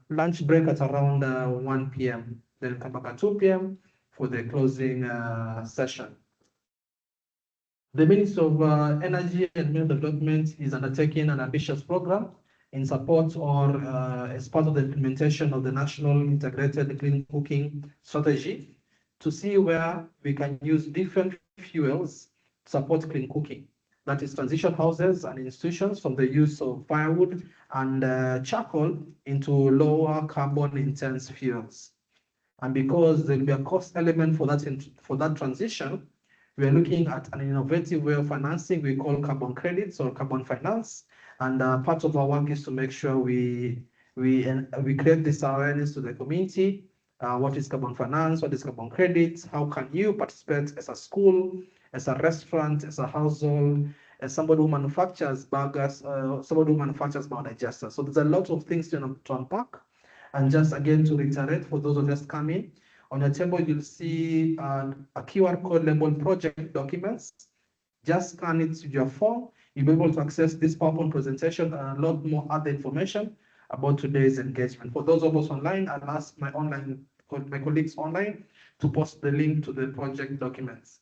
lunch break at around 1 p.m. Then come back at 2 p.m. for the closing session. The Ministry of Energy and Mineral Development is undertaking an ambitious program in support or as part of the implementation of the National Integrated Clean Cooking Strategy to see where we can use different fuels to support clean cooking. That is transition houses and institutions from the use of firewood and charcoal into lower carbon intense fuels. And because there will be a cost element for that transition, we are looking at an innovative way of financing we call carbon credits or carbon finance. And part of our work is to make sure we create this awareness to the community. What is carbon finance? What is carbon credits? How can you participate as a school, as a restaurant, as a household, as somebody who manufactures biogas, somebody who manufactures biodigesters? So there's a lot of things to unpack. And just again to reiterate, for those who just come in, on your table, you'll see a QR code labeled project documents. Just scan it to your phone. You'll be able to access this PowerPoint presentation and a lot more other information about today's engagement. For those of us online, I'll ask my colleagues online to post the link to the project documents.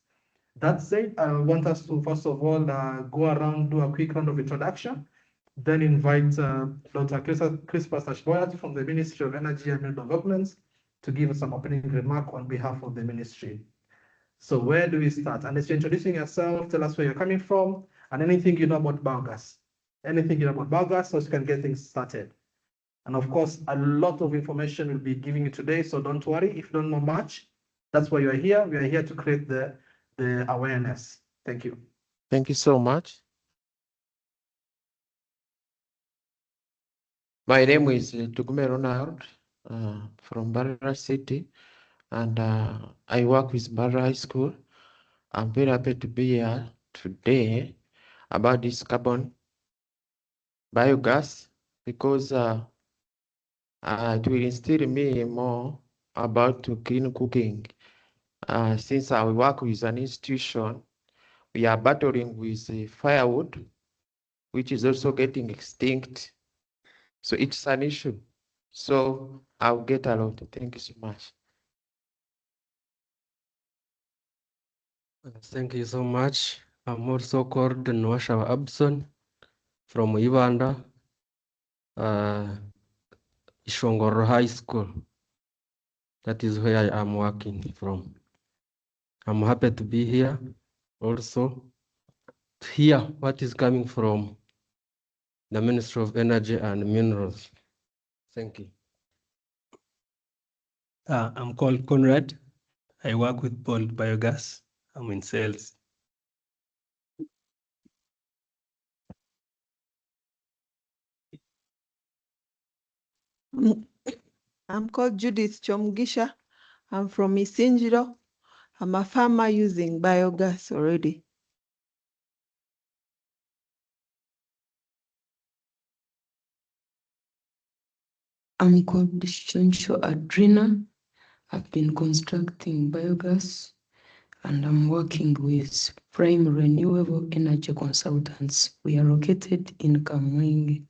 That said, I want us to first of all go around, do a quick round of introduction, then invite Dr. Chris Pastor-Boyat from the Ministry of Energy and Mineral Development to give us some opening remark on behalf of the ministry. So where do we start? And as you're introducing yourself, tell us where you're coming from and anything you know about biogas. Anything you know about biogas so you can get things started. And of course, a lot of information we'll be giving you today, so don't worry if you don't know much. That's why you're here. We are here to create the awareness. Thank you. Thank you so much. My name is Tugume Ronald from Barra City, and I work with Barra High School. I'm very happy to be here today about this carbon biogas because it will instill me more about clean cooking. Since I work with an institution, we are battling with firewood, which is also getting extinct. So it's an issue. So I'll get a lot. Thank you so much. Thank you so much. I'm also called Nwasha Abson from Uganda, Ishongoro High School. That is where I am working from. I'm happy to be here also to hear what is coming from the Ministry of Energy and Minerals. Thank you. I'm called Conrad. I work with Bold Biogas. I'm in sales. I'm called Judith Chomgisha. I'm from Isinjiro. I'm a farmer using biogas already. I'm called Shonsho Adrina. I've been constructing biogas and I'm working with Prime Renewable Energy Consultants. We are located in Kamwingi.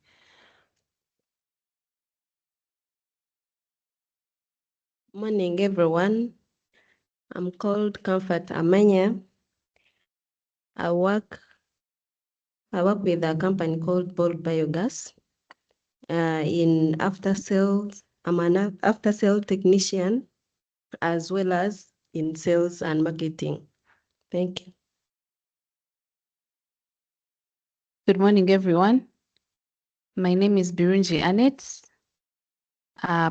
Morning, everyone. I'm called Comfort Amanya. I work with a company called Bold Biogas in after sales. I'm an after sale technician as well as in sales and marketing. Thank you. Good morning, everyone. My name is Birunji Annette,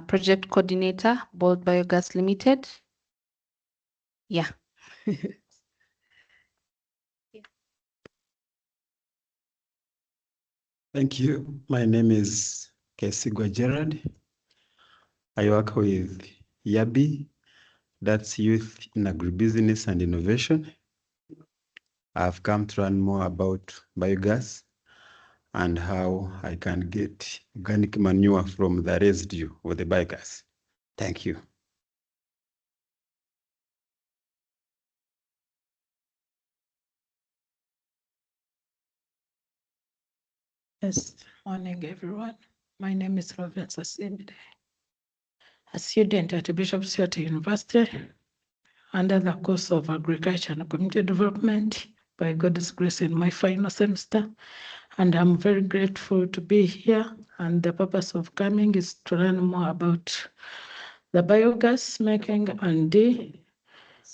project coordinator, Bold Biogas Limited. Yeah. Thank you. My name is Kesigwa Gerard. I work with YABI, that's Youth in Agribusiness and Innovation. I've come to learn more about biogas and how I can get organic manure from the residue of the biogas. Thank you. Yes, morning everyone. My name is Province Asimide, a student at Bishop Stuart University under the course of Agriculture and Community Development, by God's grace, in my final semester. And I'm very grateful to be here. And the purpose of coming is to learn more about the biogas making and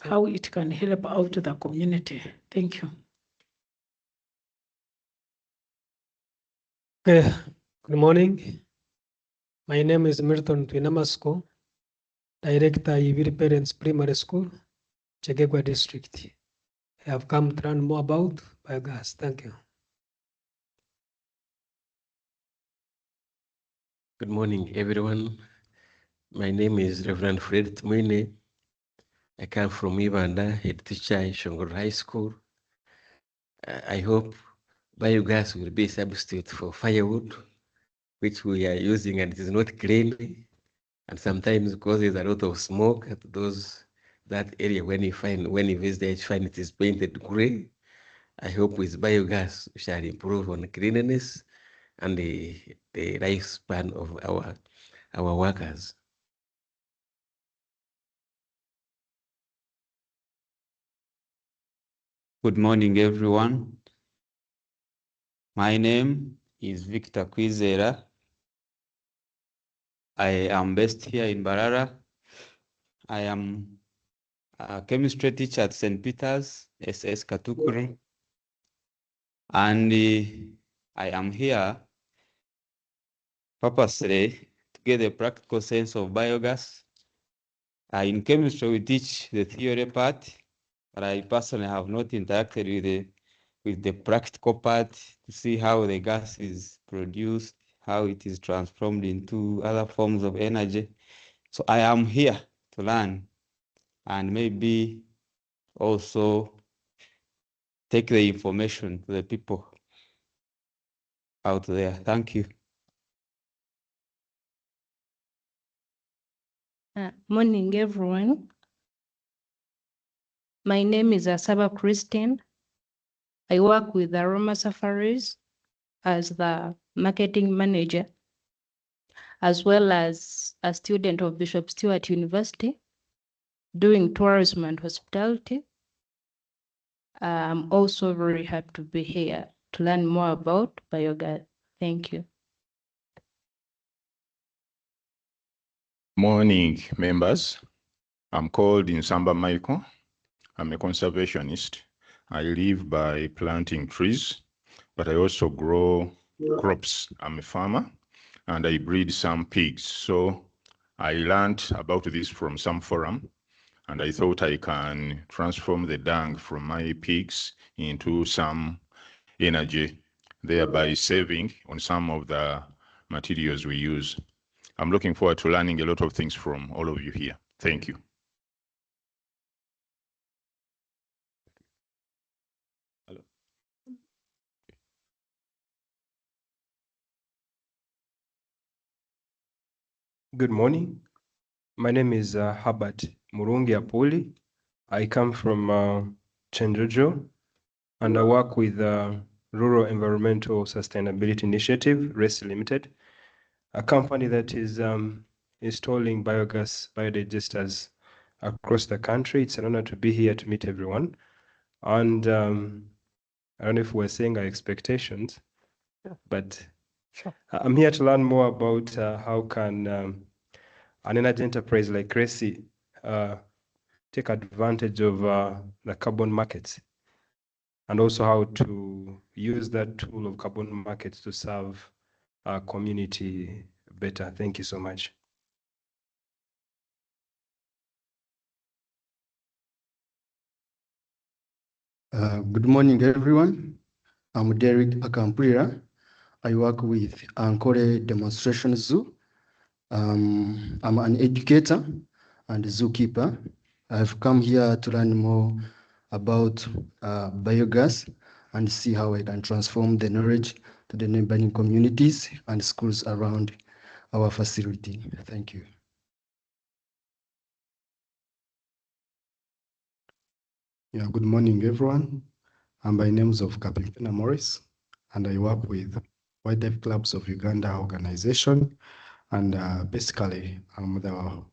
how it can help out the community. Thank you. Good morning. My name is Milton Twinamasko, Director, Iviri Parents Primary School, Chegegwa District. I have come to learn more about biogas. Thank you. Good morning, everyone. My name is Reverend Fred Tmwine. I come from Uganda, head teacher in Shongoro High School. I hope biogas will be a substitute for firewood, which we are using, and it is not clean, and sometimes causes a lot of smoke at that area. When you visit there, you find it is painted gray. I hope with biogas we shall improve on cleanliness and the lifespan of our workers. Good morning, everyone. My name is Victor Kwizera. I am based here in Barara. I am a chemistry teacher at St. Peter's, SS Katukuru. And I am here purposely to get a practical sense of biogas. In chemistry, we teach the theory part, but I personally have not interacted with the practical part to see how the gas is produced, how it is transformed into other forms of energy. So I am here to learn and maybe also take the information to the people out there. Thank you. Morning, everyone. My name is Asaba Christine. I work with Aroma Safaris as the marketing manager, as well as a student of Bishop Stuart University, doing tourism and hospitality. I'm also very happy to be here to learn more about biogas. Thank you. Morning, members. I'm called Insamba Michael. I'm a conservationist. I live by planting trees, but I also grow crops. I'm a farmer and I breed some pigs. So I learned about this from some forum, and I thought I can transform the dung from my pigs into some energy, thereby saving on some of the materials we use. I'm looking forward to learning a lot of things from all of you here. Thank you. Hello. Good morning. My name is Herbert Murungi Apuli. I come from Chenjojo, and I work with Rural Environmental Sustainability Initiative, RES Limited, a company that is installing biogas biodigesters across the country. It's an honor to be here to meet everyone. And I don't know if we're saying our expectations, but sure. I'm here to learn more about how can an energy enterprise like RESI take advantage of the carbon markets, and also how to use that tool of carbon markets to serve our community better. Thank you so much. Good morning, everyone. I'm Derek Akampwira. I work with Ankole Demonstration Zoo. I'm an educator and zookeeper. I've come here to learn more about biogas and see how I can transform the knowledge to the neighboring communities and schools around our facility. Thank you. Yeah, good morning, everyone. I'm by names of Captain Morris, and I work with Wildlife Clubs of Uganda organization, and basically I'm the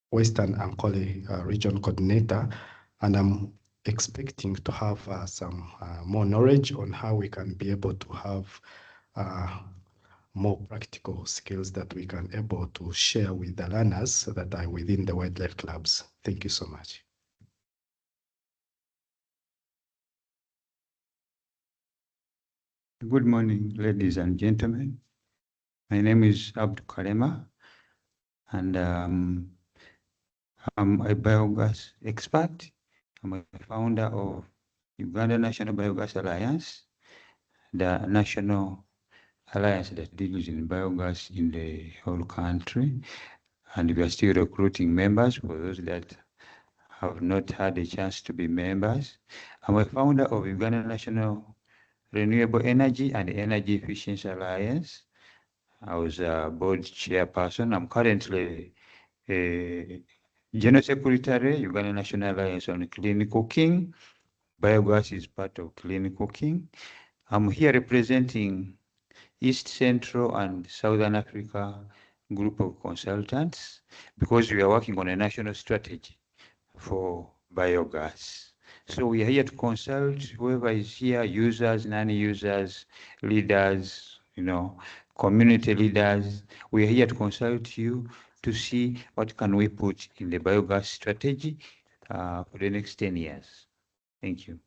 Western Ankole region coordinator, and I'm expecting to have some more knowledge on how we can be able to have more practical skills that we can able to share with the learners that are within the wildlife clubs. Thank you so much. Good morning, ladies and gentlemen. My name is Abdu Karema, and I'm a biogas expert. I'm a founder of Uganda National Biogas Alliance, the national alliance that deals in biogas in the whole country. And we are still recruiting members for those that have not had a chance to be members. I'm a founder of Uganda National Renewable Energy and Energy Efficiency Alliance. I was a board chairperson. I'm currently a General Secretary, Uganda National Alliance on Clean Cooking. Biogas is part of clean cooking. I'm here representing East Central and Southern Africa group of consultants because we are working on a national strategy for biogas. So we are here to consult whoever is here, users, non-users, leaders, community leaders. We are here to consult you to see what can we put in the biogas strategy for the next 10 years. Thank you.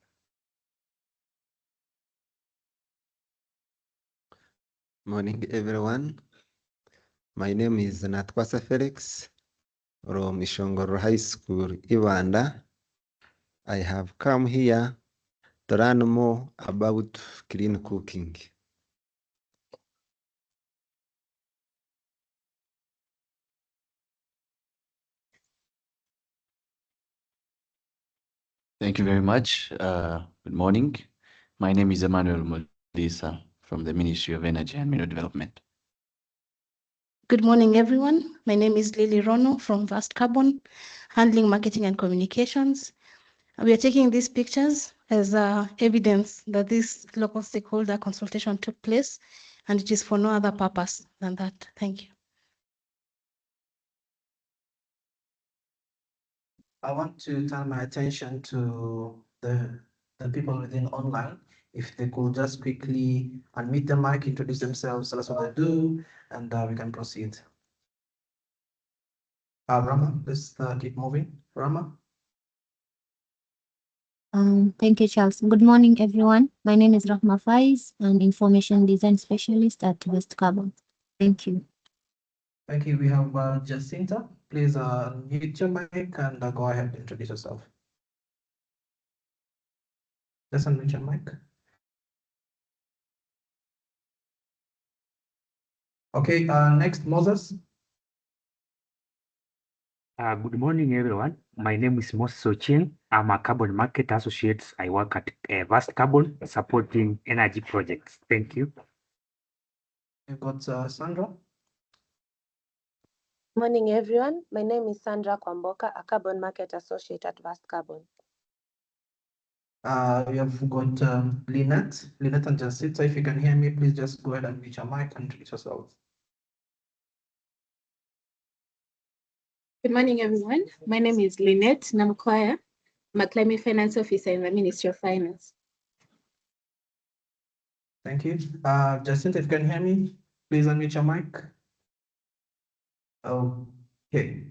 Morning, everyone. My name is Natkwasa Felix from Ishongoro High School, Uganda. I have come here to learn more about clean cooking. Thank you very much. Good morning. My name is Emmanuel Modisa from the Ministry of Energy and Mineral Development. Good morning, everyone. My name is Lily Rono from Vast Carbon, handling marketing and communications. We are taking these pictures as evidence that this local stakeholder consultation took place, and it is for no other purpose than that. Thank you. I want to turn my attention to the people within online. If they could just quickly unmute the mic, introduce themselves, tell us what they do, and we can proceed. Rama, let's keep moving. Rama. Thank you, Charles. Good morning, everyone. My name is Rahma Faiz. I'm Information Design Specialist at West Carbon. Thank you. Thank you. We have Jacinta. Please mute your mic and go ahead and introduce yourself. Just unmute your mic. Okay, next, Moses. Good morning, everyone. My name is Moses Ochin. I'm a carbon market associate. I work at Vast Carbon supporting energy projects. Thank you. You've got Sandra. Morning, everyone. My name is Sandra Kwamboka, a carbon market associate at Vast Carbon. We have got Lynette and Jacinta. If you can hear me, please just go ahead and mute your mic and introduce yourselves. Good morning, everyone. My name is Lynette Namkwaya. I'm a climate finance officer in the Ministry of Finance. Thank you. Jacinta, if you can hear me, please unmute your mic. Okay.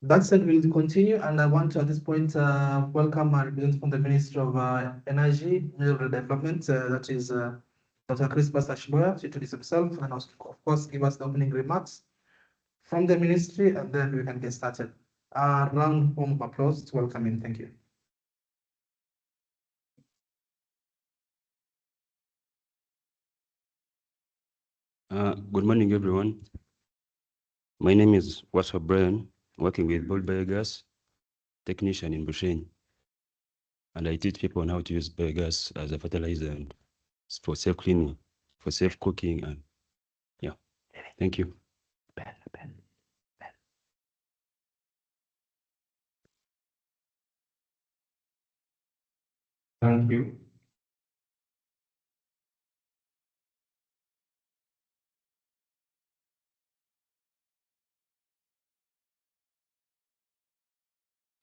That said, we'll continue, and I want to at this point welcome our representative from the Ministry of Energy, Mineral Development, that is Dr. Chris Basashboya, to introduce himself and also, of course, give us the opening remarks from the ministry, and then we can get started. Round of applause to welcome him. Thank you. Good morning, everyone. My name is Wasa Brian, working with Bold Biogas, technician in Bushin. And I teach people on how to use biogas as a fertilizer and for safe cleaning, for safe cooking, and yeah. Thank you. Thank you.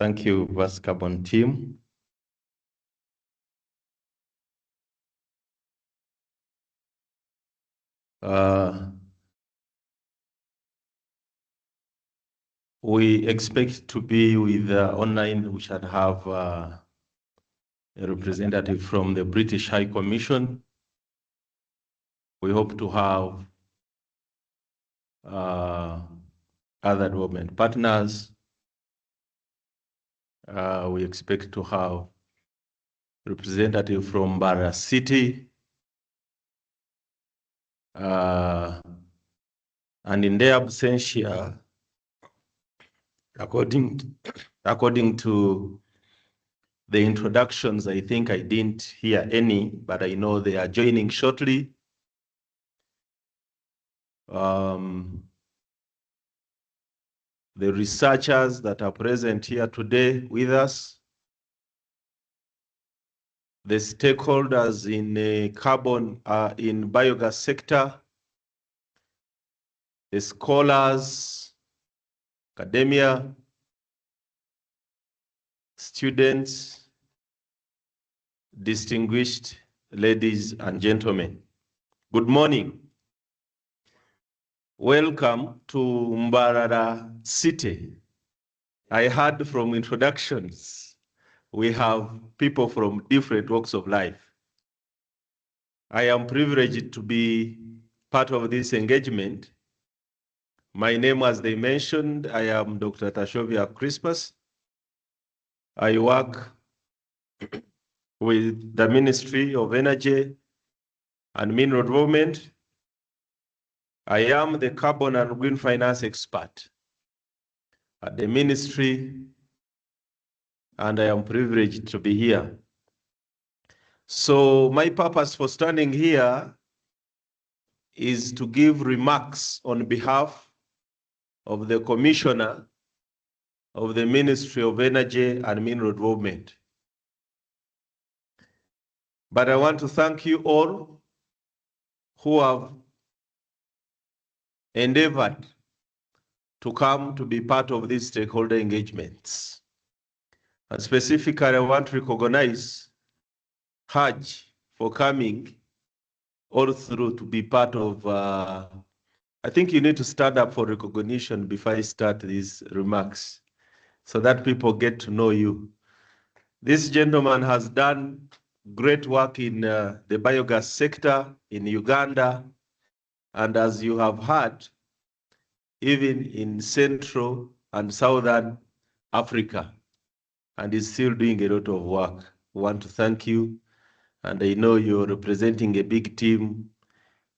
Thank you, Vast Carbon team. We expect to be with online. We shall have a representative from the British High Commission. We hope to have other development partners. We expect to have representative from Bara City. And in their absentia, according to the introductions, I think I didn't hear any, but I know they are joining shortly. The researchers that are present here today with us, the stakeholders in carbon, in biogas sector, the scholars, academia, students, distinguished ladies and gentlemen. Good morning. Welcome to Mbarara City. I heard from introductions, we have people from different walks of life. I am privileged to be part of this engagement. My name, as they mentioned, I am Dr. Tashovia Crispus. I work with the Ministry of Energy and Mineral Development. I am the carbon and green finance expert at the ministry, and I am privileged to be here. So my purpose for standing here is to give remarks on behalf of the Commissioner of the Ministry of Energy and Mineral Development. But I want to thank you all who have endeavored to come to be part of these stakeholder engagements. And specifically, I want to recognize Haj for coming all through to be part of, I think you need to stand up for recognition before I start these remarks so that people get to know you. This gentleman has done great work in the biogas sector in Uganda, and as you have heard, even in Central and Southern Africa, and is still doing a lot of work. We want to thank you, and I know you're representing a big team,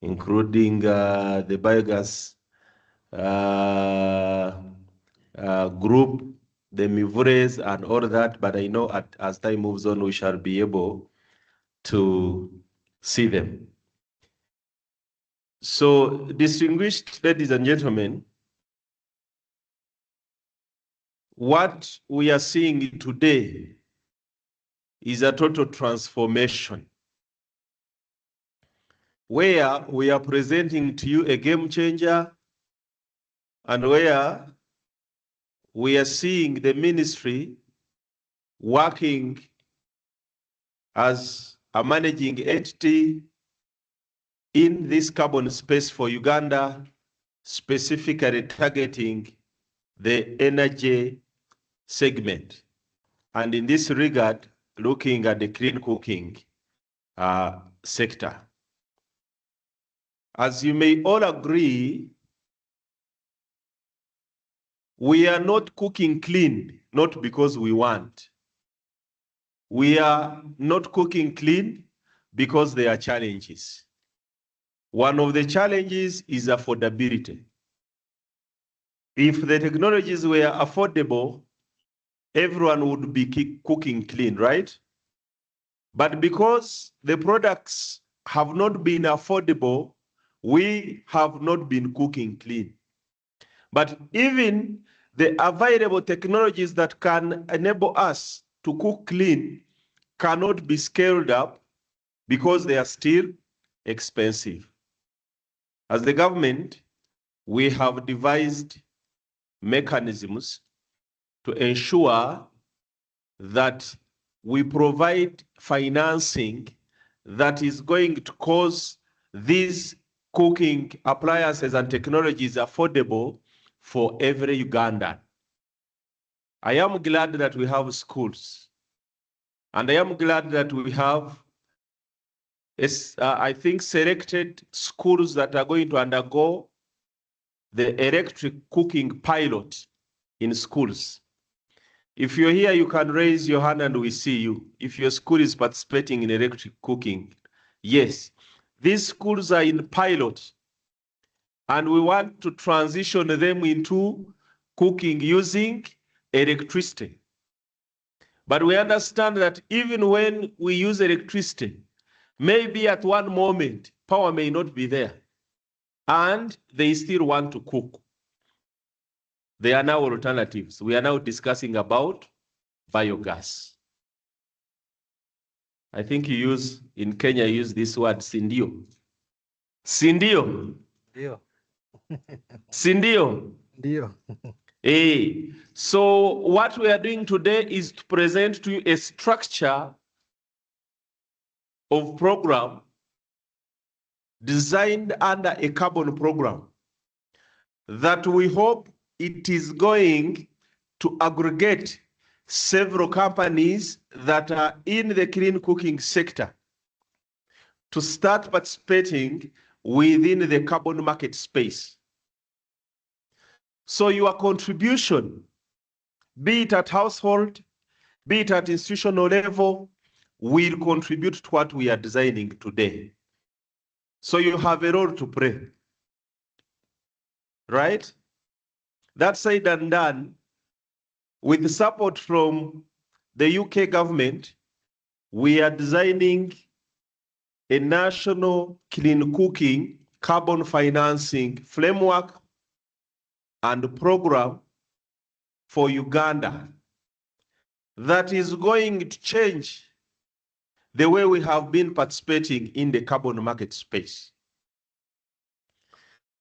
including the biogas group, the Mivures and all that, but I know as time moves on, we shall be able to see them. So, distinguished ladies and gentlemen, what we are seeing today is a total transformation, where we are presenting to you a game changer, and where we are seeing the ministry working as a managing entity in this carbon space for Uganda, specifically targeting the energy segment. And in this regard, looking at the clean cooking sector. As you may all agree, we are not cooking clean, not because we want. We are not cooking clean because there are challenges. One of the challenges is affordability. If the technologies were affordable, everyone would be cooking clean, right? But because the products have not been affordable, we have not been cooking clean. But even the available technologies that can enable us to cook clean cannot be scaled up because they are still expensive. As the government, we have devised mechanisms to ensure that we provide financing that is going to cause these cooking appliances and technologies affordable for every Ugandan. I am glad that we have schools, and I am glad that we have, I think, selected schools that are going to undergo the electric cooking pilot in schools. If you're here, you can raise your hand and we see you. If your school is participating in electric cooking, yes. These schools are in pilot, and we want to transition them into cooking using electricity. But we understand that even when we use electricity, maybe at one moment, power may not be there, and they still want to cook. There are now alternatives. We are now discussing about biogas. I think in Kenya, you use this word, sindio. Sindio. Ndio. Sindio. Ndio. So what we are doing today is to present to you a structure of program designed under a carbon program that we hope it is going to aggregate several companies that are in the clean cooking sector to start participating within the carbon market space. So your contribution, be it at household, be it at institutional level, will contribute to what we are designing today. So you have a role to play, right? That said and done, with the support from the UK government, we are designing a national clean cooking carbon financing framework and program for Uganda that is going to change the way we have been participating in the carbon market space.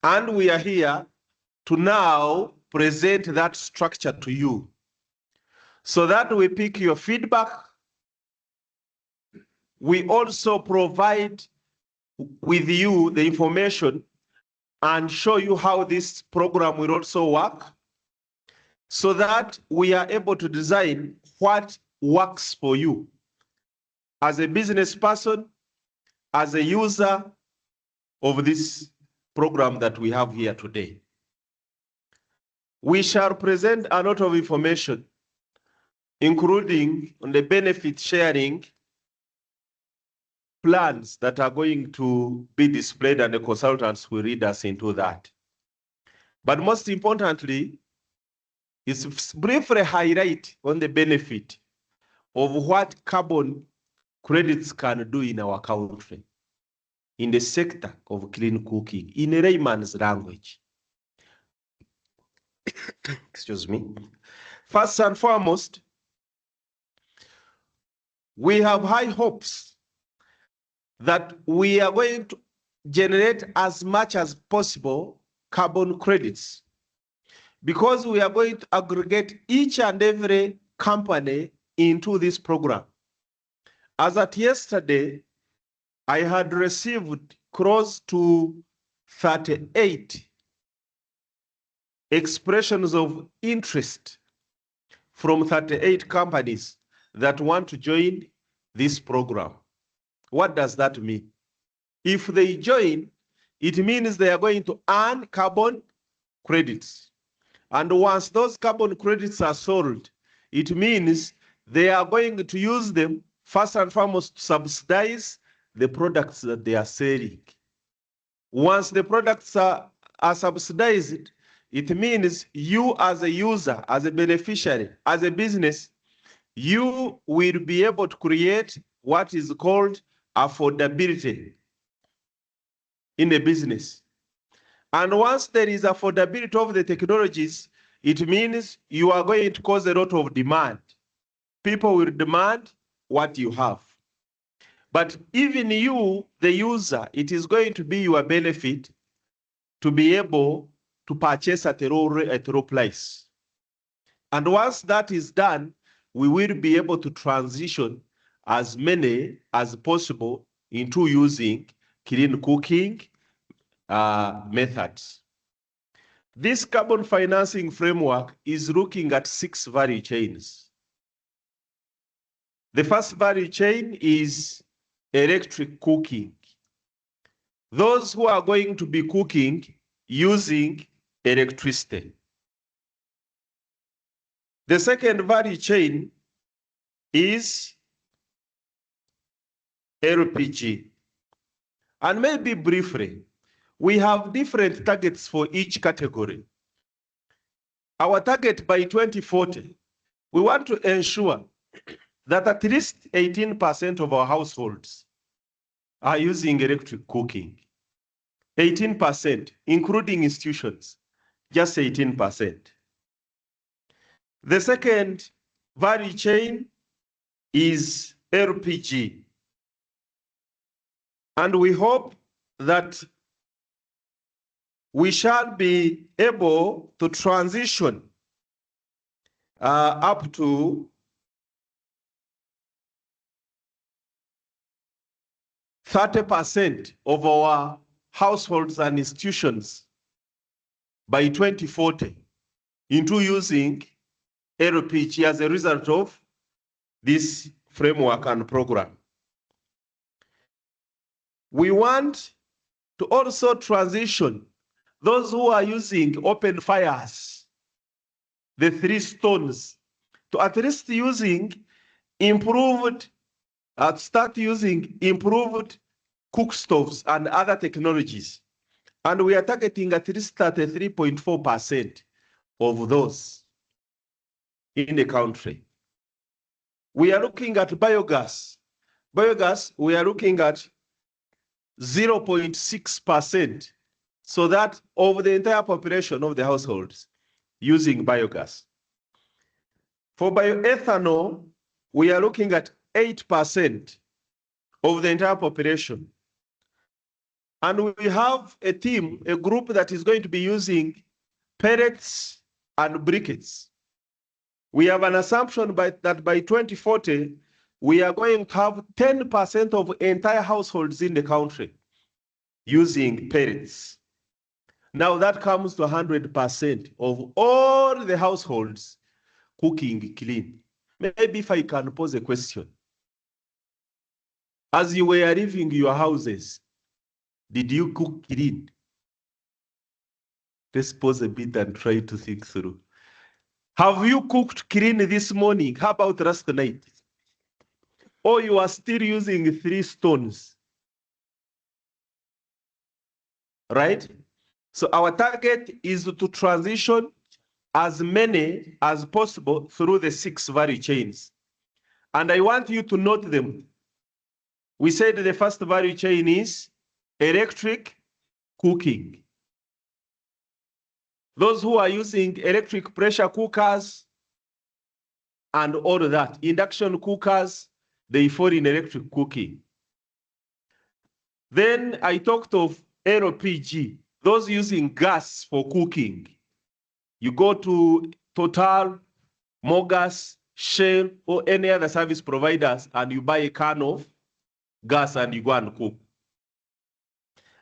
And we are here to now present that structure to you so that we pick your feedback. We also provide with you the information and show you how this program will also work so that we are able to design what works for you as a business person, as a user of this program that we have here today. We shall present a lot of information, including on the benefit sharing plans that are going to be displayed, and the consultants will lead us into that. But most importantly, is briefly highlight on the benefit of what carbon credits can do in our country, in the sector of clean cooking, in a layman's language. Excuse me. First and foremost, we have high hopes that we are going to generate as much as possible carbon credits, because we are going to aggregate each and every company into this program. As at yesterday, I had received close to 38 expressions of interest from 38 companies that want to join this program. What does that mean? If they join, it means they are going to earn carbon credits. And once those carbon credits are sold, it means they are going to use them first and foremost to subsidize the products that they are selling. Once the products are subsidized, it means you as a user, as a beneficiary, as a business, you will be able to create what is called affordability in a business. And once there is affordability of the technologies, it means you are going to cause a lot of demand. People will demand what you have. But even you, the user, it is going to be your benefit to be able to purchase at a low price. And once that is done, we will be able to transition as many as possible into using clean cooking methods. This carbon financing framework is looking at 6 value chains. The first value chain is electric cooking. Those who are going to be cooking using electricity. The second value chain is LPG. And maybe briefly, we have different targets for each category. Our target by 2040, we want to ensure that at least 18% of our households are using electric cooking. 18%, including institutions, just 18%. The second value chain is LPG. And we hope that we shall be able to transition up to 30% of our households and institutions by 2040 into using LPG as a result of this framework and program. We want to also transition those who are using open fires, the 3 stones, to at least using improved, start using improved cook stoves and other technologies. And we are targeting at least 33.4% of those in the country. We are looking at biogas. Biogas, we are looking at 0.6%, so that of the entire population of the households using biogas. For bioethanol, we are looking at 8% of the entire population. And we have a team, a group that is going to be using pellets and briquettes. We have an assumption that by 2040, we are going to have 10% of entire households in the country using pellets. Now that comes to 100% of all the households cooking clean. Maybe if I can pose a question. As you were leaving your houses, did you cook clean? Let's pause a bit and try to think through. Have you cooked clean this morning? How about last night? Or you are still using 3 stones? Right? So our target is to transition as many as possible through the 6 value chains. And I want you to note them. We said the first value chain is electric cooking. Those who are using electric pressure cookers and all of that, induction cookers, they fall in electric cooking. Then I talked of LPG, those using gas for cooking. You go to Total, Mogas, Shell, or any other service providers, and you buy a can of gas and you go and cook.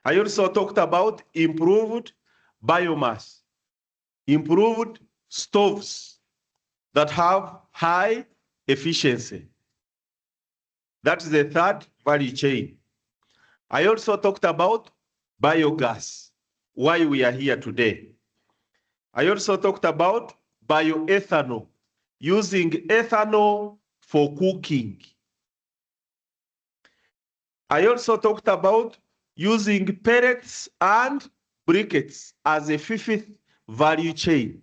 I also talked about improved biomass, improved stoves that have high efficiency. That's the third value chain. I also talked about biogas, why we are here today. I also talked about bioethanol, using ethanol for cooking. I also talked about using pellets and briquettes as a 5th value chain.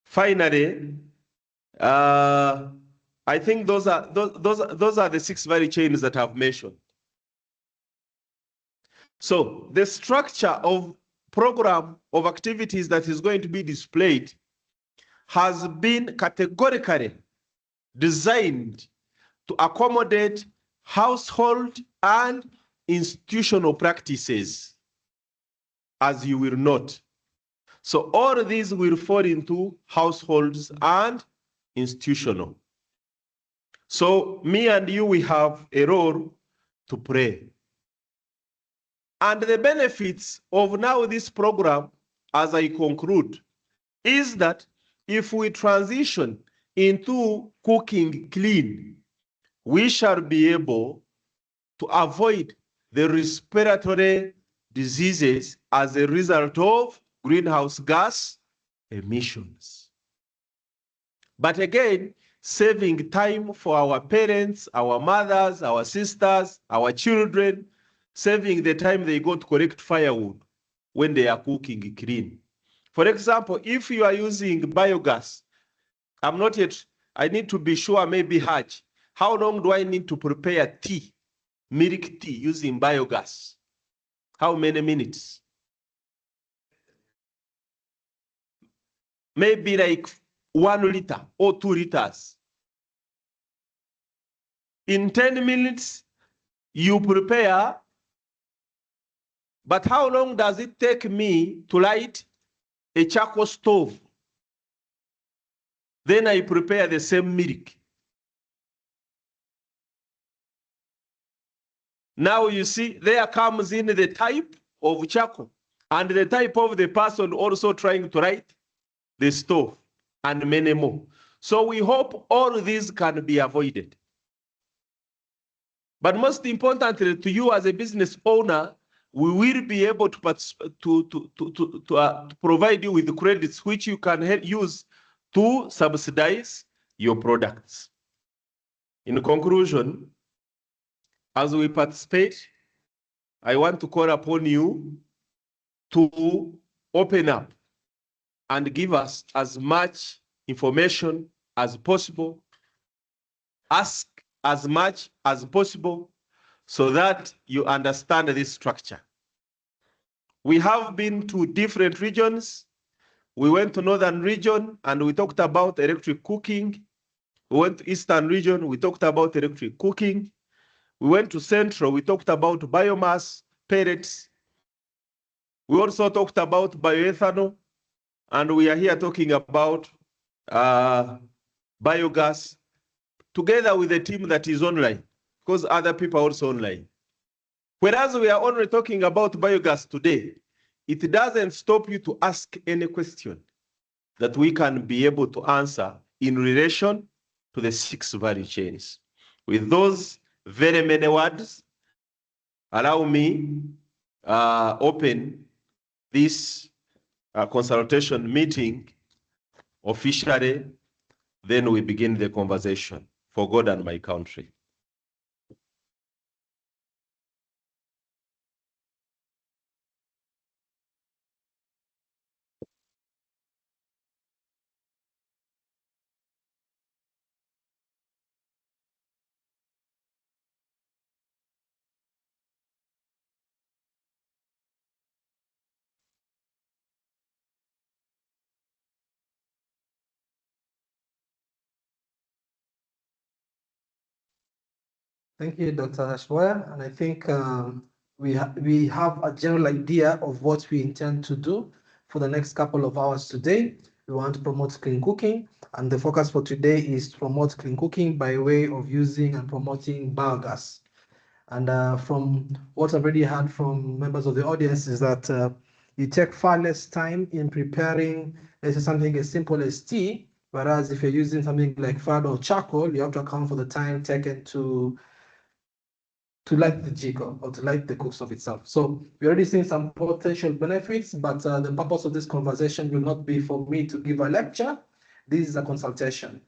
Finally, I think those are the 6 value chains that I've mentioned. So the structure of program of activities that is going to be displayed has been categorically designed to accommodate household and institutional practices, as you will note. So all of these will fall into households and institutional. So me and you, we have a role to play. And the benefits of now this program, as I conclude, is that if we transition into cooking clean, we shall be able to avoid the respiratory diseases as a result of greenhouse gas emissions. But again, saving time for our parents, our mothers, our sisters, our children, saving the time they go to collect firewood when they are cooking clean. For example, if you are using biogas, I need to be sure, maybe Hajj, how long do I need to prepare tea, milk tea using biogas? How many minutes? Maybe like 1 liter or 2 liters. In 10 minutes, you prepare, but how long does it take me to light a charcoal stove? Then I prepare the same milk. Now you see, there comes in the type of charcoal and the type of the person also trying to light the stove and many more. So we hope all these can be avoided. But most importantly, to you as a business owner, we will be able to provide you with the credits which you can use to subsidize your products. In conclusion, as we participate, I want to call upon you to open up and give us as much information as possible, ask as much as possible so that you understand this structure. We have been to different regions. We went to Northern region and we talked about electric cooking. We went to Eastern region, we talked about electric cooking. We went to Central, we talked about biomass, pellets. We also talked about bioethanol, and we are here talking about biogas, together with the team that is online, because other people are also online. Whereas we are only talking about biogas today, it doesn't stop you to ask any question that we can be able to answer in relation to the 6 value chains. With those very many words, allow me open this consultation meeting officially, then we begin the conversation for God and my country. Thank you, Dr. Ashwaya. And I think we have a general idea of what we intend to do for the next couple of hours today. We want to promote clean cooking, and the focus for today is to promote clean cooking by way of using and promoting biogas. And from what I've already heard from members of the audience is that you take far less time in preparing, let's say, something as simple as tea, whereas if you're using something like fat or charcoal, you have to account for the time taken to light the jig or to light the cook stove itself. So we're already seeing some potential benefits, but the purpose of this conversation will not be for me to give a lecture. This is a consultation.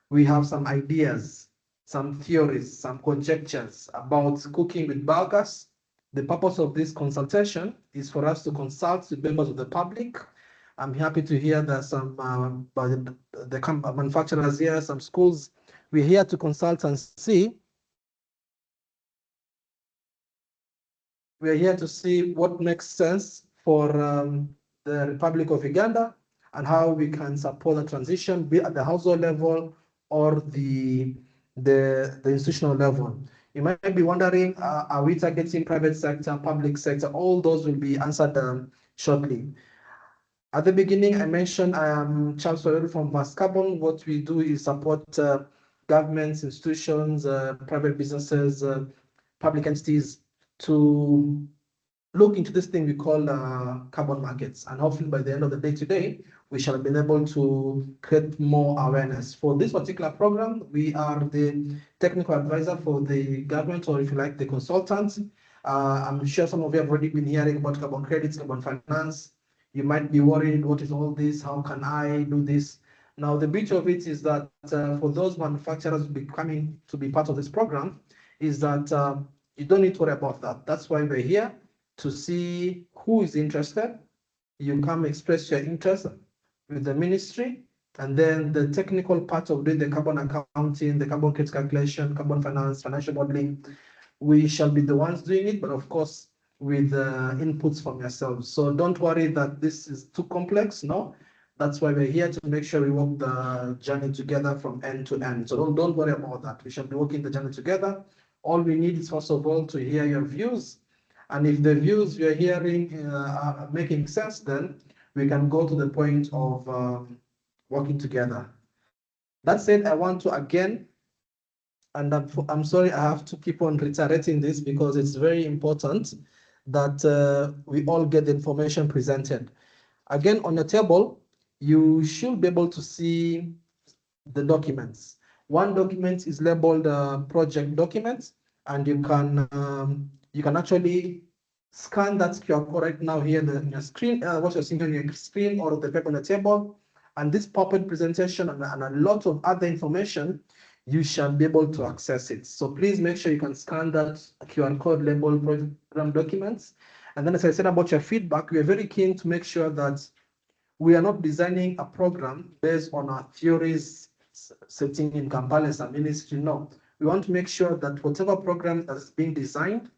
We have some ideas, some theories, some conjectures about cooking with biogas. The purpose of this consultation is for us to consult with members of the public. I'm happy to hear that some the manufacturers here, some schools, we're here to consult and see. We're here to see what makes sense for the Republic of Uganda and how we can support the transition, be at the household level or the institutional level. You might be wondering, are we targeting private sector, public sector? All those will be answered shortly. At the beginning, I mentioned I am Charles Soyori from Vast Carbon. What we do is support governments, institutions, private businesses, public entities to look into this thing we call carbon markets. And hopefully by the end of the day today, we shall have been able to create more awareness. For this particular program, we are the technical advisor for the government, or if you like, the consultants. I'm sure some of you have already been hearing about carbon credits, carbon finance. You might be worried, what is all this? How can I do this? Now, the beauty of it is that for those manufacturers coming to be part of this program, is that you don't need to worry about that. That's why we're here, to see who is interested. You come express your interest with the ministry, and then the technical part of doing the carbon accounting, the carbon credit calculation, carbon finance, financial modeling, we shall be the ones doing it, but of course, with inputs from yourselves. So don't worry that this is too complex, no. That's why we're here, to make sure we walk the journey together from end to end. So don't worry about that. We shall be walking the journey together. All we need is, first of all, to hear your views. And if the views you're hearing are making sense, then we can go to the point of working together. That said, I want to again, and I'm sorry, I have to keep on reiterating this because it's very important that we all get the information presented. Again, on your table, you should be able to see the documents. One document is labeled project documents, and you can actually scan that QR code right now here in your screen, what you're seeing on your screen or the paper on the table. And this PowerPoint presentation and a lot of other information, you shall be able to access it. So please make sure you can scan that QR code labeled program documents. And then, as I said about your feedback, we are very keen to make sure that we are not designing a program based on our theories sitting in Kampala as a ministry. No, we want to make sure that whatever program that is being designed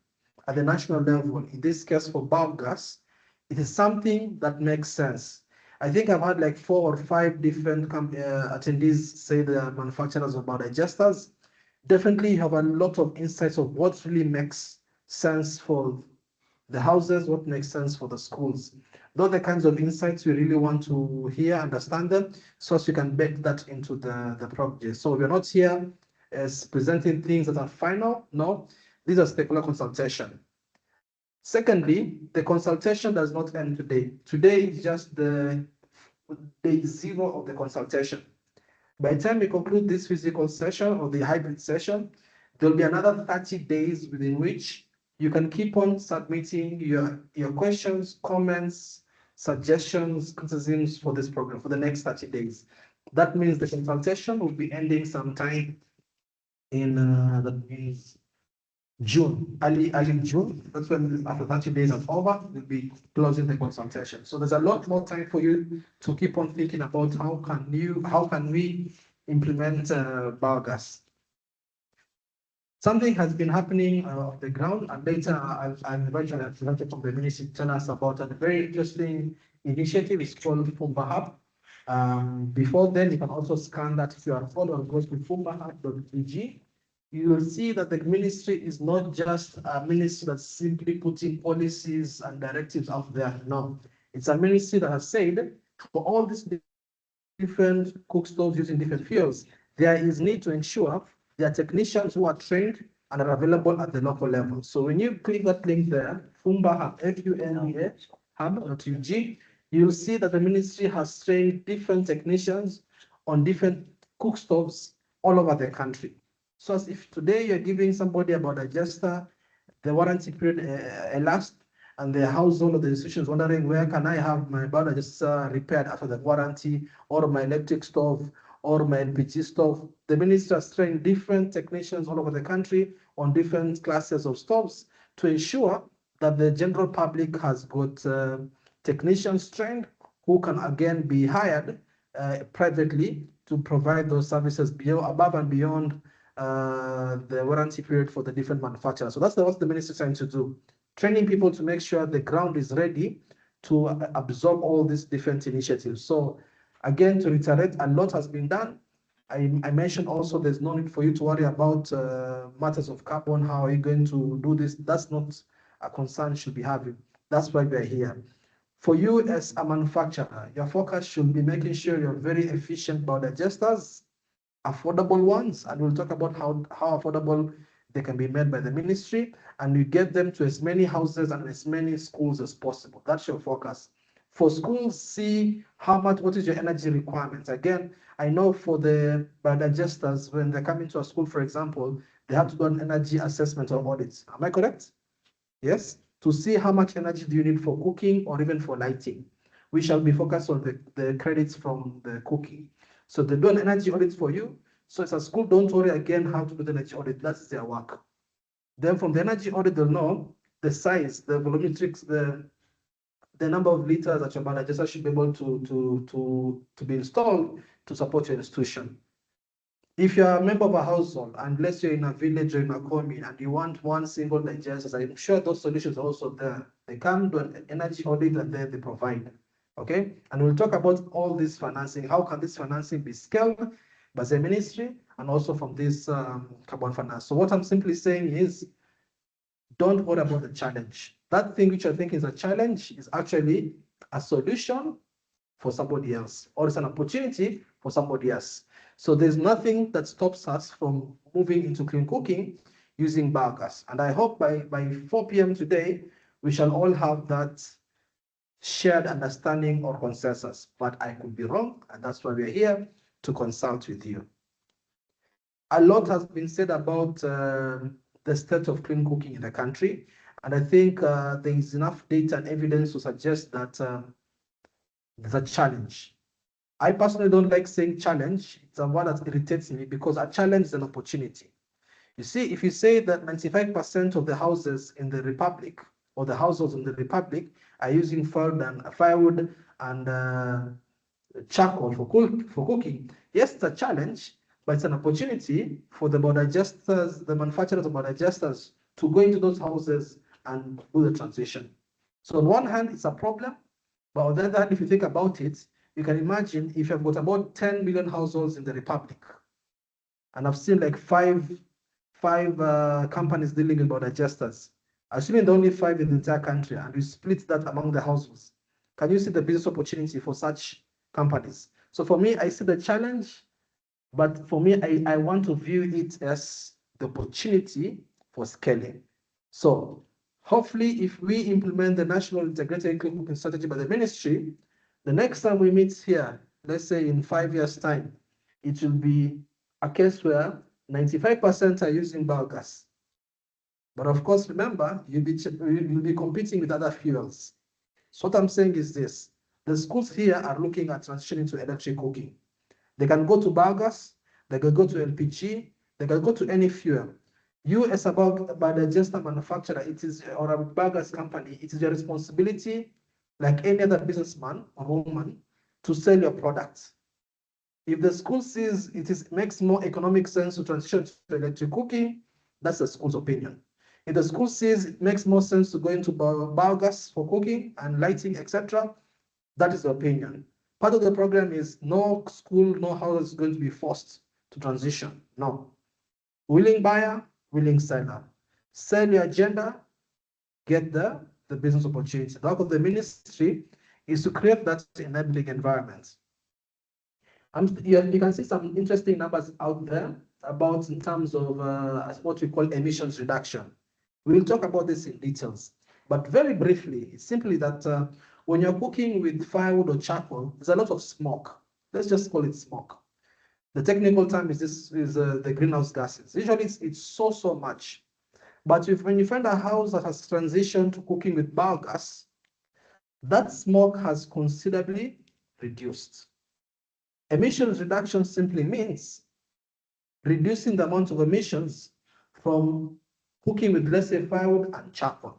at the national level, in this case for biogas, it is something that makes sense. I think I've had like 4 or 5 different attendees say they are manufacturers of biodigesters. Definitely you have a lot of insights of what really makes sense for the houses, what makes sense for the schools. Those are the kinds of insights we really want to hear, understand them, so as we can bake that into the project. So we're not here as presenting things that are final. No, these are stakeholder consultation. Secondly, the consultation does not end today. Today is just the day 0 of the consultation. By the time we conclude this physical session or the hybrid session, there'll be another 30 days within which you can keep on submitting your questions, comments, suggestions, criticisms for this program for the next 30 days. That means the consultation will be ending sometime in that means June, early June. That's when, after 30 days are over, we'll be closing the consultation. So there's a lot more time for you to keep on thinking about how can we implement biogas. Something has been happening on the ground, and later I'll invite a representative from the ministry to tell us about a very interesting initiative. It's called Fumba Hub. Before then, you can also scan that QR code or go to fumbahub.pg. You will see that the ministry is not just a ministry that's simply putting policies and directives out there. No, it's a ministry that has said for all these different cook stoves using different fuels, there is need to ensure there are technicians who are trained and are available at the local level. So when you click that link there, Fumba Hub, F-U-N-B-A, hub.ug, you'll see that the ministry has trained different technicians on different cook stoves all over the country. So as if today you're giving somebody about a digester, the warranty period elapsed, and the household or the institution is wondering, where can I have my biodigester repaired after the warranty, or my electric stove, or my LPG stove? The ministry has trained different technicians all over the country on different classes of stoves to ensure that the general public has got technicians trained who can again be hired privately to provide those services above and beyond the warranty period for the different manufacturers. So that's what the ministry is trying to do. Training people to make sure the ground is ready to absorb all these different initiatives. So again, to reiterate, a lot has been done. I mentioned also there's no need for you to worry about matters of carbon. How are you going to do this? That's not a concern you should be having. That's why we're here. For you as a manufacturer, your focus should be making sure you're very efficient biodigesters, affordable ones, and we'll talk about how affordable they can be made by the ministry, and you get them to as many houses and as many schools as possible. That's your focus. For schools, see what is your energy requirements. Again, I know for the biodigesters, when they come into a school, for example, they have to do an energy assessment or audit. Am I correct? Yes? To see how much energy do you need for cooking or even for lighting. We shall be focused on the credits from the cooking. So they do an energy audit for you. So as a school, don't worry again how to do the energy audit. That's their work. Then from the energy audit, they'll know the size, the volumetrics, the number of liters that your biodigester should be able to be installed to support your institution. If you're a member of a household, unless you're in a village or in a commune and you want one single digester, I'm sure those solutions are also there. They come to an energy audit and then they provide. Okay, and we'll talk about all this financing. How can this financing be scaled by the ministry and also from this carbon finance? So what I'm simply saying is, don't worry about the challenge. That thing which I think is a challenge is actually a solution for somebody else, or it's an opportunity for somebody else. So there's nothing that stops us from moving into clean cooking using biogas. And I hope by 4 p.m. today, we shall all have that shared understanding or consensus. But I could be wrong, and that's why we're here to consult with you. A lot has been said about the state of clean cooking in the country. And I think there is enough data and evidence to suggest that there's a challenge. I personally don't like saying challenge. It's a word that irritates me because a challenge is an opportunity. You see, if you say that 95% of the houses in the Republic or the households in the Republic are using firewood and charcoal for cooking, yes, it's a challenge, but it's an opportunity for the biodigesters, the manufacturers of biodigesters, to go into those houses and do the transition. So on one hand, it's a problem, but on the other hand, if you think about it, you can imagine if you've got about 10 million households in the Republic, and I've seen like five companies dealing with biodigesters, assuming there are only 5 in the entire country, and you split that among the households, can you see the business opportunity for such companies? So for me, I see the challenge, but for me, I want to view it as the opportunity for scaling. So hopefully, if we implement the National Integrated Clean Cooking Strategy by the ministry, the next time we meet here, let's say in 5 years' time, it will be a case where 95% are using biogas. But of course, remember, you'll be competing with other fuels. So what I'm saying is this: the schools here are looking at transitioning to electric cooking. They can go to biogas, they can go to LPG, they can go to any fuel. You as a biodigester manufacturer, or a biogas company, it is your responsibility, like any other businessman or woman, to sell your products. If the school sees it makes more economic sense to transition to electric cooking, that's the school's opinion. If the school sees it makes more sense to go into biogas for cooking and lighting, etc., that is the opinion. Part of the program is no school, no house is going to be forced to transition. No. Willing buyer, willing seller. Sell your agenda, get the business opportunity. The work of the ministry is to create that enabling environment. You can see some interesting numbers out there about in terms of what we call emissions reduction. We will talk about this in details, but very briefly, it's simply that when you're cooking with firewood or charcoal, there's a lot of smoke. Let's just call it smoke. The technical term is the greenhouse gases. Usually it's so much. But when you find a house that has transitioned to cooking with biogas, that smoke has considerably reduced. Emissions reduction simply means reducing the amount of emissions from cooking with, let's say, firewood and charcoal.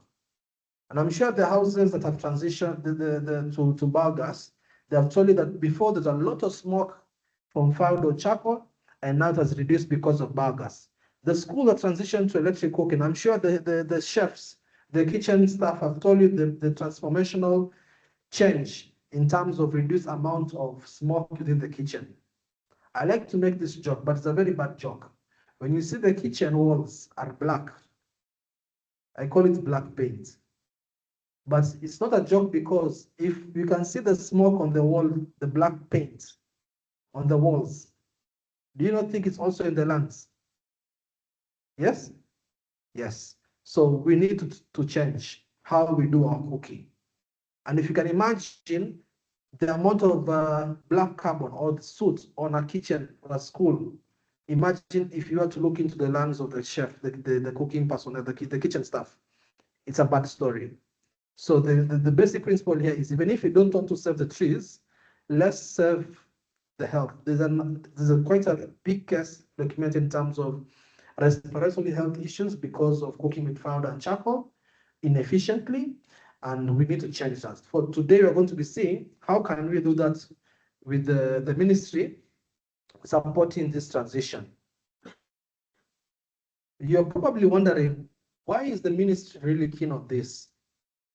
And I'm sure the houses that have transitioned to biogas, they have told you that before there's a lot of smoke from firewood or charcoal, and now it has reduced because of biogas. The school that transitioned to electric cooking, I'm sure the chefs, the kitchen staff have told you the transformational change in terms of reduced amount of smoke within the kitchen. I like to make this joke, but it's a very bad joke. When you see the kitchen walls are black, I call it black paint. But it's not a joke because if you can see the smoke on the wall, the black paint on the walls, do you not think it's also in the lungs? Yes? Yes. So we need to change how we do our cooking. And if you can imagine the amount of black carbon or the soot on a kitchen or a school, imagine if you were to look into the lungs of the chef, the cooking person, the kitchen staff. It's a bad story. So the basic principle here is even if you don't want to save the trees, let's save the health. There's quite a big case documented in terms of respiratory health issues because of cooking with firewood and charcoal inefficiently, and we need to change that. For today, we're going to be seeing how can we do that with the ministry supporting this transition. You're probably wondering, why is the ministry really keen on this?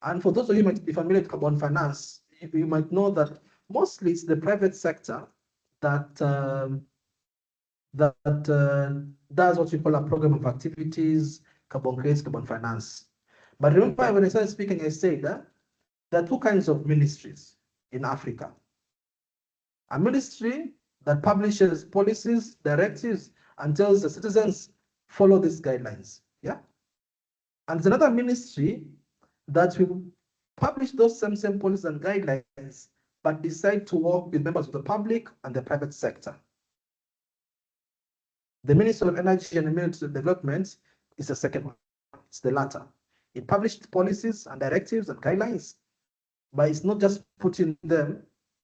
And for those of you who might be familiar with carbon finance, you might know that mostly it's the private sector that does what we call a program of activities, carbon credits, carbon finance. But remember, when I started speaking, I said that there are two kinds of ministries in Africa. A ministry that publishes policies, directives, and tells the citizens, follow these guidelines. Yeah. And there's another ministry that will publish those same policies and guidelines, but decide to work with members of the public and the private sector. The Ministry of Energy and Environmental Development is the second one. It's the latter. It published policies and directives and guidelines, but it's not just putting them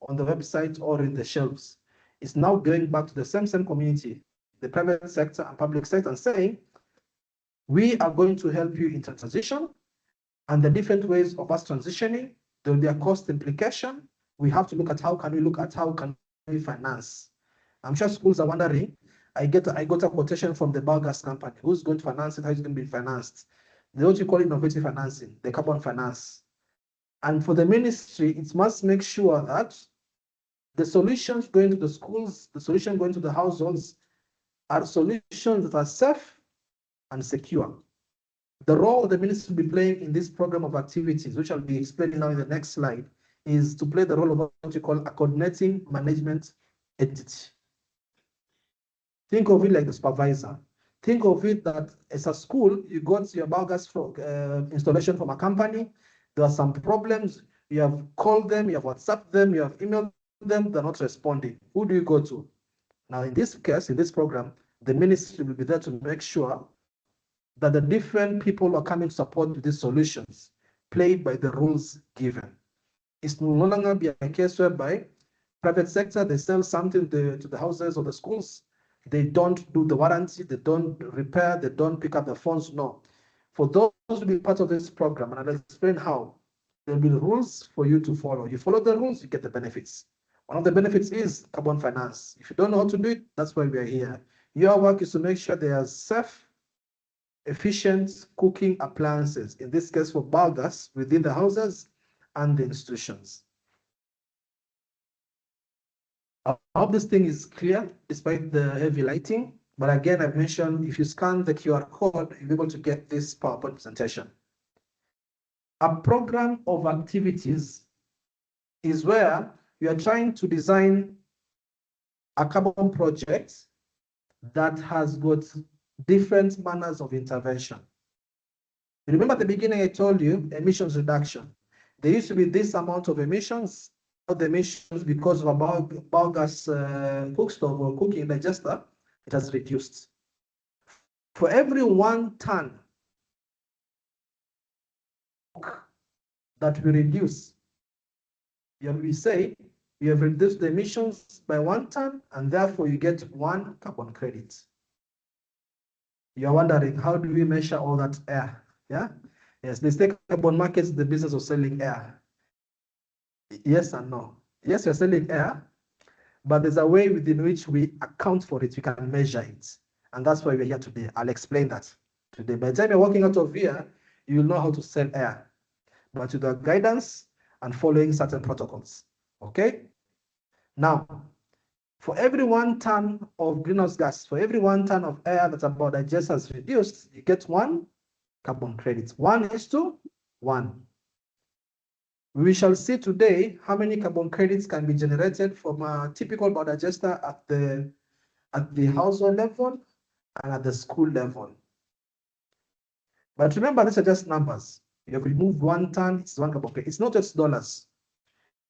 on the website or in the shelves. It's now going back to the same community, the private sector and public sector, and saying, we are going to help you in transition, and the different ways of us transitioning, there will be a cost implication. We have to look at how can we finance. I'm sure schools are wondering, I got a quotation from the Biogas company. Who's going to finance it? How is it going to be financed? They what you call innovative financing, the carbon finance. And for the ministry, it must make sure that the solutions going to the schools, the solutions going to the households are solutions that are safe and secure. The role the ministry will be playing in this program of activities, which I'll be explaining now in the next slide, is to play the role of what you call a coordinating management entity. Think of it like the supervisor. Think of it that as a school, you got your biogas installation from a company. There are some problems. You have called them, you have WhatsApped them, you have emailed them, they're not responding. Who do you go to? Now, in this case, in this program, the ministry will be there to make sure that the different people who are coming to support these solutions play by the rules given. It's no longer be a case whereby private sector, they sell something to the houses or the schools. They don't do the warranty, they don't repair, they don't pick up the phones. No. For those to be part of this program, and I'll explain how, there'll be rules for you to follow. You follow the rules, you get the benefits. One of the benefits is carbon finance. If you don't know how to do it, that's why we are here. Your work is to make sure they are safe, efficient cooking appliances, in this case for biogas, within the houses and the institutions. I hope this thing is clear despite the heavy lighting. But again, I've mentioned if you scan the QR code, you'll be able to get this PowerPoint presentation. A program of activities is where you are trying to design a carbon project that has got different manners of intervention. Remember at the beginning I told you emissions reduction. There used to be this amount of emissions. The emissions because of a biogas cookstove or cooking digester, it has reduced. For every 1 ton that we reduce, we say we have reduced the emissions by 1 ton, and therefore you get 1 carbon credit. You're wondering, how do we measure all that air? Yeah. Yes, they say carbon markets, the business of selling air. Yes and no. Yes, we're selling air, but there's a way within which we account for it, we can measure it. And that's why we're here today. I'll explain that today. By the time you're walking out of here, you'll know how to sell air, but with the guidance and following certain protocols. Okay? Now, for every 1 ton of greenhouse gas, for every 1 ton of air that about digest has reduced, you get 1 carbon credit. 1:1. We shall see today how many carbon credits can be generated from a typical biodigester at the household level and at the school level. But remember, these are just numbers. You have removed 1 ton, it's 1 carbon credit. It's not just dollars.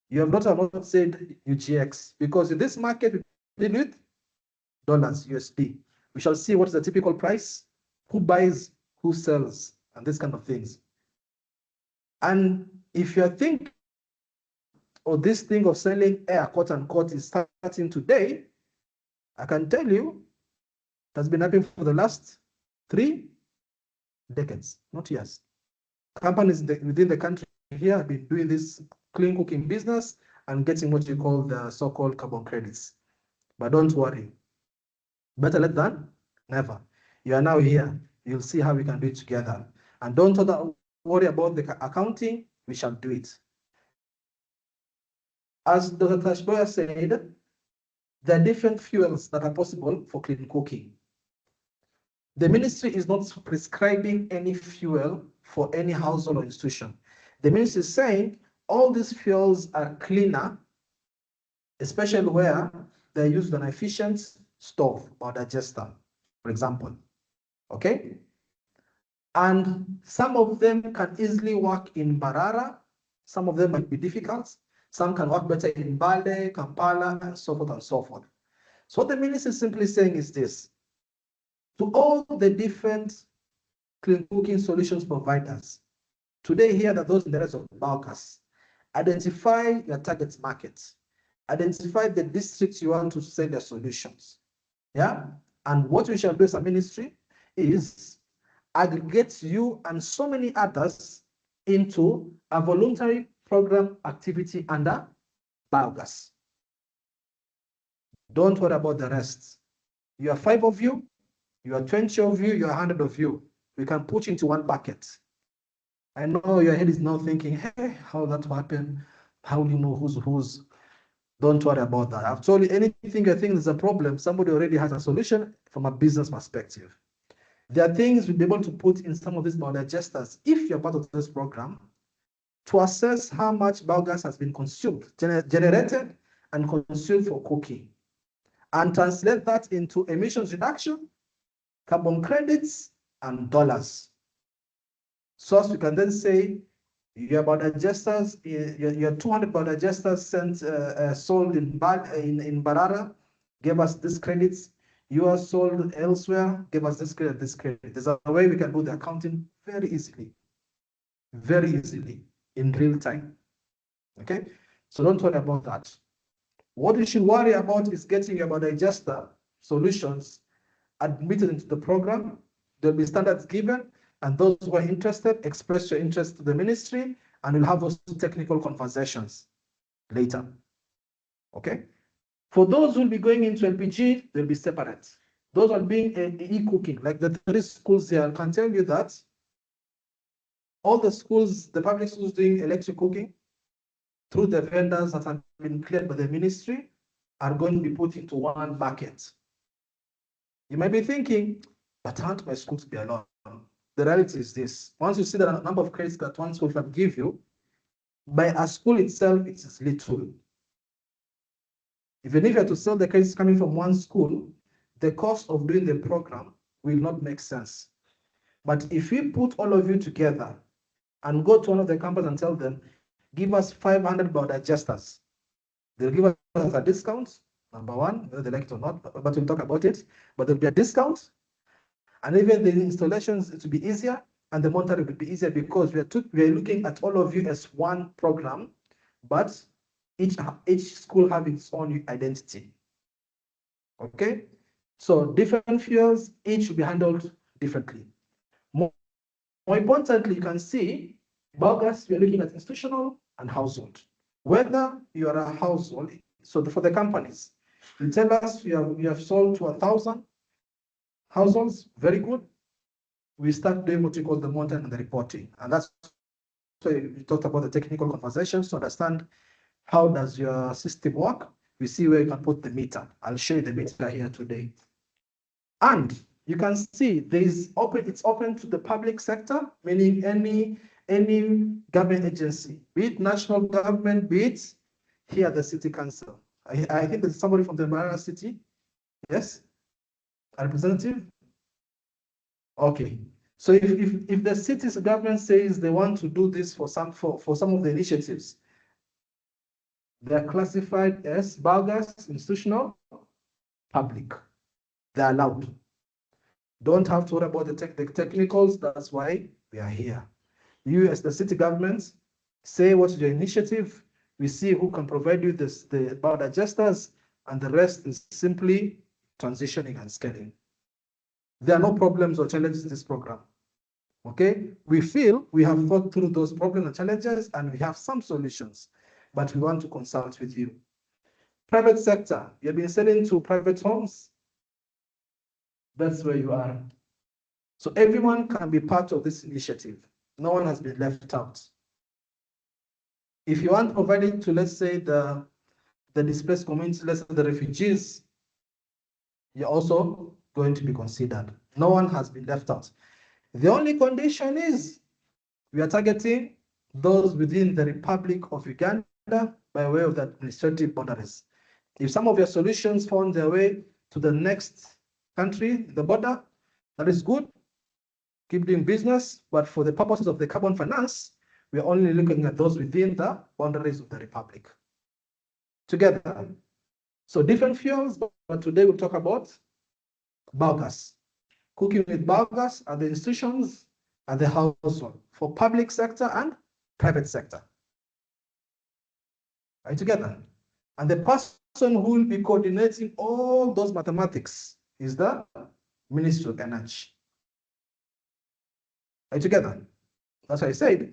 You have not said UGX, because in this market, we deal with dollars, USD. We shall see what is the typical price, who buys, who sells, and this kind of things. And if you think, or this thing of selling air, quote unquote, is starting today, I can tell you it has been happening for the last 3 decades, not years. Companies within the country here have been doing this clean cooking business and getting what you call the so-called carbon credits. But don't worry, better late than never. You are now here. You'll see how we can do it together. And don't worry about the accounting, we shall do it. As Dr. Tashboya said, there are different fuels that are possible for clean cooking. The ministry is not prescribing any fuel for any household or institution. The ministry is saying all these fuels are cleaner, especially where they're used on an efficient stove or digester, for example. Okay? And some of them can easily work in Mbarara. Some of them might be difficult. Some can work better in Mbale, Kampala, and so forth and so forth. So what the ministry is simply saying is this: to all the different clean cooking solutions providers, today here are those in the rest of Biogas. Identify your target markets. Identify the districts you want to sell your solutions. Yeah? And what we shall do as a ministry is aggregate you and so many others into a voluntary program activity under Biogas. Don't worry about the rest. You are 5 of you, you are 20 of you, you are 100 of you. We can put into one bucket. I know your head is now thinking, hey, how that happened? How do you know who's? Don't worry about that. I've told you, anything you think is a problem, somebody already has a solution from a business perspective. There are things we'll be able to put in some of these biodigesters, if you're part of this program, to assess how much biogas has been consumed, generated and consumed for cooking, and translate that into emissions reduction, carbon credits, and dollars. So as we can then say, your biodigesters, your 200 biodigesters sold in Mbarara gave us these credits. You are sold elsewhere, give us this credit, this credit. There's a way we can do the accounting very easily, in real time. Okay, so don't worry about that. What you should worry about is getting your biodigester solutions admitted into the program. There'll be standards given, and those who are interested, express your interest to the ministry, and we'll have those technical conversations later. Okay? For those who will be going into LPG, they'll be separate. Those are being e-cooking, like the 3 schools here, I can tell you that all the schools, the public schools doing electric cooking, through the vendors that have been cleared by the ministry, are going to be put into one bucket. You might be thinking, but aren't my schools be alone? The reality is this: once you see the number of credits that one school can give you, by a school itself, it is little. Even if you have to sell the credits coming from one school, the cost of doing the program will not make sense. But if we put all of you together and go to one of the companies and tell them, give us 500 biodigesters, they'll give us a discount, number one, whether they like it or not, but we'll talk about it, but there'll be a discount. And even the installations, it will be easier, and the monitoring will be easier, because we are looking at all of you as one program, but each school having its own identity. Okay, so different fuels, each will be handled differently. More importantly, you can see Biogas, we are looking at institutional and household. Whether you are a household, so for the companies, you tell us you have sold to 1,000 households, very good. We start doing what we call the monitoring and the reporting, and that's why we talked about the technical conversations to understand how does your system work. We see where you can put the meter. I'll show you the meter here today. And you can see it's open to the public sector, meaning any any government agency, be it national government, be it here the city council. I think there's somebody from the Mara city. Yes? A representative? Okay. So if the city's government says they want to do this for some of the initiatives, they are classified as biogas, institutional, public. They're allowed. Don't have to worry about the technicals. That's why we are here. You as the city government, say what's your initiative. We see who can provide you the biodigesters, and the rest is simply transitioning and scaling. There are no problems or challenges in this program. Okay, we feel we have thought through those problems and challenges, and we have some solutions, but we want to consult with you. Private sector, you've been selling to private homes. That's where you are. So everyone can be part of this initiative. No one has been left out. If you want to provide it to, let's say, the displaced communities, let's say the refugees, you're also going to be considered. No one has been left out. The only condition is we are targeting those within the Republic of Uganda by way of the administrative boundaries. If some of your solutions found their way to the next country, the border, that is good. Keep doing business, but for the purposes of the carbon finance, we are only looking at those within the boundaries of the Republic. Together. So different fuels, but today we'll talk about biogas. Cooking with biogas at the institutions, at the household, for public sector and private sector. Right, together. And the person who will be coordinating all those mathematics is the Ministry of Energy. Right, together. That's why I said,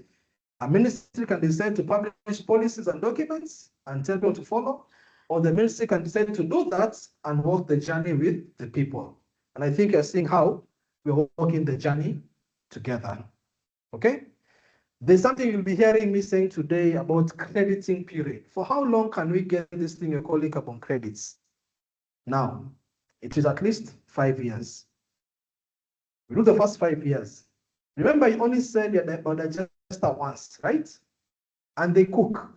a ministry can decide to publish policies and documents and tell people to follow, or the ministry can decide to do that and walk the journey with the people. And I think you're seeing how we're walking the journey together. Okay? There's something you'll be hearing me saying today about crediting period. For how long can we get this thing you're calling carbon credits? Now, it is at least 5 years. We do the first 5 years. Remember, you only said your digester once, right? And they cook.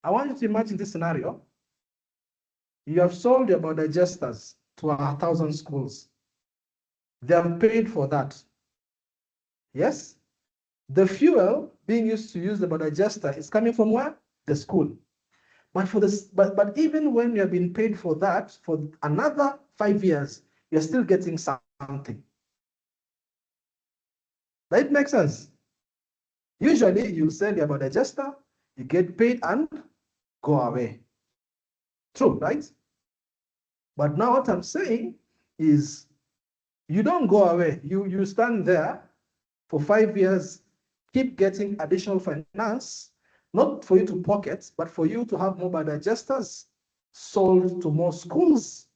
I want you to imagine this scenario. You have sold your biodigesters to 1,000 schools. They have paid for that. Yes? The fuel being used to use the biodigester is coming from where? The school. But for this, but even when you have been paid for that for another 5 years, you're still getting something. That makes sense. Usually you sell your biodigester, you get paid and go away. True, right? But now what I'm saying is you don't go away. You stand there for 5 years, keep getting additional finance, not for you to pocket, but for you to have more biodigesters sold to more schools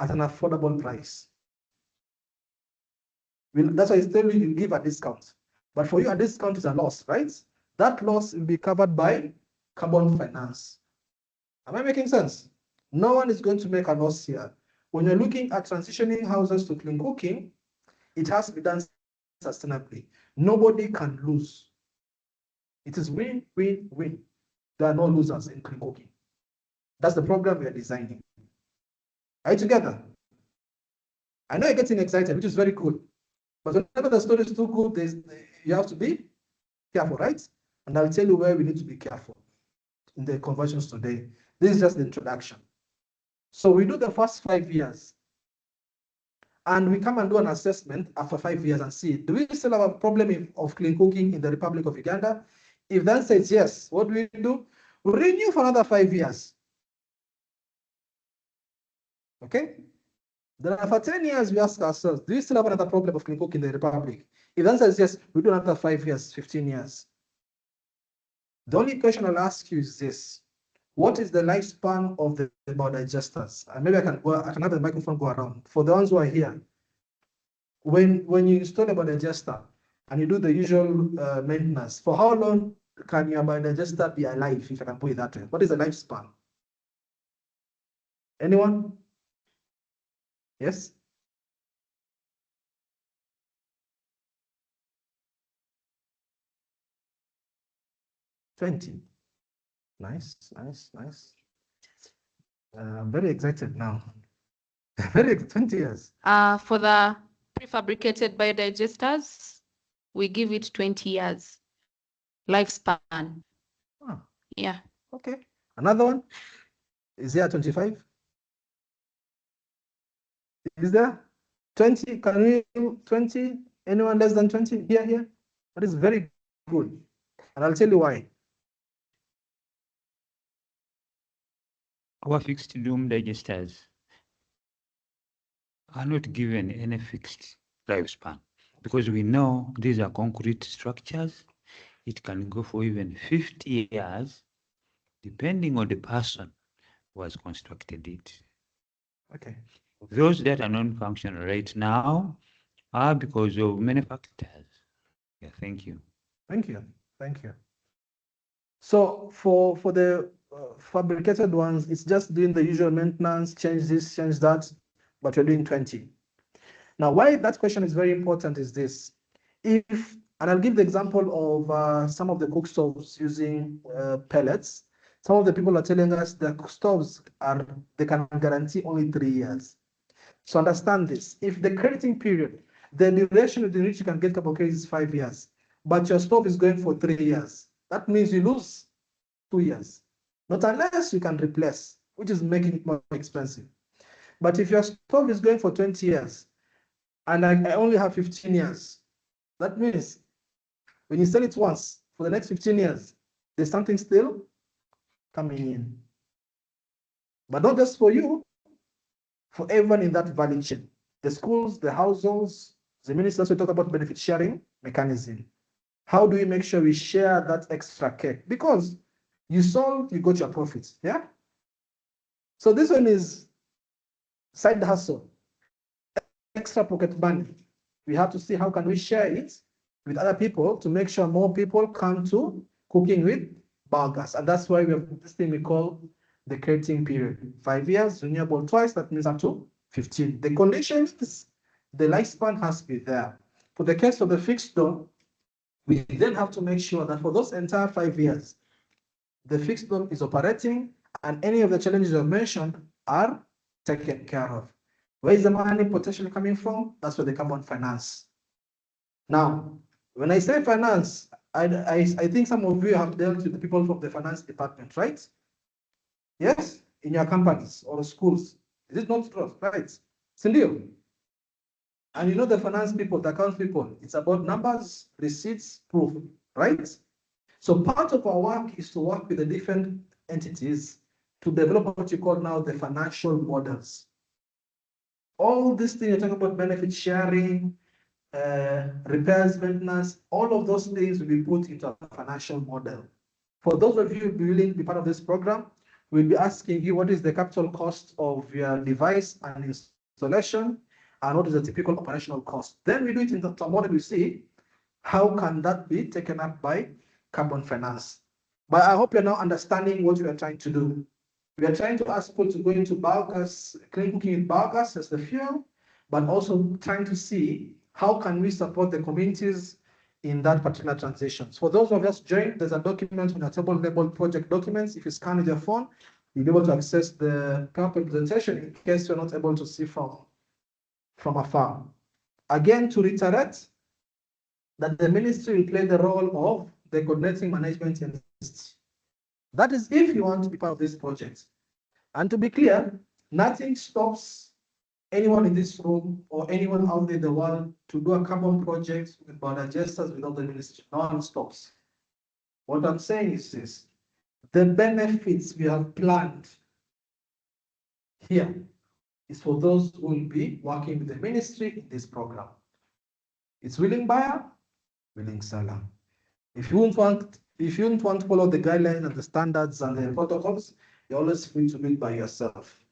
at an affordable price. That's why I tell you give a discount. But for you, a discount is a loss, right? That loss will be covered by carbon finance. Am I making sense? No one is going to make a loss here. When you're looking at transitioning houses to clean cooking, it has to be done sustainably. Nobody can lose. It is win, win, win. There are no losers in clean cooking. That's the program we are designing. Are you together? I know you're getting excited, which is very cool. But whenever the story is too good, you have to be careful, right? And I'll tell you where we need to be careful in the conversions today. This is just the introduction. So we do the first 5 years. And we come and do an assessment after 5 years and see, do we still have a problem of clean cooking in the Republic of Uganda? If that says yes, what do? We renew for another 5 years. Okay? Then after 10 years, we ask ourselves, do we still have another problem of clean cooking in the Republic? If the answer is yes, we do another 5 years, 15 years. The only question I'll ask you is this. What is the lifespan of the biodigesters? And maybe I can have the microphone go around. For the ones who are here, when you install a biodigester and you do the usual maintenance, for how long can your biodigester be alive, if I can put it that way? What is the lifespan? Anyone? Yes? 20. Nice. I'm very excited now. 20 years. For the prefabricated biodigesters, we give it 20 years lifespan. Ah. Yeah. Okay. Another one? Is there 25? Is there 20? Can we 20? Anyone less than 20? Here. That is very good. And I'll tell you why. Our fixed loom digesters are not given any fixed lifespan because we know these are concrete structures. It can go for even 50 years, depending on the person who has constructed it. Okay. Those that are non-functional right now are because of many factors. Yeah, thank you. Thank you. So for the fabricated ones, it's just doing the usual maintenance, change this, change that, but you're doing 20. Now, why that question is very important is this. And I'll give the example of some of the cook stoves using pellets. Some of the people are telling us the stoves they can guarantee only 3 years. So understand this. If the crediting period, the duration within which you can get couple cases is 5 years, but your stove is going for 3 years, that means you lose 2 years. Not unless you can replace, which is making it more expensive. But if your stove is going for 20 years, and I only have 15 years, that means when you sell it once for the next 15 years, there's something still coming in. But not just for you, for everyone in that value chain. The schools, the households, the ministers, we talk about benefit sharing mechanism. How do we make sure we share that extra cake? Because you sold, you got your profits, yeah? So this one is side hustle, extra pocket money. We have to see how can we share it with other people to make sure more people come to cooking with biogas. And that's why we have this thing we call the crediting period. 5 years, renewable twice, that means up to 15. The condition is the lifespan has to be there. For the case of the fixed dome, we then have to make sure that for those entire 5 years, the fixed dome is operating and any of the challenges I've mentioned are taken care of. Where is the money potentially coming from? That's where they come on finance. Now, when I say finance, I think some of you have dealt with the people from the finance department, right? Yes, in your companies or schools. Is it not true? Right? Sindio? And you know the finance people, the account people, it's about numbers, receipts, proof, right? So part of our work is to work with the different entities to develop what you call now the financial models. All these things you're talking about, benefit sharing, repairs, maintenance, all of those things will be put into a financial model. For those of you willing to be part of this program, we'll be asking you what is the capital cost of your device and installation, and what is the typical operational cost. Then we do it in the model, we see how can that be taken up by carbon finance. But I hope you're now understanding what we are trying to do. We are trying to ask people to go into biogas, clean cooking with biogas as the fuel, but also trying to see how can we support the communities in that particular transition. So for those of us joined, there's a document on the table labeled project documents. If you scan with your phone, you'll be able to access the PowerPoint presentation in case you're not able to see from afar. Again, to reiterate that the ministry will play the role of the coordinating management entity. That is if you want to be part of this project. And to be clear, nothing stops anyone in this room or anyone out there in the world to do a carbon project with biodigesters without the ministry. No one stops. What I'm saying is this: the benefits we have planned here is for those who will be working with the ministry in this program. It's willing buyer, willing seller. If you don't want to follow the guidelines and the standards and the protocols, you're always free to do it by yourself.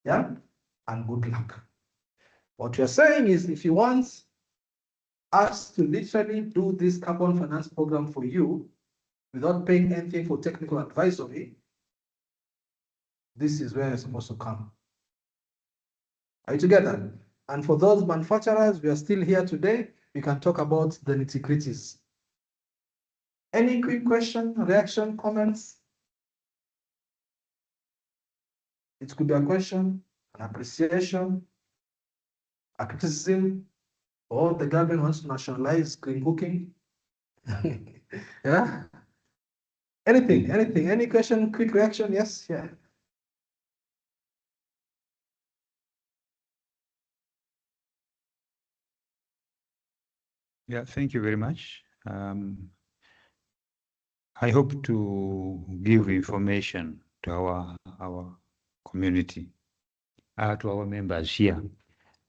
Yeah? And good luck. What you're saying is if you want us to literally do this carbon finance program for you without paying anything for technical advisory, this is where you're supposed to come. Are you together? And for those manufacturers, we are still here today. We can talk about the nitty-gritties. Any quick question, reaction, comments? It could be a question, an appreciation, a criticism, or the government wants to nationalize green cooking. Yeah. Anything, any question, quick reaction? Yes, yeah. Yeah, thank you very much. I hope to give information to our community, to our members here.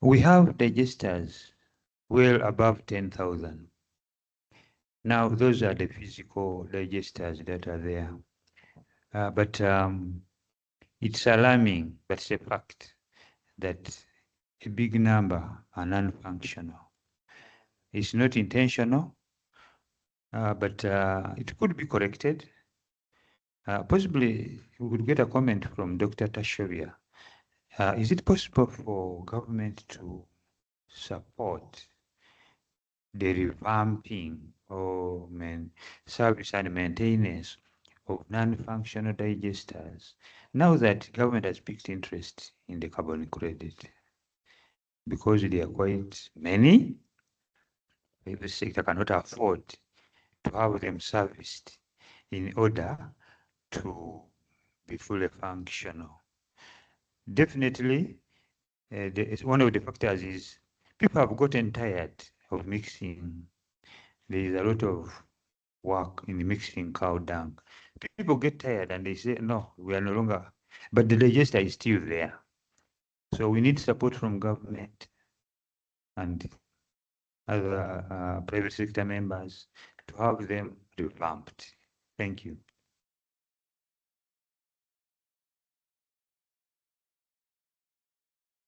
We have digesters well above 10,000. Now, those are the physical digesters that are there. But it's alarming, but it's a fact that a big number are non-functional. It's not intentional, but it could be corrected. Possibly, we could get a comment from Dr. Tashovia. Is it possible for government to support the revamping or service and maintenance of non-functional digesters now that government has picked interest in the carbon credit? Because they are quite many, the sector cannot afford to have them serviced in order to be fully functional. Definitely, one of the factors is people have gotten tired of mixing. There is a lot of work in mixing cow dung. People get tired and they say, no, we are no longer, but the digester is still there. So we need support from government and other private sector members to have them revamped. Thank you.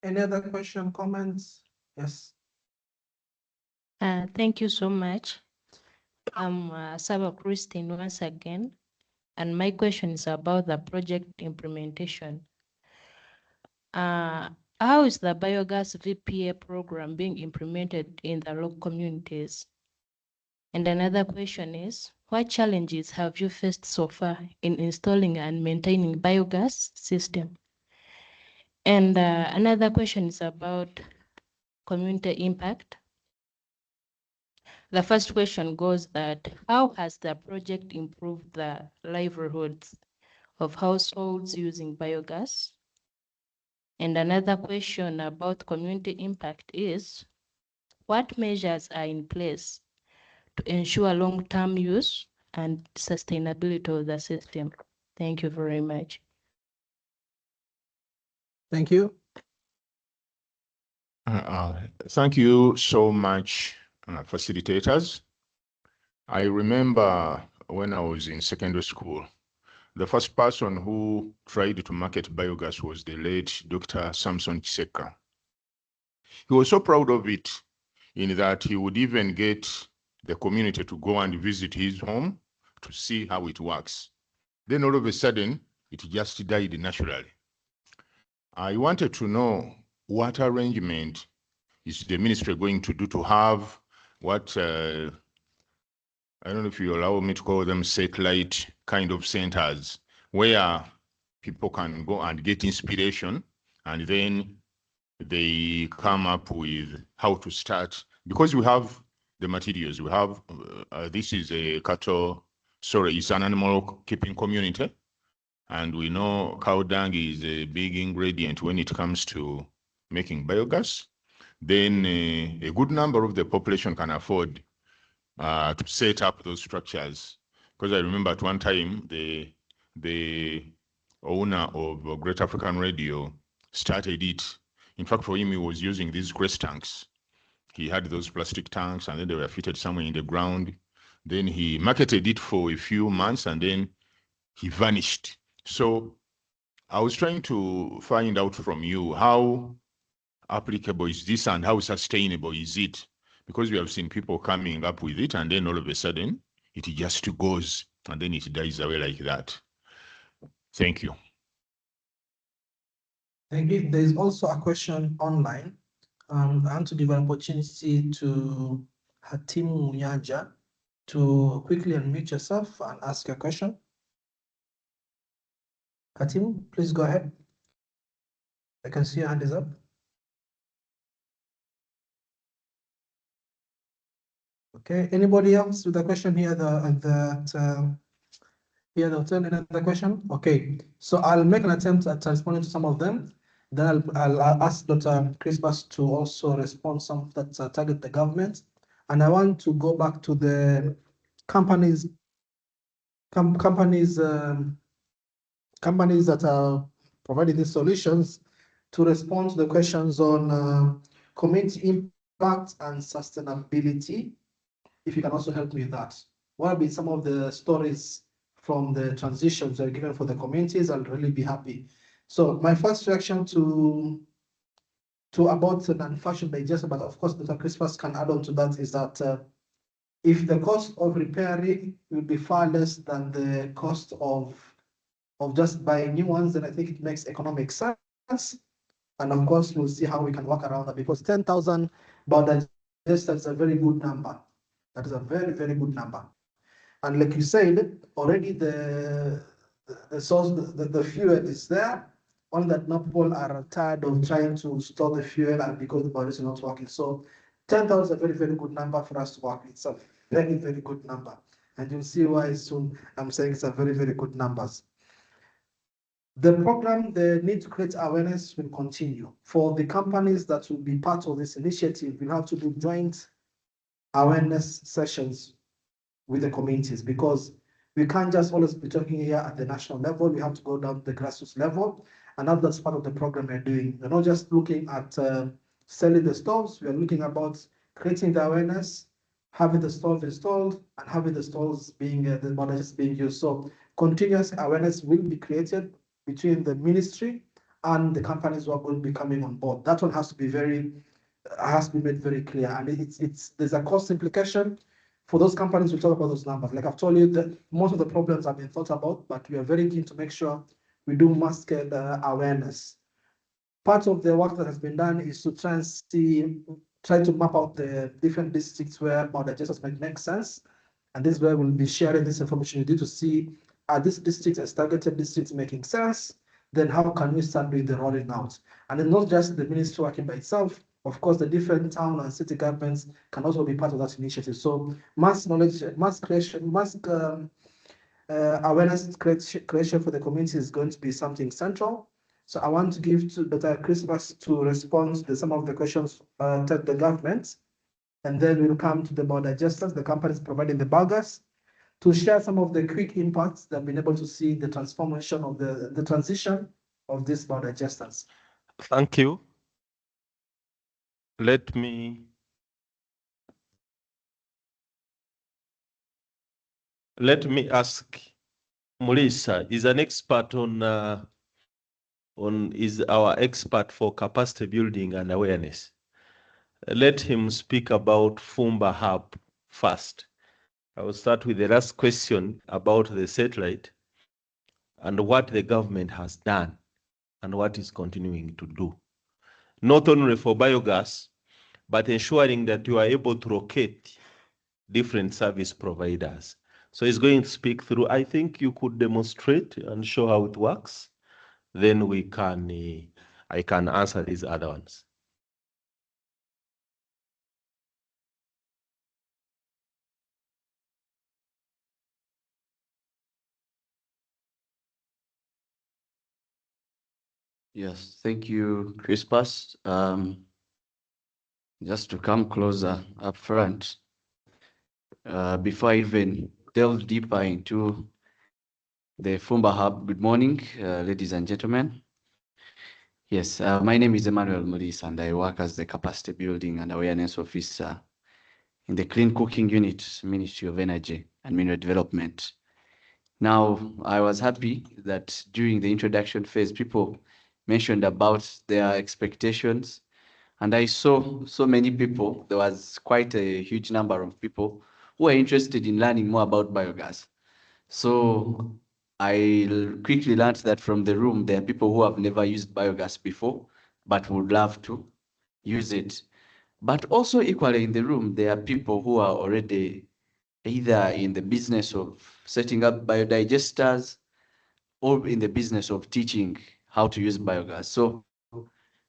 Any other question, comments? Yes. Thank you so much. I'm Saba Christine once again, and my question is about the project implementation. How is the Biogas VPA program being implemented in the local communities? And another question is, what challenges have you faced so far in installing and maintaining biogas system? And another question is about community impact. The first question goes that, how has the project improved the livelihoods of households using biogas? And another question about community impact is, what measures are in place to ensure long-term use and sustainability of the system? Thank you very much. Thank you. Thank you so much, facilitators. I remember when I was in secondary school, the first person who tried to market biogas was the late Dr. Samson Chiseka. He was so proud of it in that he would even get the community to go and visit his home to see how it works. Then all of a sudden, it just died naturally. I wanted to know what arrangement is the ministry going to do to have what, I don't know if you allow me to call them satellite kind of centers, where people can go and get inspiration, and then they come up with how to start. Because we have the materials, we have, this is a it's an animal keeping community. And we know cow dung is a big ingredient when it comes to making biogas. Then a good number of the population can afford to set up those structures. Because I remember at one time, the owner of Great African Radio started it. In fact, for him, he was using these grace tanks. He had those plastic tanks, and then they were fitted somewhere in the ground. Then he marketed it for a few months, and then he vanished. So I was trying to find out from you, how applicable is this and how sustainable is it? Because we have seen people coming up with it, and then all of a sudden it just goes and then it dies away like that. Thank you. Thank you. There is also a question online. I want to give an opportunity to Hatimu Munyanja to quickly unmute yourself and ask your question. Katim, please go ahead. I can see your hand is up. Okay, anybody else with a question here? Here, another question. Okay, so I'll make an attempt at responding to some of them. Then I'll ask Dr. Christmas to also respond some that target the government. And I want to go back to the companies that are providing these solutions to respond to the questions on community impact and sustainability. If you can also help me with that. What will be some of the stories from the transitions that are given for the communities? I'll really be happy. So my first reaction to about the manufactured digester, but of course Dr. Christmas can add on to that, is that if the cost of repairing will be far less than the cost of just buying new ones, then I think it makes economic sense. And of course, we'll see how we can work around that, because 10,000 biodigesters is a very good number. That is a very, very good number. And like you said, already the source, the fuel is there. Only that now people are tired of trying to store the fuel, and because the biodigester is not working. So 10,000 is a very, very good number for us to work with. It's a very, very good number. And you'll see why soon I'm saying it's a very, very good numbers. The program, the need to create awareness, will continue. For the companies that will be part of this initiative, we'll have to do joint awareness sessions with the communities, because we can't just always be talking here at the national level. We have to go down to the grassroots level, and that's part of the program we're doing. We're not just looking at selling the stoves. We are looking about creating the awareness, having the stove installed, and having the stalls being the models being used. So continuous awareness will be created between the ministry and the companies who are going to be coming on board. That one has to be made very clear, and there's a cost implication for those companies. We'll talk about those numbers. Like I've told you, that most of the problems have been thought about, but we are very keen to make sure we do mass scale awareness. Part of the work that has been done is to try to map out the different districts where biodigesters might make sense. And this is where we'll be sharing this information with you to see, are these districts as targeted districts making sense? Then how can we start doing the rolling out? And then not just the ministry working by itself. Of course, the different town and city governments can also be part of that initiative. So mass knowledge, mass creation, awareness creation for the community is going to be something central. So I want to give to Dr. Christmas to respond to some of the questions to the government. And then we'll come to the biodigesters, the companies providing the biogas, to share some of the quick impacts that have been able to see the transformation of the transition of these biodigesters. Thank you. Let me ask Mulisa, is an expert is our expert for capacity building and awareness. Let him speak about Fumba Hub first. I will start with the last question about the satellite and what the government has done and what is continuing to do. Not only for biogas, but ensuring that you are able to locate different service providers. So he's going to speak through. I think you could demonstrate and show how it works. Then I can answer these other ones. Yes, thank you, Crispus. Just to come closer up front, before I even delve deeper into the Fumba Hub, good morning, ladies and gentlemen. Yes, my name is Emmanuel Maurice, and I work as the Capacity Building and Awareness Officer in the Clean Cooking Unit, Ministry of Energy and Mineral Development. Now, I was happy that during the introduction phase, people mentioned about their expectations, and I saw so many people. There was quite a huge number of people who were interested in learning more about biogas. So I quickly learned that from the room, there are people who have never used biogas before, but would love to use it. But also equally in the room, there are people who are already either in the business of setting up biodigesters or in the business of teaching how to use biogas. So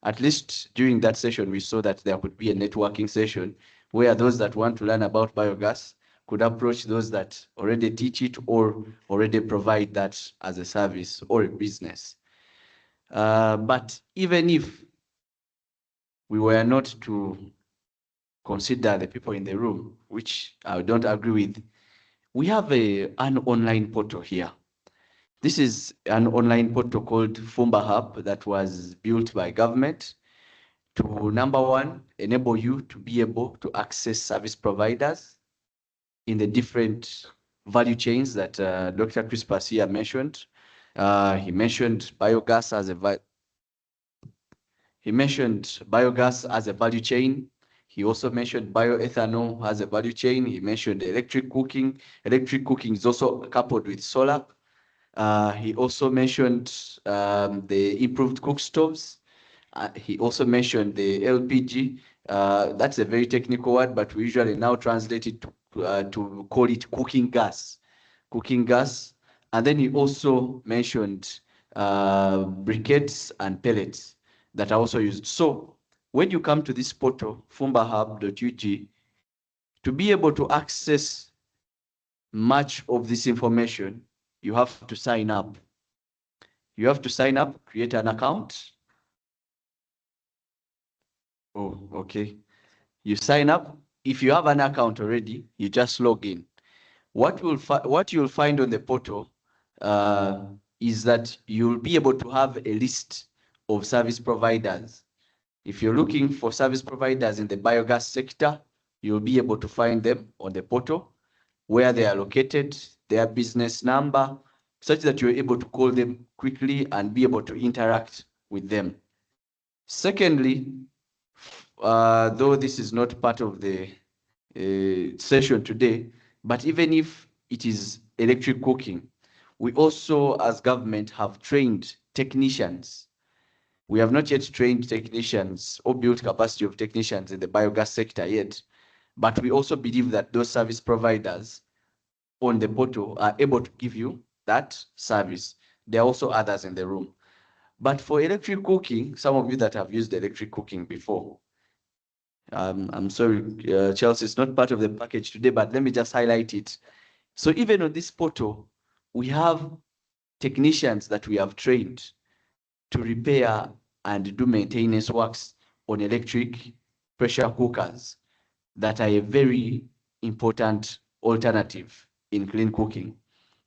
at least during that session, we saw that there could be a networking session where those that want to learn about biogas could approach those that already teach it or already provide that as a service or a business. But even if we were not to consider the people in the room, which I don't agree with, we have an online portal here. This is an online portal called Fumba Hub that was built by government to, number one, enable you to be able to access service providers in the different value chains that Dr. Chris Pasia mentioned. He mentioned biogas as a value chain. He also mentioned bioethanol as a value chain. He mentioned electric cooking. Electric cooking is also coupled with solar. He also mentioned the improved cook stoves. He also mentioned the LPG. That's a very technical word, but we usually now translate it to call it cooking gas. Cooking gas. And then he also mentioned briquettes and pellets that are also used. So when you come to this portal, fumbahub.ug, to be able to access much of this information, you have to sign up. You have to sign up, create an account. Oh, okay. You sign up. If you have an account already, you just log in. What you'll find on the portal is that you'll be able to have a list of service providers. If you're looking for service providers in the biogas sector, you'll be able to find them on the portal, where they are located, their business number, such that you're able to call them quickly and be able to interact with them. Secondly, though this is not part of the session today, but even if it is electric cooking, we also, as government, have trained technicians. We have not yet trained technicians or built capacity of technicians in the biogas sector yet, but we also believe that those service providers on the portal are able to give you that service. There are also others in the room. But for electric cooking, some of you that have used electric cooking before, I'm sorry, Chelsea, it's not part of the package today, but let me just highlight it. So even on this portal, we have technicians that we have trained to repair and do maintenance works on electric pressure cookers that are a very important alternative in clean cooking.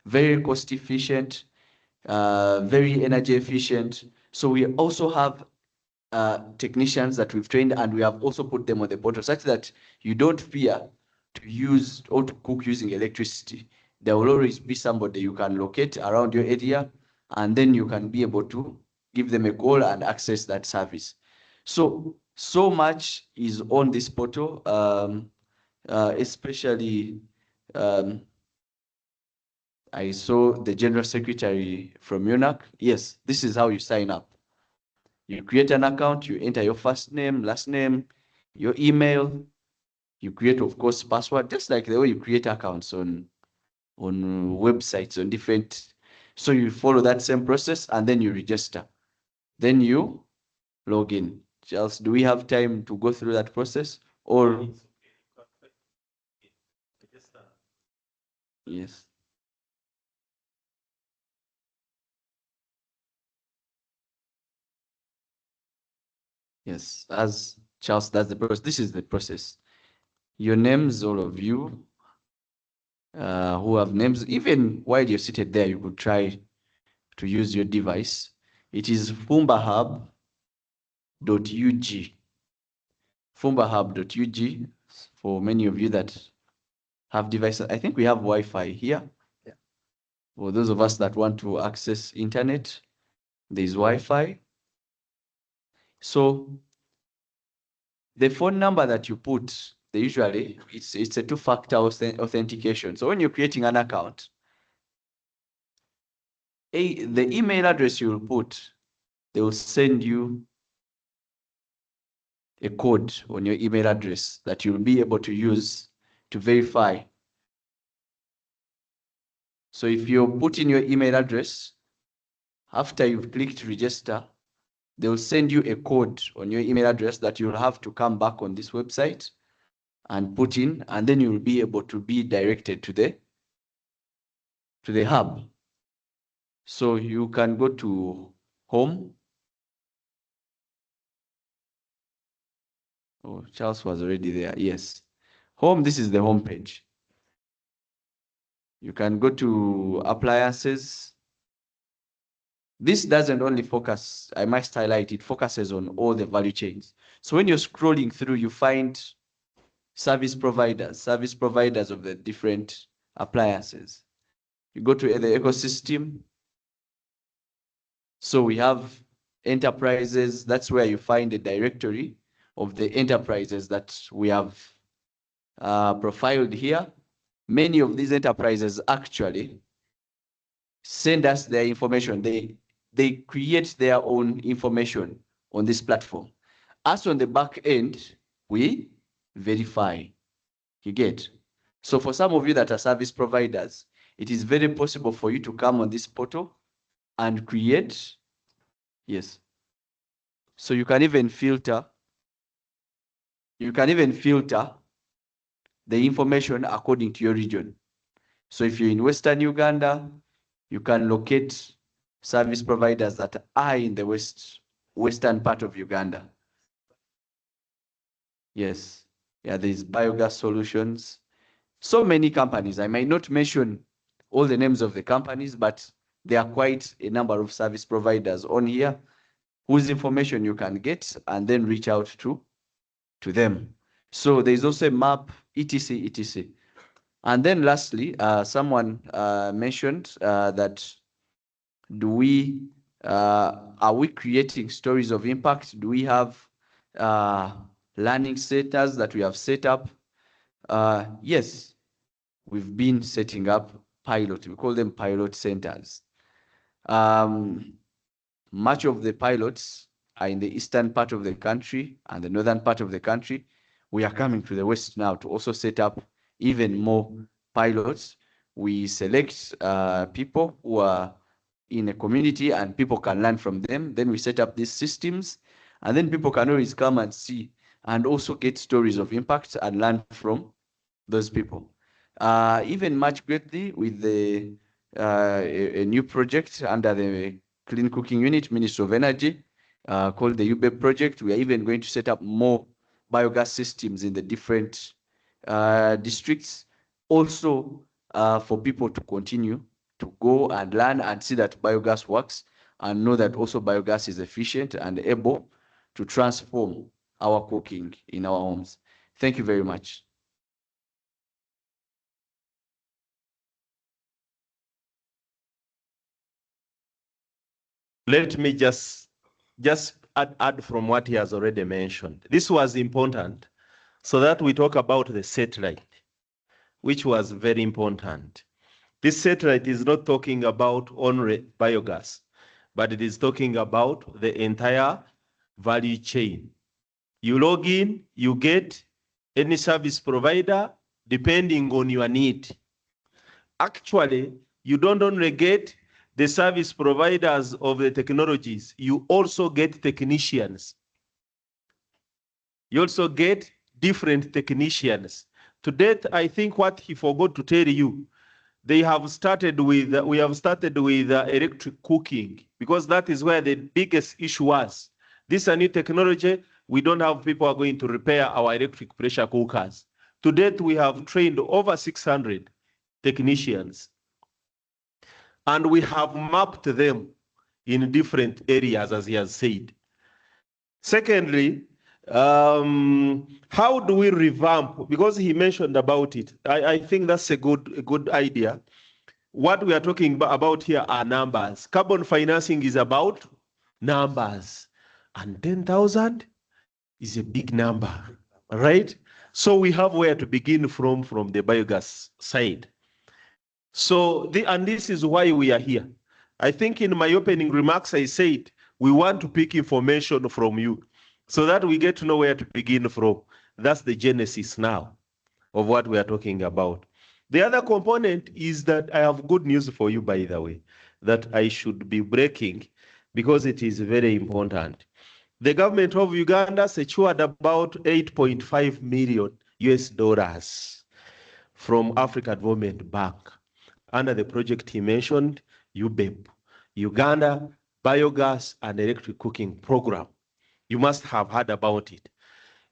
Very cost efficient, very energy efficient. So we also have technicians that we've trained, and we have also put them on the portal such that you don't fear to use or to cook using electricity. There will always be somebody you can locate around your area, and then you can be able to give them a call and access that service. So much is on this portal, especially I saw the General Secretary from UNAC. Yes, this is how you sign up. You create an account, you enter your first name, last name, your email, you create, of course, password, just like the way you create accounts on websites, on different. So you follow that same process and then you register. Then you log in. Charles, do we have time to go through that process? Or yes. Yes, as Charles, that's the process. This is the process. Your names, all of you who have names, even while you're seated there, you could try to use your device. It is fumbahub.ug. Fumbahub.ug for many of you that have devices. I think we have Wi-Fi here. Yeah. For those of us that want to access internet, there's Wi-Fi. So the phone number that you put, usually it's a two-factor authentication. So when you're creating an account, the email address you'll put, they will send you a code on your email address that you'll be able to use to verify So if you put in your email address, after you've clicked register, they'll send you a code on your email address that you'll have to come back on this website and put in, and then you'll be able to be directed to the hub. So you can go to home. Oh, Charles was already there. Yes. Home, this is the home page. You can go to appliances. This doesn't only focus, I must highlight, it focuses on all the value chains. So when you're scrolling through, you find service providers of the different appliances. You go to the ecosystem. So we have enterprises. That's where you find the directory of the enterprises that we have profiled here. Many of these enterprises actually send us their information. They create their own information on this platform. Us on the back end, we verify. You get? So for some of you that are service providers, it is very possible for you to come on this portal and create. Yes. So you can even filter. You can even filter the information according to your region. So if you're in Western Uganda, you can locate service providers that are in the western part of Uganda. Yes. Yeah, there's Biogas Solutions. So many companies. I might not mention all the names of the companies, but there are quite a number of service providers on here whose information you can get and then reach out to them. So there's also a map, etc., etc. And then lastly, someone mentioned that are we creating stories of impact? Do we have learning centers that we have set up? Yes, we've been setting up pilot. We call them pilot centers. Much of the pilots are in the eastern part of the country and the northern part of the country. We are coming to the west now to also set up even more pilots. We select people who are in a community and people can learn from them. Then we set up these systems and then people can always come and see and also get stories of impact and learn from those people. Even much greatly with the a new project under the Clean Cooking Unit, Ministry of Energy, called the UBE project. We are even going to set up more biogas systems in the different districts. Also, for people to continue to go and learn and see that biogas works and know that also biogas is efficient and able to transform our cooking in our homes. Thank you very much. Let me just add from what he has already mentioned. This was important so that we talk about the satellite, which was very important. This satellite is not talking about only biogas, but it is talking about the entire value chain. You log in, you get any service provider depending on your need. Actually, you don't only get the service providers of the technologies, you also get technicians. You also get different technicians. To date, I think what he forgot to tell you, we have started with electric cooking because that is where the biggest issue was. This is a new technology. We don't have people who are going to repair our electric pressure cookers. To date, we have trained over 600 technicians. And we have mapped them in different areas, as he has said. Secondly, how do we revamp? Because he mentioned about it. I think that's a good idea. What we are talking about here are numbers. Carbon financing is about numbers. And 10,000 is a big number, right? So we have where to begin from the biogas side. So, and this is why we are here. I think in my opening remarks, I said, we want to pick information from you so that we get to know where to begin from. That's the genesis now of what we are talking about. The other component is that I have good news for you, by the way, that I should be breaking because it is very important. The government of Uganda secured about 8.5 million US dollars from African Development Bank under the project he mentioned, UBEP, Uganda Biogas and Electric Cooking Program. You must have heard about it.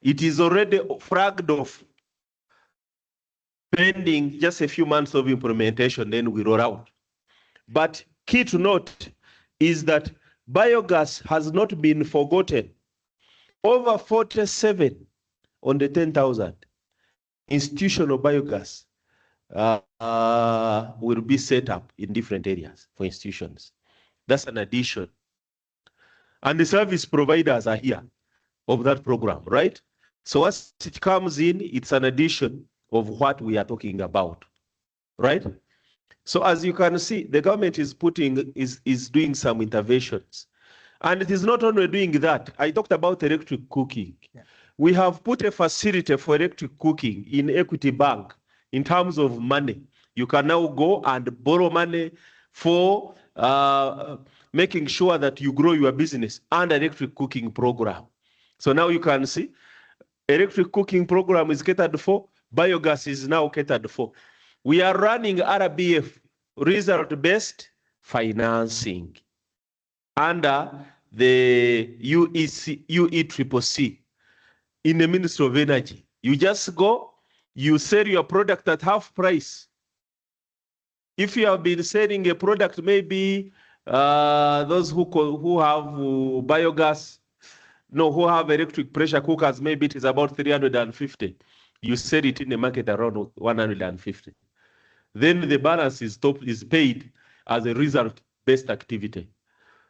It is already flagged off, pending just a few months of implementation, then we roll out. But key to note is that biogas has not been forgotten. Over 47 on the 10,000 institutional biogas will be set up in different areas for institutions. That's an addition. And the service providers are here of that program, right? So as it comes in, it's an addition of what we are talking about, right? So as you can see, the government is doing some interventions. And it is not only doing that. I talked about electric cooking. Yeah. We have put a facility for electric cooking in Equity Bank in terms of money. You can now go and borrow money for making sure that you grow your business and electric cooking program. So now you can see electric cooking program is catered for, biogas is now catered for. We are running RBF, result-based financing, under the UECC in the Ministry of Energy. You just go, you sell your product at half price. If you have been selling a product, maybe those who have biogas, no, who have electric pressure cookers, maybe it is about 350. You sell it in the market around 150. Then the balance is paid as a result-based activity.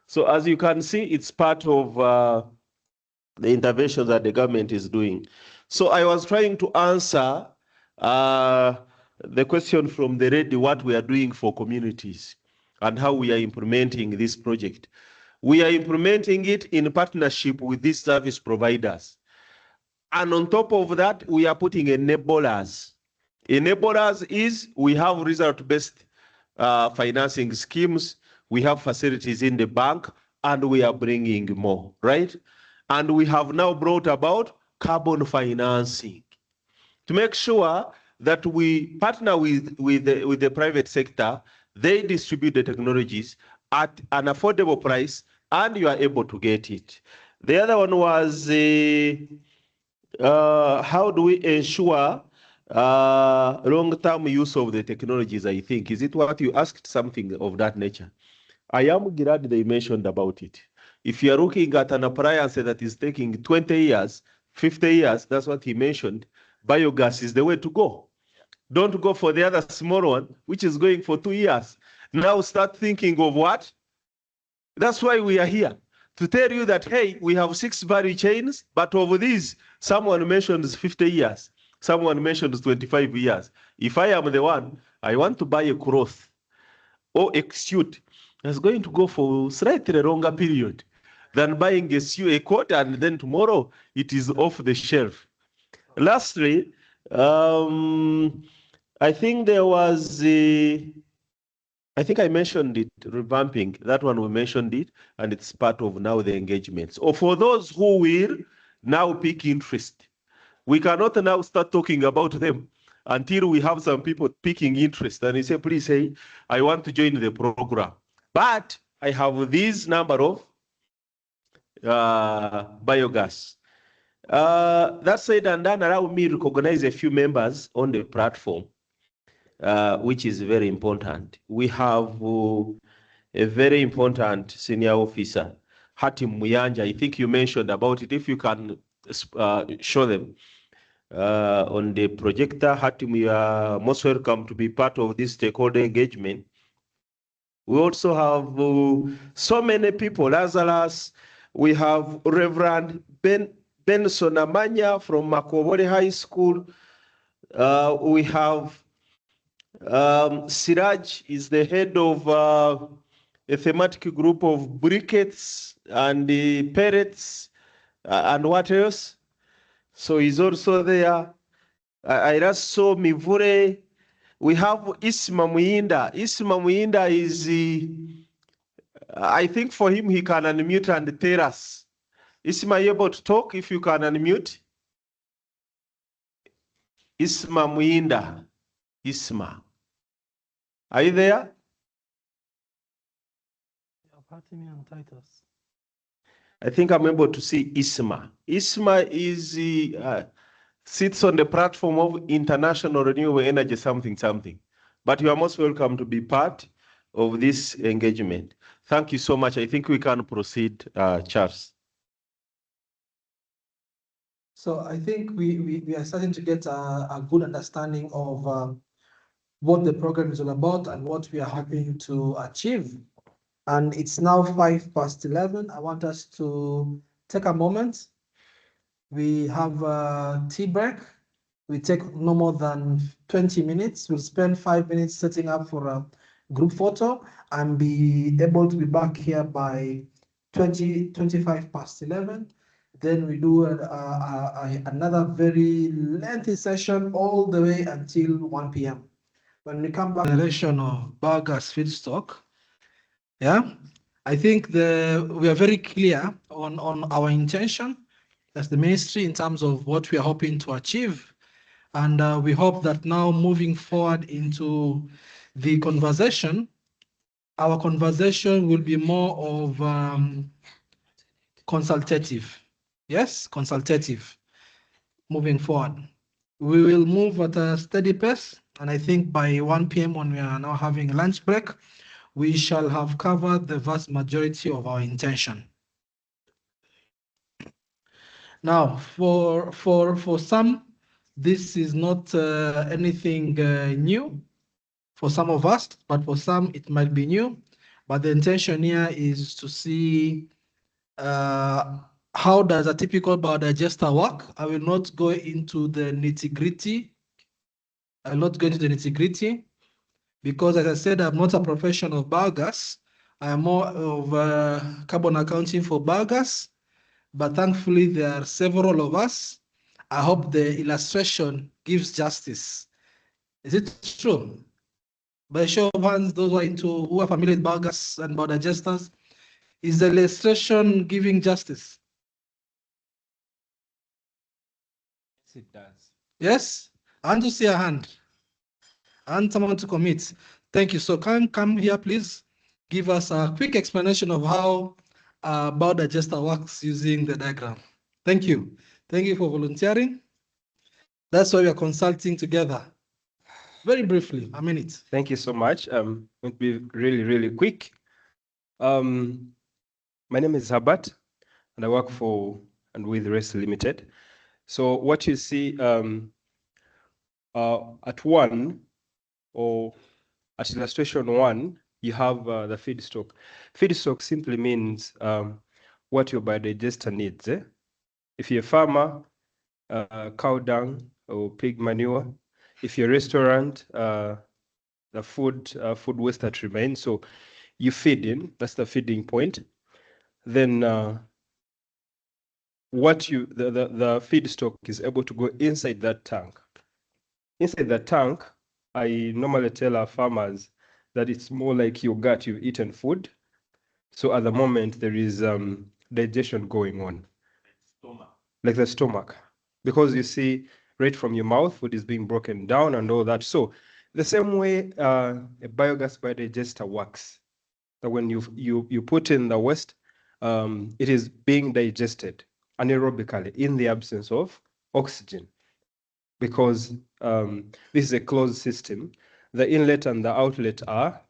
So as you can see, it's part of the interventions that the government is doing. So I was trying to answer the question from the lady, what we are doing for communities and how we are implementing this project. We are implementing it in partnership with these service providers. And on top of that, we are putting enablers. Enablers is we have result-based financing schemes. We have facilities in the bank, and we are bringing more, right? And we have now brought about carbon financing to make sure that we partner with the private sector. They distribute the technologies at an affordable price, and you are able to get it. The other one was how do we ensure long-term use of the technologies, I think. Is it what you asked, something of that nature? I am glad they mentioned about it. If you are looking at an appliance that is taking 20 years, 50 years, that's what he mentioned, biogas is the way to go. Don't go for the other small one, which is going for 2 years. Now start thinking of what? That's why we are here, to tell you that, hey, we have 6 value chains, but over these, someone mentions 50 years, someone mentions 25 years. If I am the one, I want to buy a cloth or a suit, it's going to go for slightly longer period than buying a coat and then tomorrow it is off the shelf. Lastly, I think there was I think I mentioned it, revamping. That one we mentioned it, and it's part of now the engagements. Or for those who will now pick interest, we cannot now start talking about them until we have some people picking interest. And they say, please say, I want to join the program. But I have this number of biogas. That said and done, allow me to recognize a few members on the platform, which is very important. We have a very important senior officer, Hatim Muyanja. I think you mentioned about it. If you can show them on the projector. Hatim, you are most welcome to be part of this stakeholder engagement. We also have so many people. Lazarus, we have Reverend Benson Amanya from Makobole High School. We have Siraj is the head of a thematic group of briquettes and the pellets and what else? So he's also there. I just saw Mivure We have Isma Muinda. Isma Muinda is, I think for him, he can unmute and tell us. Isma, are you able to talk if you can unmute? Isma Muinda. Isma. Are you there? I think I'm able to see Isma. Isma is sits on the platform of International Renewable Energy something. But you are most welcome to be part of this engagement. Thank you so much. I think we can proceed, Charles. So I think we are starting to get a good understanding of what the program is all about and what we are hoping to achieve. And it's now 11:05. I want us to take a moment. We have a tea break. We take no more than 20 minutes. We'll spend 5 minutes setting up for a group photo and be able to be back here by 11:25. Then we do another very lengthy session all the way until 1 p.m. When we come back, generation of biogas feedstock. Yeah, I think we are very clear on our intention as the ministry in terms of what we are hoping to achieve. And we hope that now moving forward into the conversation, our conversation will be more of consultative. Yes, consultative moving forward. We will move at a steady pace. And I think by 1 p.m. when we are now having lunch break, we shall have covered the vast majority of our intention. Now, for some, this is not anything new for some of us, but for some it might be new. But the intention here is to see how does a typical biodigester work. I will not go into the nitty-gritty. I will not go into the nitty-gritty because, as I said, I'm not a professional of biogas. I am more of carbon accounting for biogas. But thankfully, there are several of us. I hope the illustration gives justice. Is it true? By show of hands, those who are familiar with biogas and biodigesters, is the illustration giving justice? Yes, it does. Yes? I want to see a hand. I want someone to commit. Thank you. So come here, please. Give us a quick explanation of how biodigester works using the diagram. Thank you. Thank you for volunteering. That's why we are consulting together. Very briefly, a minute. Thank you so much. I'm going to be really, really quick. My name is Habat, and I work for and with Redress Limited. So what you see at one, or at illustration one, you have the feedstock. Feedstock simply means what your biodigester needs. If you're a farmer, cow dung or pig manure. If you're a restaurant, the food waste that remains. So you feed in, that's the feeding point. Then the feedstock is able to go inside that tank. Inside the tank, I normally tell our farmers that it's more like your gut, you've eaten food. So at the moment, there is digestion going on. Like the stomach. Because you see, right from your mouth, food is being broken down and all that. So the same way a biogas biodigester works, that when you put in the waste, it is being digested anaerobically in the absence of oxygen. Because this is a closed system, the inlet and the outlet are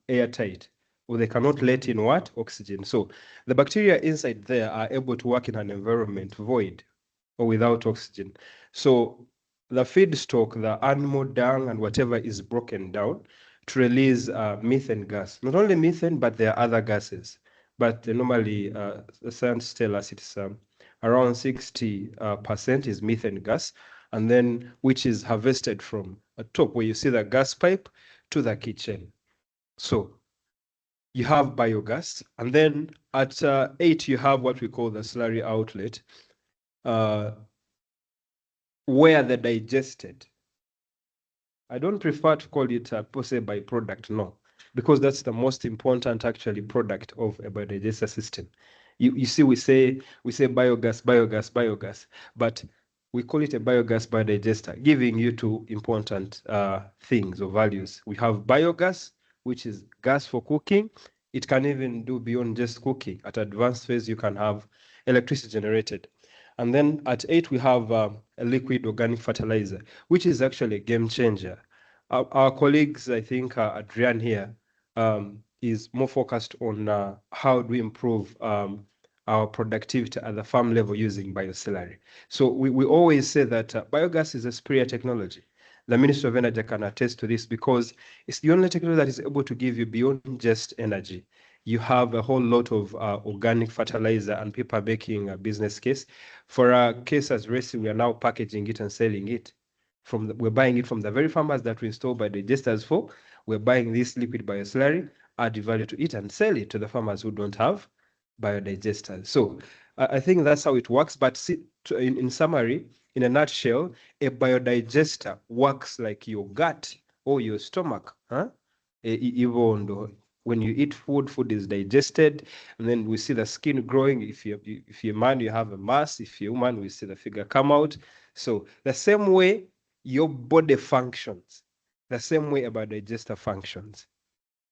airtight, or they cannot let in what? Oxygen. So the bacteria inside there are able to work in an environment void or without oxygen. So the feedstock, the animal dung and whatever is broken down to release methane gas. Not only methane, but there are other gases. But normally, the science tell us it's around 60% is methane gas, and then which is harvested from a top where you see the gas pipe to the kitchen. So you have biogas, and then at 8 you have what we call the slurry outlet, where the digested I don't prefer to call it a per se byproduct, no, because that's the most important actually product of a biodigester system. You see, we say biogas, but we call it a biogas biodigester, giving you two important things or values. We have biogas, which is gas for cooking. It can even do beyond just cooking. At advanced phase, you can have electricity generated. And then at 8, we have a liquid organic fertilizer, which is actually a game changer. Our colleagues, I think Adrian here, is more focused on how do we improve our productivity at the farm level using biocellary. So we always say that biogas is a superior technology. The Ministry of Energy can attest to this because it's the only technology that is able to give you beyond just energy. You have a whole lot of organic fertilizer, and people are making a business case. For a case as RESI, we are now packaging it and selling it. We're buying it from the very farmers that we install biodigesters for. We're buying this liquid bioslurry, add value to it, and sell it to the farmers who don't have biodigesters. So I think that's how it works. But in summary, in a nutshell, a biodigester works like your gut or your stomach. Even when you eat food, food is digested, and then we see the skin growing. If you're a man, you have a mass. If you're a woman, we see the figure come out. So the same way your body functions, the same way a biodigester functions.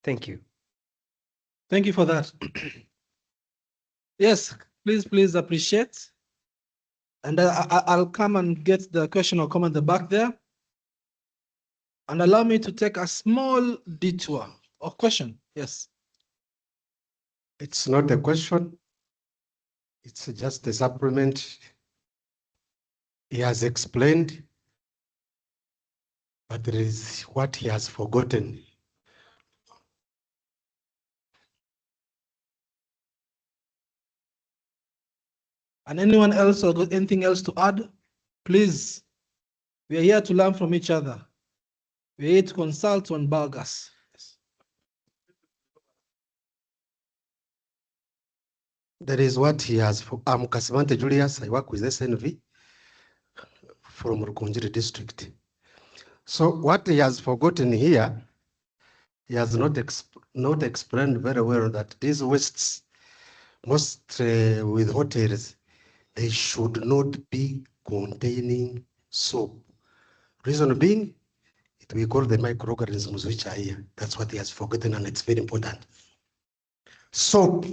Thank you. Thank you for that. Yes, please appreciate. And I'll come and get the question or comment at the back there. And allow me to take a small detour or question. Yes. It's not a question. It's just a supplement. He has explained, but there is what he has forgotten. And anyone else or got anything else to add? Please, we are here to learn from each other. We are here to consult on biogas. There is what he has. I'm Kasivante Julius. I work with SNV from Rukunjiri district. So what he has forgotten here, he has not explained very well that these wastes, most with hotels, they should not be containing soap. Reason being, we call the microorganisms which are here. That's what he has forgotten, and it's very important. Soap,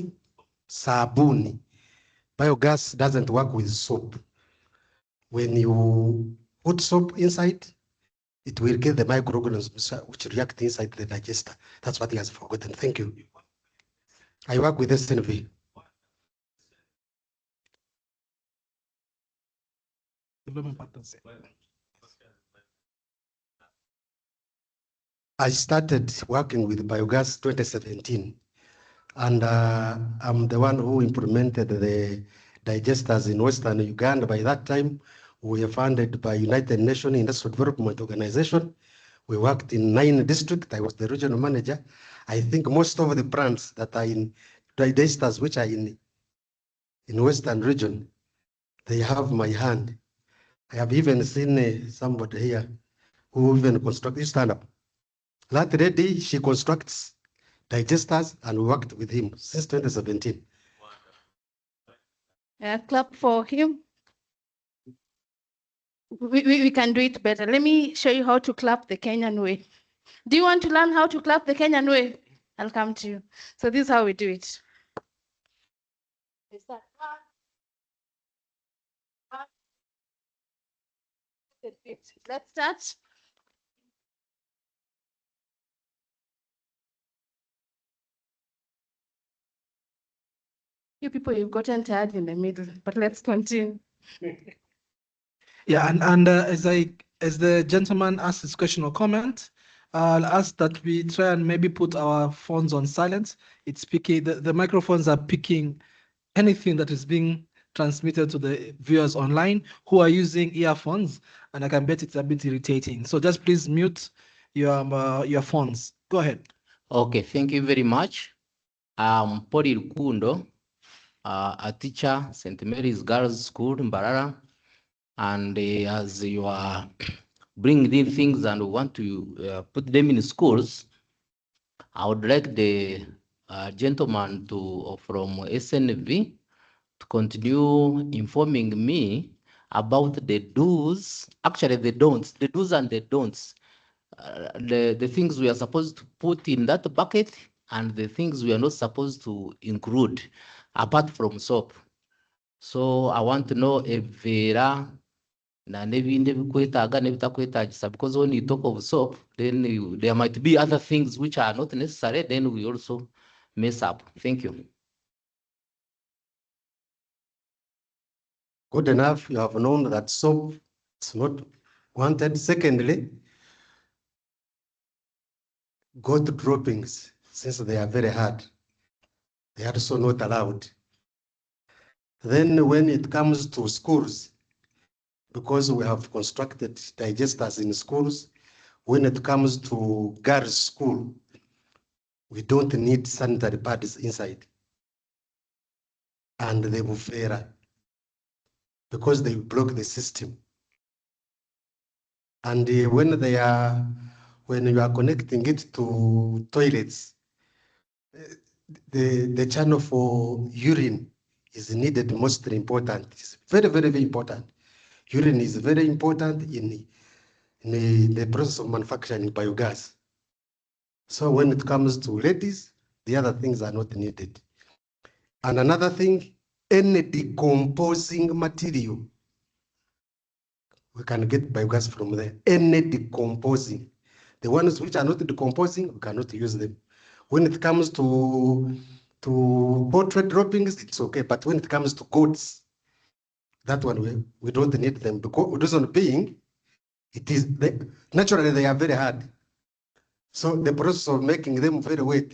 sabuni. Biogas doesn't work with soap. When you put soap inside, it will get the microorganisms which react inside the digester. That's what he has forgotten. Thank you. I work with SNV. I started working with Biogas 2017, and I'm the one who implemented the digesters in Western Uganda. By that time, we were funded by United Nations Industrial Development Organization. We worked in 9 districts. I was the regional manager. I think most of the plants that are in digesters, which are in Western region, they have my hand. I have even seen somebody here who even constructed, stand up. That lady, she constructs digesters, and we worked with him since 2017. Clap for him. We can do it better. Let me show you how to clap the Kenyan way. Do you want to learn how to clap the Kenyan way? I'll come to you. So this is how we do it. Let's start. You people, you've gotten tired in the middle, but let's continue. Yeah, and as the gentleman asked his question or comment, I'll ask that we try and maybe put our phones on silent. It's picking, the microphones are picking anything that is being transmitted to the viewers online who are using earphones, and I can bet it's a bit irritating. So just please mute your phones. Go ahead. Okay, thank you very much. I'm Podi Lukundo, a teacher, St. Mary's Girls School in Mbarara. And as your bring these things and want to put them in schools, I would like the gentleman from SNV to continue informing me about the do's, actually the don'ts, the do's and the don'ts, the things we are supposed to put in that bucket and the things we are not supposed to include apart from soap. So I want to know if there because when you talk of soap, then there might be other things which are not necessary, then we also mess up. Thank you. Good enough, you have known that soap is not wanted. Secondly, goat droppings, since they are very hard, they are also not allowed. Then when it comes to schools, because we have constructed digesters in schools, when it comes to girls' school, we don't need sanitary pads inside. And they move fairer because they block the system. And when you are connecting it to toilets, the channel for urine is needed, most important. It's very, very, very important. Urine is very important in the process of manufacturing biogas. So when it comes to ladies, the other things are not needed. And another thing, any decomposing material, we can get biogas from there. Any decomposing. The ones which are not decomposing, we cannot use them. When it comes to poultry droppings, it's okay. But when it comes to goats, that one we don't need them, because reason being, naturally they are very hard. So the process of making them very wet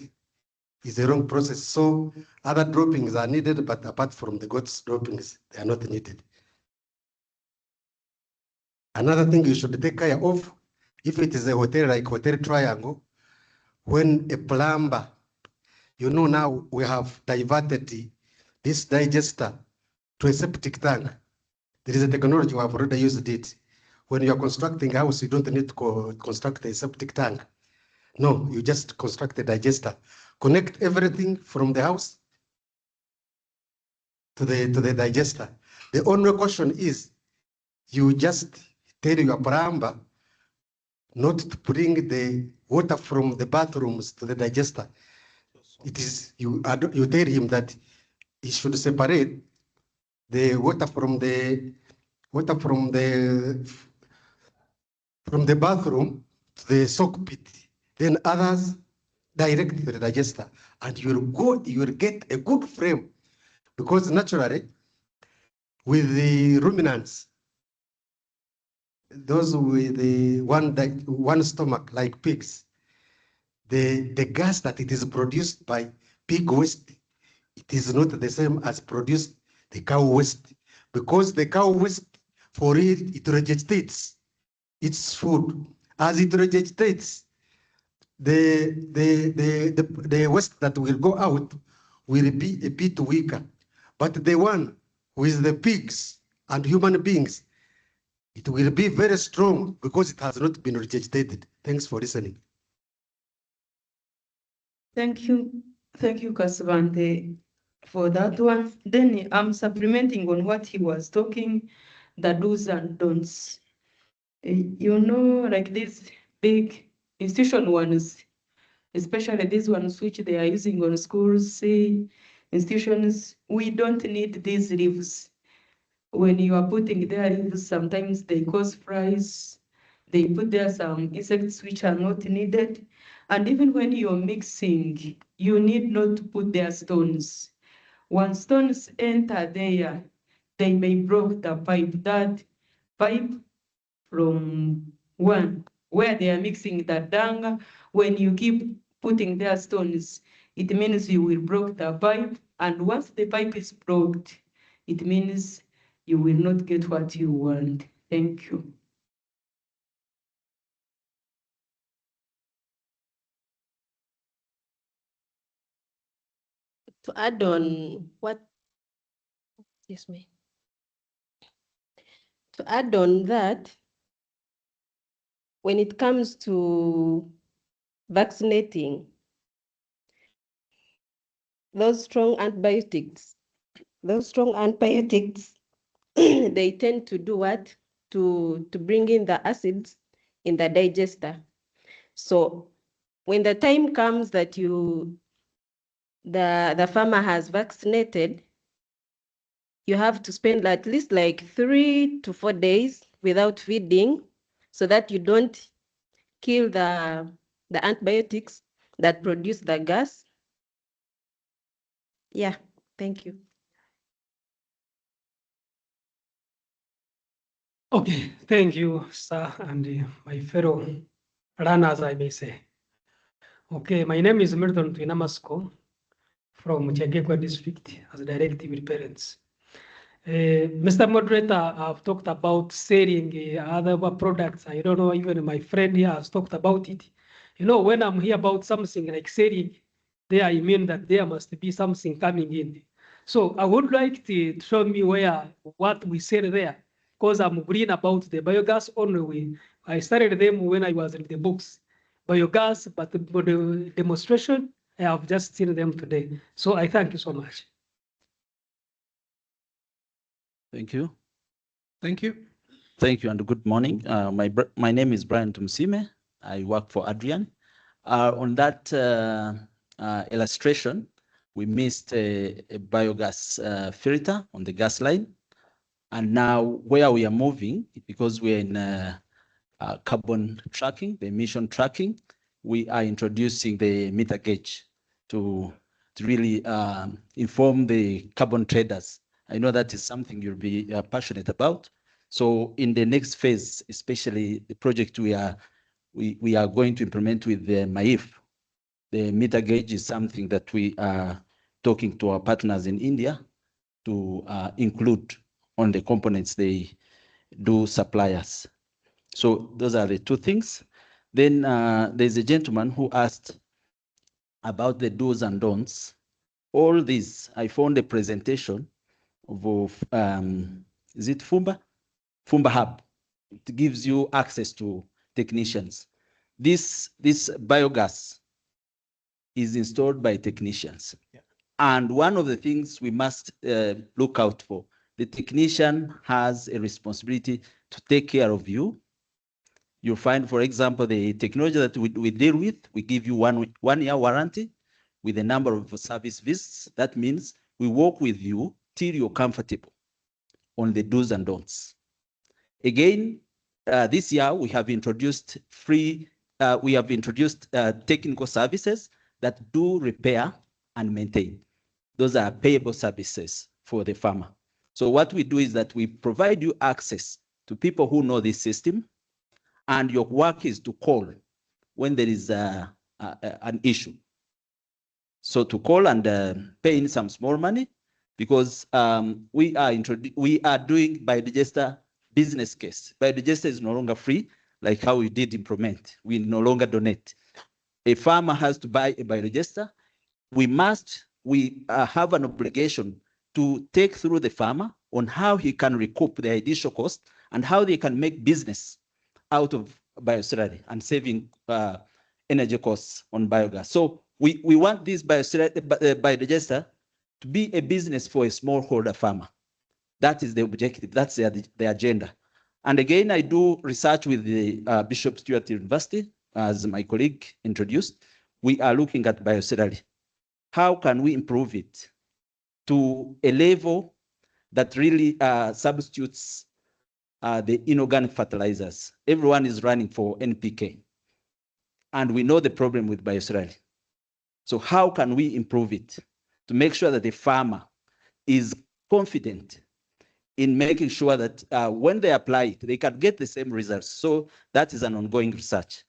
is a wrong process. So other droppings are needed, but apart from the goats droppings, they are not needed. Another thing you should take care of, if it is a hotel like Hotel Triangle, when a plumber, now we have diverted this digester to a septic tank. There is a technology we have already used it. When you are constructing a house, you don't need to construct a septic tank. No, you just construct a digester. Connect everything from the house to the digester. The only question is, you just tell your plumber not to bring the water from the bathrooms to the digester. It is you tell him that he should separate the water from the bathroom to the soak pit. Then others direct to the digester, and you will get a good frame, because naturally with the ruminants, those with the one stomach like pigs, the gas that it is produced by pig waste, it is not the same as produced the cow waste, because the cow waste, for it regurgitates its food. As it regurgitates, the waste that will go out will be a bit weaker. But the one with the pigs and human beings, it will be very strong because it has not been regurgitated. Thanks for listening. Thank you, Kasvante, for that one. Then I'm supplementing on what he was talking, the do's and don'ts. Like these big institution ones, especially these ones which they are using on schools, say, institutions, we don't need these leaves. When you are putting their leaves, sometimes they cause flies. They put there some insects which are not needed. And even when you're mixing, you need not to put their stones. Once stones enter there, they may block the pipe. That pipe from one, where they are mixing the dung, when you keep putting their stones, it means you will block the pipe. And once the pipe is blocked, it means you will not get what you want. Thank you. To add on what, excuse me. To add on that, when it comes to vaccinating, those strong antibiotics, they tend to do what? To bring in the acids in the digester. So when the time comes that the farmer has vaccinated, you have to spend at least like 3 to 4 days without feeding so that you don't kill the antibiotics that produce the gas. Yeah, thank you. Okay, thank you, sir, and my fellow runners, I may say. Okay, my name is Milton Twinamasko from Chagekwa district as a directive with parents. Mr. Moderator, I've talked about selling other products. I don't know, even my friend here has talked about it. You know, when I'm here about something like selling, there I mean that there must be something coming in. So I would like to show me what we sell there, because I'm green about the biogas only. I started them when I was in the books. Biogas, but the demonstration, I have just seen them today. So I thank you so much. Thank you. Thank you. Thank you and good morning. My name is Brian Tumsime. I work for Adrian. On that illustration, we missed a biogas filter on the gas line. And now where we are moving, because we're in carbon tracking, the emission tracking, we are introducing the meter gauge to really inform the carbon traders. I know that is something you'll be passionate about. So in the next phase, especially the project we are going to implement with the MAIF, the meter gauge is something that we are talking to our partners in India to include on the components they do supply us. So those are the two things. Then there's a gentleman who asked about the do's and don'ts. All these, I found a presentation of is it Fumba? Fumba Hub. It gives you access to technicians. This biogas is installed by technicians. Yeah. And one of the things we must look out for, the technician has a responsibility to take care of you. You'll find, for example, the technology that we deal with, we give you one year warranty with a number of service visits. That means we work with you till you're comfortable on the do's and don'ts. Again, this year we have introduced technical services that do repair and maintain. Those are payable services for the farmer. So what we do is that we provide you access to people who know this system, and your work is to call when there is an issue. So to call and pay in some small money, because we are doing biodigester business case. Biodigester is no longer free, like how we did implement. We no longer donate. A farmer has to buy a biodigester. We have an obligation to take through the farmer on how he can recoup the additional cost and how they can make business out of bioslurry and saving energy costs on biogas. So we want this biodigester to be a business for a smallholder farmer. That is the objective. That's the agenda. And again, I do research with the Bishop Stewart University, as my colleague introduced. We are looking at bioslurry. How can we improve it to a level that really substitutes the inorganic fertilizers? Everyone is running for NPK. And we know the problem with bioslurry. So how can we improve it to make sure that the farmer is confident in making sure that when they apply it, they can get the same results? So that is an ongoing research.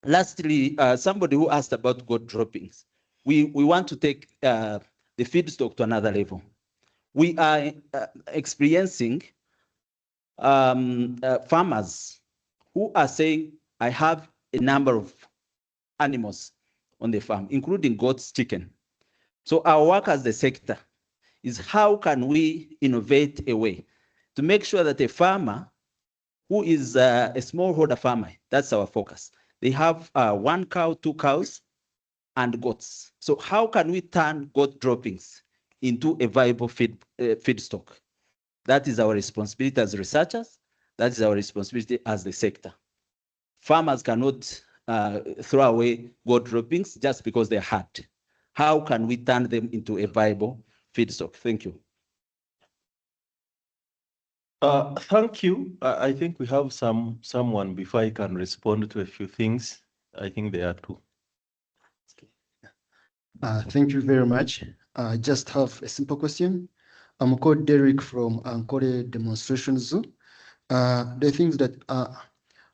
Lastly, somebody who asked about goat droppings. We want to take the feedstock to another level. We are experiencing farmers who are saying, I have a number of animals on the farm, including goats, chicken. So our work as the sector is how can we innovate a way to make sure that a farmer who is a smallholder farmer. That's our focus. They have 1 cow, 2 cows, and goats. So how can we turn goat droppings into a viable feedstock? That is our responsibility as researchers. That is our responsibility as the sector. Farmers cannot throw away goat droppings just because they're hard. How can we turn them into a viable feedstock? Thank you. Thank you. I think we have someone before I can respond to a few things. I think there are two. Thank you very much. I just have a simple question. I'm called Derek from Ankole Demonstration Zoo. The things that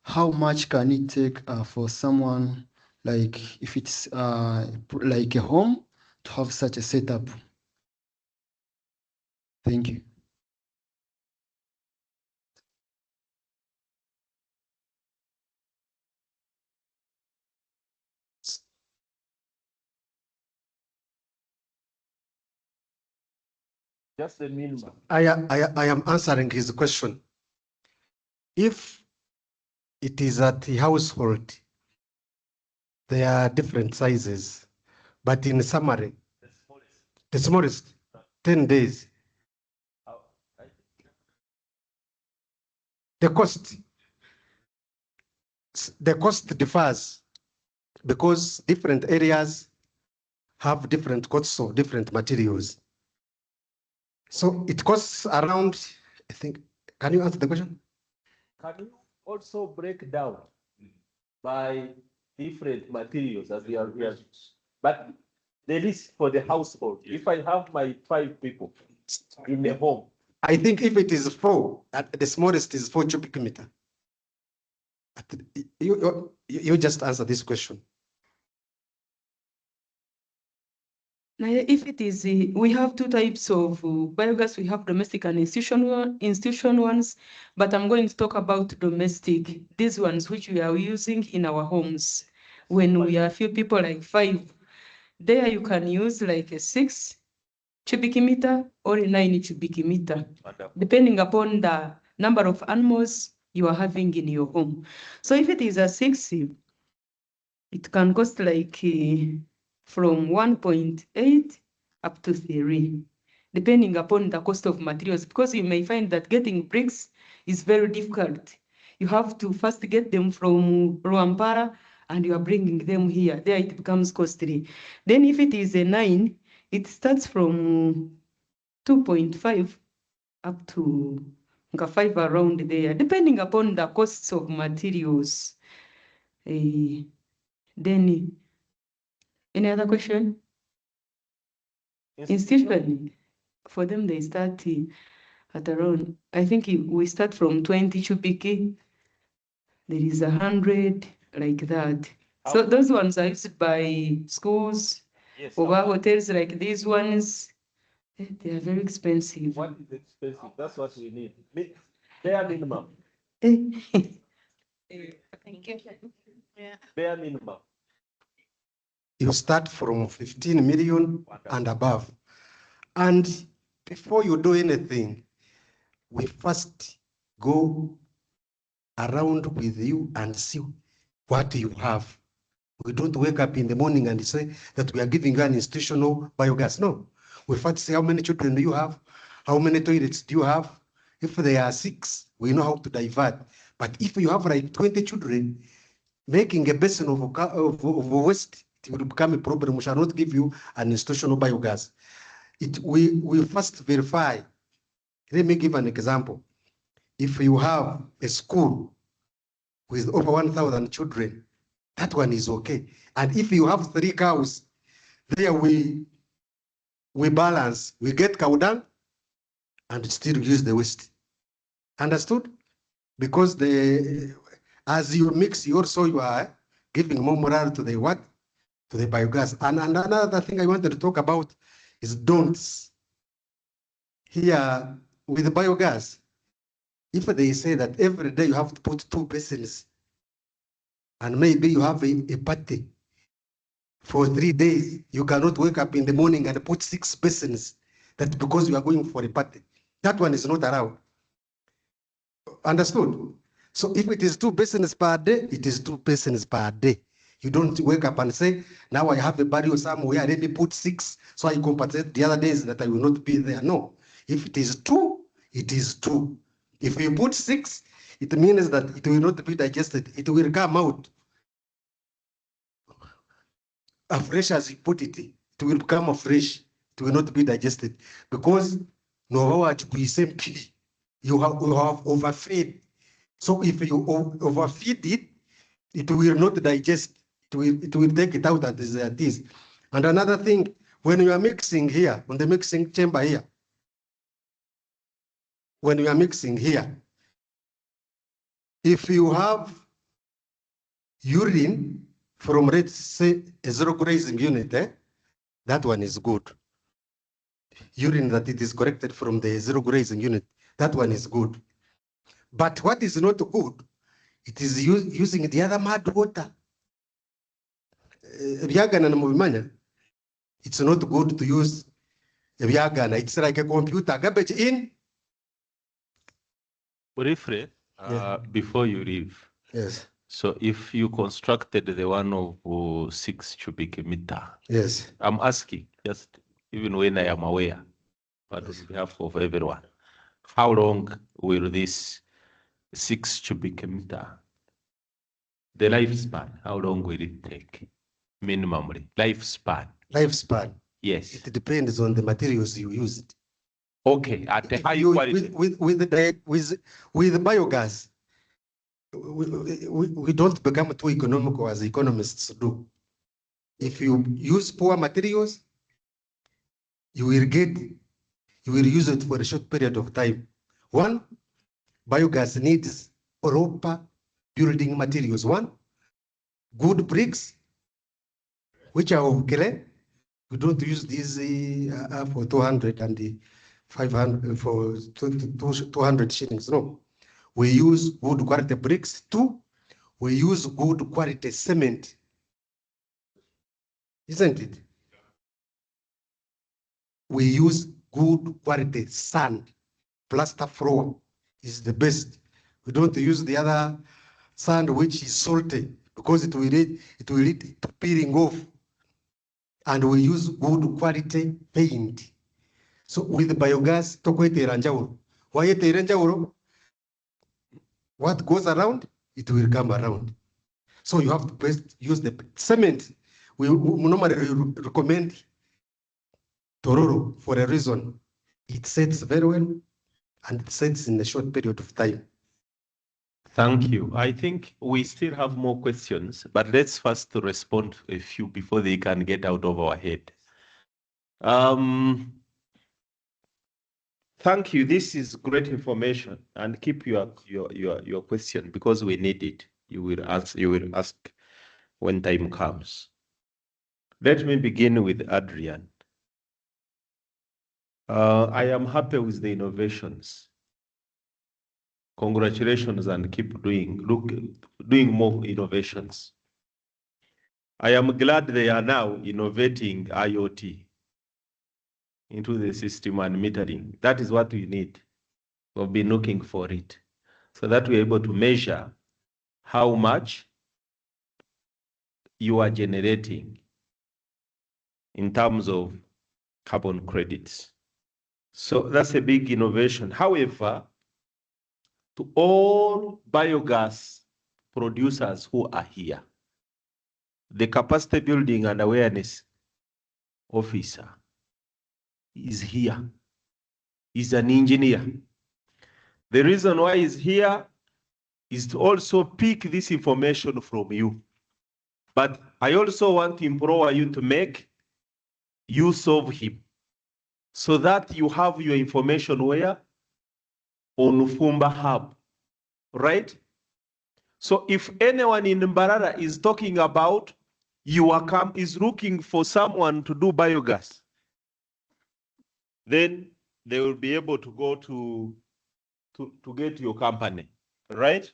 how much can it take for someone, like if it's like a home, to have such a setup? Thank you. Just the minimum. I am answering his question. If it is at the household, there are different sizes, but in summary, the smallest 10 days. The cost differs because different areas have different costs of different materials. So it costs around, I think, can you answer the question? Can you also break down by different materials as we are here? But the list for the household, if I have my 5 people in the home. I think if it is 4, the smallest is 4 cubic meter. You just answer this question. Now, if it is, we have 2 types of biogas. We have domestic and institutional ones, but I'm going to talk about domestic, these ones which we are using in our homes. When we are a few people, like 5, there you can use like a 6 cubic meter or a 9 cubic meter, depending upon the number of animals you are having in your home. So if it is a 6, it can cost like from 1.8 up to 3, depending upon the cost of materials, because you may find that getting bricks is very difficult. You have to first get them from Rwampara and you are bringing them here. There it becomes costly. Then if it is a 9, it starts from 2.5 up to 5 around there, depending upon the costs of materials. Then, any other question? Institution, for them, they start at around, I think we start from 20 cubic, there is 100, like that. So those ones are used by schools, over hotels like these ones. They are very expensive. What is expensive? That's what we need. Bare minimum. Thank you. Yeah. Bare minimum. You start from 15 million and above. And before you do anything, we first go around with you and see what you have. We don't wake up in the morning and say that we are giving you an institutional biogas. No. We first say how many children do you have? How many toilets do you have? If there are 6, we know how to divert. But if you have like 20 children, making a basin of waste, it will become a problem. We shall not give you an institutional biogas. We first verify. Let me give an example. If you have a school with over 1,000 children, that one is okay. And if you have 3 cows, there we balance. We get cow dung and still use the waste. Understood? Because as you mix, you are giving more morale to the what? To the biogas. And another thing I wanted to talk about is don'ts. Here with the biogas, if they say that every day you have to put 2 basins, and maybe you have a party for 3 days, you cannot wake up in the morning and put 6 basins. That's because you are going for a party. That one is not allowed. Understood? So if it is 2 basins per day, it is 2 basins per day. You don't wake up and say, now I have a barrel somewhere, let me put 6, so I compensate the other days that I will not be there. No, if it is 2, it is 2. If you put 6, it means that it will not be digested. It will come out afresh as you put it. It will become afresh. It will not be digested because no you have overfed. So if you overfeed it, it will not digest. It will take it out as it is. And another thing, when you are mixing here, on the mixing chamber here, when you are mixing here, if you have urine from, let's say, a zero grazing unit, that one is good. Urine that it is collected from the zero grazing unit, that one is good. But what is not good, it is using the other mud water. It's not good to use Vyagana. It's like a computer, garbage in. Briefly, before you leave. Yes. So if you constructed the one of 6 cubic meter. Yes. I'm asking, just even when I am aware, but on behalf of everyone, how long will this 6 cubic meter, the lifespan, how long will it take? Minimally, lifespan. Lifespan. Yes. It depends on the materials you used. Okay, at the high quality. With biogas, we don't become too economical as economists do. If you use poor materials, you will use it for a short period of time. One, biogas needs proper building materials. One, good bricks, which are of clay. We don't use these for 200 and 500 for 200 shillings. No, we use good quality bricks. 2, we use good quality cement. Isn't it? We use good quality sand. Plaster floor is the best. We don't use the other sand which is salty because it will lead to peeling off. And we use good quality paint. So with the biogas, what goes around, it will come around. So you have to best use the cement. We normally recommend Tororo for a reason. It sets very well and it sets in a short period of time. Thank you. I think we still have more questions, but let's first respond to a few before they can get out of our head. Thank you. This is great information, and keep your question because we need it. You will ask when time comes. Let me begin with Adrian. I am happy with the innovations. Congratulations and keep doing more innovations. I am glad they are now innovating IoT into the system and metering. That is what we need. We've been looking for it so that we're able to measure how much you are generating in terms of carbon credits. So that's a big innovation. However, to all biogas producers who are here, the capacity building and awareness officer is here. He's an engineer. The reason why he's here is to also pick this information from you. But I also want to implore you to make use of him so that you have your information where? On Fumba Hub, right? So if anyone in Mbarara is talking about is looking for someone to do biogas, then they will be able to go to get your company, right?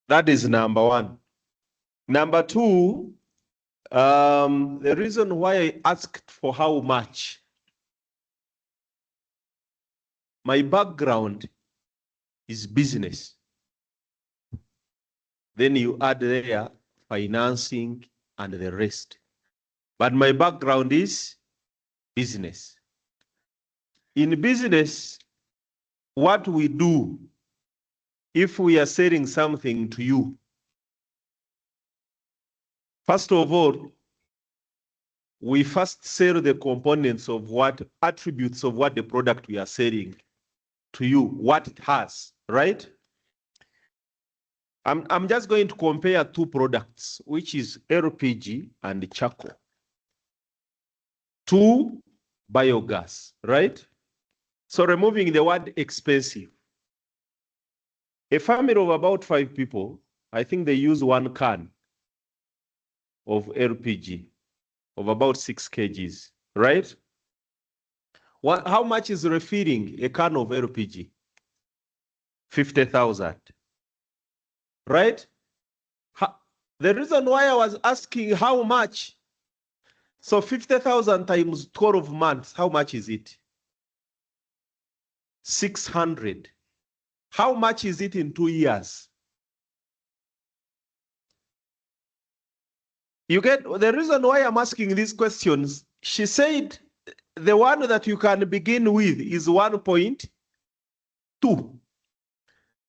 That is number one. Number two, the reason why I asked for how much, my background is business. Then you add there financing and the rest. But my background is business. In business, what we do, if we are selling something to you, first of all, we first sell the components of what attributes of what the product we are selling to you, what it has, right? I'm just going to compare two products, which is LPG and charcoal, to biogas, right? So removing the word expensive. A family of about 5 people, I think they use 1 can of LPG of about 6 kgs, right? How much is refilling a can of LPG? 50,000, right? The reason why I was asking how much, so 50,000 times 12 months, how much is it? 600. How much is it in 2 years? You get the reason why I'm asking these questions. She said the one that you can begin with is 1.2.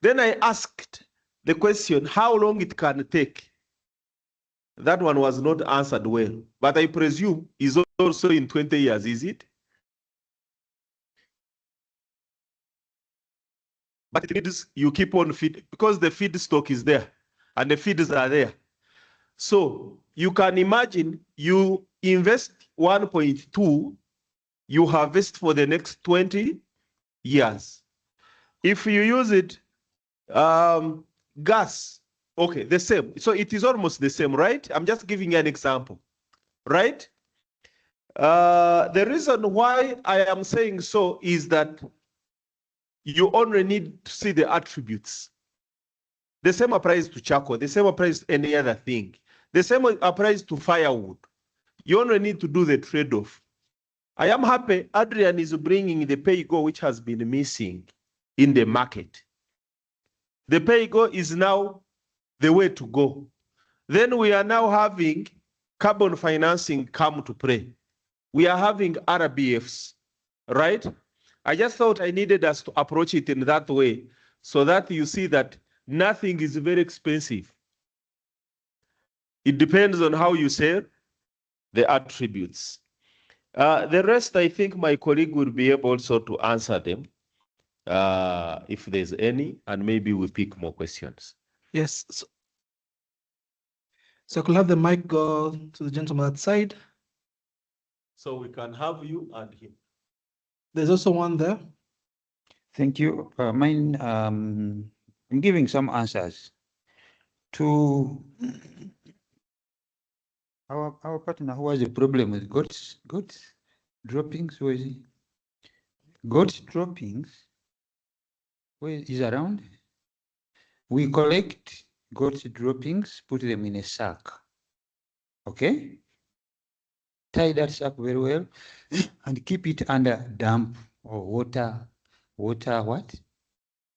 Then I asked the question, how long it can take? That one was not answered well, but I presume is also in 20 years, is it? But it is, you keep on feed, because the feedstock is there and the feeds are there. So you can imagine you invest 1.2, you harvest for the next 20 years. If you use it, gas, okay, the same. So it is almost the same, right? I'm just giving you an example, right? The reason why I am saying so is that you only need to see the attributes. The same applies to charcoal. The same applies to any other thing. The same applies to firewood. You only need to do the trade-off. I am happy Adrian is bringing the pay-go, which has been missing in the market. The pay-go is now the way to go. Then we are now having carbon financing come to play. We are having RBFs, right? I just thought I needed us to approach it in that way so that you see that nothing is very expensive. It depends on how you sell the attributes. The rest, I think my colleague will be able also to answer them if there's any, and maybe we pick more questions. Yes. So I could have the mic go to the gentleman that side. So we can have you and him. There's also one there. Thank you. I'm giving some answers to our partner who has a problem with goats droppings. Where is he? Goats droppings. Where is around? We collect goats droppings, put them in a sack. Okay? Tie that sack very well and keep it under damp or water what?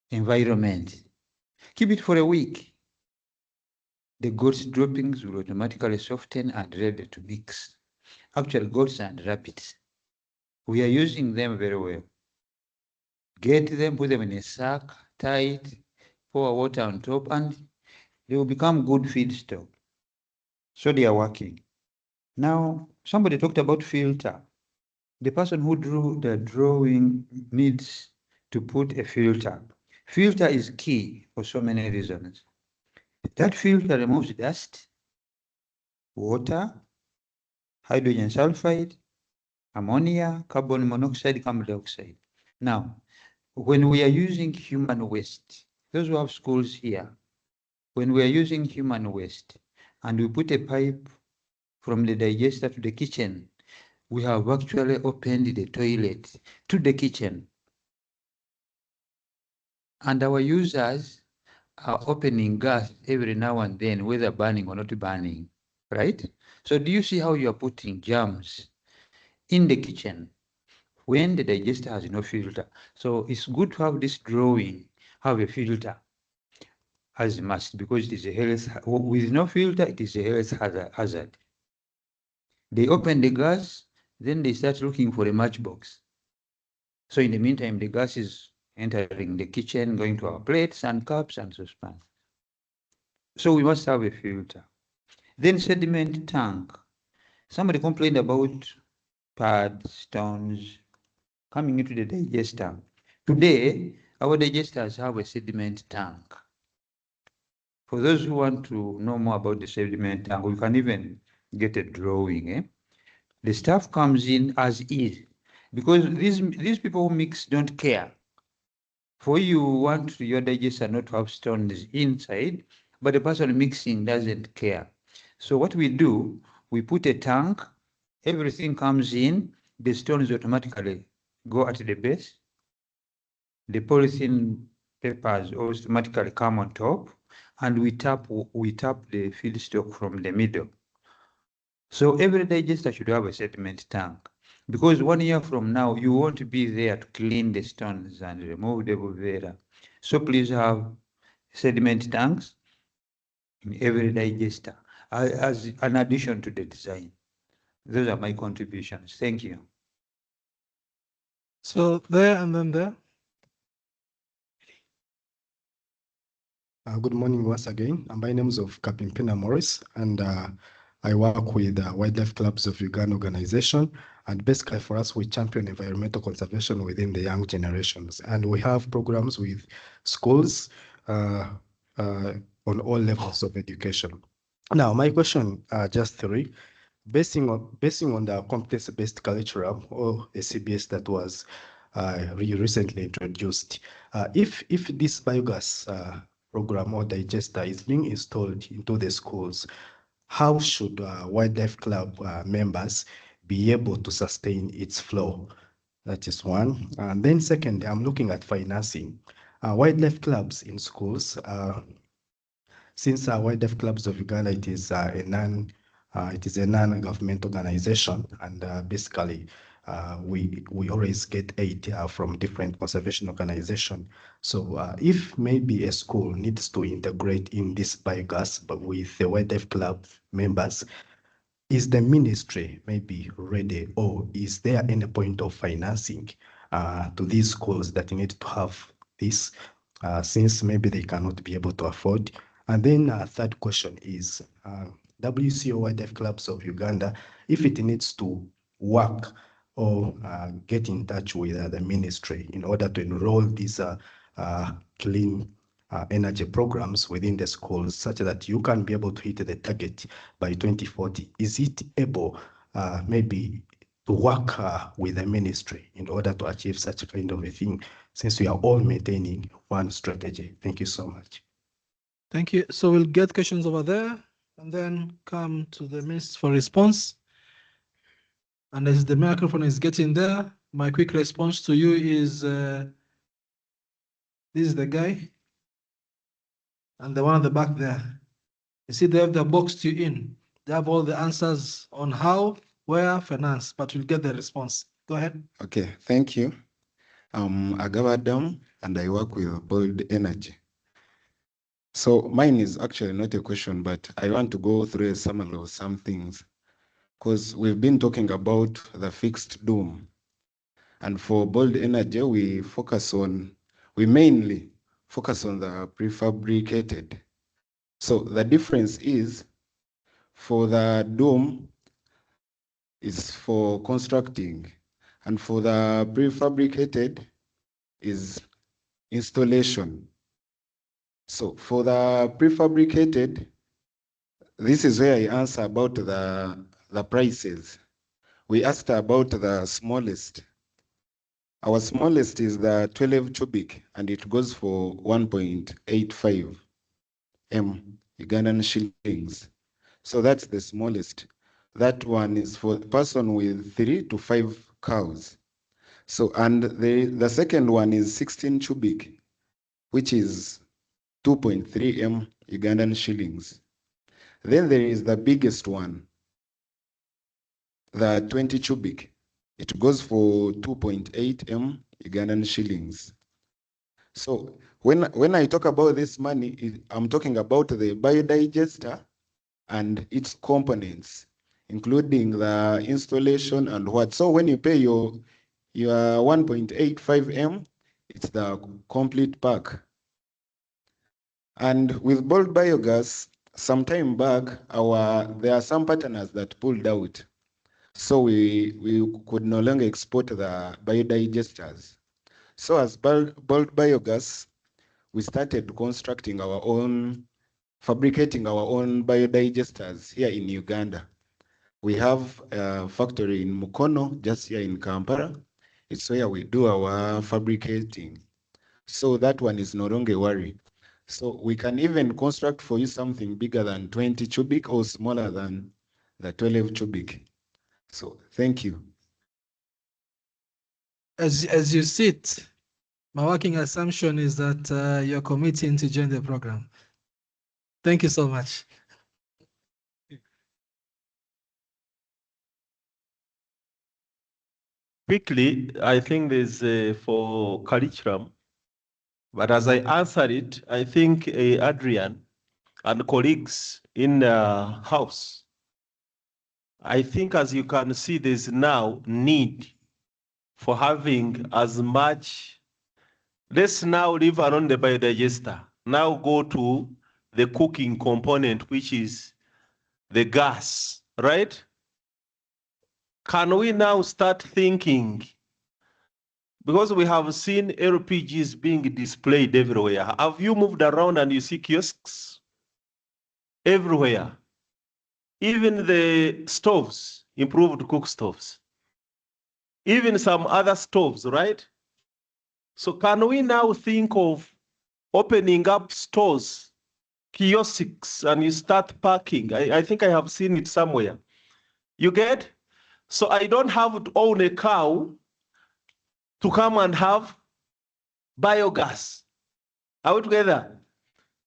Environment. Keep it for a week. The goats droppings will automatically soften and ready to mix. Actually, goats and rabbits. We are using them very well. Get them, put them in a sack, tie it, pour water on top, and they will become good feedstock. So they are working. Now, somebody talked about filter. The person who drew the drawing needs to put a filter. Filter is key for so many reasons. That filter removes dust, water, hydrogen sulfide, ammonia, carbon monoxide, carbon dioxide. Now, when we are using human waste, those who have schools here, when we are using human waste and we put a pipe from the digester to the kitchen, we have actually opened the toilet to the kitchen. And our users are opening gas every now and then, whether burning or not burning, right? So do you see how you are putting germs in the kitchen? when the digester has no filter. So it's good to have this drawing, have a filter as a must, because it is a health, with no filter, it is a health hazard. They open the gas, then they start looking for a matchbox. So in the meantime, the gas is entering the kitchen, going to our plates and cups and saucepans. So we must have a filter. Then sediment tank. Somebody complained about pads, stones coming into the digester. Today, our digesters have a sediment tank. For those who want to know more about the sediment tank, we can even get a drawing. The stuff comes in as is, because these people who mix don't care. For you want your digester not to have stones inside, but the person mixing doesn't care. So what we do, we put a tank, everything comes in, the stones automatically go at the base. The polythene papers automatically come on top, and we tap the feedstock from the middle. So every digester should have a sediment tank, because 1 year from now, you won't be there to clean the stones and remove the bovera. So please have sediment tanks in every digester as an addition to the design. Those are my contributions. Thank you. So there and then there. Good morning once again. My name is Captain Pina Morris, and I work with Wildlife Clubs of Uganda organization. And basically for us, we champion environmental conservation within the young generations. And we have programs with schools on all levels of education. Now, my question are just three. Basing on the competence-based curriculum, or a CBS that was recently introduced, if this biogas program or digester is being installed into the schools, how should Wildlife Club members be able to sustain its flow? That is one. And then second, I'm looking at financing. Wildlife clubs in schools, since Wildlife Clubs of Uganda, it is a non-government organization, and basically we always get aid from different conservation organizations. So if maybe a school needs to integrate in this biogas, but with the Wildlife Club members, is the ministry maybe ready, or is there any point of financing to these schools that need to have this, since maybe they cannot be able to afford? And then third question is, WCO Wildlife Clubs of Uganda, if it needs to work or get in touch with the ministry in order to enroll these clean energy programs within the schools, such that you can be able to hit the target by 2040, is it able maybe to work with the ministry in order to achieve such kind of a thing, since we are all maintaining one strategy? Thank you so much. Thank you. So we'll get questions over there and then come to the minister for response. And as the microphone is getting there, my quick response to you is this is the guy and the one at the back there. You see, they have the boxed you in. They have all the answers on how, where, finance, but you'll get the response. Go ahead. Okay, thank you. I'm Agabadam, and I work with Bold Energy. So mine is actually not a question, but I want to go through a summary of some things, because we've been talking about the fixed dome. And for Bold Energy, we mainly focus on the prefabricated. So the difference is, for the dome is for constructing, and for the prefabricated is installation. So for the prefabricated, this is where I answer about the prices. We asked about the smallest. Our smallest is the 12 cubic, and it goes for 1.85 Ugandan shillings. So that's the smallest. That one is for a person with 3 to 5 cows. So, and the second one is 16 cubic, which is 2.3 Ugandan shillings. Then there is the biggest one, the 20 cubic. It goes for 2.8 M Ugandan shillings. So when I talk about this money, I'm talking about the biodigester and its components, including the installation and what. So when you pay your 1.85 M, it's the complete pack. And with bulk biogas, some time back, there are some partners that pulled out. So we could no longer export the biodigesters. So as bulk biogas, we started constructing our own, fabricating our own biodigesters here in Uganda. We have a factory in Mukono, just here in Kampala. It's where we do our fabricating. So that one is no longer a worry. So we can even construct for you something bigger than 20 cubic or smaller than the 12 cubic. So thank you. As you sit, my working assumption is that you're committing to join the program. Thank you so much. Quickly, I think there's for curriculum, but as I answer it, I think Adrian and colleagues in the house, I think as you can see, there's now need for having as much. Let's now leave alone the biodigester. Now go to the cooking component, which is the gas, right? Can we now start thinking, because we have seen LPGs being displayed everywhere. Have you moved around and you see kiosks? Everywhere. Even the stoves, improved cook stoves. Even some other stoves, right? So can we now think of opening up stores, kiosks, and you start parking? I think I have seen it somewhere. You get? So I don't have to own a cow to come and have biogas. Are we together?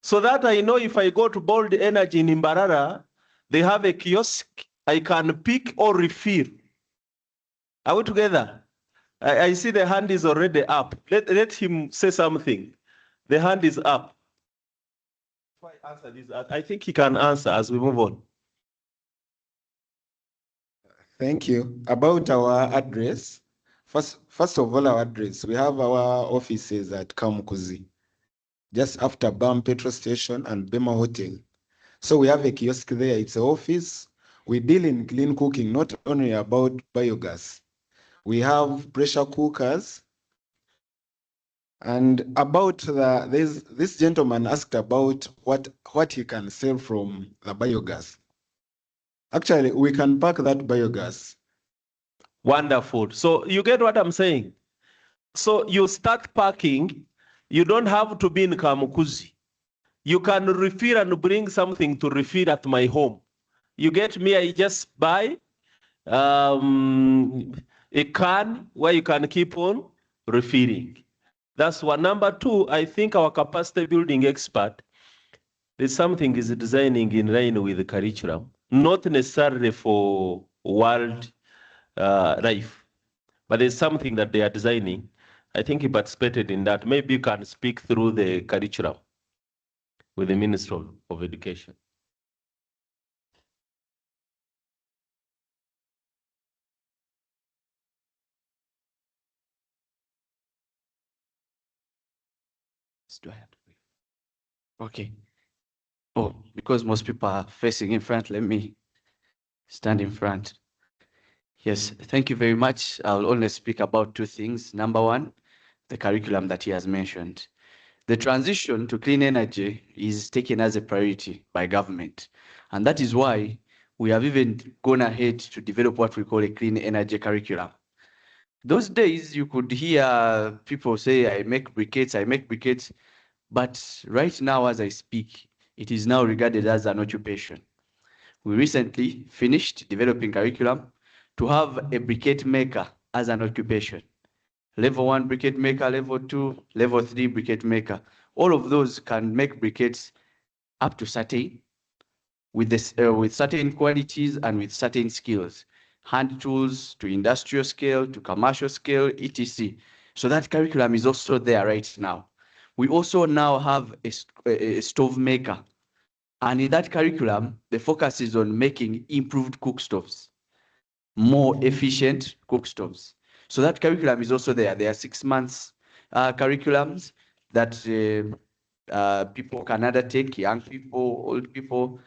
So that I know if I go to Bold Energy in Imbarara, they have a kiosk, I can pick or refill. Are we together? I see the hand is already up. Let him say something. The hand is up. If I answer this, I think he can answer as we move on. Thank you. About our address, first of all, our address, we have our offices at Kamukuzi, just after BAM petrol station and Bema Hotel. So we have a kiosk there, it's an office. We deal in clean cooking, not only about biogas. We have pressure cookers. And about this gentleman asked about what he can sell from the biogas. Actually, we can pack that biogas. Wonderful. So you get what I'm saying? So you start packing, you don't have to be in Kamukuzi. You can refill and bring something to refill at my home. You get me? I just buy a can where you can keep on refilling. That's one. Number two, I think our capacity building expert, there's something is designing in line with the curriculum, not necessarily for world life, but there's something that they are designing. I think he participated in that. Maybe you can speak through the curriculum with the Minister of Education. Do I have to wait? Okay. Oh, because most people are facing in front, let me stand in front. Yes, thank you very much. I'll only speak about two things. Number one, the curriculum that he has mentioned. The transition to clean energy is taken as a priority by government. And that is why we have even gone ahead to develop what we call a clean energy curriculum. Those days you could hear people say, I make briquettes, but right now as I speak, it is now regarded as an occupation. We recently finished developing curriculum to have a briquette maker as an occupation. Level 1 briquette maker, level 2, level 3 briquette maker. All of those can make briquettes up to certain, with certain qualities and with certain skills. hand tools to industrial scale, to commercial scale, etc. So that curriculum is also there right now. We also now have a stove maker. And in that curriculum, the focus is on making improved cook stoves, more efficient cook stoves. So that curriculum is also there. There are 6 months curriculums that people can undertake, young people, old people,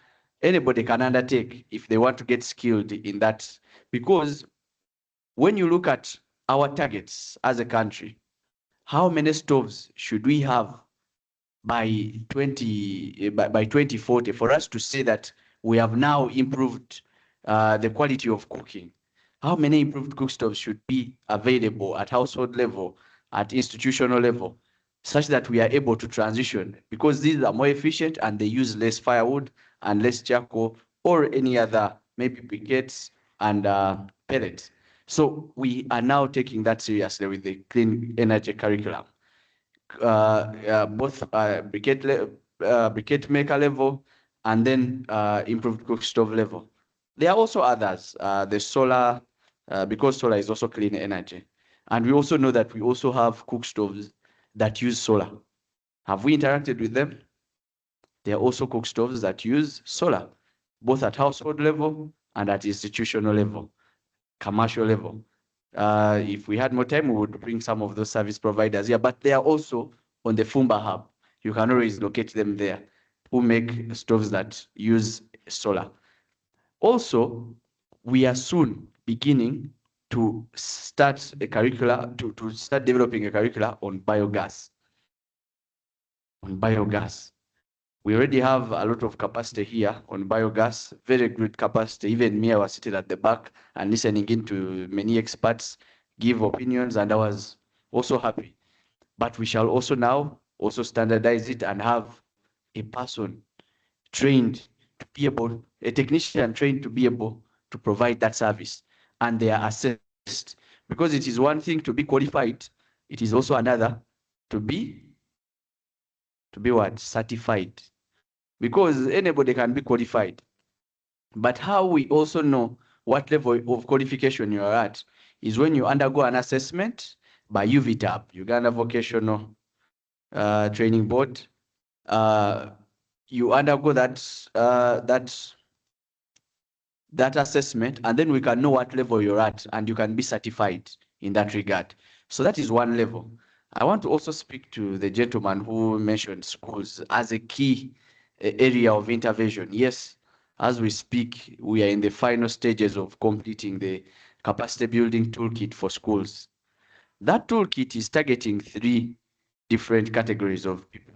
anybody can undertake if they want to get skilled in that. Because when you look at our targets as a country, how many stoves should we have by 2040 for us to say that we have now improved the quality of cooking? How many improved cook stoves should be available at household level, at institutional level, such that we are able to transition? Because these are more efficient and they use less firewood and less charcoal or any other, maybe briquettes and pellets. So we are now taking that seriously with the clean energy curriculum. Both briquette maker level and then improved cook stove level. There are also others, the solar, because solar is also clean energy. And we also know that we also have cook stoves that use solar. Have we interacted with them? There are also cook stoves that use solar, both at household level and at institutional level, commercial level. If we had more time, we would bring some of those service providers here, but they are also on the Fumba hub. You can always locate them there, who make stoves that use solar. Also, we are soon beginning to start a curricula, to start developing a curricula on biogas. On biogas. We already have a lot of capacity here on biogas, very good capacity. Even me, I was sitting at the back and listening into many experts give opinions, and I was also happy. But we shall also now also standardize it and have a person trained to be able, a technician trained to be able to provide that service. And they are assessed. Because it is one thing to be qualified, it is also another to be what? Certified. Because anybody can be qualified. But how we also know what level of qualification you are at is when you undergo an assessment by UVTAB, Uganda Vocational Training Board. You undergo that assessment, and then we can know what level you're at, and you can be certified in that regard. So that is one level. I want to also speak to the gentleman who mentioned schools as a key area of intervention. Yes, as we speak, we are in the final stages of completing the capacity building toolkit for schools. That toolkit is targeting 3 different categories of people.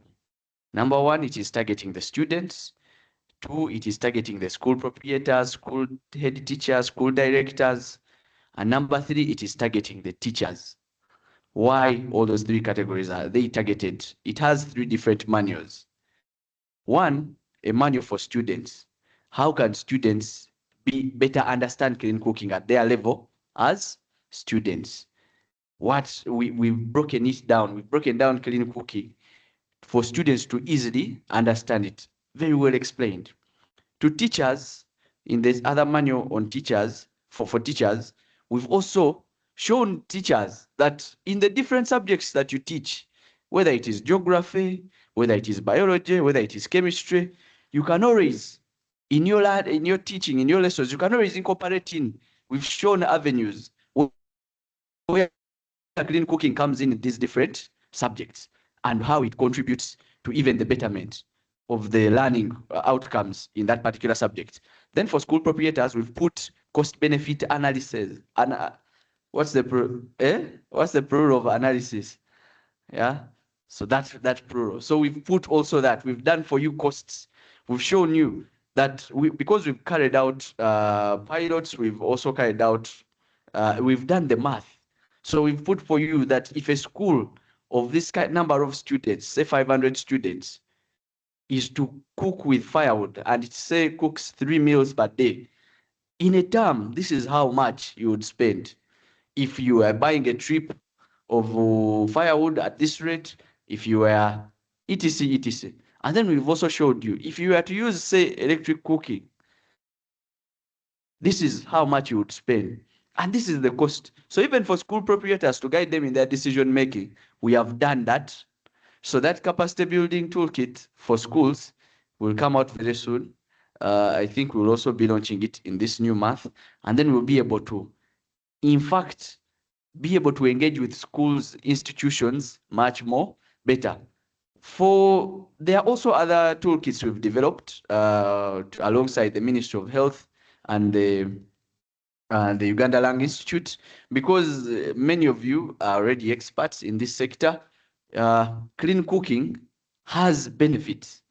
Number 1, it is targeting the students. 2, it is targeting the school proprietors, school head teachers, school directors. And number 3, it is targeting the teachers. Why all those 3 categories are they targeted? It has 3 different manuals. 1, a manual for students. How can students better understand clean cooking at their level as students? What we've broken it down. We've broken down clean cooking for students to easily understand it. Very well explained. To teachers, in this other manual on teachers, for teachers, we've also shown teachers that in the different subjects that you teach, whether it is geography, whether it is biology, whether it is chemistry, you can always, in your teaching, in your lessons, you can always incorporate in. We've shown avenues where clean cooking comes in these different subjects and how it contributes to even the betterment of the learning outcomes in that particular subject. Then for school proprietors, we've put cost-benefit analysis. What's the plural of analysis? Yeah, so that's plural. So we've put also that. We've done for you costs. We've shown you that because we've carried out pilots, we've also carried out, we've done the math. So we've put for you that if a school of this number of students, say 500 students, is to cook with firewood, and it say cooks 3 meals per day, in a term, this is how much you would spend if you are buying a trip of firewood at this rate, if you were etc. And then we've also showed you, if you were to use, say, electric cooking, This is how much you would spend. And this is the cost. So even for school proprietors to guide them in their decision making, we have done that. So that capacity building toolkit for schools will come out very soon. I think we'll also be launching it in this new month. And then we'll be able to, in fact, be able to engage with schools, institutions much more better. There are also other toolkits we've developed alongside the Ministry of Health and the Uganda Lung Institute, because many of you are already experts in this sector. Clean cooking has benefits.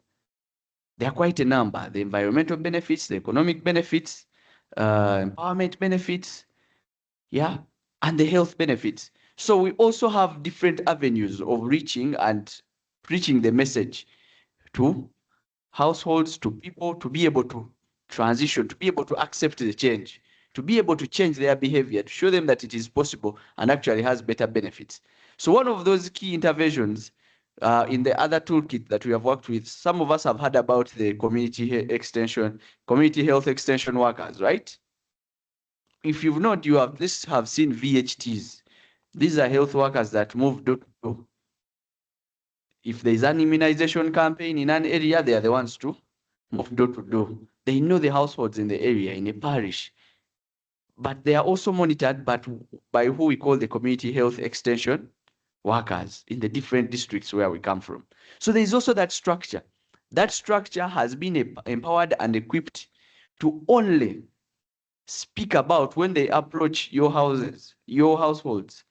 There are quite a number: the environmental benefits, the economic benefits, empowerment benefits, yeah, and the health benefits. So we also have different avenues of reaching and preaching the message to households, to people, to be able to transition, to be able to accept the change, to be able to change their behavior, to show them that it is possible and actually has better benefits. So one of those key interventions in the other toolkit that we have worked with, some of us have heard about the community health extension workers, right? If you've not, you have this have seen VHTs. These are health workers that move door to door. If there's an immunization campaign in an area, they are the ones to move door to door. They know the households in the area, in a parish. But they are also monitored by who we call the community health extension workers in the different districts where we come from. So there is also that structure. That structure has been empowered and equipped to only speak about when they approach your houses, your households.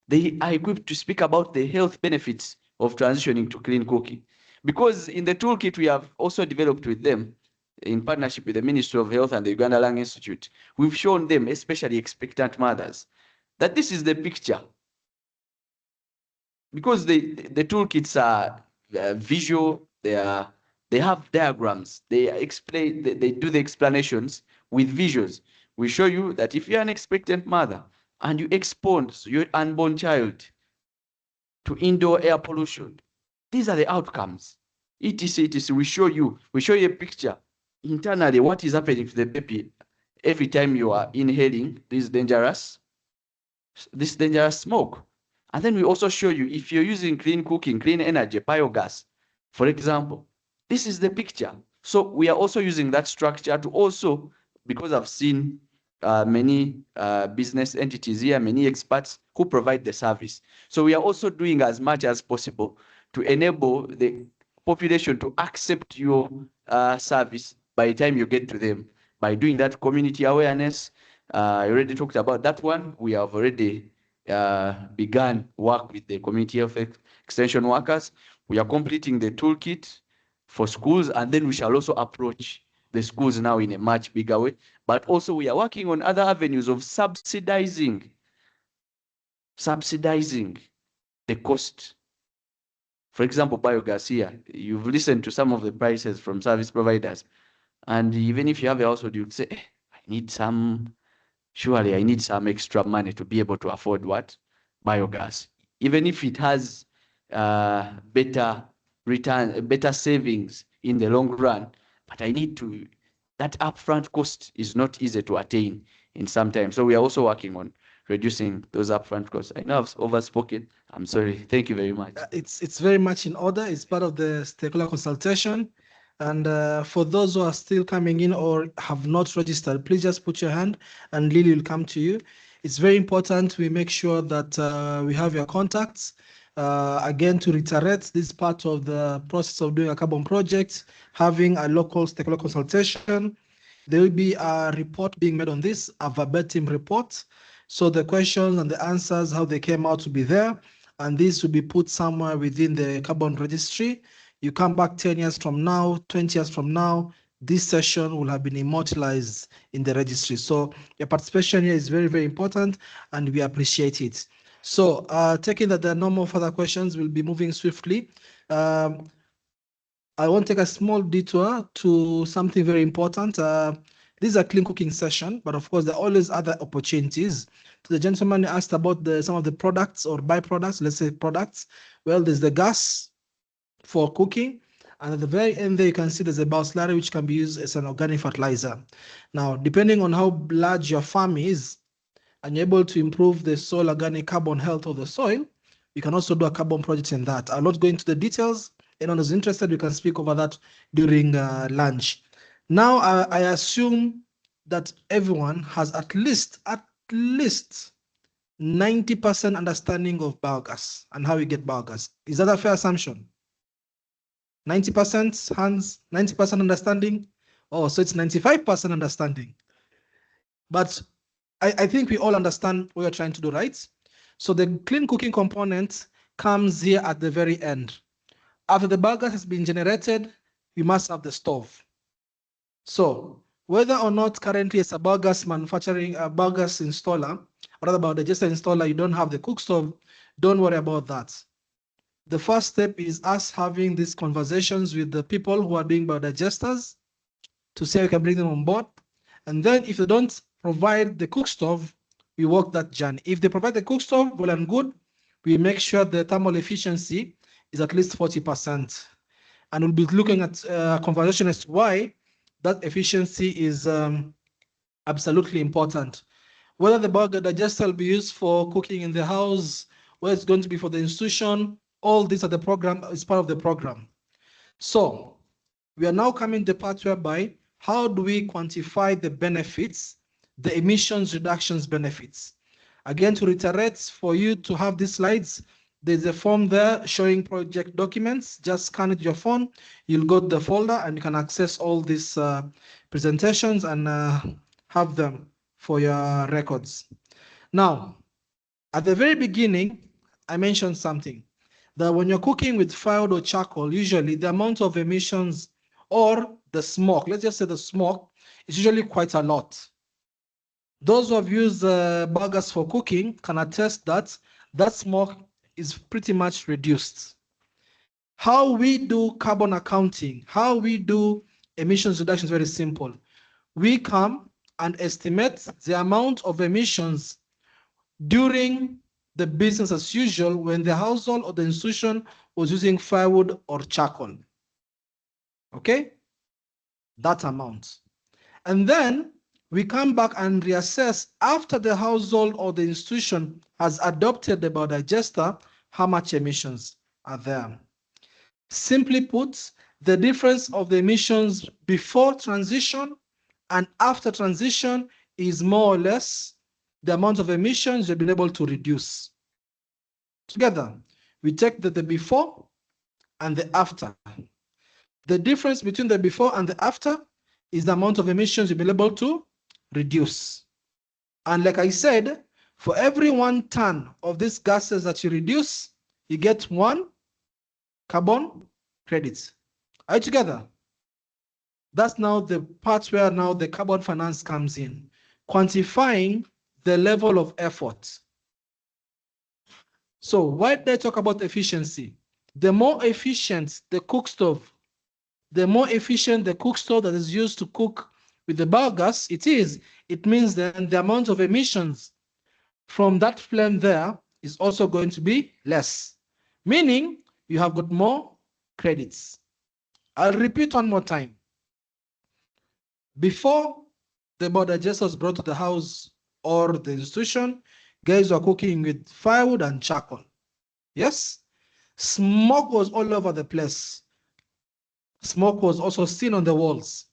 They are equipped to speak about the health benefits of transitioning to clean cooking. Because in the toolkit we have also developed with them, in partnership with the Ministry of Health and the Uganda Lung Institute, we've shown them, especially expectant mothers, that this is the picture. Because the toolkits are visual, they have diagrams, they explain, they do the explanations with visuals. We show you that if you're an expectant mother and you expose your unborn child to indoor air pollution, these are the outcomes. etc. We show you a picture internally what is happening to the baby every time you are inhaling this dangerous smoke. And then we also show you if you're using clean cooking, clean energy, biogas, for example, this is the picture. So we are also using that structure to also, because I've seen many business entities here, many experts who provide the service. So we are also doing as much as possible to enable the population to accept your service by the time you get to them. By doing that community awareness, I already talked about that one. We have already begun work with the community health extension workers. We are completing the toolkit for schools, and then we shall also approach the schools now in a much bigger way. But also we are working on other avenues of subsidizing the cost. For example, biogas here, you've listened to some of the prices from service providers. And even if you have a household, you'd say, surely I need some extra money to be able to afford what? Biogas. Even if it has better return, better savings in the long run, but I need to, that upfront cost is not easy to attain in some time. So we are also working on reducing those upfront costs. I know I've overspoken. I'm sorry. Thank you very much. It's very much in order. It's part of the stakeholder consultation. And for those who are still coming in or have not registered, please just put your hand and Lily will come to you. It's very important we make sure that we have your contacts. Again, to reiterate, this is part of the process of doing a carbon project, having a local stakeholder consultation. There will be a report being made on this, a verbatim report. So the questions and the answers, how they came out, will be there. And this will be put somewhere within the carbon registry. You come back 10 years from now, 20 years from now, this session will have been immortalized in the registry. So your participation here is very, very important, and we appreciate it. So taking that there are no more further questions, we'll be moving swiftly. I want to take a small detour to something very important. This is a clean cooking session, but of course, there are always other opportunities. So the gentleman asked about some of the products or byproducts, let's say products. Well, there's the gas for cooking, And at the very end there, you can see there's a bioslurry which can be used as an organic fertilizer. Now, depending on how large your farm is, and you're able to improve the soil organic carbon health of the soil, you can also do a carbon project in that. I'll not go into the details. Anyone who's interested, we can speak over that during lunch. Now, I assume that everyone has at least 90% understanding of biogas and how we get biogas. Is that a fair assumption? 90% hands, 90% understanding? Oh, so it's 95% understanding. But I think we all understand what you're trying to do, right? So the clean cooking component comes here at the very end. After the biogas has been generated, we must have the stove. So whether or not currently as a biogas manufacturing, a biogas installer, or rather biodigester installer, you don't have the cook stove, don't worry about that. The first step is us having these conversations with the people who are doing biodigesters to see how we can bring them on board. And then if they don't provide the cook stove, we work that journey. If they provide the cook stove, well and good, we make sure the thermal efficiency is at least 40%. And we'll be looking at a conversation as to why that efficiency is absolutely important. Whether the biodigester will be used for cooking in the house, whether it's going to be for the institution, all these are the program, is part of the program. So we are now coming to the part whereby how do we quantify the benefits, the emissions reductions benefits? Again, to reiterate, for you to have these slides, there's a form there showing project documents. Just scan it your phone. You'll go to the folder and you can access all these presentations and have them for your records. Now, at the very beginning, I mentioned something that when you're cooking with firewood or charcoal, usually the amount of emissions or the smoke, let's just say the smoke, is usually quite a lot. Those who have used biogas for cooking can attest that that smoke is pretty much reduced. How we do carbon accounting, how we do emissions reduction is very simple. We come and estimate the amount of emissions during the business as usual when the household or the institution was using firewood or charcoal. Okay? That amount. And then we come back and reassess after the household or the institution has adopted the biodigester, how much emissions are there. Simply put, the difference of the emissions before transition and after transition is more or less the amount of emissions you've been able to reduce. Together, we take the before and the after. The difference between the before and the after is the amount of emissions you've been able to reduce. And like I said, for every 1 ton of these gases that you reduce, you get 1 carbon credit. Are you together? That's now the part where now the carbon finance comes in, quantifying the level of effort. So why did I talk about efficiency? The more efficient the cook stove, the more efficient the cook stove that is used to cook with the biogas it means that the amount of emissions from that flame there is also going to be less, meaning you have got more credits. I'll repeat one more time. Before the biodigester was brought to the house or the institution, guys were cooking with firewood and charcoal. Yes? Smoke was all over the place. Smoke was also seen on the walls.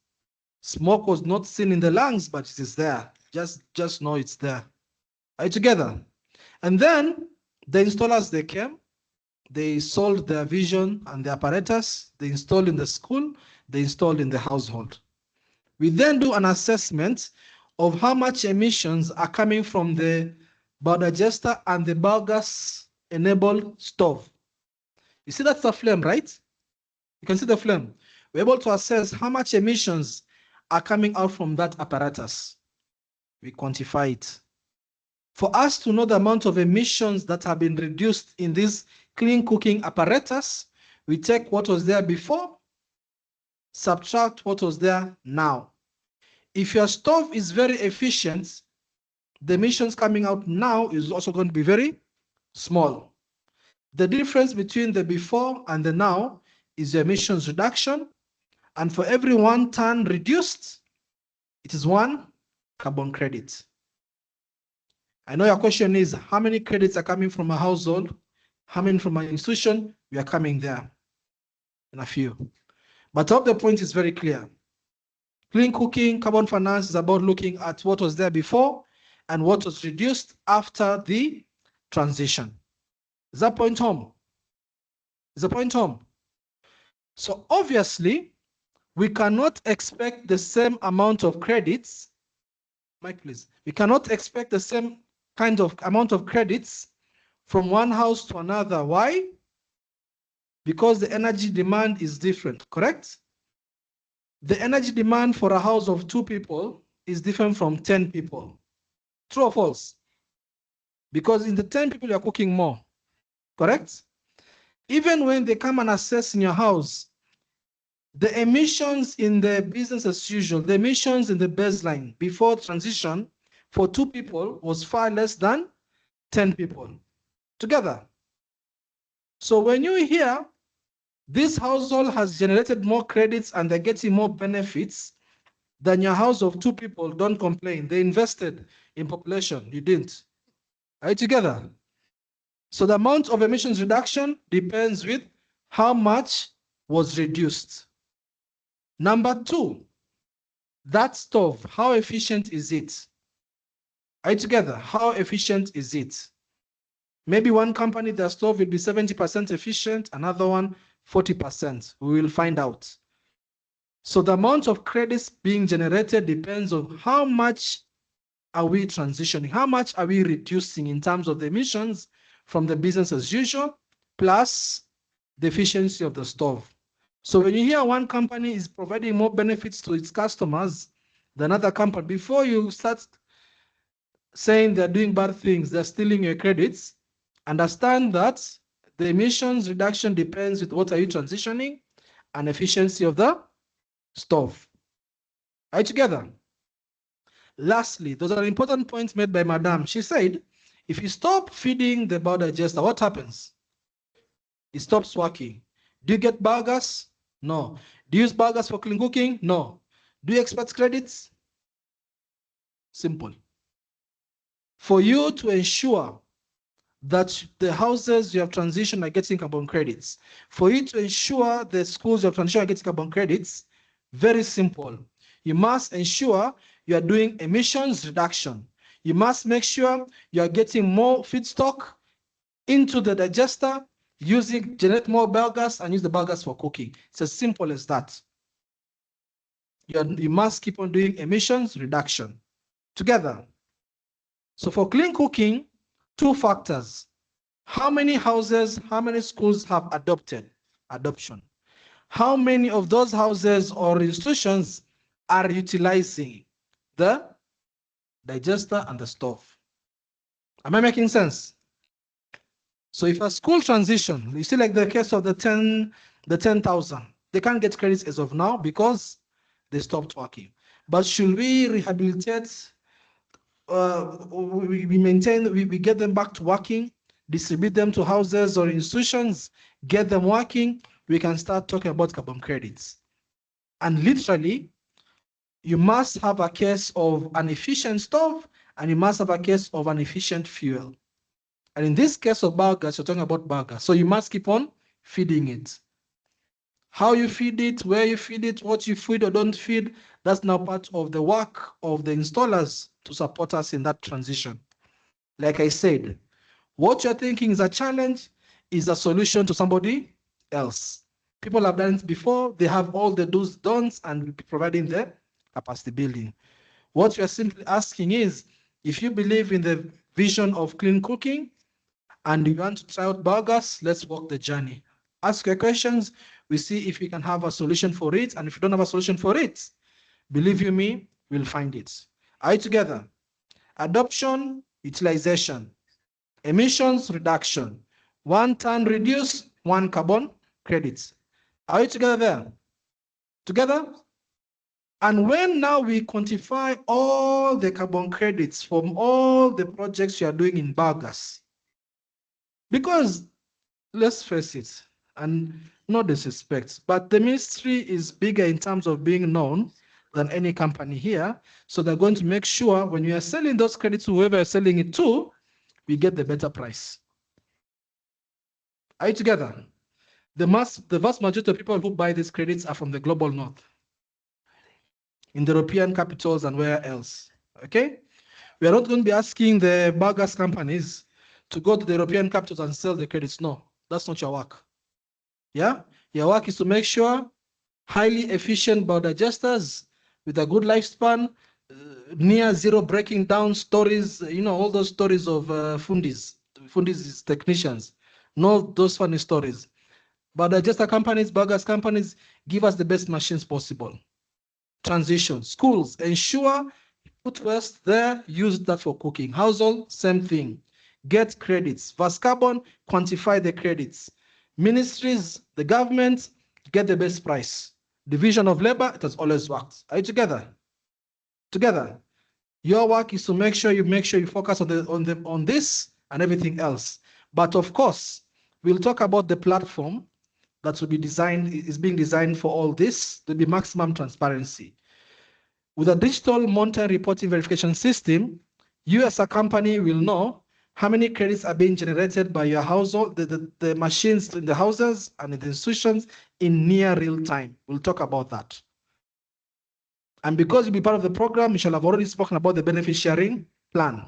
Smoke was not seen in the lungs, but it is there. Just know it's there. Are you together? And then the installers, they came, they sold their vision and the apparatus, they installed in the school, they installed in the household. We then do an assessment of how much emissions are coming from the biodigester and the biogas-enabled stove. You see that's the flame, right? You can see the flame. We're able to assess how much emissions are coming out from that apparatus. We quantify it. For us to know the amount of emissions that have been reduced in this clean cooking apparatus, we take what was there before, subtract what was there now. If your stove is very efficient, the emissions coming out now is also going to be very small. The difference between the before and the now is your emissions reduction. And for every 1 ton reduced, it is 1 carbon credit. I know your question is, how many credits are coming from a household? How many from an institution? We are coming there in a few. But I hope the point is very clear. Clean cooking, carbon finance is about looking at what was there before and what was reduced after the transition. Is that point home? Is the point home? So obviously, we cannot expect the same amount of credits. Mike, please. We cannot expect the same kind of amount of credits from one house to another. Why? Because the energy demand is different, correct? The energy demand for a house of 2 people is different from 10 people. True or false? Because in the 10 people, you're cooking more, correct? Even when they come and assess in your house, the emissions in the business as usual, the emissions in the baseline before transition for 2 people was far less than 10 people together. So when you hear this household has generated more credits and they're getting more benefits than your house of 2 people, don't complain. They invested in population. You didn't. Are you together? So the amount of emissions reduction depends with how much was reduced. Number 2, that stove, how efficient is it? Are you together? How efficient is it? Maybe one company, their stove will be 70% efficient, another one 40%. We will find out. So the amount of credits being generated depends on how much are we transitioning, how much are we reducing in terms of the emissions from the business as usual, plus the efficiency of the stove. So when you hear one company is providing more benefits to its customers than another company, before you start saying they're doing bad things, they're stealing your credits, understand that the emissions reduction depends with what are you transitioning and efficiency of the stove. Are you together? Lastly, those are important points made by Madam. She said, if you stop feeding the biodigester, what happens? It stops working. Do you get biogas? No. Do you use biogas for clean cooking? No. Do you expect credits? Simple. For you to ensure that the houses you have transitioned are getting carbon credits, for you to ensure the schools you have transitioned are getting carbon credits, very simple. You must ensure you are doing emissions reduction. You must make sure you are getting more feedstock into the digester, generate more biogas and use the biogas for cooking. It's as simple as that. You must keep on doing emissions reduction together. So for clean cooking, 2 factors. How many houses, how many schools have adoption? How many of those houses or institutions are utilizing the digester and the stove? Am I making sense? So if a school transition, you see like the case of the 10,000, they can't get credits as of now because they stopped working. But should we rehabilitate, we get them back to working, distribute them to houses or institutions, get them working, we can start talking about carbon credits. And literally, you must have a case of an efficient stove and you must have a case of an efficient fuel. And in this case of biogas, you're talking about biogas. So you must keep on feeding it. How you feed it, where you feed it, what you feed or don't feed, that's now part of the work of the installers to support us in that transition. Like I said, what you're thinking is a challenge is a solution to somebody else. People have done it before. They have all the do's, don'ts, and will be providing the capacity building. What you're simply asking is, if you believe in the vision of clean cooking and you want to try out biogas, let's walk the journey. Ask your questions. We see if we can have a solution for it. And if you don't have a solution for it, believe you me, we'll find it. Are you together? Adoption, utilization, emissions reduction, 1 ton reduce, 1 carbon credits. Are you together there? Together? And when now we quantify all the carbon credits from all the projects you are doing in biogas, because let's face it, And no disrespect, but the ministry is bigger in terms of being known than any company here. So they're going to make sure when you are selling those credits to whoever you're selling it to, we get the better price. Are you together? The vast majority of people who buy these credits are from the global north, in the European capitals and where else. Okay? We are not going to be asking the biogas companies to go to the European capitals and sell the credits. No, that's not your work. Yeah? Your work is to make sure highly efficient biodigesters with a good lifespan, near zero breaking down stories, all those stories of Fundis technicians. No, those funny stories. Biodigester companies, biogas companies, give us the best machines possible. Transition, schools, ensure, put first there, use that for cooking. Household, same thing. Get credits. Vascarbon, quantify the credits. Ministries, the government, get the best price. Division of labor, it has always worked. Are you together? Together. Your work is to make sure you focus on this and everything else. But of course, we'll talk about the platform that will be designed, is being designed for all this. There'll be maximum transparency. With a digital monitoring reporting verification system, you as a company will know how many credits are being generated by your household, the machines in the houses and in the institutions in near real time. We'll talk about that. And because you'll be part of the program, we shall have already spoken about the benefit sharing plan.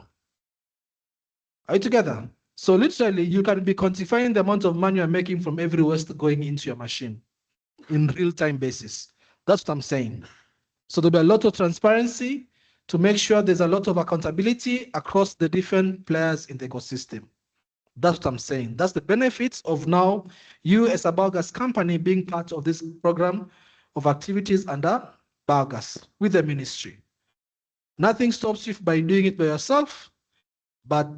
Are you together? So literally, you can be quantifying the amount of money you're making from every waste going into your machine in real-time basis. That's what I'm saying. So there'll be a lot of transparency to make sure there's a lot of accountability across the different players in the ecosystem. That's what I'm saying. That's the benefits of now you as a biogas company being part of this program of activities under biogas with the ministry. Nothing stops you by doing it by yourself, but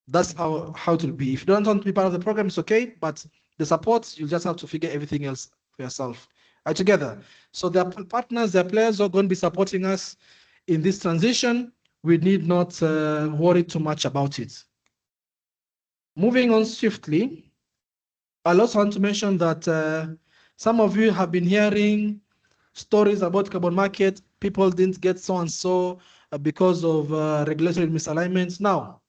that's how it will be. If you don't want to be part of the program, it's okay, but the support, you just have to figure everything else for yourself. Are together? So the partners, the players are going to be supporting us in this transition. We need not worry too much about it. Moving on swiftly, I also want to mention that some of you have been hearing stories about carbon market. People didn't get so and so because of regulatory misalignments. Now,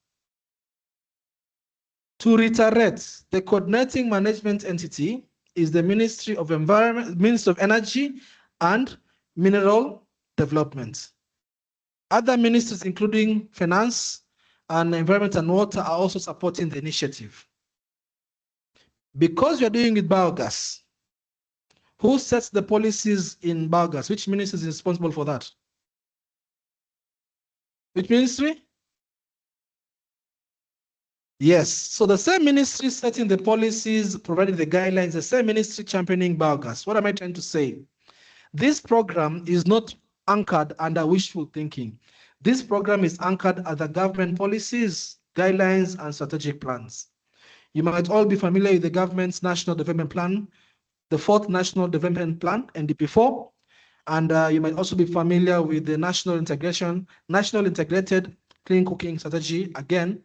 to reiterate, the coordinating management entity is the Ministry of Environment, Ministry of Energy and Mineral Development. Other ministries, including Finance and Environment and Water, are also supporting the initiative. Because you're doing with biogas, who sets the policies in biogas? Which ministry is responsible for that? Which ministry? Yes, so the same ministry setting the policies, providing the guidelines, the same ministry championing biogas. What am I trying to say? This program is not anchored under wishful thinking. This program is anchored under government policies, guidelines, and strategic plans. You might all be familiar with the government's National Development Plan, the 4th National Development Plan, NDP4, and you might also be familiar with the National Integrated Clean Cooking Strategy, again,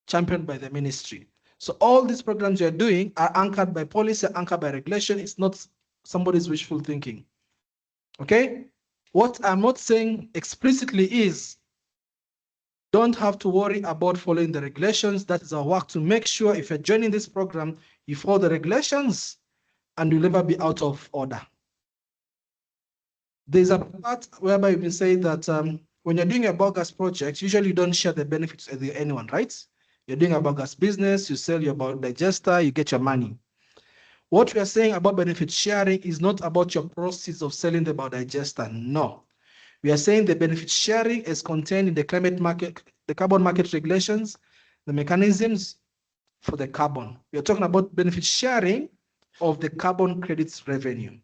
championed by the ministry. So all these programs you're doing are anchored by policy, anchored by regulation. It's not somebody's wishful thinking. Okay? What I'm not saying explicitly is don't have to worry about following the regulations. That is our work to make sure if you're joining this program, you follow the regulations and you'll never be out of order. There's a part whereby you've been saying that when you're doing a biogas project, usually you don't share the benefits with anyone, right? You're doing a biogas business, you sell your biodigester, you get your money. What we are saying about benefit sharing is not about your proceeds of selling the biodigester, no. We are saying the benefit sharing is contained in the climate market, the carbon market regulations, the mechanisms for the carbon. We are talking about benefit sharing of the carbon credits revenue.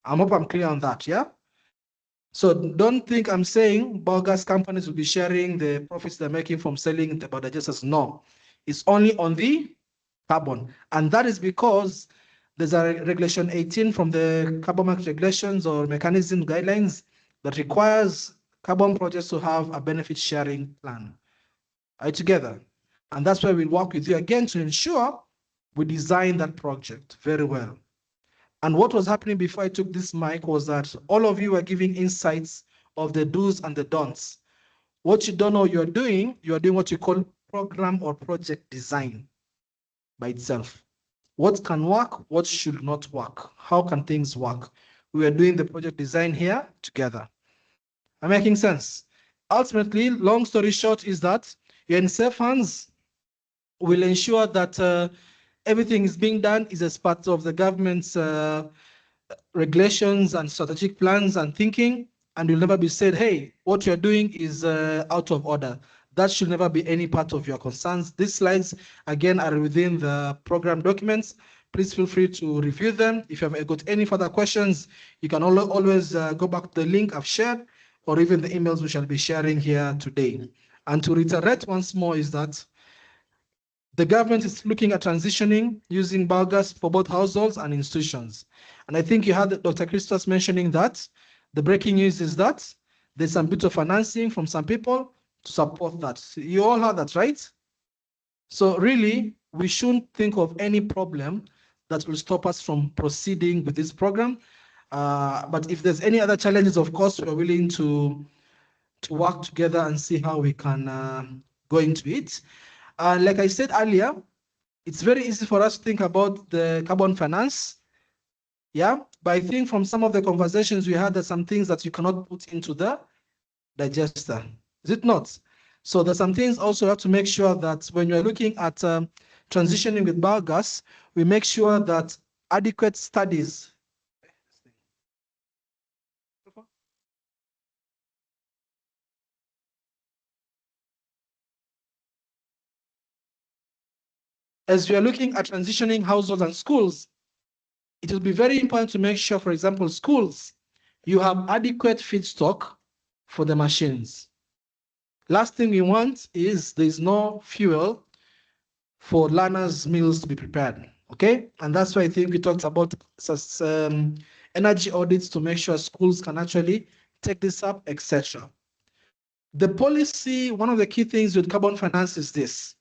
I hope I'm clear on that, yeah? So don't think I'm saying biogas companies will be sharing the profits they're making from selling the biodigesters. No, it's only on the carbon. And that is because there's a regulation 18 from the carbon market regulations or mechanism guidelines that requires carbon projects to have a benefit sharing plan. Are you together? And that's why we'll work with you again to ensure we designed that project very well. And what was happening before I took this mic was that all of you were giving insights of the do's and the don'ts. What you don't know you're doing what you call program or project design by itself. What can work, what should not work? How can things work? We are doing the project design here together. Am I making sense? Ultimately, long story short is that you're in safe hands. We'll ensure that everything is being done is as part of the government's regulations and strategic plans and thinking, and you'll never be said, hey, what you're doing is out of order. That should never be any part of your concerns. These slides, again, are within the program documents. Please feel free to review them. If you have got any further questions, you can always go back to the link I've shared, or even the emails we shall be sharing here today. And to reiterate once more is that the government is looking at transitioning using biogas for both households and institutions. And I think you heard Dr. Christos mentioning that. The breaking news is that there's some bit of financing from some people to support that. You all heard that, right? So really, we shouldn't think of any problem that will stop us from proceeding with this program. But if there's any other challenges, of course, we're willing to work together and see how we can go into it. Like I said earlier, it's very easy for us to think about the carbon finance. Yeah, but I think from some of the conversations we had, there's some things that you cannot put into the digester. Is it not? So there's some things also you have to make sure that when you're looking at transitioning with biogas, we make sure that adequate studies. As we are looking at transitioning households and schools, it will be very important to make sure, for example, schools, you have adequate feedstock for the machines. Last thing we want is there's no fuel for learners' meals to be prepared, okay? And that's why I think we talked about energy audits to make sure schools can actually take this up, etc. The policy, one of the key things with carbon finance is this.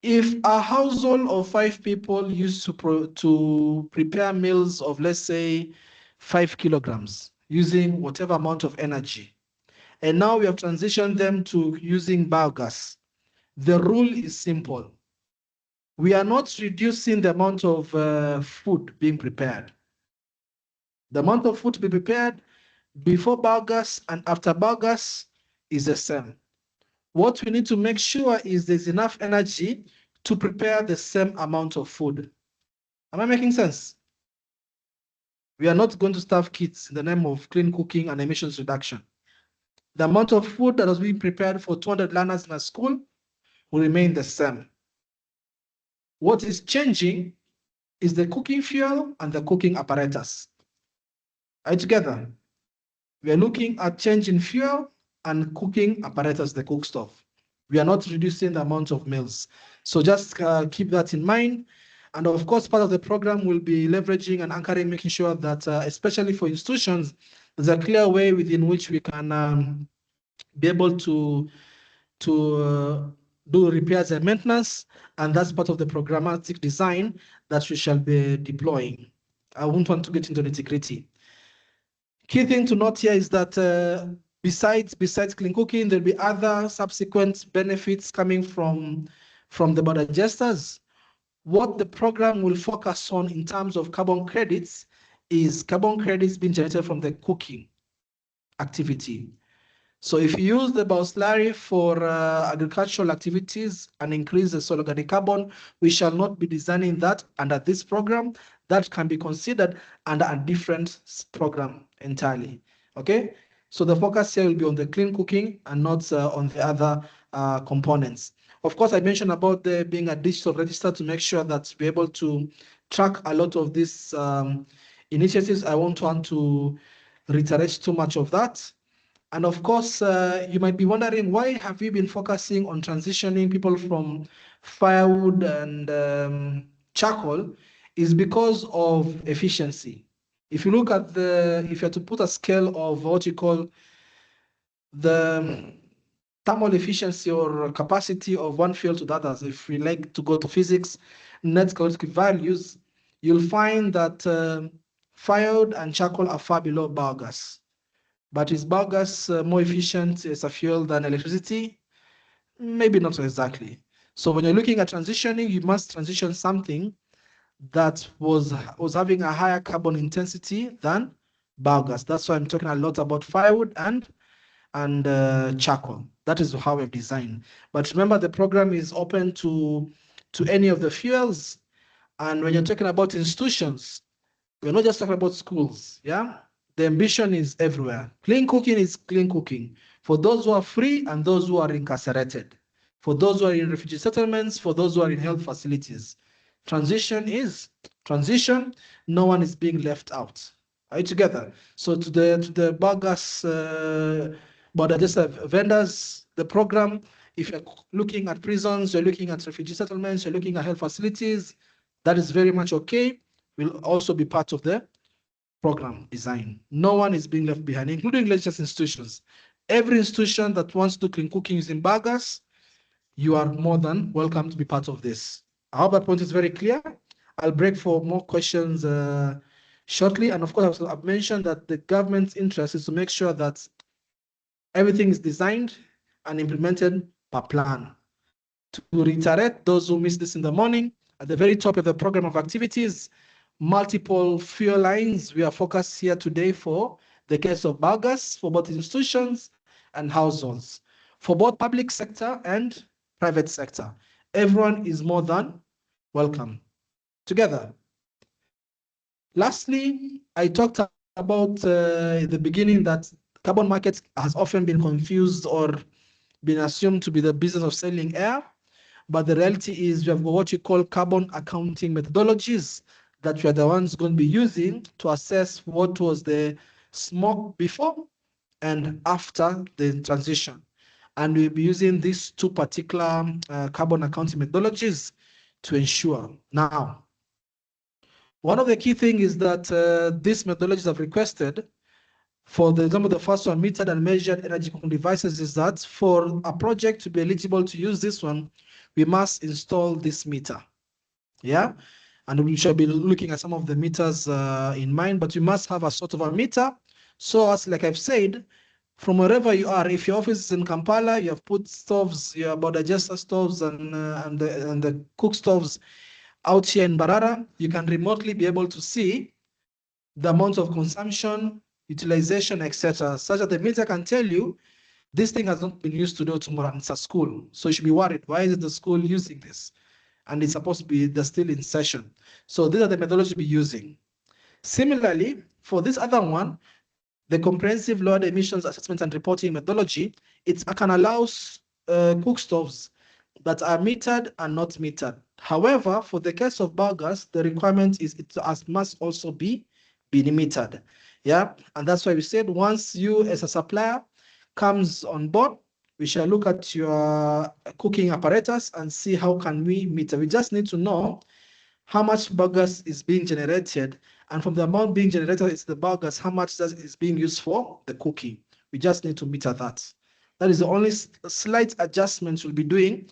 If a household of 5 people used to prepare meals of, let's say, 5 kilograms using whatever amount of energy, and now we have transitioned them to using biogas, the rule is simple. We are not reducing the amount of food being prepared. The amount of food to be prepared before biogas and after biogas is the same. What we need to make sure is there's enough energy to prepare the same amount of food. Am I making sense? We are not going to starve kids in the name of clean cooking and emissions reduction. The amount of food that was being prepared for 200 learners in a school will remain the same. What is changing is the cooking fuel and the cooking apparatus. Are you together? We are looking at changing fuel and cooking apparatus, the cook stove. We are not reducing the amount of meals. So just keep that in mind. And of course, part of the program will be leveraging and anchoring, making sure that, especially for institutions, there's a clear way within which we can be able to do repairs and maintenance. And that's part of the programmatic design that we shall be deploying. I won't want to get into nitty-gritty. Key thing to note here is that besides clean cooking, there'll be other subsequent benefits coming from the biodigesters. What the program will focus on in terms of carbon credits is carbon credits being generated from the cooking activity. So if you use the bioslurry for agricultural activities and increase the soil organic carbon, we shall not be designing that under this program. That can be considered under a different program entirely, okay? So the focus here will be on the clean cooking and not on the other components. Of course, I mentioned about there being a digital register to make sure that we're able to track a lot of these initiatives. I won't want to reiterate too much of that. And of course, you might be wondering, why have we been focusing on transitioning people from firewood and charcoal? Is because of efficiency. If you look at if you have to put a scale of what you call the thermal efficiency or capacity of one fuel to the others, if we like to go to physics, net calorific values, you'll find that firewood and charcoal are far below biogas. But is biogas more efficient as a fuel than electricity? Maybe not exactly. So when you're looking at transitioning, you must transition something that was having a higher carbon intensity than biogas. That's why I'm talking a lot about firewood and charcoal. That is how we've designed. But remember, the program is open to any of the fuels. And when you're talking about institutions, we're not just talking about schools. Yeah, the ambition is everywhere. Clean cooking is clean cooking for those who are free and those who are incarcerated, for those who are in refugee settlements, for those who are in health facilities. Transition is transition. No one is being left out. Are you together? So to the biogas vendors, the program, if you're looking at prisons, you're looking at refugee settlements, you're looking at health facilities, that is very much okay. Will also be part of the program design. No one is being left behind, including religious institutions. Every institution that wants to do clean cooking using biogas, you are more than welcome to be part of this. I hope that point is very clear. I'll break for more questions shortly. And of course, I've mentioned that the government's interest is to make sure that everything is designed and implemented per plan. To reiterate, those who missed this in the morning, at the very top of the program of activities, multiple fuel lines. We are focused here today for the case of biogas for both institutions and households, for both public sector and private sector. Everyone is more than welcome. Together. Lastly, I talked about the beginning that carbon market has often been confused or been assumed to be the business of selling air. But the reality is we have what you call carbon accounting methodologies that we are the ones going to be using to assess what was the smoke before and after the transition. And we'll be using these two particular carbon accounting methodologies to ensure. Now, one of the key things is that these methodologies have requested, for the example, the first one, metered and measured energy devices, is that for a project to be eligible to use this one, we must install this meter. Yeah, and we shall be looking at some of the meters in mind, but you must have a sort of a meter. So as like I've said, from wherever you are, if your office is in Kampala, you have put stoves, your biodigester stoves and the cook stoves out here in Barara, you can remotely be able to see the amount of consumption, utilization, etc., such that the meter can tell you this thing has not been used today or tomorrow, and it's a school. So you should be worried. Why is the school using this? And it's supposed to be, they're still in session. So these are the methodologies we're using. Similarly, for this other one, the comprehensive lowered emissions assessment and reporting methodology, it can allow cook stoves that are metered and not metered. However, for the case of biogas, the requirement is it must also be metered. Yeah, and that's why we said once you as a supplier comes on board, we shall look at your cooking apparatus and see how can we meter. We just need to know how much biogas is being generated, and from the amount being generated, it's the biogas, how much that is being used for the cooking. We just need to meter that. That is the only slight adjustments we'll be doing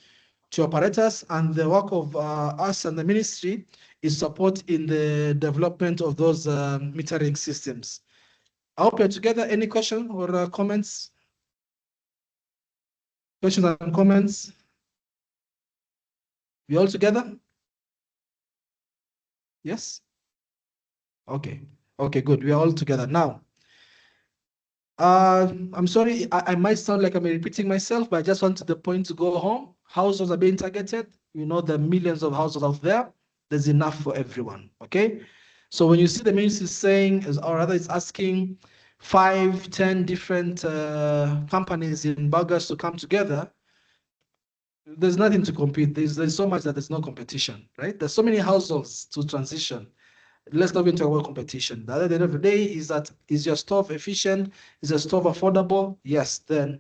to apparatus, and the work of us and the ministry is support in the development of those metering systems. I hope you're together. Any questions or comments? Questions and comments? We all together? Yes? Okay. Okay, good. We are all together. Now, I'm sorry, I might sound like I'm repeating myself, but I just wanted the point to go home. Households are being targeted. You know, the millions of households out there. There's enough for everyone, okay? So when you see the ministry saying, or rather it's asking 5, 10 different companies in biogas to come together, there's nothing to compete. There's so much that there's no competition, right? There's so many households to transition. Let's not even talk about competition. The other end of the day is that, is your stove efficient? Is your stove affordable? Yes, then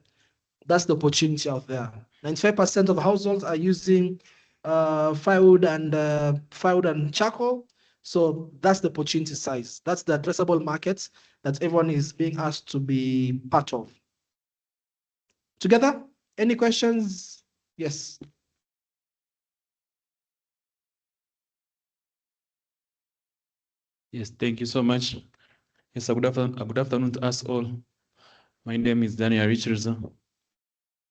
that's the opportunity out there. 95% of households are using firewood and charcoal. So that's the opportunity size. That's the addressable market that everyone is being asked to be part of. Together? Any questions? Yes. Yes, thank you so much. Yes, good afternoon to us all. My name is Daniel Richards. And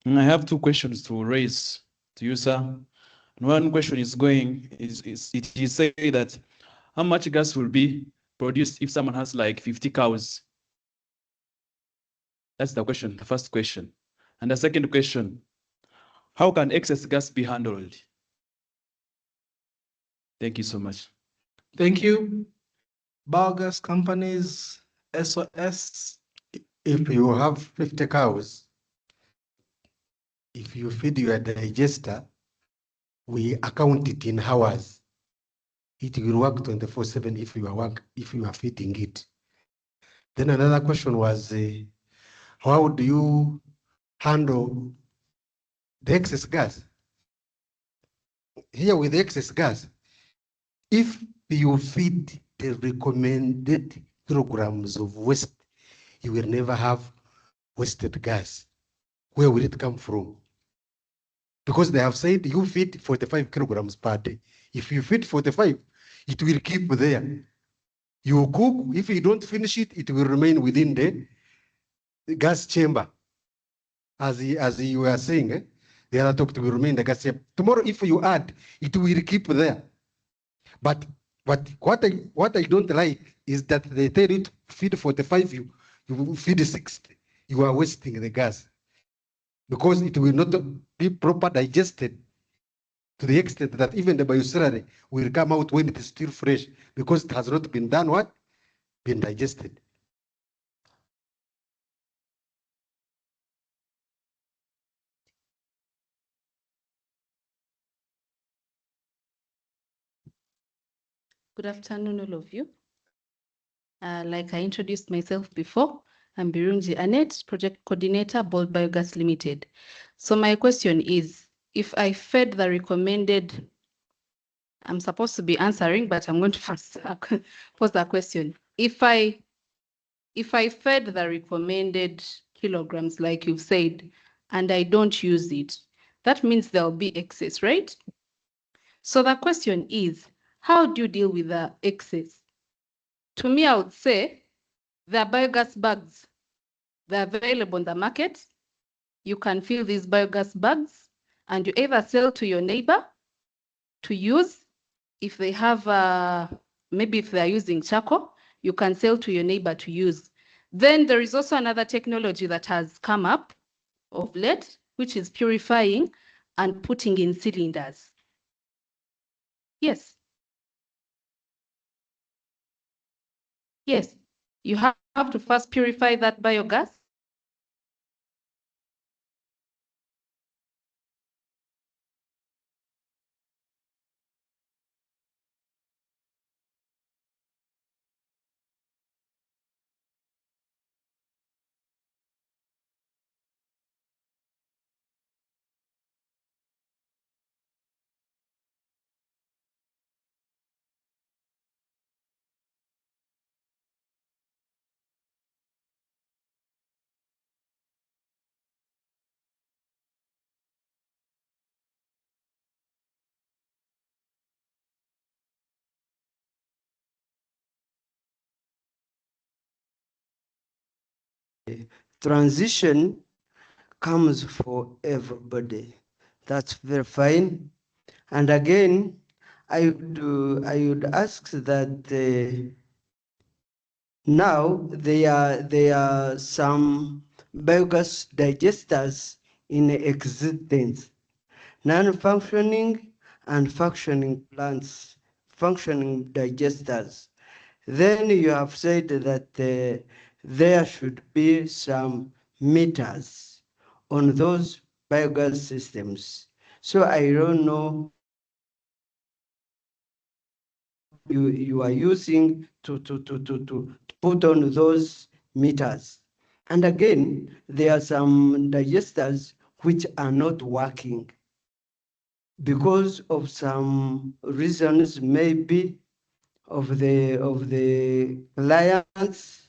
I have two questions to raise to you, sir. And one question is it is say that how much gas will be produced if someone has like 50 cows? That's the question, the first question. And the second question, how can excess gas be handled? Thank you so much. Thank you. Biogas companies, SOS. If you have 50 cows, if you feed your digester, we account it in hours. It will work 24/7 if you are feeding it. Then another question was, how do you handle the excess gas? Here with the excess gas, if you feed the recommended kilograms of waste, you will never have wasted gas. Where will it come from? Because they have said you feed 45 kilograms per day. If you feed 45, it will keep there. You cook, if you don't finish it, it will remain within the gas chamber. As you were saying, the other topic will remain in the gas chamber. Tomorrow, if you add, it will keep there. But what I don't like is that they tell you to feed 45, you feed 60. You are wasting the gas because it will not be proper digested to the extent that even the biosalary will come out when it is still fresh because it has not been done what? Been digested. Good afternoon, all of you. Like I introduced myself before, I'm Birungi Annette, Project Coordinator, Bold Biogas Limited. So my question is, if I fed the recommended, I'm supposed to be answering, but I'm going to first pose that question. If I fed the recommended kilograms, like you've said, and I don't use it, that means there'll be excess, right? So the question is, how do you deal with the excess? To me, I would say the biogas bags, they're available on the market. You can fill these biogas bags and you either sell to your neighbor to use. If they have, maybe if they're using charcoal, you can sell to your neighbor to use. Then there is also another technology that has come up of late, which is purifying and putting in cylinders. Yes. Yes, you have to first purify that biogas. Transition comes for everybody. That's very fine. And again, I would ask that now there are some biogas digesters in existence, non-functioning and functioning plants, functioning digesters. Then you have said that there should be some meters on those biogas systems. So I don't know you are using to put on those meters. And again, there are some digesters which are not working because of some reasons, maybe of the clients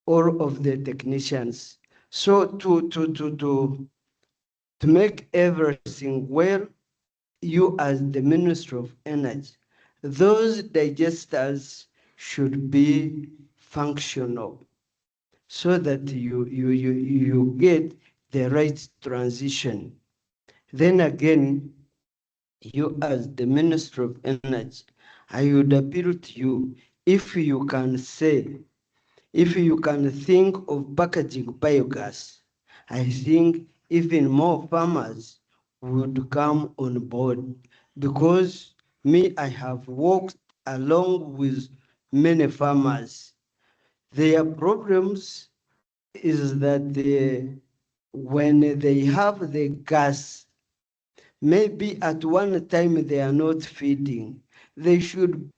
or of the technicians. So to to make everything well, you as the Minister of Energy, those digesters should be functional so that you get the right transition. Then again, you as the Minister of Energy, I would appeal to you, if you can say, if you can think of packaging biogas, I think even more farmers would come on board, because me, I have worked along with many farmers. Their problems is that when they have the gas, maybe at one time they are not feeding. They should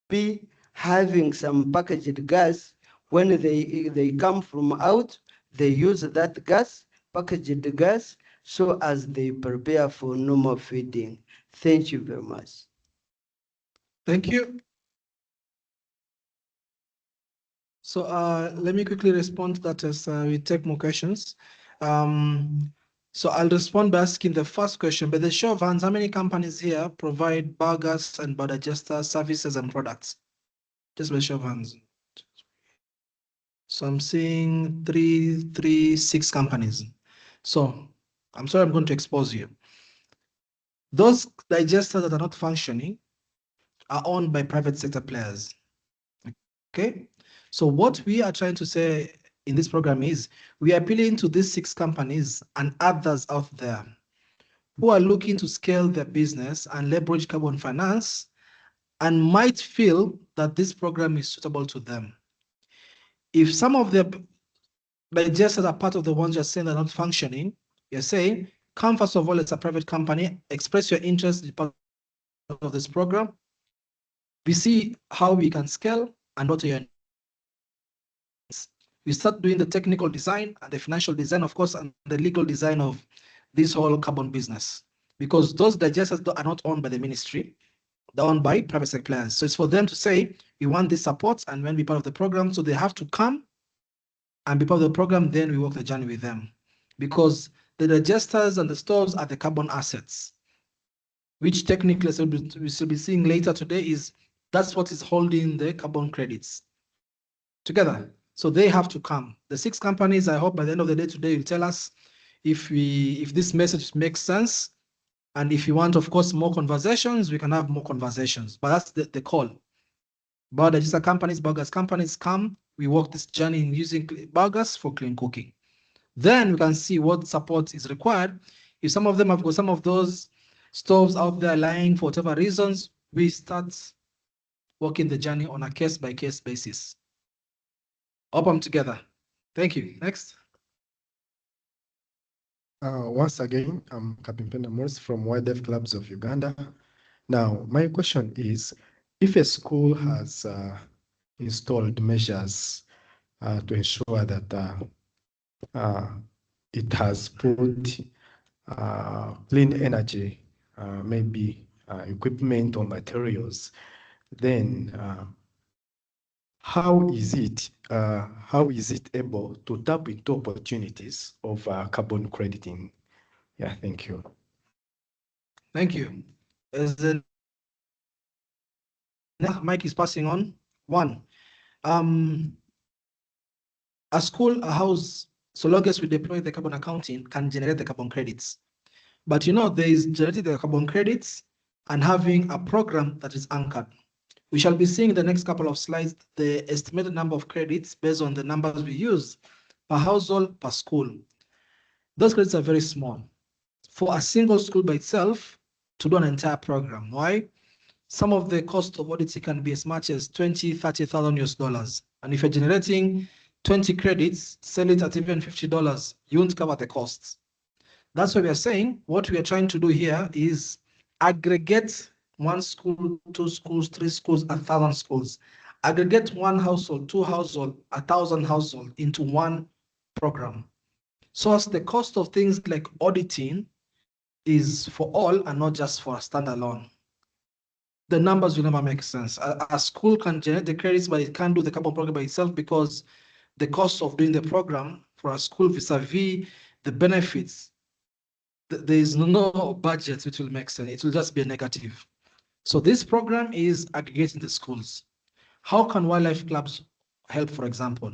be having some packaged gas. When they come from out, they use that gas, packaged gas, so as they prepare for normal feeding. Thank you very much. Thank you. So let me quickly respond to that as we take more questions. So I'll respond by asking the first question. By the show of hands, how many companies here provide biogas and biodigester services and products? Just by show of hands. So I'm seeing 6 companies. So I'm sorry, I'm going to expose you. Those digesters that are not functioning are owned by private sector players. Okay, so what we are trying to say in this program is we are appealing to these 6 companies and others out there who are looking to scale their business and leverage carbon finance and might feel that this program is suitable to them. If some of the digesters are part of the ones you're saying are not functioning, you're saying, come first of all, it's a private company, express your interest in part of this program. We see how we can scale and what your we start doing the technical design and the financial design, of course, and the legal design of this whole carbon business. Because those digesters are not owned by the ministry, they're owned by private sector players. So it's for them to say, we want this support and when we be part of the program, so they have to come and be part of the program, then we work the journey with them. Because the digesters and the stores are the carbon assets, which technically we should be seeing later today is that's what is holding the carbon credits together. So they have to come. The 6 companies, I hope by the end of the day today, will tell us if this message makes sense. And if you want, of course, more conversations, we can have more conversations. But that's the call. Biodigester companies, biogas companies come, we work this journey in using biogas for clean cooking. Then we can see what support is required. If some of them have got some of those stoves out there lying for whatever reasons, we start working the journey on a case-by-case basis. Up them together. Thank you. Next. Once again, I'm Kapimpenda Morris from Wildlife Clubs of Uganda. Now, my question is, if a school has installed measures to ensure that it has put clean energy, maybe equipment or materials, then how is it able to tap into opportunities of carbon crediting? Yeah, thank you. Thank you. As the mic is passing on, one, a school, a house, so long as we deploy the carbon accounting, can generate the carbon credits. But you know, there is generating the carbon credits and having a program that is anchored. We shall be seeing in the next couple of slides the estimated number of credits based on the numbers we use per household, per school. Those credits are very small. For a single school by itself to do an entire program. Why? Some of the cost of auditing can be as much as $20,000–30,000 US. And if you're generating 20 credits, sell it at even $50, you won't cover the costs. That's why we are saying what we are trying to do here is aggregate 1 school, 2 schools, 3 schools, 1,000 schools. Aggregate 1 household, 2 household, 1,000 household into 1 program. So as the cost of things like auditing is for all and not just for a standalone. The numbers will never make sense. A school can generate the credits, but it can't do the carbon program by itself because the cost of doing the program for a school vis-a-vis the benefits there is no budget which will make sense. It will just be a negative. So this program is aggregating the schools. How can wildlife clubs help, for example?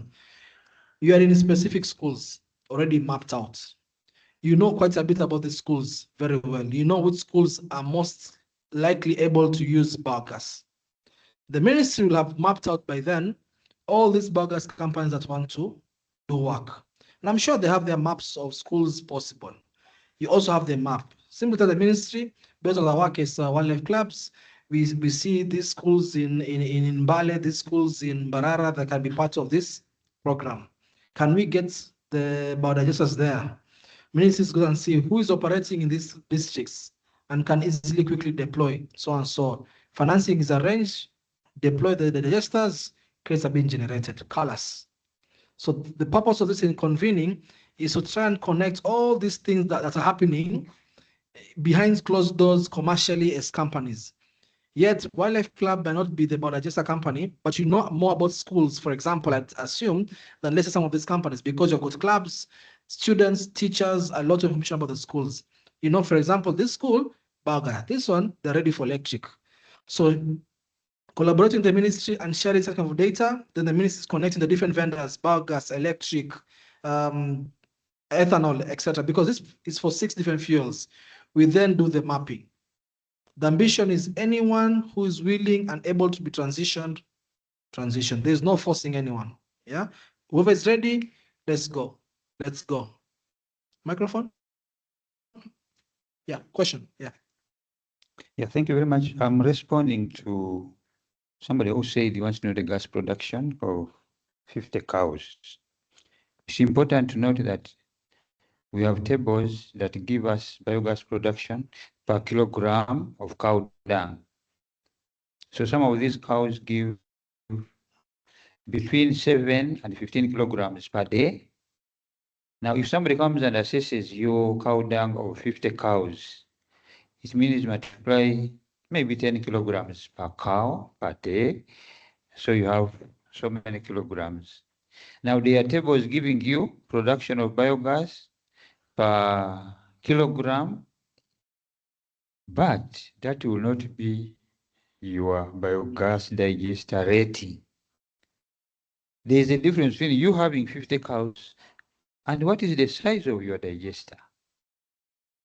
You are in specific schools already mapped out. You know quite a bit about the schools very well. You know which schools are most likely able to use biogas. The ministry will have mapped out by then all these biogas companies that want to do work. And I'm sure they have their maps of schools possible. You also have the map. Simply to the ministry, based on our work as wildlife clubs, we see these schools in Mbale, these schools in Barara that can be part of this program. Can we get the biodigesters there? Ministries go and see who is operating in these districts and can easily quickly deploy, so and so. Financing is arranged, deploy the digesters, crates are being generated, colors. So the purpose of this in convening is to try and connect all these things that are happening behind closed doors commercially as companies. Yet Wildlife Club may not be the biodigester company, but you know more about schools, for example, I'd assume, than let's say some of these companies, because you've got clubs, students, teachers, a lot of information about the schools. You know, for example, this school, Biogas, this one, they're ready for electric. So collaborating with the ministry and sharing such kind of data, then the ministry is connecting the different vendors, biogas, electric, ethanol, etc. Because this is for 6 different fuels. We then do the mapping. The ambition is anyone who is willing and able to be transitioned, transition. There's no forcing anyone. Yeah. Whoever is ready, let's go. Let's go. Microphone? Yeah, question. Yeah. Yeah, thank you very much. I'm responding to somebody who said he wants to know the gas production of 50 cows. It's important to note that we have tables that give us biogas production per kilogram of cow dung. So some of these cows give between 7 and 15 kilograms per day. Now, if somebody comes and assesses your cow dung of 50 cows, it means multiply maybe 10 kilograms per cow per day. So you have so many kilograms. Now, there are tables giving you production of biogas per kilogram, but that will not be your biogas digester rating. There is a difference between you having 50 cows and what is the size of your digester.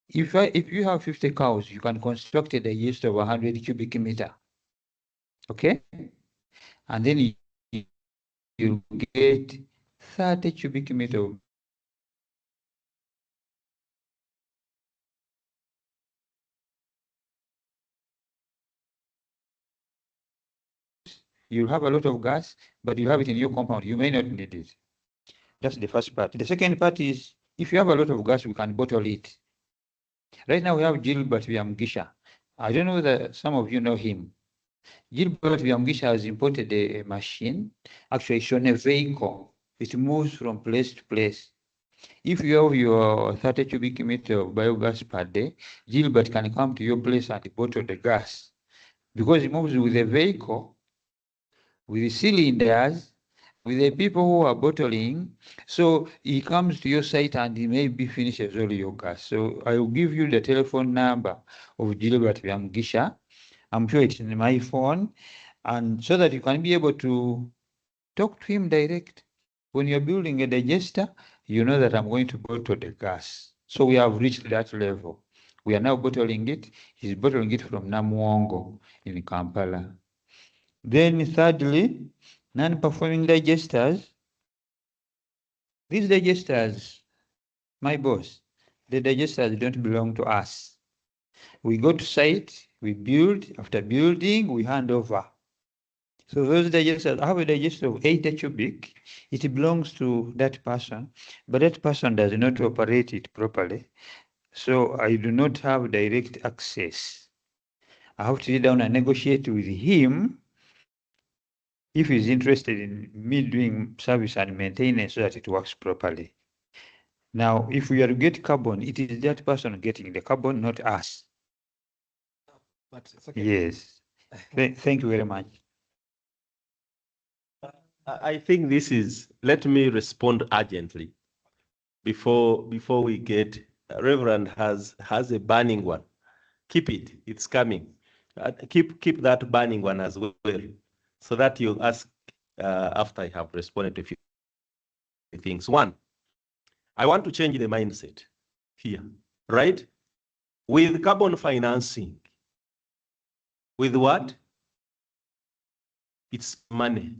If you have 50 cows, you can construct a digester of 100 cubic meter. Okay? And then you get 30 cubic meter of you'll have a lot of gas, but you have it in your compound. You may not need it. That's the first part. The second part is, if you have a lot of gas, we can bottle it. Right now we have Gilbert Vyamgisha. I don't know whether some of you know him. Gilbert Vyamgisha has imported a machine. Actually, it's on a vehicle. It moves from place to place. If you have your 30 cubic meter of biogas per day, Gilbert can come to your place and bottle the gas. Because it moves with a vehicle, with the cylinders, with the people who are bottling. So he comes to your site and he maybe finishes all your gas. So I will give you the telephone number of Gilbert Vyamgisha. I'm sure it's in my phone. And so that you can be able to talk to him direct. When you're building a digester, you know that I'm going to bottle the gas. So we have reached that level. We are now bottling it. He's bottling it from Namuongo in Kampala. Then thirdly, non-performing digesters. These digesters, my boss, the digesters don't belong to us. We go to site, we build, after building, we hand over. So those digesters, I have a digester of 80 cubic, it belongs to that person, but that person does not operate it properly. So I do not have direct access. I have to sit down and negotiate with him if he's interested in me doing service and maintenance so that it works properly. Now, if we are to get carbon, it is that person getting the carbon, not us. But it's okay. Yes. Thank you very much. I think this is, let me respond urgently before we get Reverend has a burning one. Keep it. It's coming. Keep that burning one as well, so that you ask after I have responded to a few things. One, I want to change the mindset here, right? With carbon financing, with what? It's money.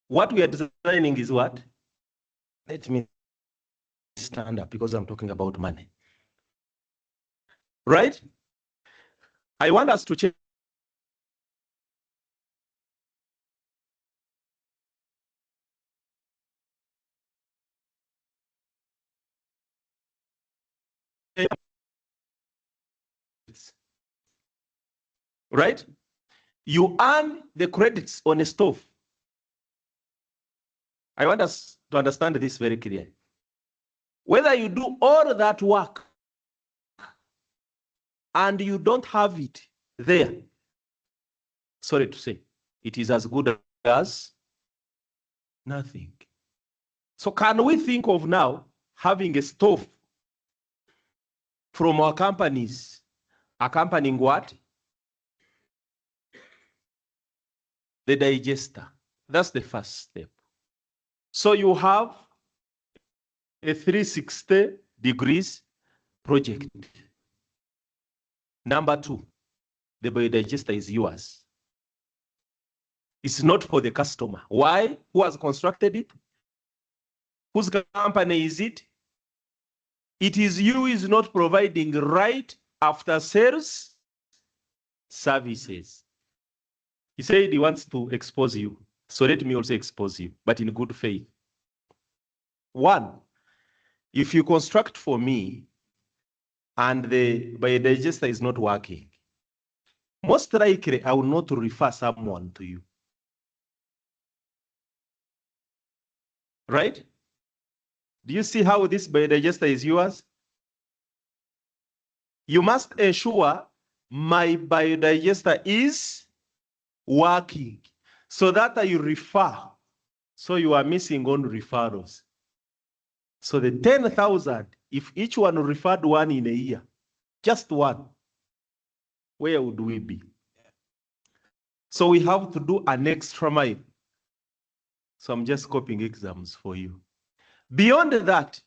What we are designing is what? Let me stand up because I'm talking about money. Right? I want us to change right? You earn the credits on a stove. I want us to understand this very clearly. Whether you do all that work and you don't have it there, sorry to say, it is as good as nothing. So can we think of now having a stove from our companies accompanying what? The digester. That's the first step. So you have a 360 degrees project. Number two, the biodigester is yours. It's not for the customer. Why? Who has constructed it? Whose company is it? It is you who is not providing right after sales services. He said he wants to expose you. So let me also expose you, but in good faith. One, if you construct for me and the biodigester is not working, most likely I will not refer someone to you. Right? Do you see how this biodigester is yours? You must ensure my biodigester is working so that you refer. So you are missing on referrals. So the 10,000, if each one referred one in a year, just one, where would we be? So we have to do an extra mile. So I'm just copying exams for you. Beyond that,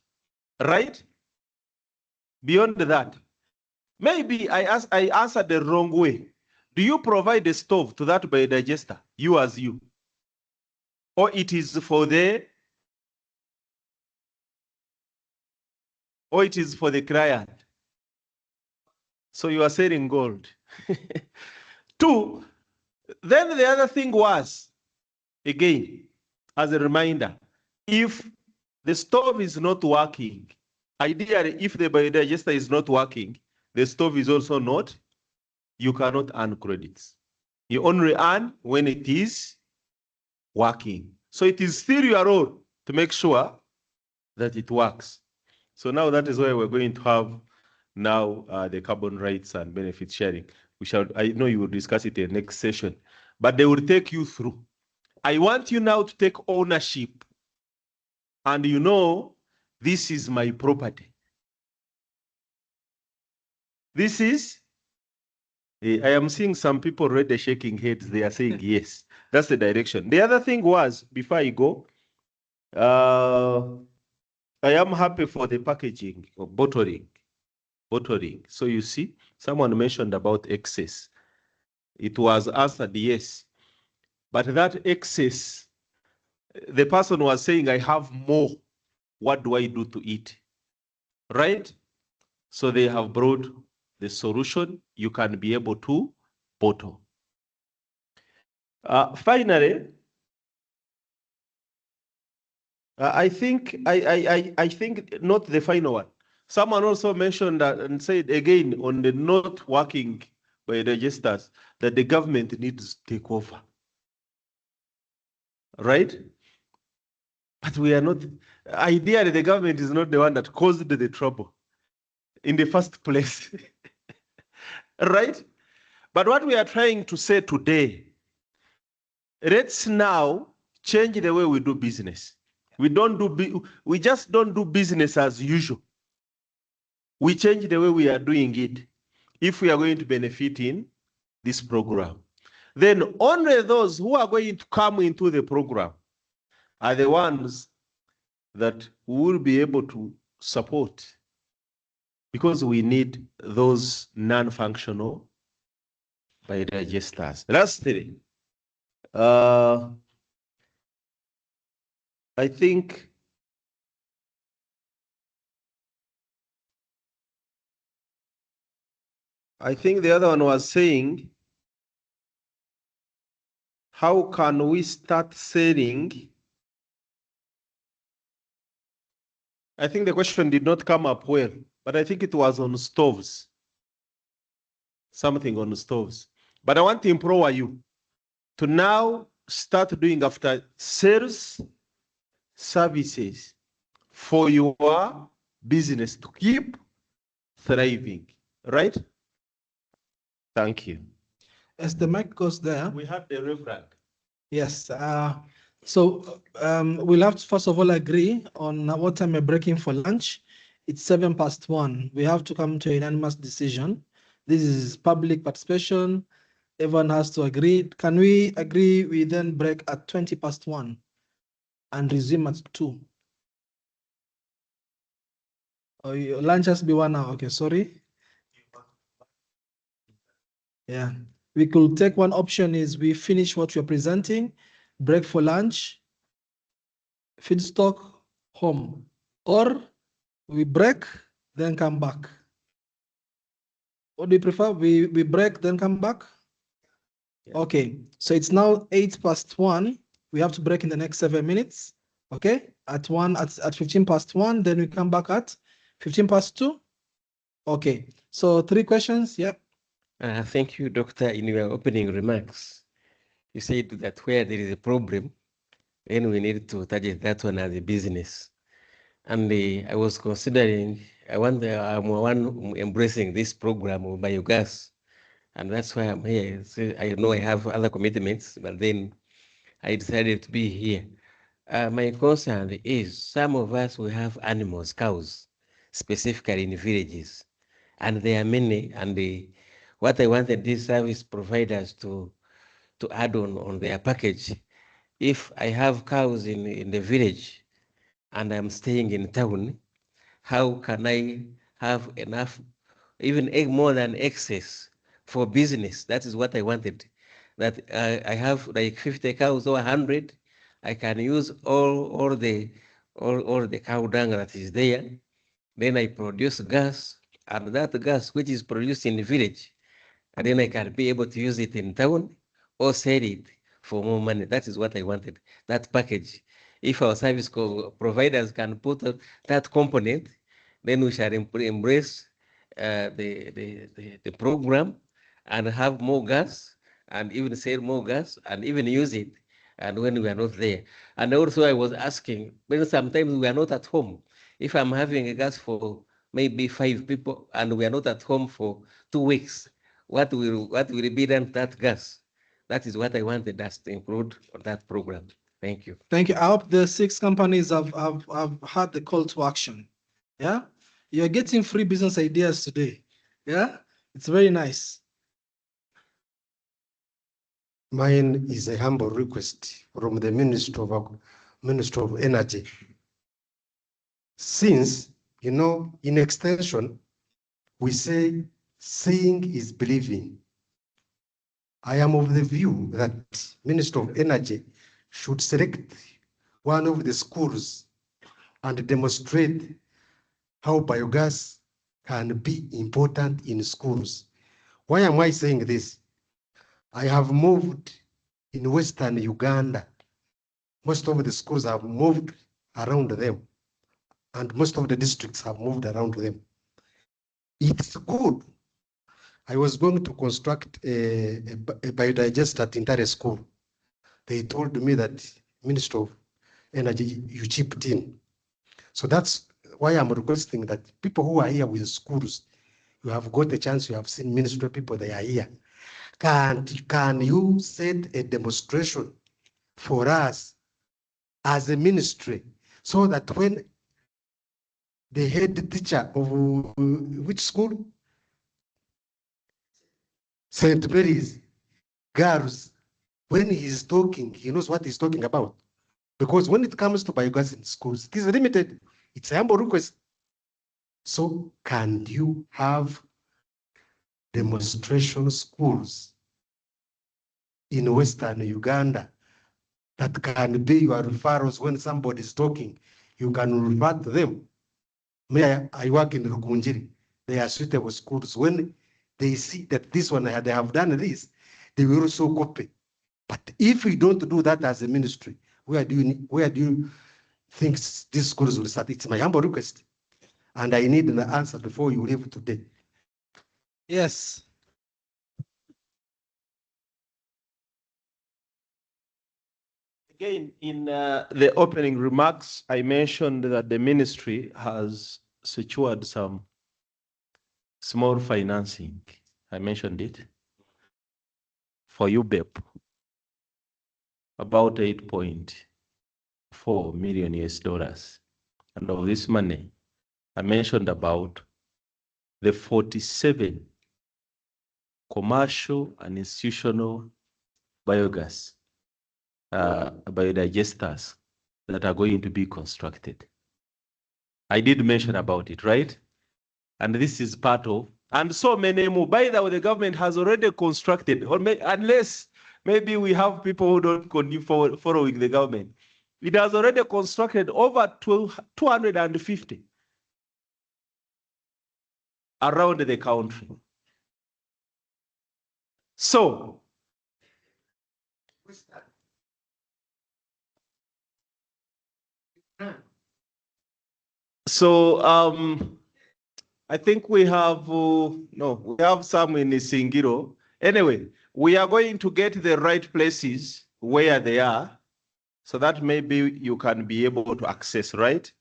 right? Beyond that, maybe I answered the wrong way. Do you provide a stove to that biodigester, you as you? Or it is for the client? So you are selling gold. Two, then the other thing was, again, as a reminder, if the stove is not working, ideally, if the biodigester is not working, the stove is also not, you cannot earn credits. You only earn when it is working. So it is still your role to make sure that it works. So now that is why we're going to have now the carbon rights and benefit sharing. I know you will discuss it in the next session, but they will take you through. I want you now to take ownership and you know, this is my property. This is, I am seeing some people already shaking heads. They are saying yes, that's the direction. The other thing was, before I go, I am happy for the packaging or bottling. So you see, someone mentioned about excess. It was answered yes, but that excess, the person was saying, I have more. What do I do to it? Right? So they have brought the solution. You can be able to bottle. Finally, I think not the final one. Someone also mentioned that and said again on the not working biodigesters that the government needs to take over. Right? But we are not, ideally the government is not the one that caused the trouble in the first place. Right? But what we are trying to say today, let's now change the way we do business. We just don't do business as usual. we change the way we are doing it if we are going to benefit in this program. Then only those who are going to come into the program are the ones that we will be able to support, because we need those non-functional biodigesters. Lastly, I think the other one was saying, how can we start selling? I think the question did not come up well, but I think it was on stoves. Something on stoves. But I want to empower you to now start doing after sales services for your business to keep thriving, right? Thank you. As the mic goes there, we have the Reverend. Yes. So we'll have to first of all agree on what time we're breaking for lunch. It's 1:07. We have to come to a unanimous decision. This is public participation. Everyone has to agree. Can we agree we then break at 1:20 and resume at 2? Oh, lunch has to be 1 hour. Okay, sorry. Yeah. We could take one option is we finish what we're presenting, break for lunch, feedstock, home, or we break, then come back. What do you prefer? We break, then come back? Yeah. Okay, so it's now 1:08. We have to break in the next 7 minutes. Okay, at 1:15, then we come back at 2:15. Okay, so 3 questions. Yep. Thank you, Doctor. In your opening remarks, you said that where there is a problem, then we need to target that one as a business. And I was considering, I'm one embracing this program of biogas, and that's why I'm here. So I know I have other commitments, but then I decided to be here. My concern is some of us will have animals, cows, specifically in villages, and there are many. And what I wanted these service providers to add on their package, if I have cows in the village and I'm staying in town, how can I have enough, even more than excess for business? That is what I wanted. That I have like 50 cows or 100, I can use all the cow dung that is there. Then I produce gas, and that gas which is produced in the village, and then I can be able to use it in town or sell it for more money. That is what I wanted, that package. If our service providers can put that component, then we shall embrace the program and have more gas and even sell more gas and even use it and when we are not there. And also I was asking, when sometimes we are not at home, if I'm having a gas for maybe 5 people and we are not at home for 2 weeks, what will be done to that gas? That is what I wanted us to include on that program. Thank you. Thank you. I hope the 6 companies have had the call to action. Yeah, you're getting free business ideas today. Yeah, it's very nice. Mine is a humble request from the Minister of Energy. Since, you know, in extension, we say seeing is believing. I am of the view that Minister of Energy should select one of the schools and demonstrate how biogas can be important in schools. Why am I saying this? I have moved in Western Uganda. Most of the schools have moved around them, and most of the districts have moved around them. It's good. I was going to construct a biodigester at Intare School. They told me that Minister of Energy, you chipped in. So that's why I'm requesting that people who are here with schools, you have got a chance, you have seen ministry people, they are here. Can you set a demonstration for us as a ministry so that when the head teacher of which school? St. Mary's Girls. When he's talking, he knows what he's talking about. Because when it comes to biogas in schools, it is limited. It's a humble request. So can you have demonstration schools in Western Uganda that can be your referrals when somebody is talking? You can refer to them. I work in Rukunjiri. They are suitable schools. When they see that this one, they have done this, they will also copy. But if we don't do that as a ministry, where do you think these schools will start? It's my humble request. And I need the answer before you leave today. Yes. Again, in the opening remarks, I mentioned that the ministry has secured some small financing. I mentioned it for UBEP, about 8.4 million US dollars. And of this money, I mentioned about the 47 commercial and institutional biogas biodigesters that are going to be constructed. I did mention about it, right? And this is part of, and so many more. By the way, the government has already constructed, unless maybe we have people who don't continue following the government. It has already constructed over 250 around the country. So, I think we have, we have some in Isingiro. Anyway, we are going to get the right places where they are so that maybe you can be able to access, right?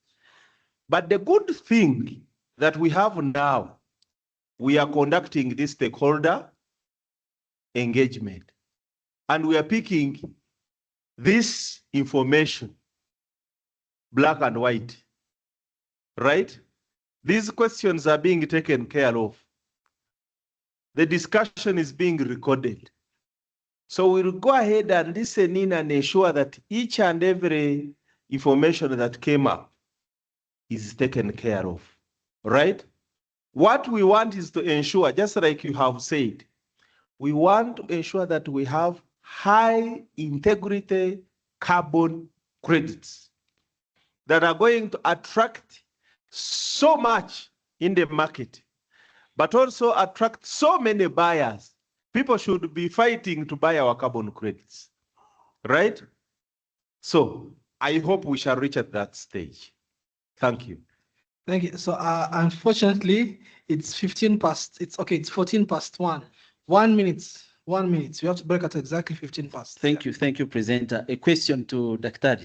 But the good thing that we have now, we are conducting this stakeholder engagement and we are picking this information, black and white, right? These questions are being taken care of. The discussion is being recorded. So we'll go ahead and listen in and ensure that each and every information that came up is taken care of, right? What we want is to ensure, just like you have said, we want to ensure that we have high integrity carbon credits that are going to attract so much in the market, but also attract so many buyers. People should be fighting to buy our carbon credits, right? So I hope we shall reach at that stage. Thank you. Thank you. So unfortunately, it's 15 past, it's 14 past 1. 1 minute, 1 minute. You have to break at exactly 15 past. Thank you, presenter. A question to Dr.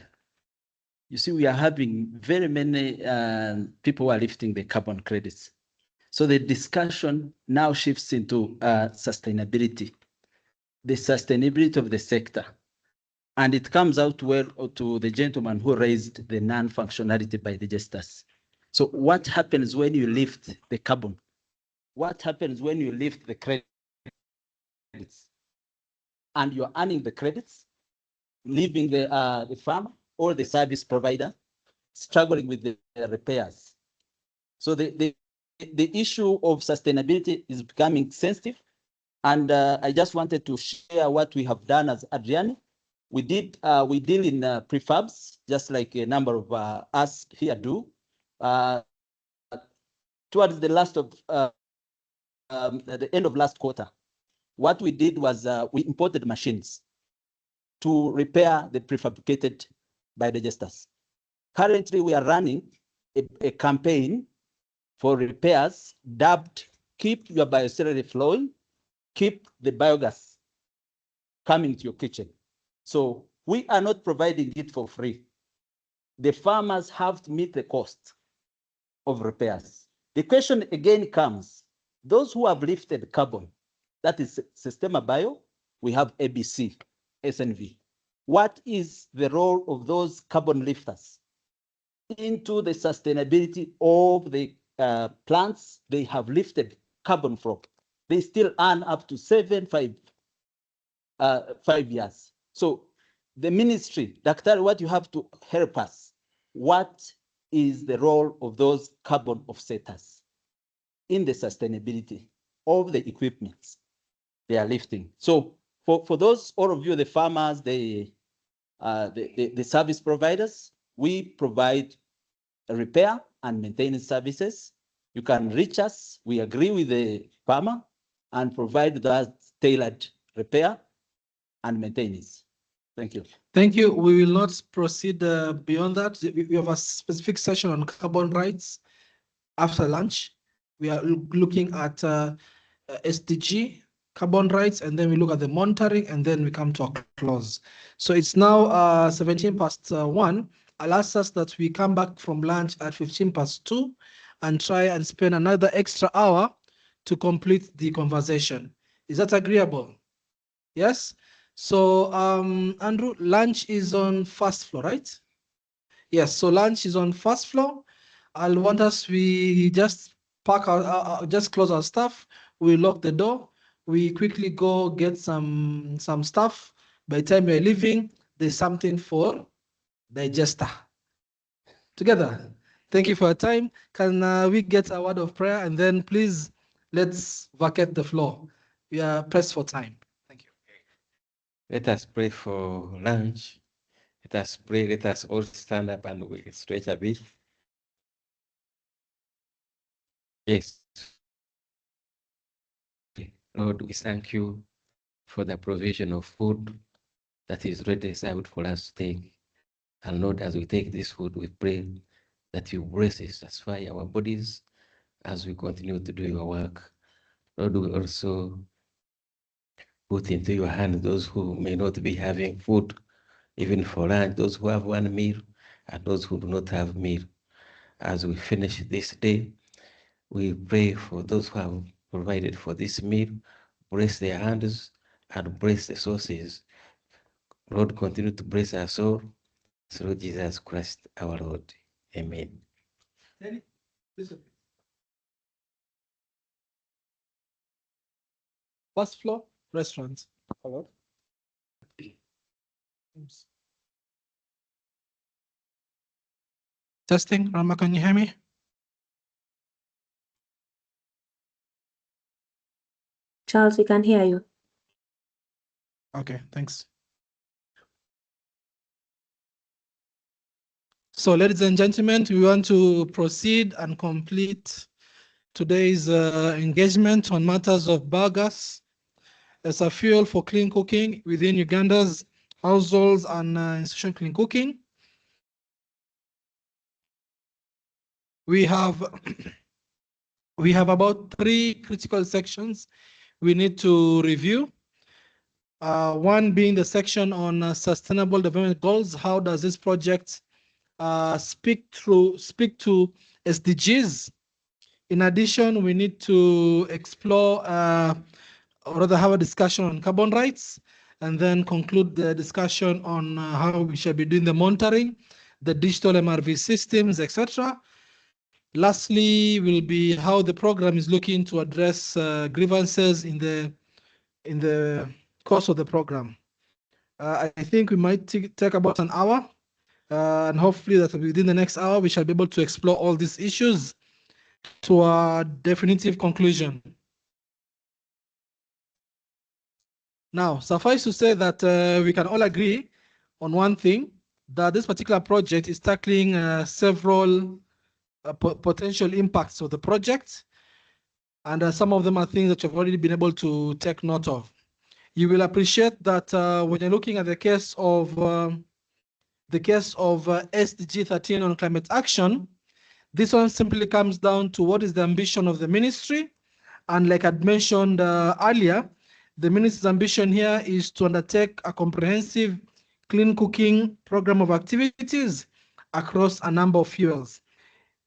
You see, we are having very many people who are lifting the carbon credits. So the discussion now shifts into sustainability, the sustainability of the sector. And it comes out well to the gentleman who raised the non-functionality biodigesters. So what happens when you lift the carbon? What happens when you lift the credits? And you're earning the credits, leaving the farmer or the service provider struggling with the repairs. So the issue of sustainability is becoming sensitive. And I just wanted to share what we have done as Adriani. We deal in prefabs, just like a number of us here do. Towards the last of the end of last quarter, what we did was we imported machines to repair the prefabricated biodigesters. Currently, we are running a campaign for repairs dubbed "Keep Your Biosalary Flowing, Keep the Biogas Coming to Your Kitchen." So we are not providing it for free. The farmers have to meet the cost of repairs. The question again comes, those who have lifted carbon, that is Systema Bio, we have ABC, SNV. What is the role of those carbon lifters? into the sustainability of the plants they have lifted carbon from. They still earn up to 5 years. So the ministry, Dr., what you have to help us, what is the role of those carbon offsetters in the sustainability of the equipments they are lifting? So for those, all of you, the farmers, the service providers, we provide repair and maintenance services. You can reach us. We agree with the farmer and provide that tailored repair and maintenance. Thank you. Thank you. We will not proceed beyond that. We have a specific session on carbon rights after lunch. We are looking at SDG, carbon rights, and then we look at the monitoring, and then we come to a close. So it's now 17 past 1. I'll ask us that we come back from lunch at 15 past 2 and try and spend another extra hour to complete the conversation. Is that agreeable? Yes? So, Andrew, lunch is on first floor, right? Yes, so lunch is on first floor. I'll want us, we just pack our, just close our stuff. We lock the door. We quickly go get some stuff. By the time we're leaving, there's something for digester. Together. Thank you for your time. Can we get a word of prayer? And then please, let's vacate the floor. We are pressed for time. Let us pray for lunch. Let us pray. Let us all stand up and we stretch a bit. Yes. Lord, we thank you for the provision of food that is ready served for us to take. And Lord, as we take this food, we pray that you bless and satisfy our bodies as we continue to do your work. Lord, we also put into your hand those who may not be having food, even for lunch, those who have one meal and those who do not have meal. As we finish this day, we pray for those who have provided for this meal, bless their hands and bless the sources. Lord, continue to bless us all through Jesus Christ our Lord. Amen. First floor, restaurant. Hello. Testing, Rama, can you hear me? Charles, we can hear you. Okay, thanks. So, ladies and gentlemen, we want to proceed and complete today's engagement on matters of biogas as a fuel for clean cooking within Uganda's households and institutional clean cooking. We have about 3 critical sections we need to review. One being the section on sustainable development goals. How does this project speak to SDGs? In addition, we need to explore or rather have a discussion on carbon rights, and then conclude the discussion on how we shall be doing the monitoring, the digital MRV systems, etc. Lastly, will be how the program is looking to address grievances in the course of the program. I think we might take about an hour, and hopefully that within the next hour we shall be able to explore all these issues to a definitive conclusion. Now, suffice to say that we can all agree on one thing, that this particular project is tackling several potential impacts of the project, and some of them are things that you've already been able to take note of. You will appreciate that when you're looking at the case of SDG 13 on climate action, this one simply comes down to what is the ambition of the ministry, and like I'd mentioned earlier, the ministry's ambition here is to undertake a comprehensive clean cooking program of activities across a number of fuels.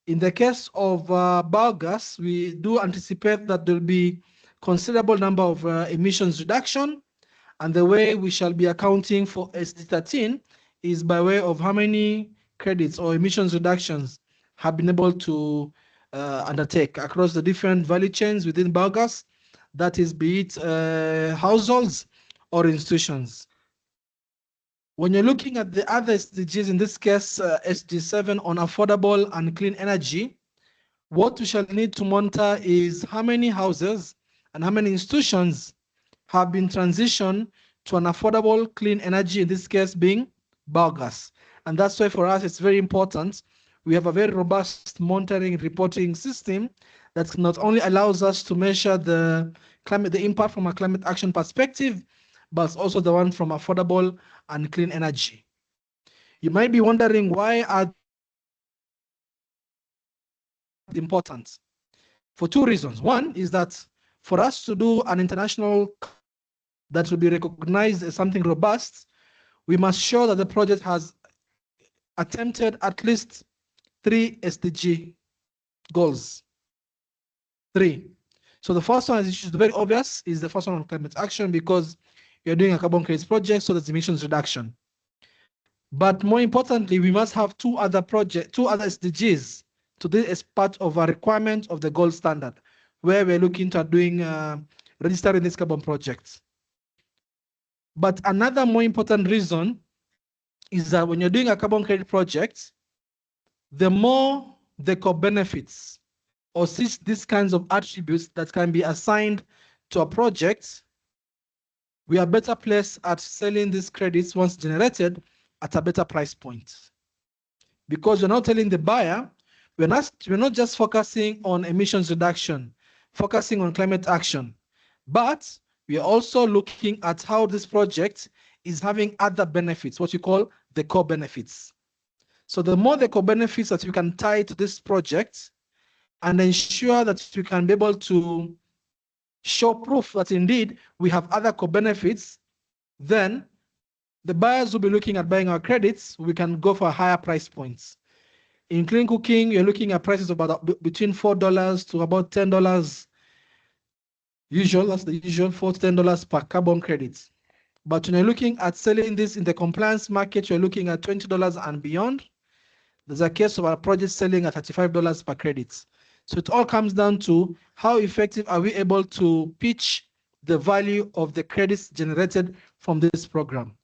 In the case of biogas, we do anticipate that there will be considerable number of emissions reduction, and the way we shall be accounting for SDG 13 is by way of how many credits or emissions reductions have been able to undertake across the different value chains within biogas, that is, be it households or institutions. When you're looking at the other SDGs, in this case, SDG 7 on affordable and clean energy, what we shall need to monitor is how many houses and how many institutions have been transitioned to an affordable clean energy, in this case being biogas. And that's why for us it's very important. We have a very robust monitoring and reporting system that not only allows us to measure the impact from a climate action perspective, but also the one from affordable and clean energy. You might be wondering, why are they important? For two reasons. One is that for us to do an international that will be recognized as something robust, we must show that the project has attempted at least 3 SDG goals. 3. So the first one, which is very obvious, is the first one on climate action, because you're doing a carbon credits project, so that's emissions reduction. But more importantly, we must have 2 other SDGs to this as part of a requirement of the gold standard, where we're looking at doing registering these carbon projects. But another more important reason is that when you're doing a carbon credit project, the more the co-benefits or these kinds of attributes that can be assigned to a project, we are better placed at selling these credits once generated at a better price point. Because we're not telling the buyer, we're not just focusing on emissions reduction, focusing on climate action, but we are also looking at how this project is having other benefits, what you call the core benefits. So the more the core benefits that you can tie to this project and ensure that you can be able to show proof that indeed we have other core benefits, then the buyers will be looking at buying our credits. We can go for higher price points. In clean cooking, you're looking at prices of about between $4 to about $10. That's the usual, $4 to $10 per carbon credit. But when you're looking at selling this in the compliance market, you're looking at $20 and beyond. There's a case of our project selling at $35 per credit. So it all comes down to how effective are we able to pitch the value of the credits generated from this program.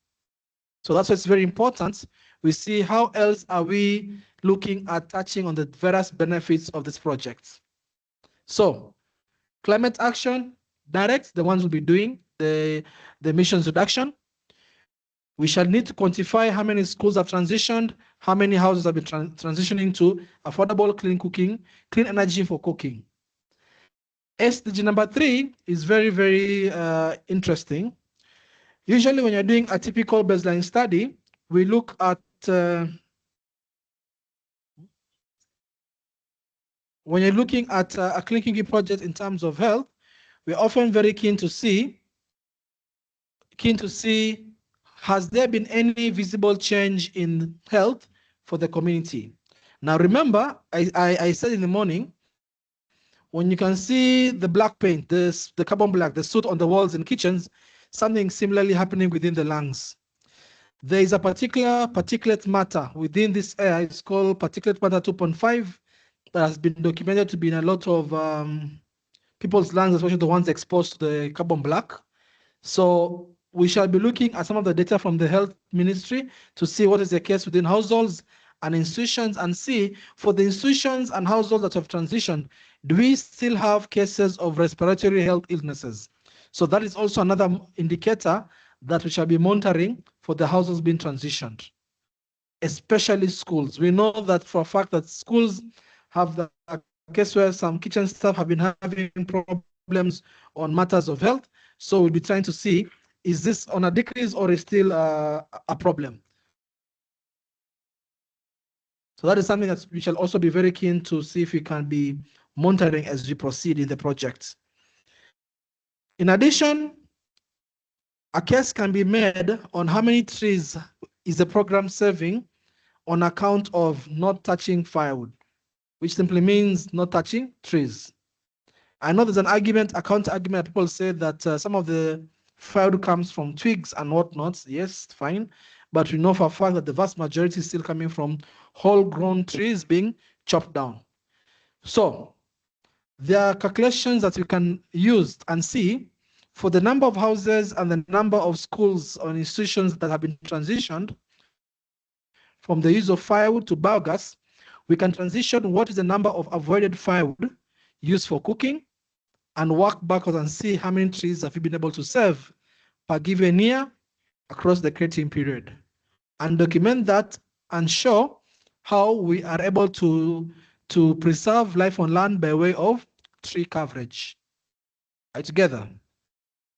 So that's why it's very important. We see how else are we looking at touching on the various benefits of this project. So climate action, direct, the ones we'll be doing, the emissions reduction. We shall need to quantify how many schools have transitioned, how many houses have been transitioning to affordable clean cooking, clean energy for cooking. SDG number 3 is very, very interesting. Usually when you're doing a typical baseline study, we look at when you're looking at a clean cooking project in terms of health, we're often very keen to see has there been any visible change in health for the community. Now remember, I said in the morning, when you can see the black paint, the carbon black, the soot on the walls in kitchens, something similarly happening within the lungs. There is a particular particulate matter within this air. It's called particulate matter 2.5 that has been documented to be in a lot of people's lungs, especially the ones exposed to the carbon black. So we shall be looking at some of the data from the health ministry to see what is the case within households and institutions, and see for the institutions and households that have transitioned, do we still have cases of respiratory health illnesses? So that is also another indicator that we shall be monitoring for the households being transitioned, especially schools. We know that for a fact that schools have the case where some kitchen staff have been having problems on matters of health. So we'll be trying to see, is this on a decrease or is still a problem? So that is something that we shall also be very keen to see if we can be monitoring as we proceed in the project. In addition, a case can be made on how many trees is the program saving on account of not touching firewood, which simply means not touching trees. I know there's an argument, a counter argument. People say that some of the firewood comes from twigs and whatnot. Yes, fine. but we know for a fact that the vast majority is still coming from whole-grown trees being chopped down. So there are calculations that you can use and see for the number of houses and the number of schools or institutions that have been transitioned from the use of firewood to biogas. We can transition what is the number of avoided firewood used for cooking and work backwards and see how many trees have you been able to save per given year across the creating period, and document that and show how we are able to preserve life on land by way of tree coverage. Right, together.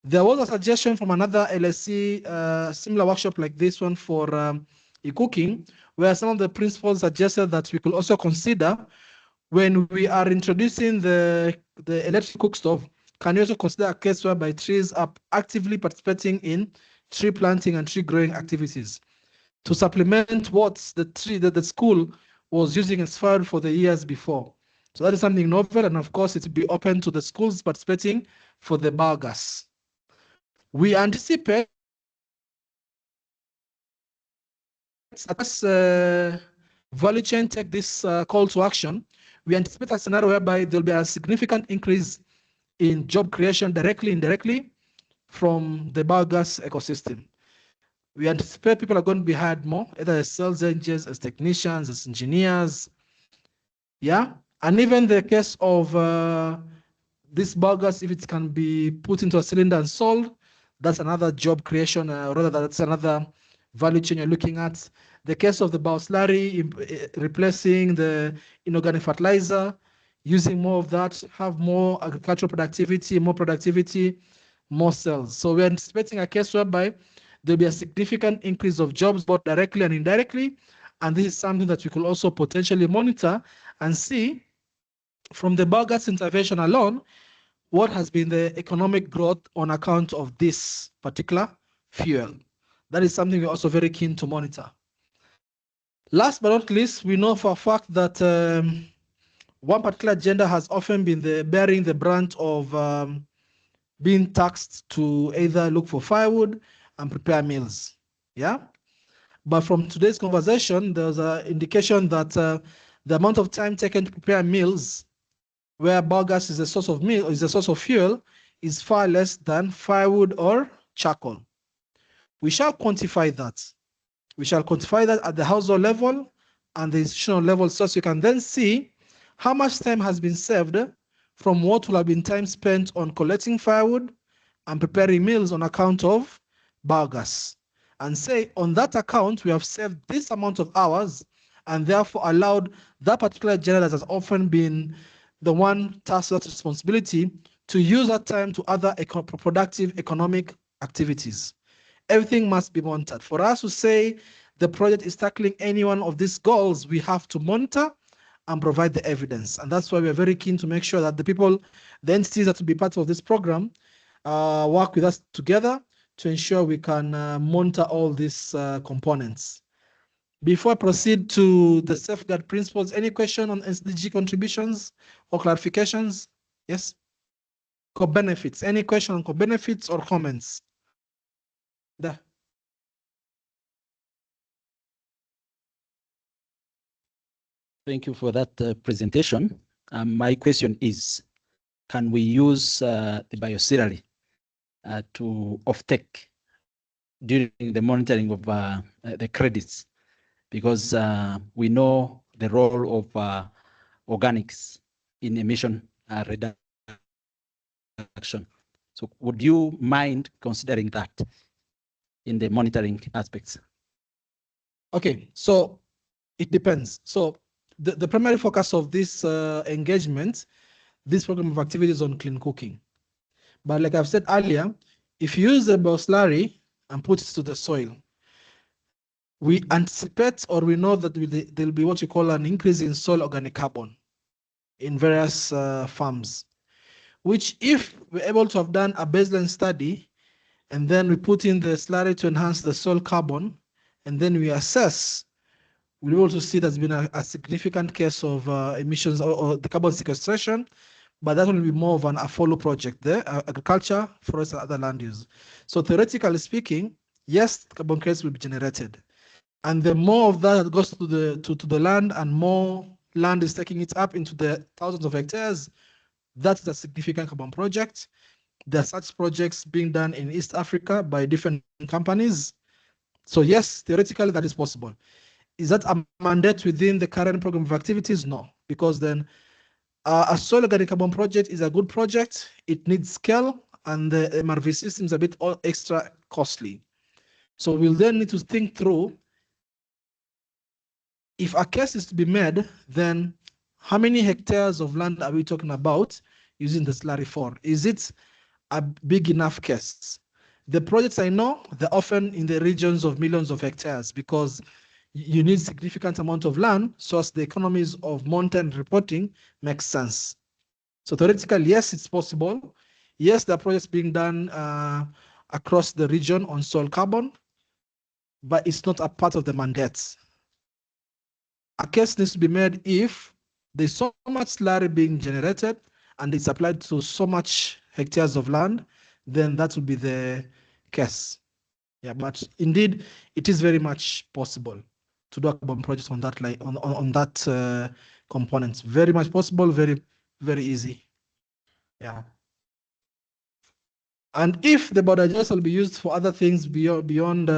There was a suggestion from another LSC, similar workshop like this one for e-cooking, where some of the principals suggested that we could also consider when we are introducing the electric cook stove, can you also consider a case whereby trees are actively participating in tree planting and tree growing activities to supplement what the school was using as firewood for the years before. So that is something novel, and of course it will be open to the schools participating for the biogas. We anticipate that value chain take this call to action. We anticipate a scenario whereby there will be a significant increase in job creation directly, indirectly from the biogas ecosystem. We anticipate people are going to be hired more, either as sales engineers, as technicians, as engineers. Yeah, and even the case of this biogas, if it can be put into a cylinder and sold, that's another job creation, rather that's another value chain you're looking at. The case of the bioslurry, replacing the inorganic fertilizer, using more of that, have more agricultural productivity, more sales. So we're anticipating a case whereby there'll be a significant increase of jobs, both directly and indirectly. And this is something that we could also potentially monitor and see from the biogas intervention alone, what has been the economic growth on account of this particular fuel. That is something we're also very keen to monitor. Last but not least, we know for a fact that one particular gender has often been bearing the brunt of being taxed to either look for firewood and prepare meals. Yeah. But from today's conversation, there's an indication that the amount of time taken to prepare meals, where biogas is a source of meal, is a source of fuel, is far less than firewood or charcoal. We shall quantify that. We shall quantify that at the household level and the institutional level, so you can then see how much time has been saved from what will have been time spent on collecting firewood and preparing meals on account of biogas. And say, on that account, we have saved this amount of hours and therefore allowed that particular gender that has often been the one tasked with responsibility to use that time to other productive economic activities. Everything must be monitored. For us to say the project is tackling any one of these goals, we have to monitor and provide the evidence. And that's why we're very keen to make sure that the people, the entities that will be part of this program, work with us together to ensure we can monitor all these components. Before I proceed to the safeguard principles, any question on SDG contributions or clarifications? Yes? Co-benefits, any question on co-benefits or comments? There. Thank you for that presentation. My question is, can we use the bioslurry to offtake during the monitoring of the credits? Because we know the role of organics in emission reduction. So would you mind considering that in the monitoring aspects? Okay, so it depends. So the primary focus of this engagement, this program of activities on clean cooking. But like I've said earlier, if you use the bioslurry and put it to the soil, we anticipate or we know that there'll be what you call an increase in soil organic carbon in various farms, which if we're able to have done a baseline study and then we put in the slurry to enhance the soil carbon and then we assess, we're able to see there's been a significant case of emissions or the carbon sequestration, but that will be more of a follow project there, agriculture, forest, and other land use. So theoretically speaking, yes, carbon credits will be generated. And the more of that goes to the land and more land is taking it up into the thousands of hectares, that's a significant carbon project. There are such projects being done in East Africa by different companies. So yes, theoretically that is possible. Is that a mandate within the current program of activities? No, because then a soil organic carbon project is a good project. It needs scale, and the MRV system is a bit extra costly. So we'll then need to think through, if a case is to be made, then how many hectares of land are we talking about using the slurry for? Is it a big enough case? The projects I know, they're often in the regions of millions of hectares because you need significant amount of land so as the economies of mountain reporting makes sense. So theoretically, yes, it's possible. Yes, there are projects being done across the region on soil carbon, but it's not a part of the mandate. A case needs to be made if there's so much slurry being generated and it's applied to so much hectares of land, then that would be the case. Yeah, but indeed, it is very much possible to do a carbon project on that on that component. Very much possible, very, very easy. Yeah. And if the biodigester will be used for other things beyond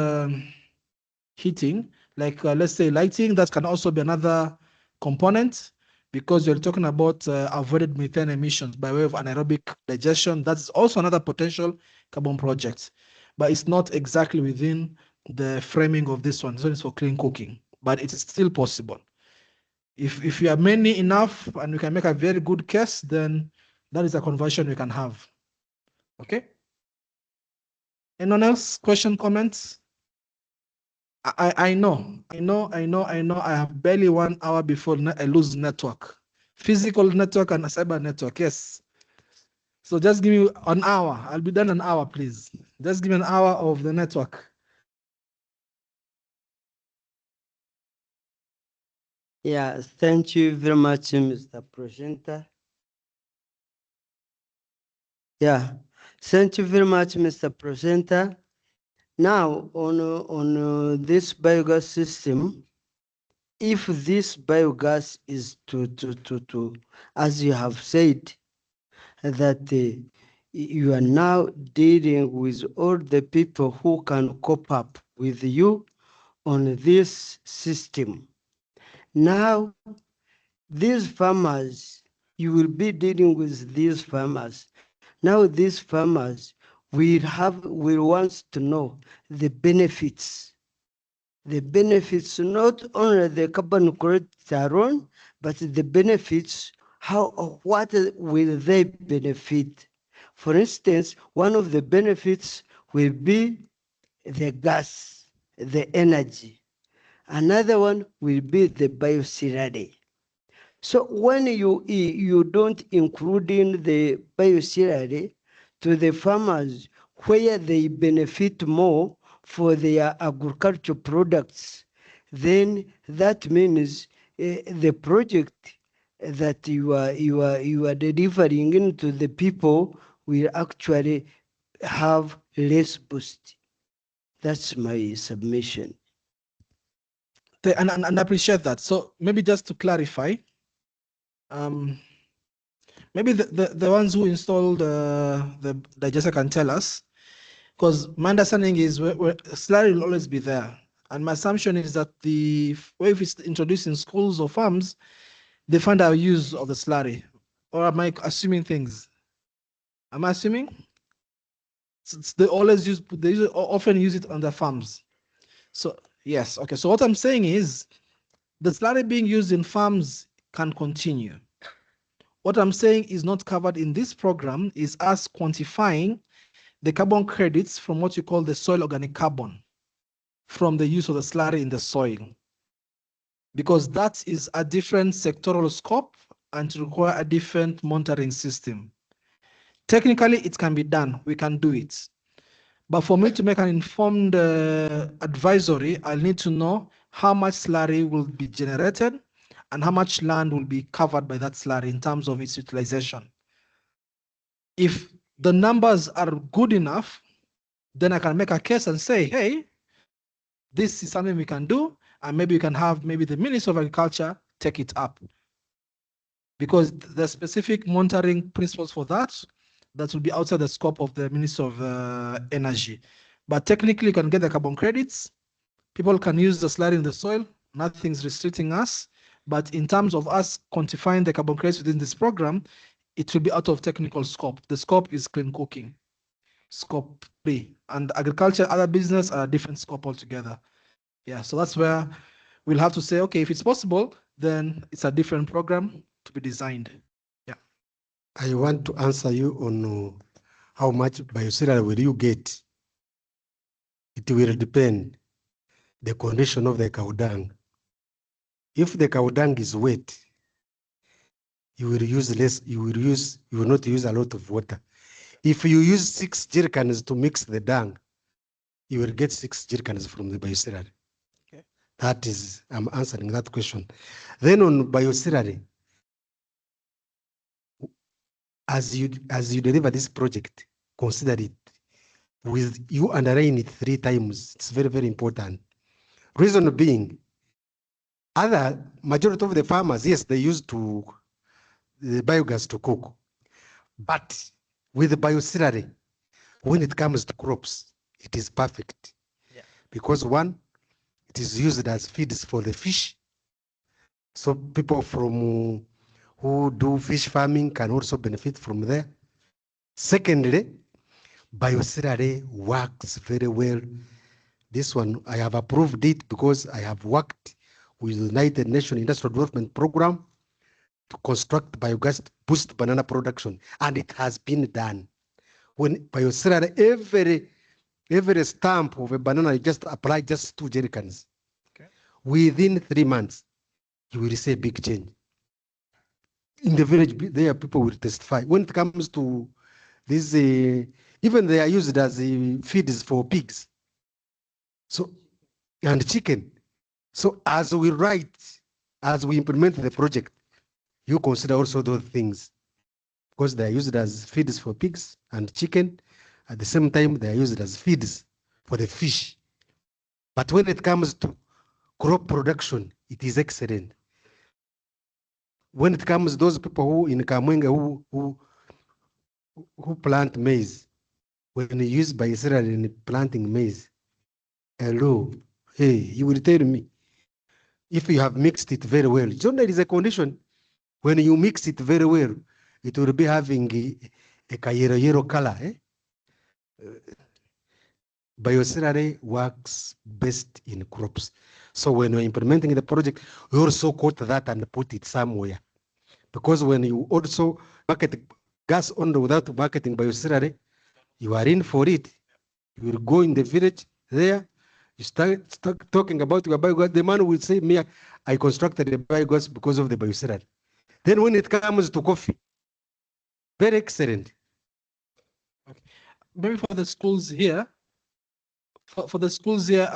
heating, like let's say lighting, that can also be another component, because you're talking about avoided methane emissions by way of anaerobic digestion. That's also another potential carbon project, but it's not exactly within the framing of this one. So it's for clean cooking, but it is still possible. If you are many enough and you can make a very good case, then that is a conversion we can have. Okay. Anyone else? Question, comments? I know. I have barely 1 hour before I lose network. Physical network and a cyber network, yes. So just give me an hour. I'll be done an hour, please. Just give me an hour of the network. Yeah, thank you very much, Mr. Presenter. Yeah, thank you very much, Mr. Presenter. Now, on this biogas system, if this biogas is to as you have said, that you are now dealing with all the people who can cope up with you on this system. Now, these farmers, you will be dealing with these farmers. Now, these farmers will want to know the benefits. The benefits, not only the carbon credits alone, but the benefits, what will they benefit? For instance, one of the benefits will be the gas, the energy. Another one will be the bioslurry. So when you don't include in the bioslurry to the farmers where they benefit more for their agricultural products, then that means the project that you are delivering into the people will actually have less boost. That's my submission. And I appreciate that. So maybe just to clarify, maybe the ones who installed the digester can tell us, because my understanding is slurry will always be there. And my assumption is that the way if it's introduced in schools or farms, they find our use of the slurry. Or am I assuming things? Am I assuming? They often use it on their farms. So yes, okay. So what I'm saying is the slurry being used in farms can continue. What I'm saying is not covered in this program is us quantifying the carbon credits from what you call the soil organic carbon from the use of the slurry in the soil, because that is a different sectoral scope and require a different monitoring system. Technically, it can be done. We can do it. But for me to make an informed advisory, I'll need to know how much slurry will be generated and how much land will be covered by that slurry in terms of its utilization. If the numbers are good enough, then I can make a case and say, hey, this is something we can do, and maybe you can have maybe the Ministry of Agriculture take it up. Because the specific monitoring principles for that will be outside the scope of the Ministry of Energy. But technically, you can get the carbon credits. People can use the slurry in the soil. Nothing's restricting us. But in terms of us quantifying the carbon credits within this program, it will be out of technical scope. The scope is clean cooking, scope 3. And agriculture, other business are a different scope altogether. Yeah, so that's where we'll have to say, okay, if it's possible, then it's a different program to be designed. Yeah. I want to answer you on how much biocereal will you get. It will depend the condition of the cow dung. If the cow dung is wet, you will use less, you will not use a lot of water. If you use 6 jerrycans to mix the dung, you will get 6 jerrycans from the biocereal. Okay. That is, I'm answering that question. Then on biocereal, as you deliver this project, consider it with you underline it 3 times. It's very, very important. Reason being, majority of the farmers, yes, they use the biogas to cook, but with the biocereal, when it comes to crops, it is perfect. Yeah. Because one, it is used as feeds for the fish. So people from who do fish farming can also benefit from there. Secondly, biocereal works very well. This one, I have approved it because I have worked with the United Nations Industrial Development Program to construct biogas to boost banana production, and it has been done. When biocereal, every stamp of a banana, you just apply just 2 jerrycans. Okay. Within 3 months, you will see a big change. In the village, there people will testify. When it comes to this, even they are used as feeds for pigs. So, and chicken. So as we implement the project, you consider also those things, because they are used as feeds for pigs and chicken. At the same time, they are used as feeds for the fish. But when it comes to crop production, it is excellent. When it comes to those people who in Kamwenga who plant maize, when you use biocereal in planting maize, hello, hey, you will tell me if you have mixed it very well. John, there is a condition. When you mix it very well, it will be having a yellow color. Biocereal works best in crops. So when you're implementing the project, you also quote that and put it somewhere. Because when you also market gas only without marketing biocereal, you are in for it. You will go in the village there, you start talking about your biogas. The man will say, me, I constructed the biogas because of the biocereal. Then when it comes to coffee, very excellent. Okay. Maybe for the schools here, for the schools here,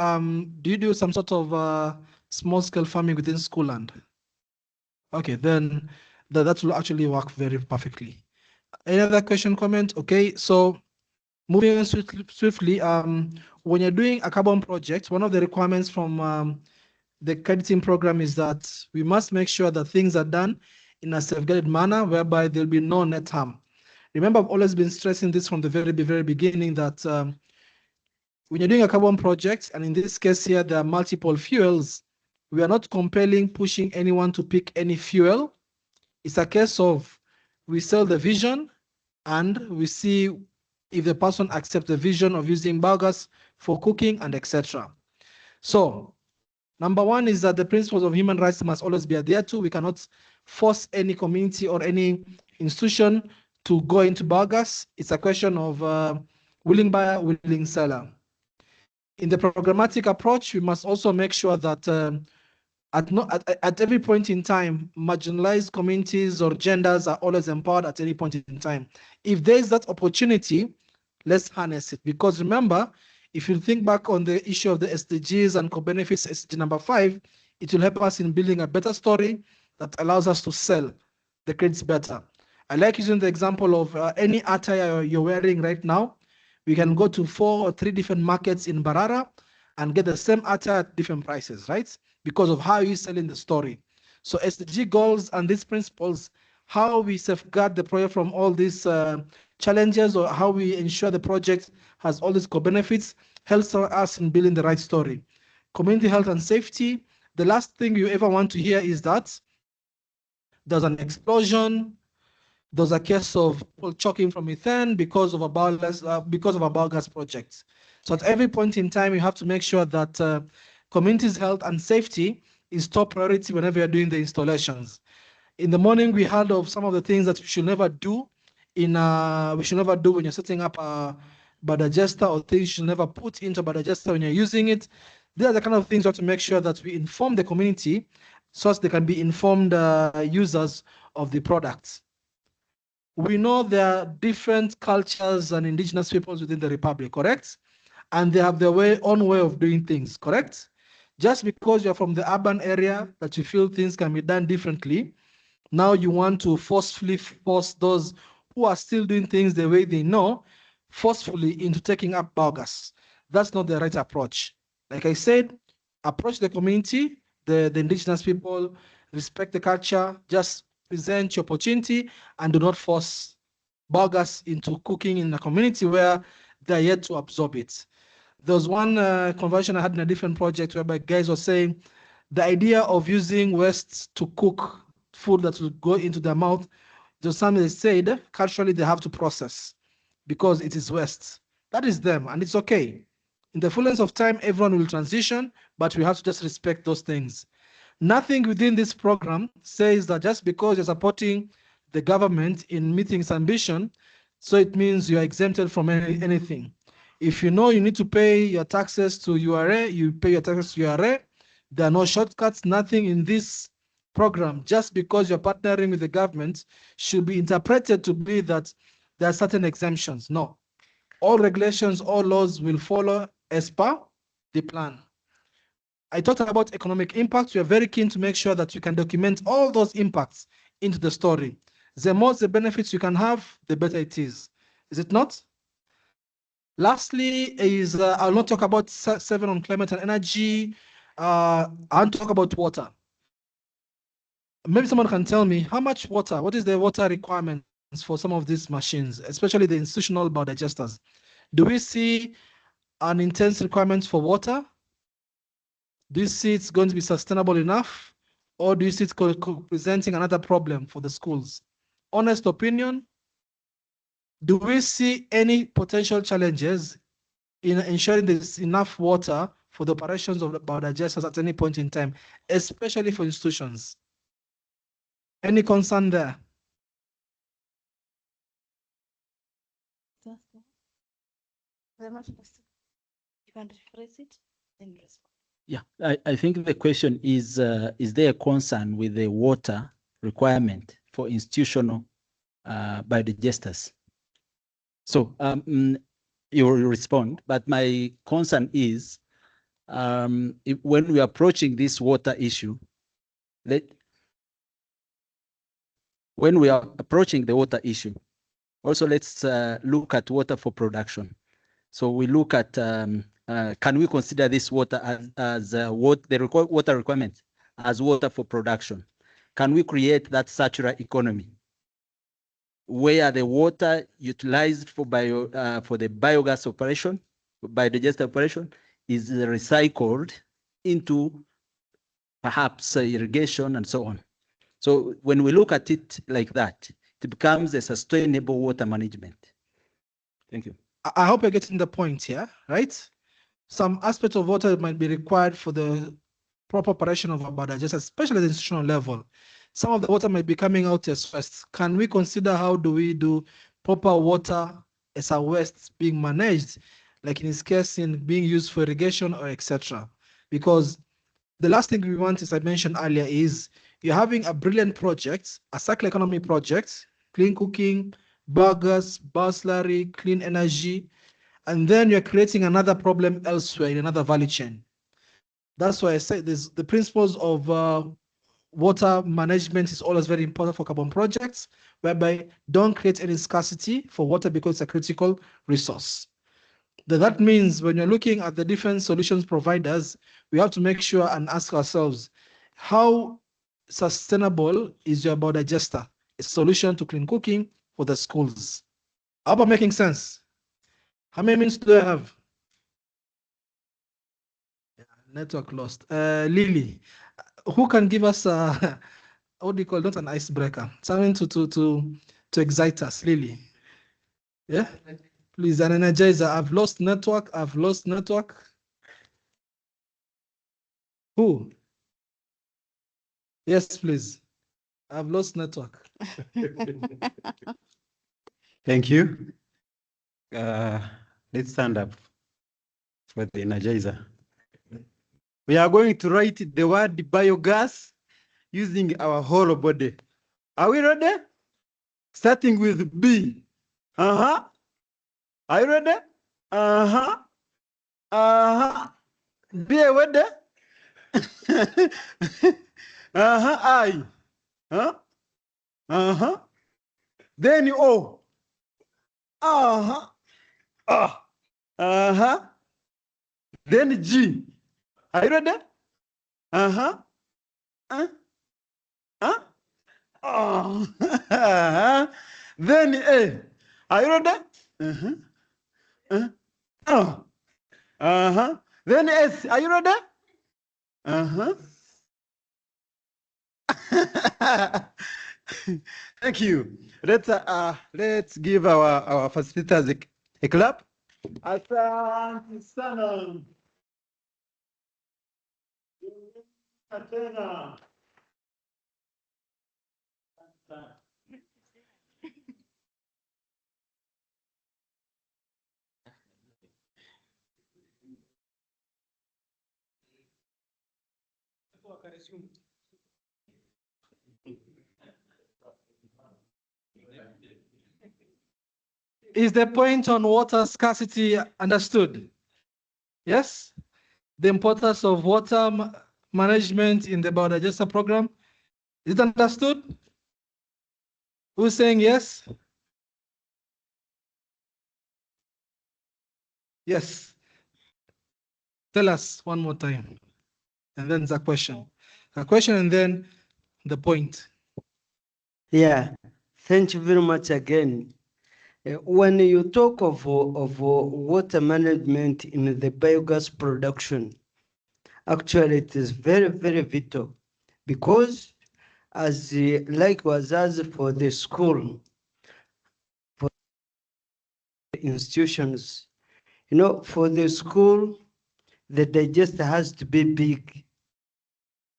do you do some sort of small scale farming within school land? Okay, then that will actually work very perfectly. Any other question, comment? Okay, so moving on swiftly, when you're doing a carbon project, one of the requirements from the crediting program is that we must make sure that things are done in a safeguarded manner whereby there'll be no net harm. Remember, I've always been stressing this from the very beginning that when you're doing a carbon project, and in this case here, there are multiple fuels, we are not pushing anyone to pick any fuel. It's a case of we sell the vision and we see if the person accepts the vision of using biogas for cooking and etc. So, number one is that the principles of human rights must always be adhered to. We cannot force any community or any institution to go into biogas. It's a question of willing buyer, willing seller. In the programmatic approach, we must also make sure that at every point in time, marginalized communities or genders are always empowered at any point in time. If there is that opportunity, let's harness it. Because remember, if you think back on the issue of the SDGs and co-benefits, SDG number 5, it will help us in building a better story that allows us to sell the credits better. I like using the example of any attire you're wearing right now. We can go to 4 or 3 different markets in Barara and get the same attire at different prices, right? Because of how you're selling the story. So SDG goals and these principles, how we safeguard the project from all these challenges, or how we ensure the project has all these co-benefits, helps us in building the right story. Community health and safety, the last thing you ever want to hear is that there's an explosion, there's a case of people choking from methane because of a biogas project. So at every point in time, you have to make sure that community's health and safety is top priority whenever you're doing the installations. In the morning, we heard of some of the things that we should never do when you're setting up a biodigester, or things you should never put into a biodigester when you're using it. These are the kind of things we have to make sure that we inform the community so as they can be informed users of the products. We know there are different cultures and indigenous peoples within the Republic, correct? And they have their own way of doing things, correct? Just because you're from the urban area that you feel things can be done differently, now you want to forcefully force those who are still doing things the way they know, forcefully into taking up biogas. That's not the right approach. Like I said, approach the community, the indigenous people, respect the culture, just present your opportunity and do not force biogas into cooking in a community where they're yet to absorb it. There was one conversation I had in a different project whereby guys were saying the idea of using waste to cook food that will go into their mouth, just something they said culturally they have to process because it is waste. That is them, and it's okay. In the fullness of time, everyone will transition, but we have to just respect those things. Nothing within this program says that just because you're supporting the government in meeting its ambition, so it means you are exempted from anything. If you know you need to pay your taxes to URA, you pay your taxes to URA. There are no shortcuts, nothing in this program, just because you're partnering with the government, should be interpreted to be that there are certain exemptions. No. All regulations, all laws will follow as per the plan. I talked about economic impacts. We are very keen to make sure that you can document all those impacts into the story. The more the benefits you can have, the better it is. Is it not? Lastly, I'll not talk about 7 on climate and energy. I'll talk about water. Maybe someone can tell me how much water, what is the water requirements for some of these machines, especially the institutional biodigesters? Do we see an intense requirement for water? Do you see it's going to be sustainable enough? Or do you see it presenting another problem for the schools? Honest opinion, do we see any potential challenges in ensuring there's enough water for the operations of the biodigesters at any point in time, especially for institutions? Any concern there? You can rephrase it, then respond. Yeah, I think the question is there a concern with the water requirement for institutional biodigesters? So you will respond, but my concern is when we are approaching this water issue, when we are approaching the water issue, also let's look at water for production. So we look at, can we consider this water as the water requirement as water for production? Can we create that circular economy where the water utilized for the biogas operation, biodigester operation, is recycled into perhaps irrigation and so on? So when we look at it like that, it becomes a sustainable water management. Thank you. I hope you're getting the point here, right? Some aspect of water might be required for the proper operation of a biodigester, especially at the institutional level. Some of the water might be coming out as waste. Can we consider how do we do proper water as a waste being managed, like in this case, in being used for irrigation or etc.? Because the last thing we want, as I mentioned earlier, is you're having a brilliant project, a circular economy project, clean cooking, biogas, bioslurry, clean energy, and then you're creating another problem elsewhere in another value chain. That's why I say this, the principles of water management is always very important for carbon projects, whereby don't create any scarcity for water because it's a critical resource. That means when you're looking at the different solutions providers, we have to make sure and ask ourselves, how sustainable is your biodigester, a solution to clean cooking for the schools? How about making sense? How many minutes do I have? Network lost. Lily, who can give us what do you call, not an icebreaker, something to excite us? Lily, yeah, please, an energizer. I've lost network. I've lost network. Who? Yes, please. I've lost network. Thank you. Let's stand up for the energizer. We are going to write the word biogas using our whole body. Are we ready? Starting with B. Uh-huh. Are you ready? Uh-huh. Uh-huh. B, ready? Uh-huh. I. Huh? Uh-huh. Then O. Uh-huh. Uh-huh. Then G. Are you ready? Uh-huh. Oh. Uh-huh. Then A. Are you ready? Uh-huh. Oh. Uh-huh. Then S. Are you ready? Uh-huh. Thank you. Let's give our facilitators a clap. Asante sana. Tena. Is the point on water scarcity understood? Yes? The importance of water management in the biodigester program, is it understood? Who's saying yes? Yes. Tell us one more time. And then the question. A question and then the point. Yeah, thank you very much again. When you talk of water management in the biogas production, actually it is very, very vital, because as likewise as for the school, for institutions, for the school, the digester has to be big.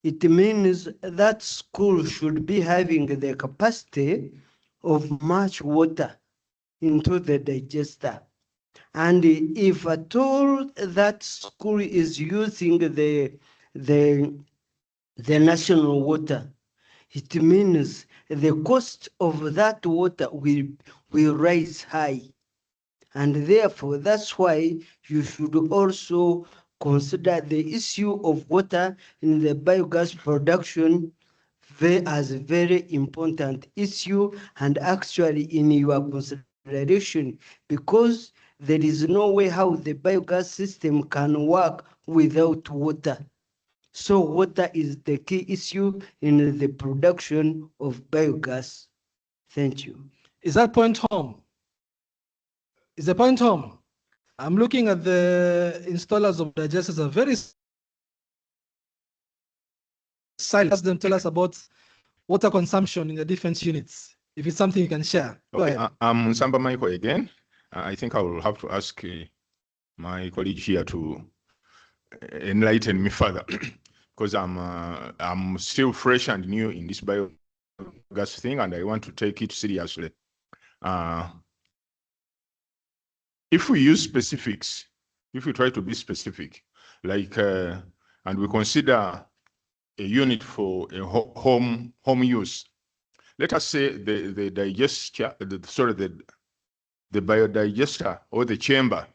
It means that school should be having the capacity of much water into the digester. And if at all that school is using the national water, it means the cost of that water will rise high. And therefore, that's why you should also consider the issue of water in the biogas production as a very important issue, and actually in your consideration, because there is no way how the biogas system can work without water. So water is the key issue in the production of biogas. Thank you. Is that point home? Is the point home? I'm looking at the installers of digesters are very silent. Ask them, tell us about water consumption in the different units. If it's something you can share. Go Okay, ahead. I'm Samba Michael again. I think I will have to ask my colleague here to enlighten me further, because I'm still fresh and new in this biogas thing, and I want to take it seriously. If we use specifics, if we try to be specific, like and we consider a unit for a home use, let us say the digester, the biodigester or the chamber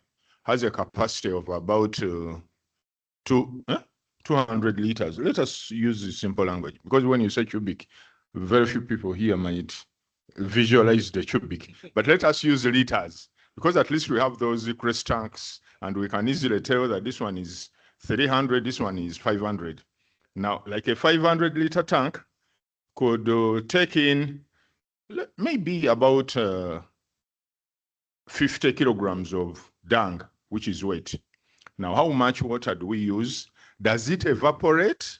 has a capacity of about 200 liters. Let us use the simple language, because when you say cubic, very few people here might visualize the cubic. But let us use liters. because at least we have those crest tanks and we can easily tell that this one is 300, this one is 500. Now, like a 500-liter tank could take in maybe about 50 kilograms of dung, which is wet. Now, how much water do we use? Does it evaporate?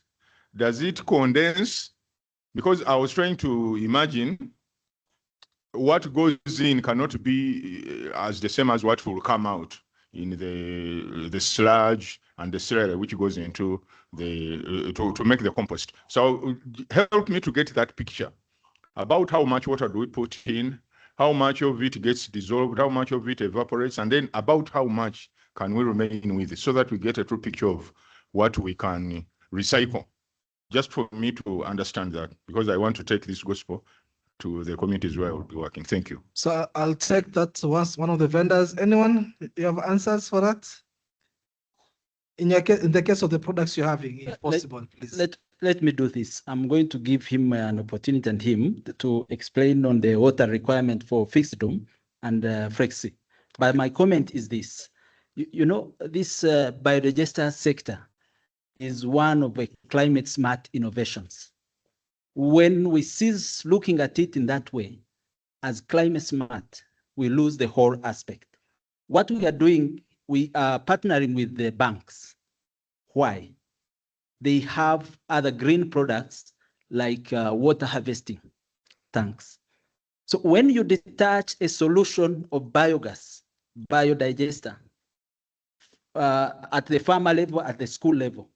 Does it condense? Because I was trying to imagine what goes in cannot be as the same as what will come out in the sludge and the slurry which goes into the to make the compost. So help me to get that picture about how much water do we put in, how much of it gets dissolved, how much of it evaporates, and then about how much can we remain with it, so that we get a true picture of what we can recycle. Just for me to understand that, because I want to take this gospel to the communities where I will be working. Thank you. So I'll take that to one of the vendors. Anyone, you have answers for that? In the case of the products you're having, if possible, please. Let me do this. I'm going to give him an opportunity and him to explain on the water requirement for fixed dome and flexi. But my comment is this. You know, this biodigester sector is one of the climate smart innovations. When we cease looking at it in that way, as climate smart, we lose the whole aspect. What we are doing, we are partnering with the banks. Why? They have other green products like water harvesting tanks. So when you detach a solution of biogas, biodigester, at the farmer level, at the school level,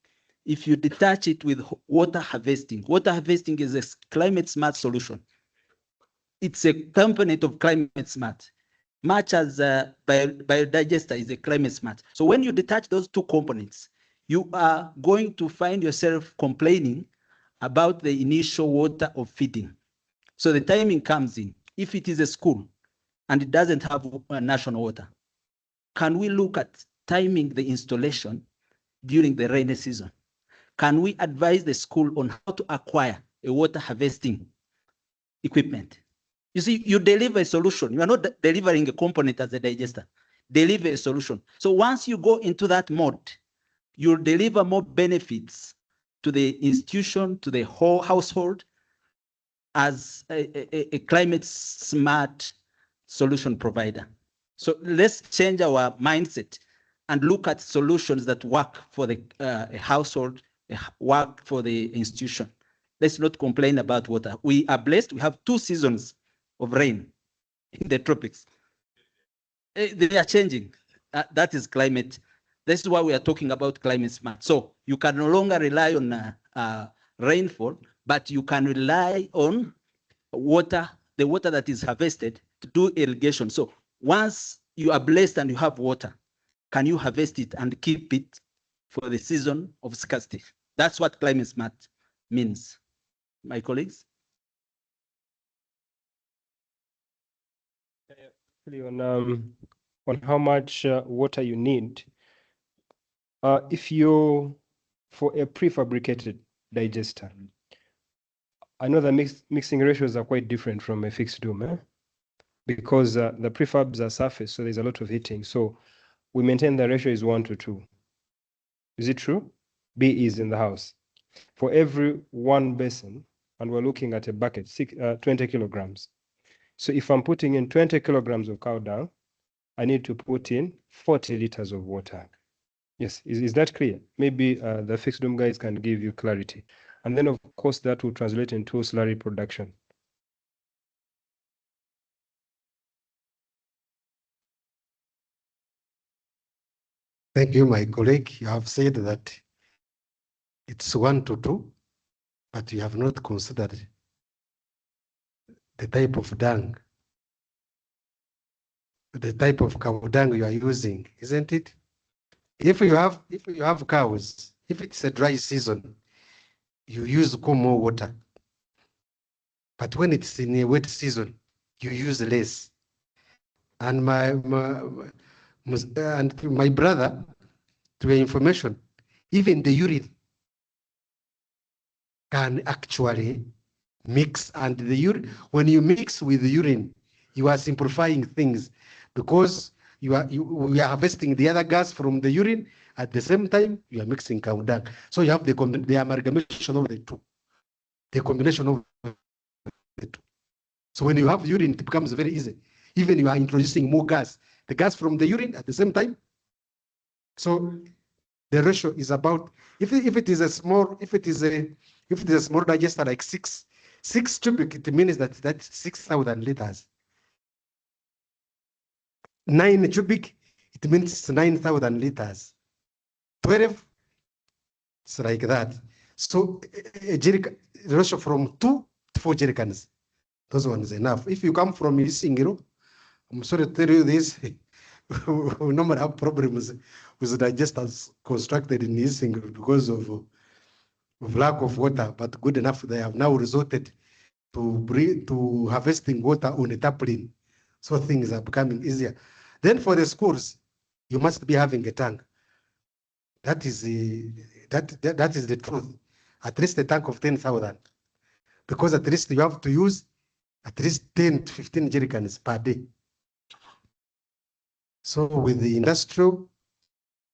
if you detach it with water harvesting is a climate smart solution. It's a component of climate smart, much as biodigester is a climate smart. So when you detach those two components, you are going to find yourself complaining about the initial water of feeding. So the timing comes in. If it is a school and it doesn't have national water, can we look at timing the installation during the rainy season? Can we advise the school on how to acquire a water harvesting equipment? You see, you deliver a solution. You are not delivering a component as a digester. Deliver a solution. So once you go into that mode, you'll deliver more benefits to the institution, to the whole household, as a climate smart solution provider. So let's change our mindset and look at solutions that work for the household, work for the institution. Let's not complain about water. We are blessed. We have 2 seasons of rain in the tropics. They are changing. That is climate. This is why we are talking about climate smart. So you can no longer rely on rainfall, but you can rely on water, the water that is harvested to do irrigation. So once you are blessed and you have water, can you harvest it and keep it for the season of scarcity? That's what climate smart means. My colleagues? On how much water you need, if you, for a prefabricated digester, I know the mixing ratios are quite different from a fixed dome, because the prefabs are surface, so there's a lot of heating. So we maintain the ratio is 1 to 2. Is it true? B is in the house. For every 1 basin, and we're looking at a bucket, 20 kilograms. So if I'm putting in 20 kilograms of cow dung, I need to put in 40 liters of water. Yes, is that clear? Maybe the fixed dome guys can give you clarity. And then of course that will translate into slurry production. Thank you, my colleague. You have said that it's 1 to 2, but you have not considered the type of dung, the type of cow dung you are using, isn't it? If you have cows, if it's a dry season, you use more water. But when it's in a wet season, you use less. And my brother, to your information, even the urine can actually mix, and the urine, when you mix with the urine, you are simplifying things. because we are harvesting the other gas from the urine at the same time you are mixing cow dung. So you have the amalgamation of the two, the combination of the two. So when you have urine, it becomes very easy. Even you are introducing more gas, the gas from the urine at the same time. So the ratio is about, if it is a small digester like six cubic, it means that's 6,000 liters. 9 cubic, it means it's 9,000 liters. 12, it's like that. So a jerrycan ratio from 2 to 4 jerrycans, those ones enough. If you come from Isingiro, I'm sorry to tell you this, we normally have problems with digesters constructed in Isingiro because of lack of water, but good enough, they have now resorted to harvesting water on a taproom. So things are becoming easier. Then for the schools, you must be having a tank. That is the truth. At least a tank of 10,000, because at least you have to use at least 10 to 15 jerrycans per day. So with the industrial,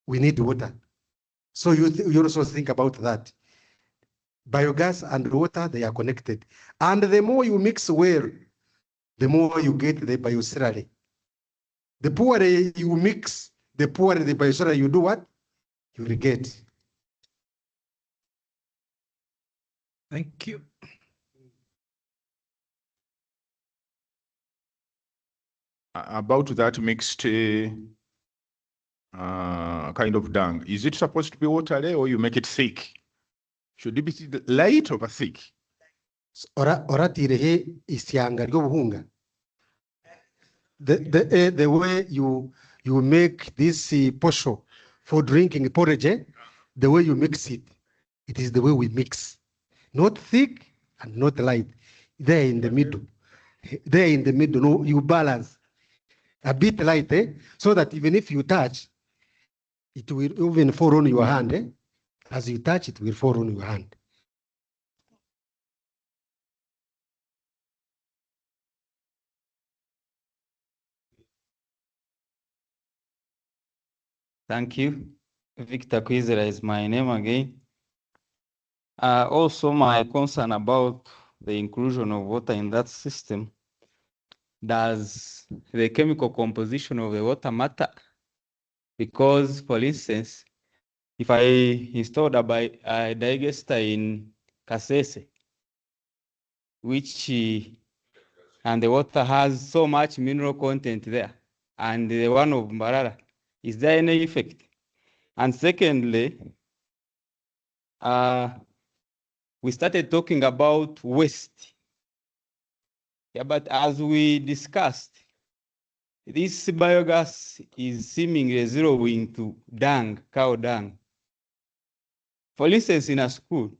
we need water. So you also think about that. Biogas and water, they are connected. And the more you mix well, the more you get the bioslurry. The poorer you mix, the poorer the bioslurry you do what? You will get. Thank you. About that mixed kind of dung, is it supposed to be watery or you make it thick? Should it be light or thick? Oratirehe isyanga ryobuhunga. The way you make this posho for drinking porridge, the way you mix it, it is the way we mix. Not thick and not light. There in the middle. There in the middle, no, you balance. A bit light, so that even if you touch, it will even fall on your hand. As you touch, it will fall on your hand. Thank you. Victor Kwizera is my name again. Also, my concern about the inclusion of water in that system. Does the chemical composition of the water matter? Because, for instance, if I installed a digester in Kasese, and the water has so much mineral content there, and the one of Mbarara, is there any effect? And secondly, we started talking about waste. Yeah, but as we discussed, this biogas is seemingly zeroing to dung, cow dung. For instance, in a school,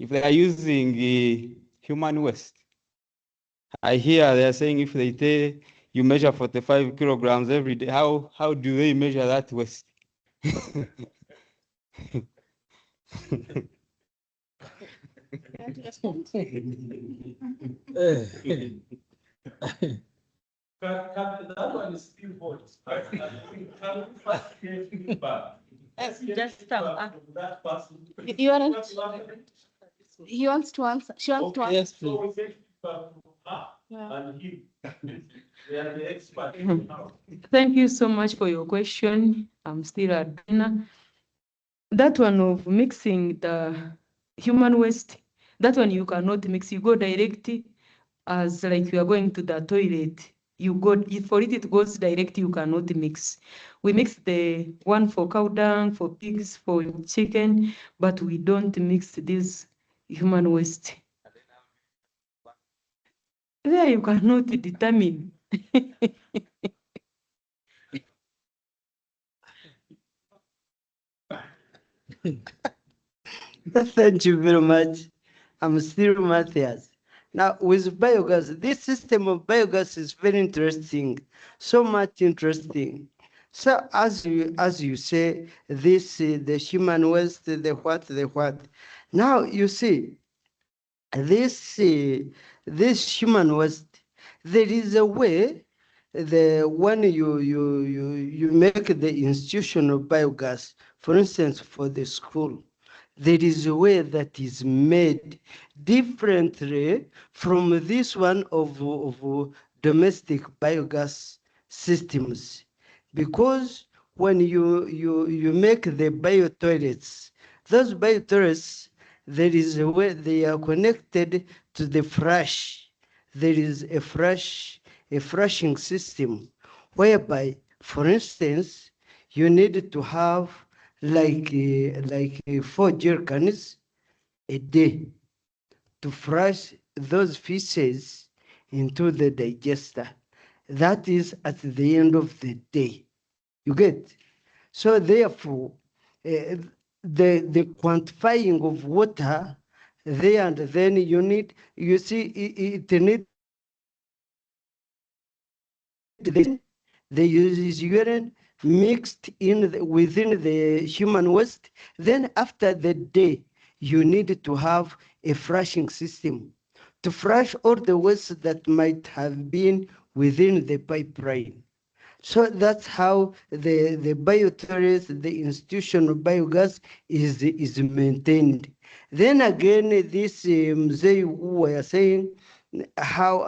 if they are using human waste, I hear they are saying if they say you measure 45 kilograms every day, how do they measure that waste? That one is still hot. Just that person. He wants to answer. She wants to answer. Yes, please. And he, they are the expert. Thank you so much for your question. I'm still Adina. That one of mixing the human waste, that one you cannot mix. You go direct as like you are going to the toilet. You go, for it goes direct, you cannot mix. We mix the one for cow dung, for pigs, for chicken, but we don't mix this human waste. There you cannot determine. Thank you very much. I'm still Matthias. Now, with biogas, this system of biogas is very interesting, so much interesting. So as you say, this the human waste, the what. Now you see, this human waste, there is a way when you make the institutional biogas, for instance, for the school, there is a way that is made differently from this one of domestic biogas systems. Because when you make the bio toilets, those bio toilets, there is a way they are connected to the flush. There is a flushing system whereby, for instance, you need to have like 4 jerrycans a day to flush those feces into the digester. That is at the end of the day. You get? So therefore, the quantifying of water there, and then you see, it needs the urine mixed within the human waste. Then after the day, you need to have a flushing system to flush all the waste that might have been within the pipeline. So that's how the biotoilets, the institutional biogas is maintained. Then again, this Mzee who were saying how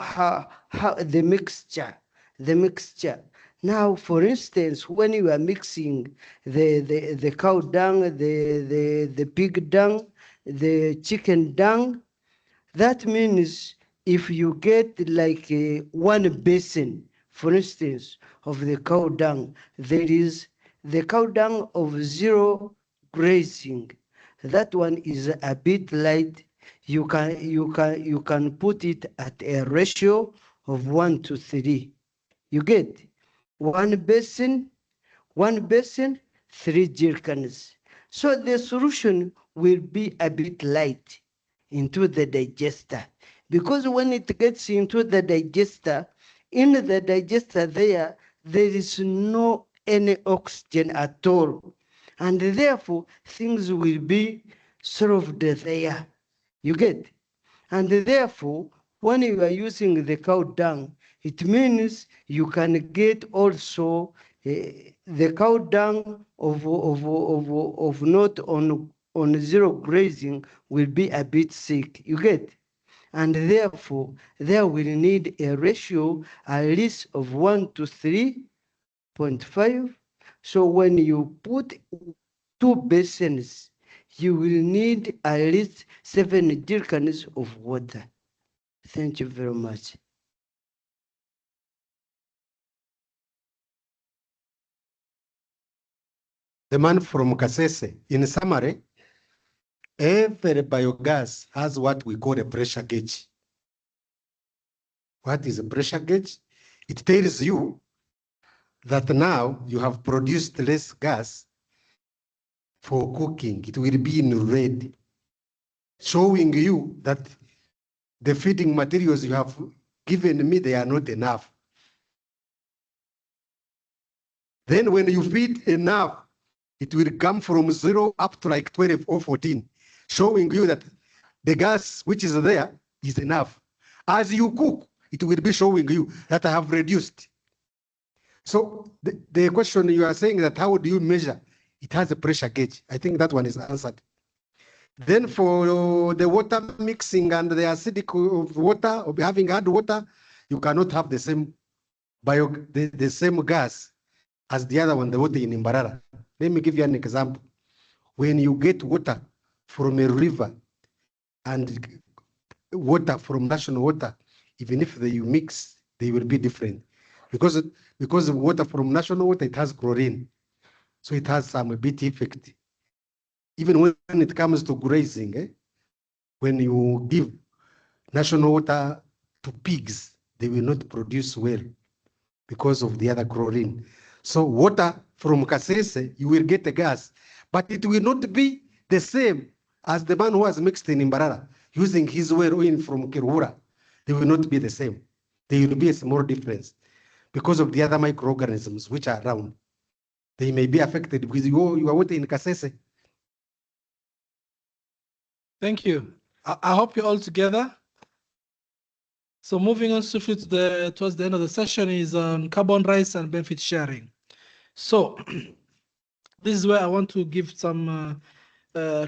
the mixture. Now, for instance, when you are mixing the cow dung, the pig dung, the chicken dung, that means if you get like one basin, for instance, of the cow dung, there is the cow dung of zero grazing. That one is a bit light. You can put it at a ratio of 1 to 3. You get one basin, 3 jerrycans. So the solution will be a bit light into the digester, because when it gets into the digester, in the digester there is no any oxygen at all, and therefore things will be solved there. You get? And therefore, when you are using the cow dung, it means you can get also the cow dung of not on zero grazing will be a bit sick. You get? And therefore, there will need a ratio at least of 1 to 3.5. So when you put 2 basins, you will need at least 7 jerrycans of water. Thank you very much. The man from Kasese, in summary, every biogas has what we call a pressure gauge. What is a pressure gauge? It tells you that now you have produced less gas for cooking. It will be in red, showing you that the feeding materials you have given me, they are not enough. Then when you feed enough, it will come from 0 up to like 12 or 14, showing you that the gas which is there is enough. As you cook, it will be showing you that I have reduced. So the question you are saying that how do you measure? It has a pressure gauge. I think that one is answered. Then for the water mixing and the acidic of water, or having hard water, you cannot have the same the same gas as the other one, the water in Imbarara. Let me give you an example. When you get water from a river and water from national water, even if you mix, they will be different. Because water from national water, it has chlorine. So it has some bit effect. Even when it comes to grazing, when you give national water to pigs, they will not produce well because of the other chlorine. So water from Kasese, you will get a gas, but it will not be the same as the man who has mixed in Imbarara, using his well oil from Kirura. They will not be the same. There will be a small difference because of the other microorganisms which are around. They may be affected with your water in Kasese. Thank you. I hope you're all together. So moving on swiftly to towards the end of the session is on carbon rights and benefit sharing. So this is where I want to give some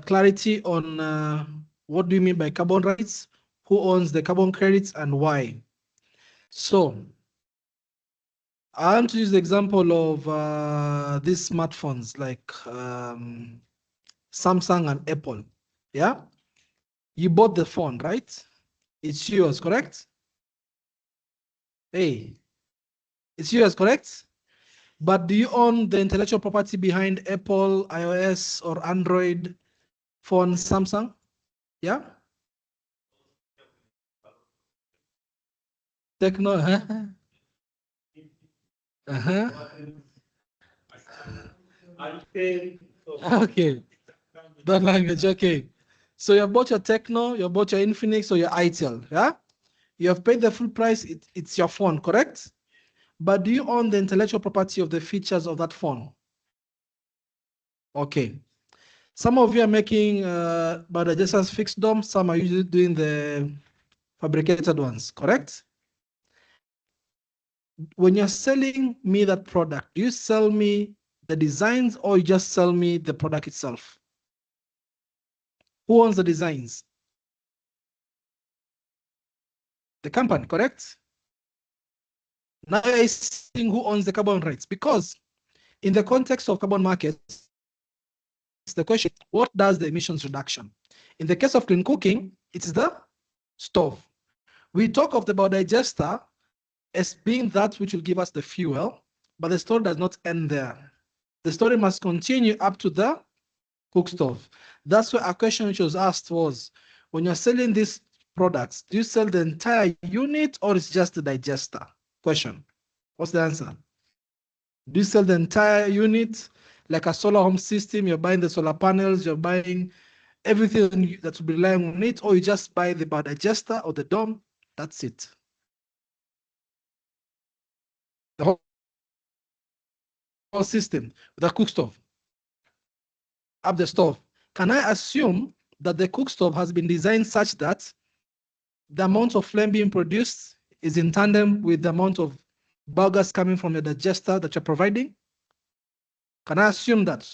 clarity on what do you mean by carbon rights, who owns the carbon credits, and why. So I want to use the example of these smartphones like Samsung and Apple. Yeah, you bought the phone, right? It's yours, correct? Hey, it's yours, correct? But do you own the intellectual property behind Apple, iOS, or Android phone, Samsung? Yeah? Techno, huh? Uh-huh. Okay. That language, okay. So you have bought your Techno, you have bought your Infinix or your ITEL, yeah? You have paid the full price, it's your phone, correct? But do you own the intellectual property of the features of that phone? Okay. Some of you are making but just as fixed dome, some are usually doing the fabricated ones, correct? When you're selling me that product, do you sell me the designs or you just sell me the product itself? Who owns the designs? The company, correct? Now you're seeing who owns the carbon rights, because in the context of carbon markets, the question, what does the emissions reduction? In the case of clean cooking, it's the stove. We talk of the biodigester as being that which will give us the fuel, but the story does not end there. The story must continue up to the cook stove. That's why a question which was asked was, when you're selling these products, do you sell the entire unit or it's just the digester? Question. What's the answer? Do you sell the entire unit? Like a solar home system, you're buying the solar panels, you're buying everything that will be relying on it, or you just buy the biodigester or the dome? That's it. The whole system, the cook stove, up the stove. Can I assume that the cook stove has been designed such that the amount of flame being produced is in tandem with the amount of biogas coming from the digester that you're providing? Can I assume that?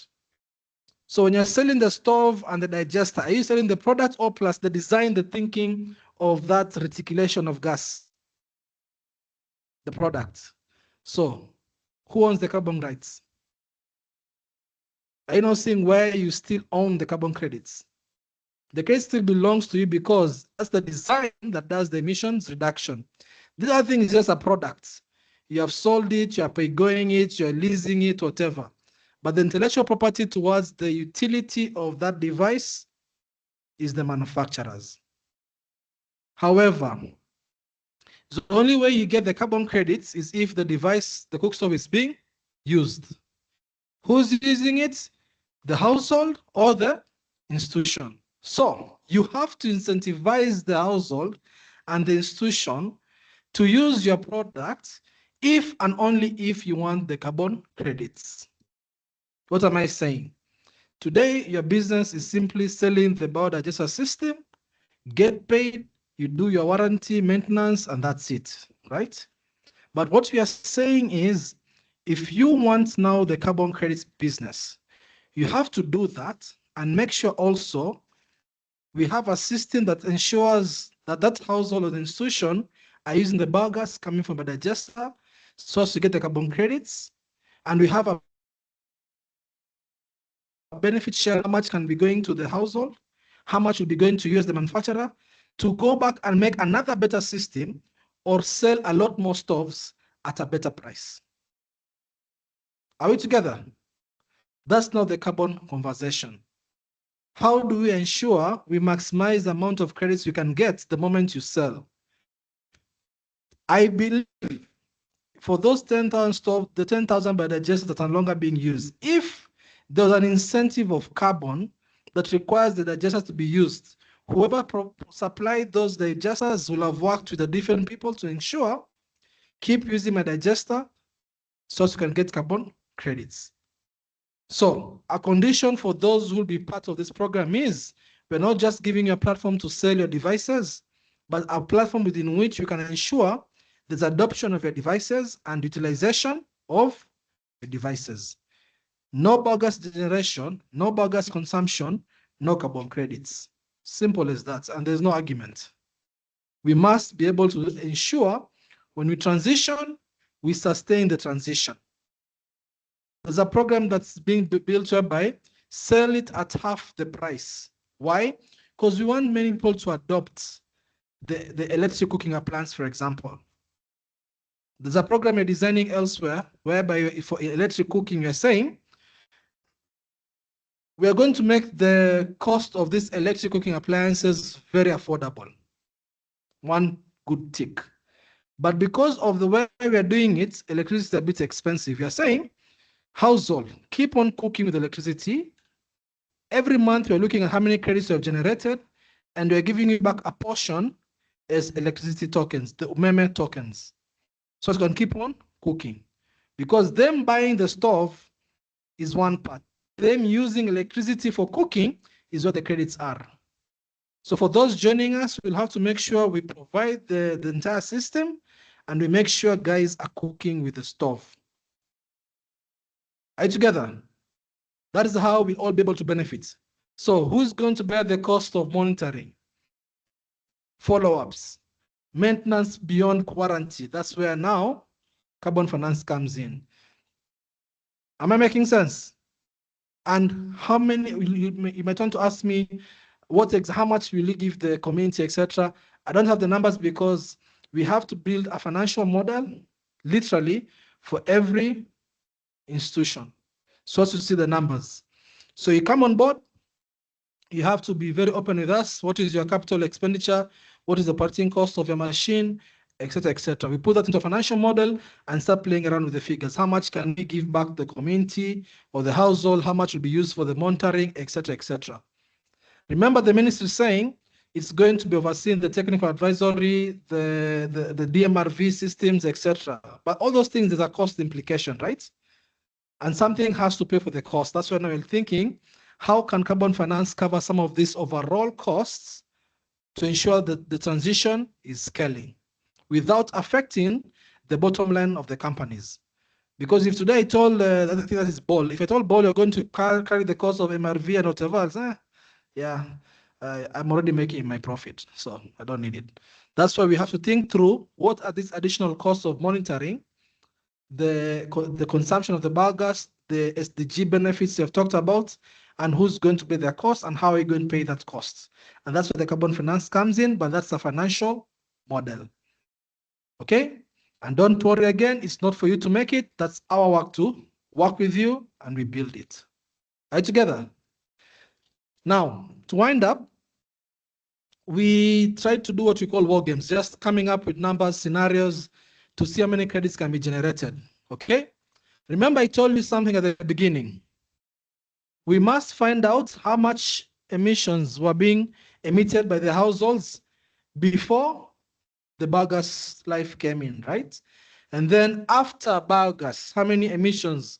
So when you're selling the stove and the digester, are you selling the product or plus the design, the thinking of that reticulation of gas? The product. So who owns the carbon rights? Are you not seeing where you still own the carbon credits? The credit still belongs to you because that's the design that does the emissions reduction. The other thing is just a product. You have sold it, you are paying it, you are leasing it, whatever. But the intellectual property towards the utility of that device is the manufacturer's. However, the only way you get the carbon credits is if the device, the cook stove, is being used. Who's using it? The household or the institution. So you have to incentivize the household and the institution to use your product if and only if you want the carbon credits. What am I saying? Today, your business is simply selling the biodigester system, get paid, you do your warranty, maintenance, and that's it, right? But what we are saying is, if you want now the carbon credits business, you have to do that and make sure also we have a system that ensures that that household or the institution are using the biogas coming from a digester so as to get the carbon credits. And we have a benefit share, how much can be going to the household, how much will be going to use the manufacturer to go back and make another better system or sell a lot more stoves at a better price. Are we together? That's not the carbon conversation. How do we ensure we maximize the amount of credits you can get the moment you sell? I believe for those 10,000 stoves, the 10,000 biodigesters that are no longer being used, if there's an incentive of carbon that requires the digesters to be used, whoever supplied those digesters will have worked with the different people to ensure keep using my digester so you can get carbon credits. So a condition for those who will be part of this program is we're not just giving you a platform to sell your devices, but a platform within which you can ensure there's adoption of your devices and utilization of your devices. No biogas generation, no biogas consumption, no carbon credits. Simple as that, and there's no argument. We must be able to ensure when we transition, we sustain the transition. There's a program that's being built whereby sell it at half the price. Why? Because we want many people to adopt the electric cooking appliance, for example. There's a program you're designing elsewhere whereby for electric cooking, you're saying, we are going to make the cost of these electric cooking appliances very affordable. One good tick. But because of the way we are doing it, electricity is a bit expensive. You're saying, household, keep on cooking with electricity. Every month, we're looking at how many credits you have generated, and we're giving you back a portion as electricity tokens, the MECD tokens. So you can keep on cooking. Because them buying the stove is one part. Them using electricity for cooking is what the credits are. So for those joining us, we'll have to make sure we provide the entire system, and we make sure guys are cooking with the stove. Are you together? That is how we'll all be able to benefit. So who's going to bear the cost of monitoring? Follow-ups, maintenance beyond warranty. That's where now carbon finance comes in. Am I making sense? And how many, you might want to ask me, how much will you give the community, etc. I don't have the numbers because we have to build a financial model, literally, for every institution. So as to see the numbers. So you come on board, you have to be very open with us. What is your capital expenditure? What is the operating cost of your machine, etc., etc. We put that into a financial model and start playing around with the figures. How much can we give back the community or the household? How much will be used for the monitoring, etc., etc. Remember, the ministry is saying it's going to be overseeing the technical advisory, the DMRV systems, etc. But all those things, there's a cost implication, right? And something has to pay for the cost. That's why now we're thinking, how can carbon finance cover some of these overall costs to ensure that the transition is scaling without affecting the bottom line of the companies? Because if today I told the other thing that is ball, if I told ball you're going to carry the cost of MRV and whatever else, yeah, I'm already making my profit, so I don't need it. That's why we have to think through what are these additional costs of monitoring, the consumption of the biogas, the SDG benefits you've talked about, and who's going to pay their cost and how are you going to pay that cost. And that's where the carbon finance comes in, but that's a financial model. Okay? And don't worry again, it's not for you to make it. That's our work to work with you and we build it. Are you together? Now, to wind up, we tried to do what we call war games, just coming up with numbers, scenarios to see how many credits can be generated. Okay? Remember, I told you something at the beginning. We must find out how much emissions were being emitted by the households before the biogas life came in, right? And then after biogas, how many emissions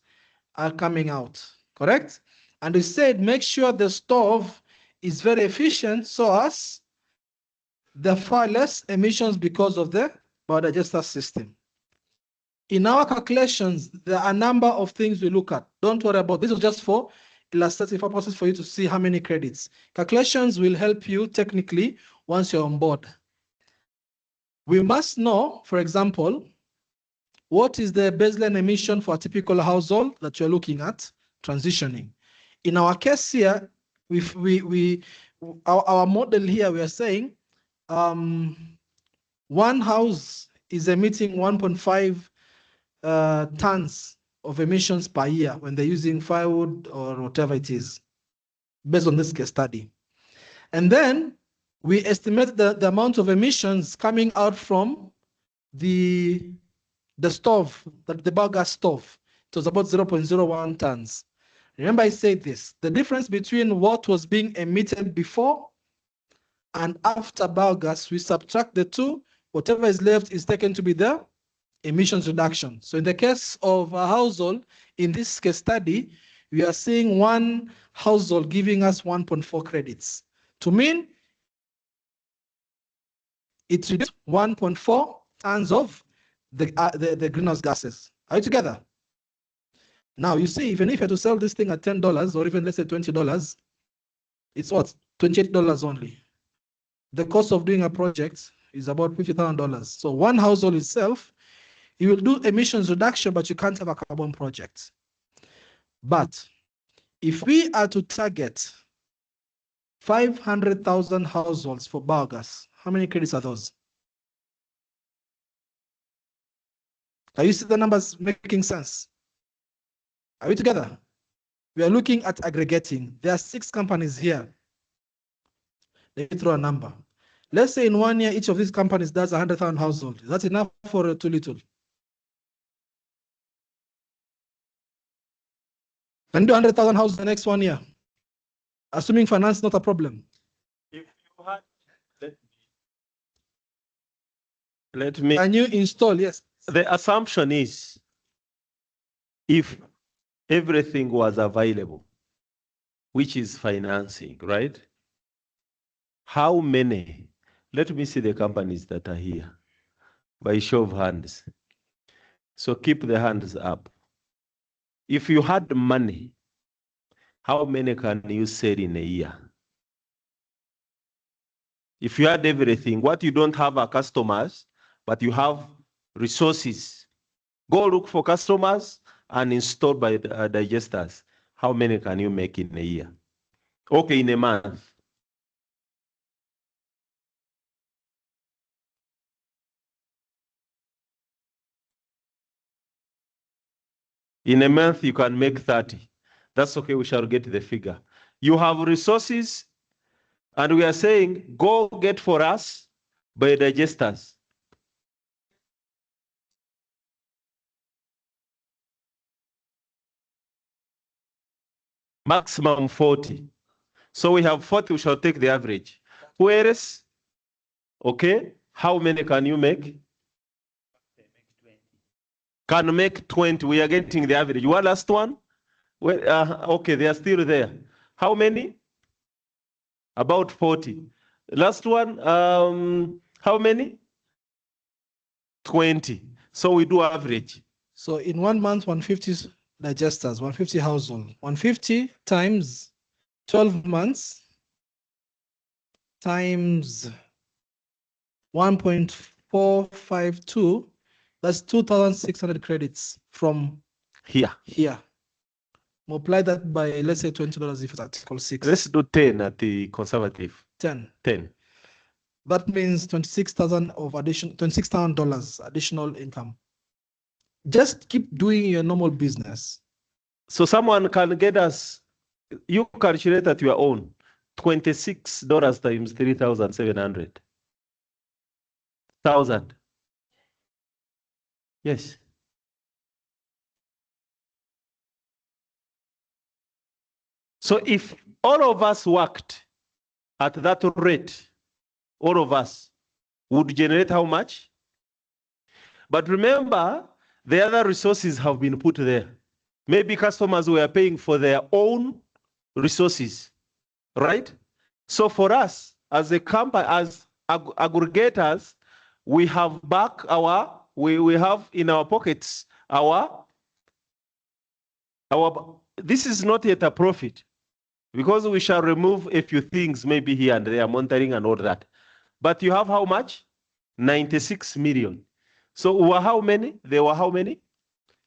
are coming out, correct? And we said, make sure the stove is very efficient so as there are far less emissions because of the biodigester system. In our calculations, there are a number of things we look at. Don't worry about this. Is just for illustrative purposes for you to see how many credits. Calculations will help you technically once you're on board. We must know, for example, what is the baseline emission for a typical household that you're looking at transitioning. In our case here, our model here, we are saying one house is emitting 1.5 tons of emissions per year when they're using firewood or whatever it is, based on this case study. And then we estimate the amount of emissions coming out from the stove, the biogas stove. It was about 0.01 tons. Remember I said this, the difference between what was being emitted before and after biogas, we subtract the two, whatever is left is taken to be the emissions reduction. So in the case of a household, in this case study, we are seeing one household giving us 1.4 credits. To mean it reduced 1.4 tons of the greenhouse gases. Are you together? Now you see, even if you had to sell this thing at $10 or even let's say $20, it's what? $28 only. The cost of doing a project is about $50,000. So one household itself, you will do emissions reduction, but you can't have a carbon project. But if we are to target 500,000 households for biogas, how many credits are those? Are you see the numbers making sense? Are we together? We are looking at aggregating. There are 6 companies here. Let me throw a number. Let's say in 1 year, each of these companies does 100,000 households. That's enough for too little. And do 100,000 houses the next 1 year, assuming finance is not a problem. If you had, let me. Can you install? Yes. The assumption is if everything was available, which is financing, right? How many? Let me see the companies that are here by show of hands. So keep the hands up. If you had money, how many can you sell in a year? If you had everything, what you don't have are customers, but you have resources. Go look for customers and install by the digesters. How many can you make in a year? Okay, in a month. In a month, you can make 30. That's okay, we shall get the figure. You have resources, and we are saying, go get for us by digesters. Maximum 40. So we have 40, we shall take the average. Who else? Okay, how many can you make? Can make 20, we are getting the average. One last one? Well, okay, they are still there. How many? About 40. Last one, how many? 20. So we do average. So in 1 month, 150 digesters, 150 household, 150 times 12 months times 1.452, that's 2,600 credits from here. Multiply that by, let's say, $20 if it's Article 6. Let's do 10 at the conservative. 10. That means $26,000 additional income. Just keep doing your normal business. So someone can get us, you calculate at your own, $26 times 3,700. 1,000. Yes. So if all of us worked at that rate, all of us would generate how much? But remember, the other resources have been put there. Maybe customers were paying for their own resources, right? So for us, as a company, as aggregators, we have back our, we have in our pockets our, this is not yet a profit, because we shall remove a few things maybe here and there, monitoring and all that. But you have how much? 96 million. So how many? There were how many?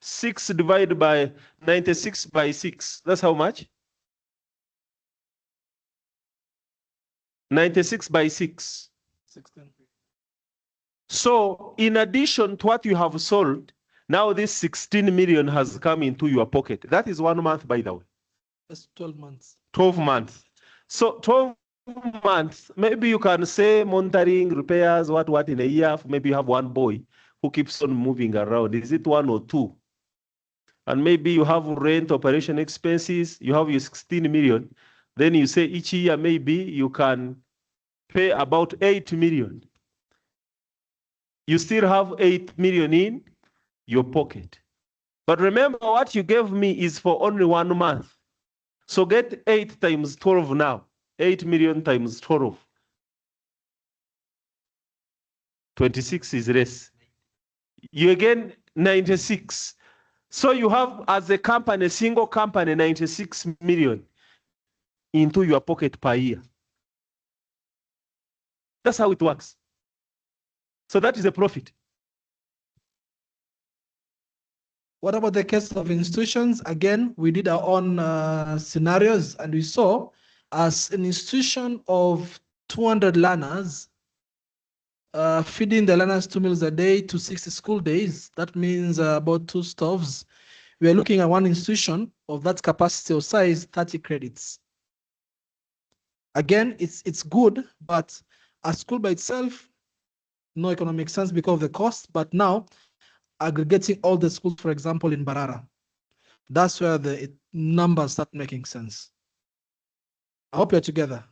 6 divided by 96 by 6. That's how much? 96 by 6. 16. So in addition to what you have sold, now this 16 million has come into your pocket. That is 1 month, by the way. That's 12 months. 12 months. So 12 months, maybe you can say monitoring, repairs, what in a year. Maybe you have one boy who keeps on moving around. Is it 1 or 2? And maybe you have rent, operation expenses, you have your 16 million. Then you say each year maybe you can pay about 8 million. You still have 8 million in your pocket. But remember, what you gave me is for only 1 month. So get 8 times 12 now. 8 million times 12. 26 is less. You again 96. So you have, as a company, a single company, 96 million into your pocket per year. That's how it works. So that is a profit. What about the case of institutions? Again, we did our own scenarios, and we saw as an institution of 200 learners, feeding the learners 2 meals a day to 60 school days. That means about 2 stoves. We are looking at one institution of that capacity or size, 30 credits. Again, it's good, but a school by itself, no economic sense because of the cost. But now, aggregating all the schools, for example, in Barara, that's where the numbers start making sense. I hope you're together.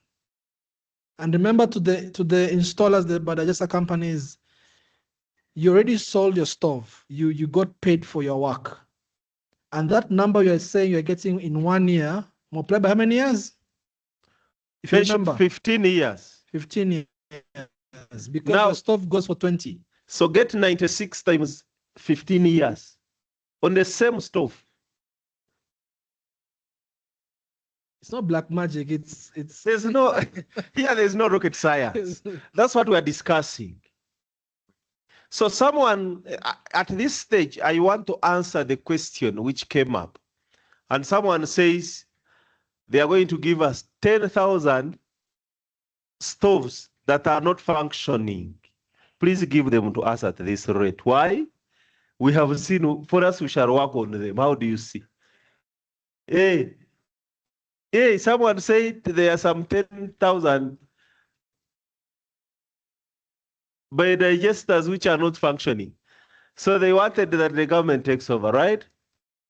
And remember, to the installers, the biodigestor companies, you already sold your stove. You got paid for your work. And that number you're saying you're getting in 1 year, multiplied by how many years? If you remember. 15 years. 15 years. Because now, the stove goes for 20. So get 96 times 15 years on the same stove. It's not black magic. It's there's no here. There's no rocket science. That's what we're discussing. So someone at this stage, I want to answer the question which came up, and someone says they are going to give us 10,000 stoves that are not functioning. Please give them to us at this rate. Why? We have seen, for us, we shall work on them. How do you see? Hey, someone said there are some 10,000 biodigesters which are not functioning. So they wanted that the government takes over, right?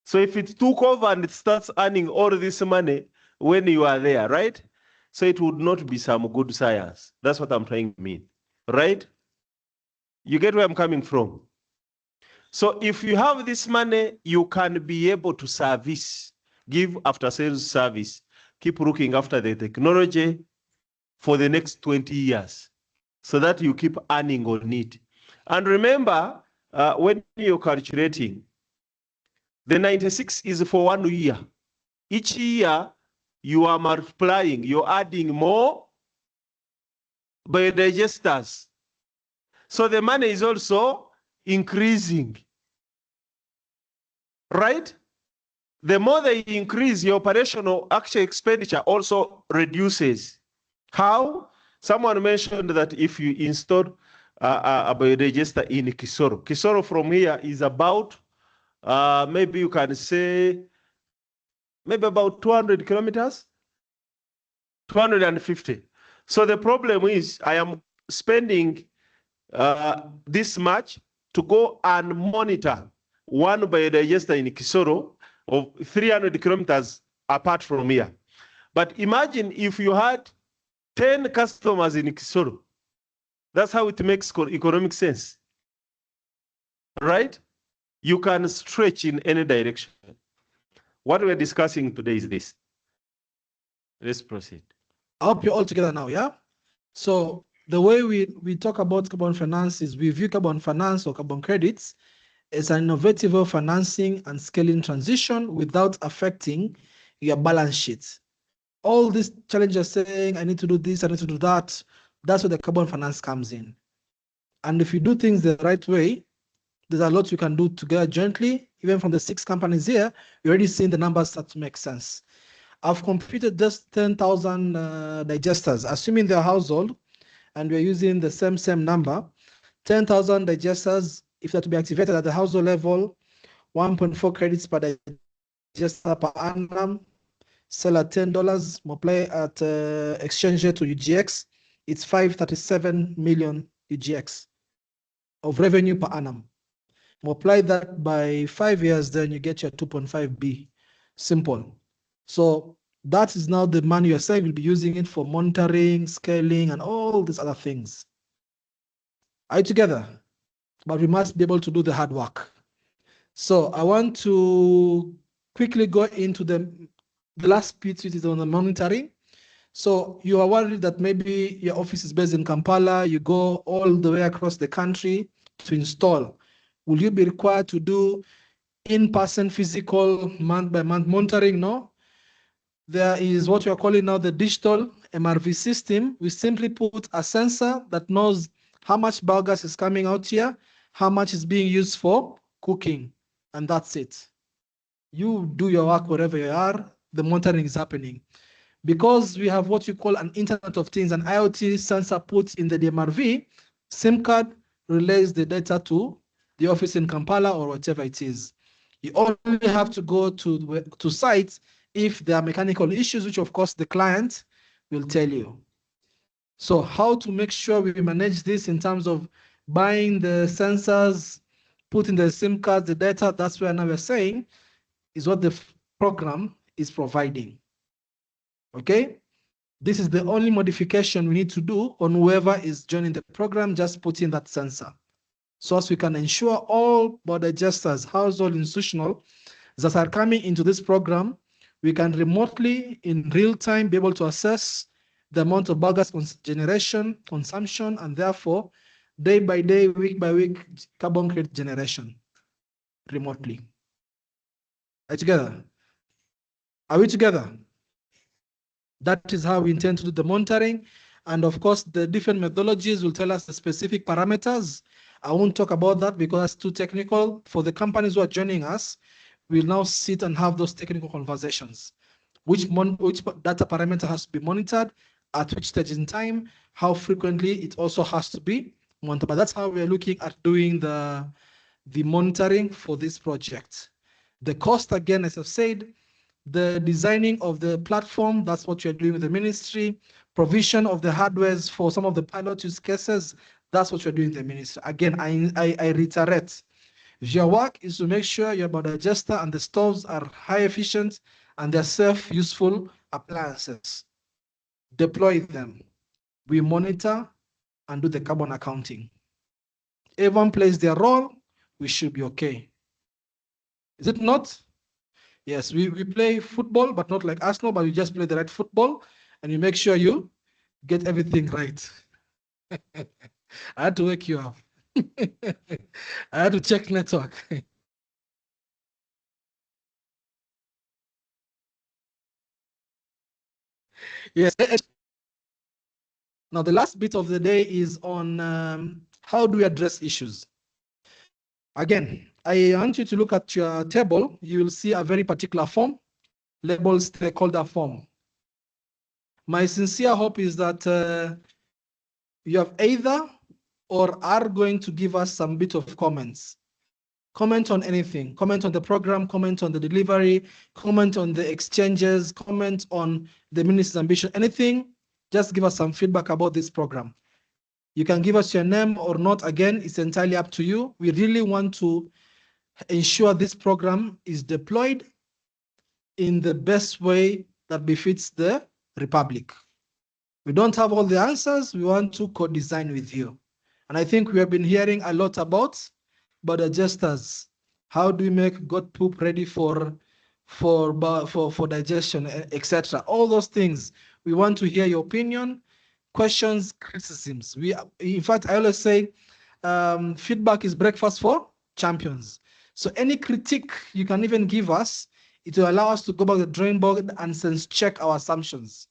So if it took over and it starts earning all this money when you are there, right? So it would not be some good science. That's what I'm trying to mean, right? You get where I'm coming from? So if you have this money, you can be able to service, give after sales service, keep looking after the technology for the next 20 years so that you keep earning on it. And remember, when you're calculating, the 96 is for 1 year. Each year, you are multiplying, you're adding more biodigesters. So the money is also increasing, right? The more they increase, your operational actual expenditure also reduces. How? Someone mentioned that if you install a biodigester in Kisoro. Kisoro from here is about, maybe you can say, maybe about 200 kilometers, 250. So the problem is I am spending this much to go and monitor one biodigester in Kisoro of 300 kilometers apart from here. But imagine if you had 10 customers in Kisoro. That's how it makes economic sense, right? You can stretch in any direction. What we're discussing today is this. Let's proceed. I hope you're all together now, yeah? So the way we talk about carbon finance is we view carbon finance or carbon credits as an innovative way of financing and scaling transition without affecting your balance sheet. All these challenges saying, I need to do this, I need to do that, that's where the carbon finance comes in. And if you do things the right way, there's a lot you can do together jointly. Even from the 6 companies here, you're already seeing the numbers start to make sense. I've computed just 10,000 digesters, assuming they're household, and we're using the same number. 10,000 digesters, if they're to be activated at the household level, 1.4 credits per digester per annum, sell at $10, multiply at exchange rate to UGX, it's 537 million UGX of revenue per annum. Multiply that by 5 years, then you get your 2.5 B. Simple. So that is now the money you're saying you'll be using it for monitoring, scaling, and all these other things. Are you together? But we must be able to do the hard work. So I want to quickly go into the last bit, which is on the monitoring. So you are worried that maybe your office is based in Kampala, you go all the way across the country to install. Will you be required to do in-person physical month-by-month monitoring? No. There is what we are calling now the digital MRV system. We simply put a sensor that knows how much biogas is coming out here, how much is being used for cooking, and that's it. You do your work wherever you are, the monitoring is happening. Because we have what you call an Internet of Things, an IoT sensor put in the DMRV, SIM card relays the data to the office in Kampala or whatever it is. You only have to go to sites if there are mechanical issues, which of course the client will tell you. So how to make sure we manage this in terms of buying the sensors, putting the SIM cards, the data, that's where now we're saying is what the program is providing. Okay? This is the only modification we need to do on whoever is joining the program, just put in that sensor. So as we can ensure all board adjusters, household, institutional, that are coming into this program, we can remotely, in real time, be able to assess the amount of biogas generation, consumption, and therefore, day by day, week by week, carbon credit generation remotely. Are we together? Are we together? That is how we intend to do the monitoring. And of course, the different methodologies will tell us the specific parameters. I won't talk about that because that's too technical. For the companies who are joining us, we'll now sit and have those technical conversations. Which data parameter has to be monitored, at which stage in time, how frequently it also has to be monitored. But that's how we're looking at doing the monitoring for this project. The cost, again, as I've said, the designing of the platform, that's what you're doing with the ministry. Provision of the hardwares for some of the pilot use cases, that's what you're doing with the ministry. Again, I reiterate, your work is to make sure your board adjuster and the stoves are high efficient and they're safe, useful appliances. Deploy them. We monitor and do the carbon accounting. Everyone plays their role, we should be okay. Is it not? Yes, we play football, but not like Arsenal, but we just play the right football and you make sure you get everything right. I had to wake you up. I had to check network. Yes. Now, the last bit of the day is on how do we address issues? Again, I want you to look at your table. You will see a very particular form, labeled stakeholder form. My sincere hope is that you have either or are going to give us some bit of comments. Comment on anything. Comment on the program, comment on the delivery, comment on the exchanges, comment on the minister's ambition, anything. Just give us some feedback about this program. You can give us your name or not. Again, it's entirely up to you. We really want to ensure this program is deployed in the best way that befits the Republic. We don't have all the answers. We want to co-design with you. And I think we have been hearing a lot about board adjusters. How do we make goat poop ready for digestion, etc. All those things. We want to hear your opinion, questions, criticisms. In fact, I always say feedback is breakfast for champions. So any critique you can even give us, it will allow us to go back to the drawing board and sense check our assumptions.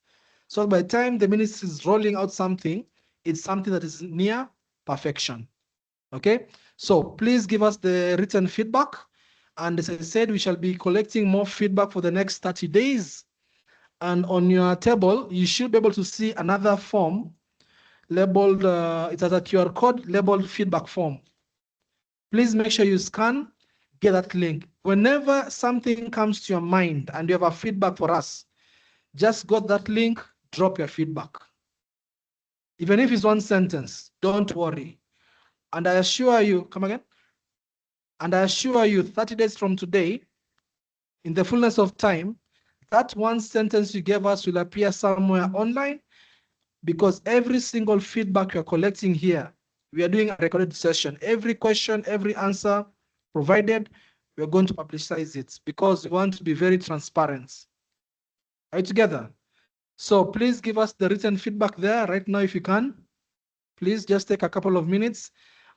So by the time the ministry is rolling out something, it's something that is near perfection. Okay, so please give us the written feedback. And as I said, we shall be collecting more feedback for the next 30 days. And on your table, you should be able to see another form labeled, it has a QR code labeled feedback form. Please make sure you scan, get that link. Whenever something comes to your mind and you have a feedback for us, just got that link, drop your feedback. Even if it's one sentence, don't worry. And I assure you, come again? And I assure you, 30 days from today, in the fullness of time, that one sentence you gave us will appear somewhere online, because every single feedback you're collecting here, we are doing a recorded session. Every question, every answer provided, we're going to publicize it because we want to be very transparent. Are you together? So please give us the written feedback there right now if you can. Please just take a couple of minutes.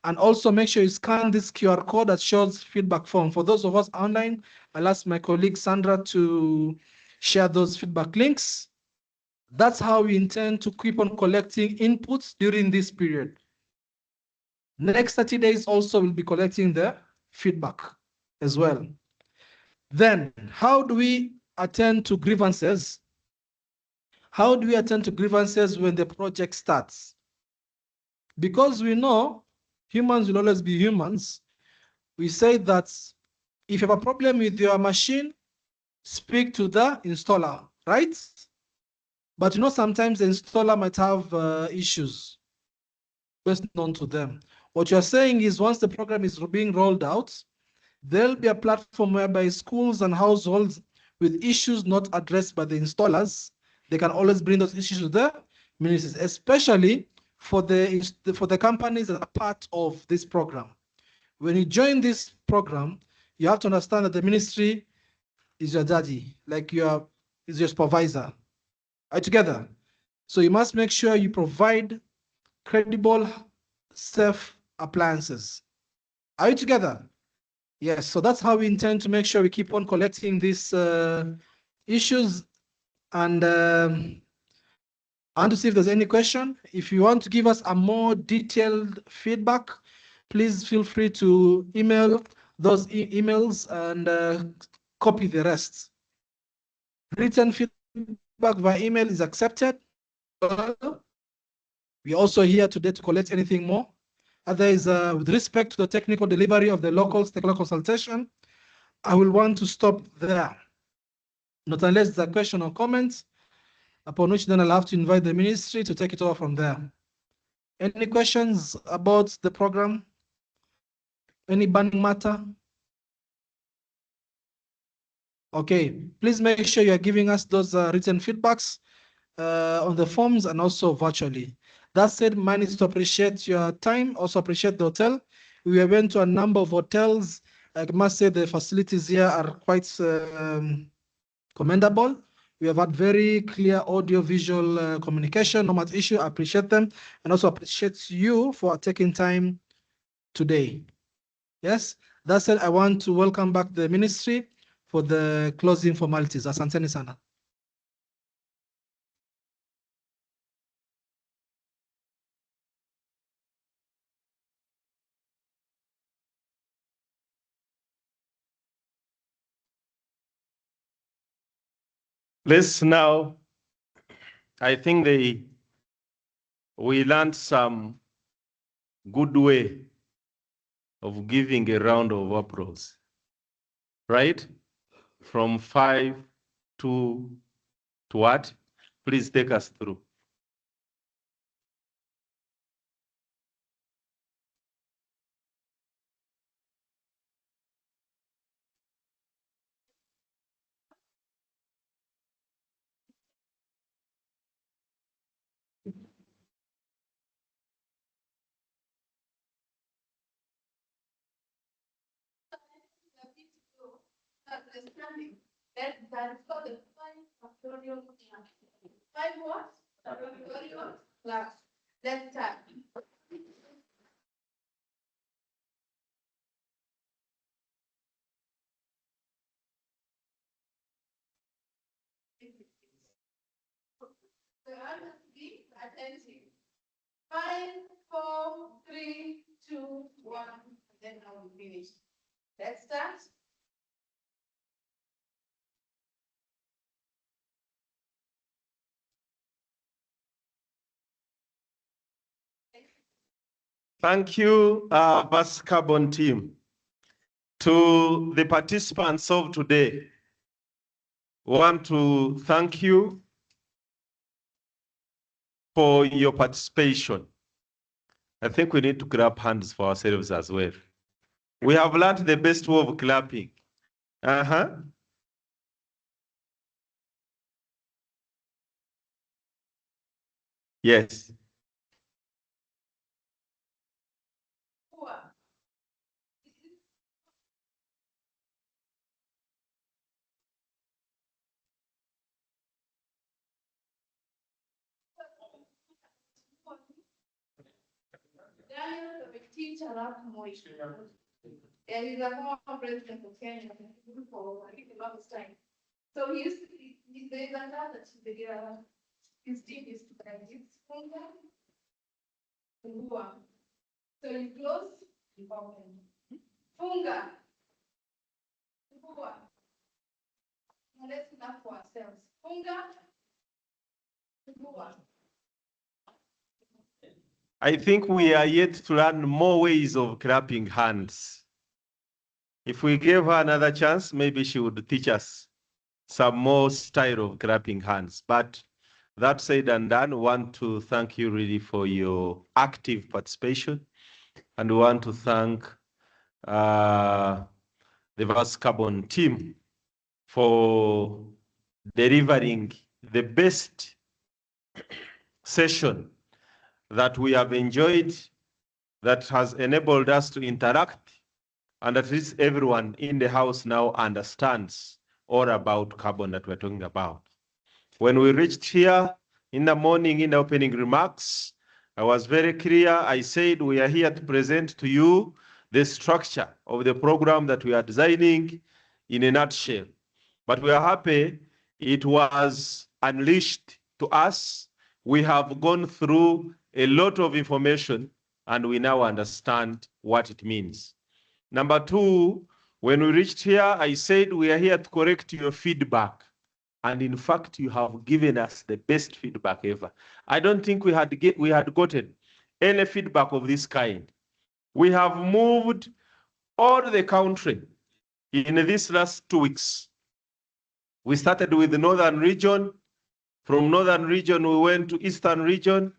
And also make sure you scan this QR code that shows feedback form. For those of us online, I'll ask my colleague Sandra to share those feedback links. That's how we intend to keep on collecting inputs during this period. Next 30 days also we'll be collecting the feedback as well. Then, how do we attend to grievances? How do we attend to grievances when the project starts? Because we know humans will always be humans, we say that if you have a problem with your machine, speak to the installer, right? But you know, sometimes the installer might have issues best known to them. What you're saying is once the program is being rolled out, there'll be a platform whereby schools and households with issues not addressed by the installers, they can always bring those issues to the ministries, especially for the companies that are part of this program. When you join this program, you have to understand that the ministry is your daddy, like is your supervisor. Are you together? So you must make sure you provide credible, safe appliances. Are you together? Yes, so that's how we intend to make sure we keep on collecting these issues. And I want to see if there's any question. If you want to give us a more detailed feedback, please feel free to email those emails and copy the rest. Written feedback via email is accepted. We're also here today to collect anything more. Otherwise, with respect to the technical delivery of the local stakeholder consultation, I will want to stop there. Not unless there's a question or comment, upon which then I'll have to invite the ministry to take it over from there. Any questions about the program? Any burning matter? Okay, please make sure you're giving us those written feedbacks on the forms and also virtually. That said, mine is to appreciate your time, also appreciate the hotel. We went to a number of hotels. I must say the facilities here are quite commendable. We have had very clear audio-visual communication, no much issue. I appreciate them and also appreciate you for taking time today. Yes, that said, I want to welcome back the ministry for the closing formalities. Asanteni sana. Let's now, I think we learned some good way of giving a round of applause, right? From 5 to what? Please take us through. Five what? Plus. Let's start. So I must be attentive. 5, 4, 3, 2, 1. Then I will finish. Let's start. Thank you, Bas Carbon team. To the participants of today, want to thank you for your participation. I think we need to clap hands for ourselves as well. We have learned the best way of clapping. Yes. And he's a former president of Kenya for I think the longest time. So he used to there's another his team is to it's funga. So you close, you open. Funga. Now let's look for ourselves. Funga. I think we are yet to learn more ways of clapping hands. If we gave her another chance, maybe she would teach us some more style of clapping hands. But that said and done, we want to thank you really for your active participation. And we want to thank the Vast Carbon team for delivering the best session that we have enjoyed, that has enabled us to interact, and at least everyone in the house now understands all about carbon that we're talking about. When we reached here in the morning in the opening remarks, I was very clear. I said we are here to present to you the structure of the program that we are designing in a nutshell. But we are happy it was unleashed to us. We have gone through a lot of information and we now understand what it means. Number two, when we reached here, I said we are here to correct your feedback. And in fact, you have given us the best feedback ever. I don't think we had gotten any feedback of this kind. We have moved all the country in these last 2 weeks. We started with the northern region. From northern region, we went to eastern region.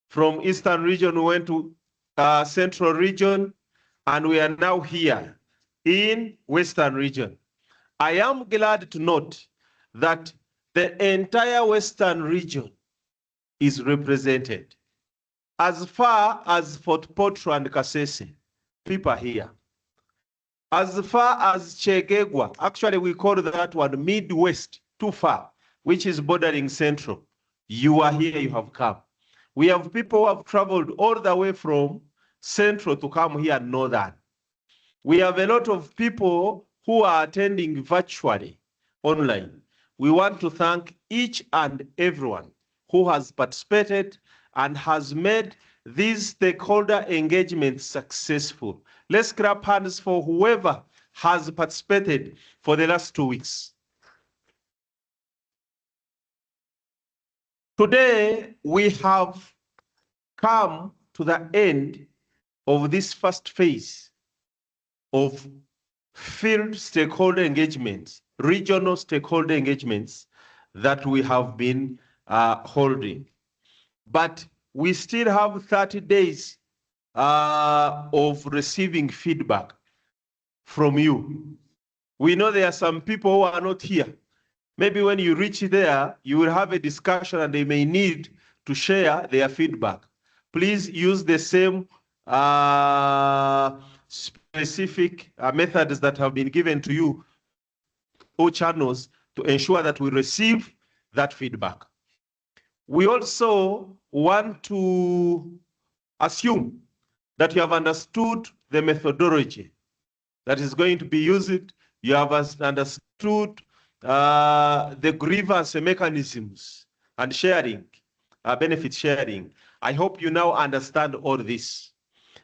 From eastern region, we went to central region. And we are now here in western region. I am glad to note that the entire western region is represented. As far as Fort Portal and Kasese, people are here. As far as Chegegwa, actually we call that one Midwest, too far, which is bordering Central. You are here, you have come. We have people who have traveled all the way from Central to come here Northern. We have a lot of people who are attending virtually online. We want to thank each and everyone who has participated and has made these stakeholder engagements successful. Let's clap hands for whoever has participated for the last 2 weeks. Today, we have come to the end of this first phase of field stakeholder engagements, regional stakeholder engagements that we have been holding. But we still have 30 days of receiving feedback from you. We know there are some people who are not here. Maybe when you reach there, you will have a discussion and they may need to share their feedback. Please use the same specific methods that have been given to you, or channels, to ensure that we receive that feedback. We also want to assume that you have understood the methodology that is going to be used. You have understood the grievance mechanisms and sharing, benefit sharing. I hope you now understand all this.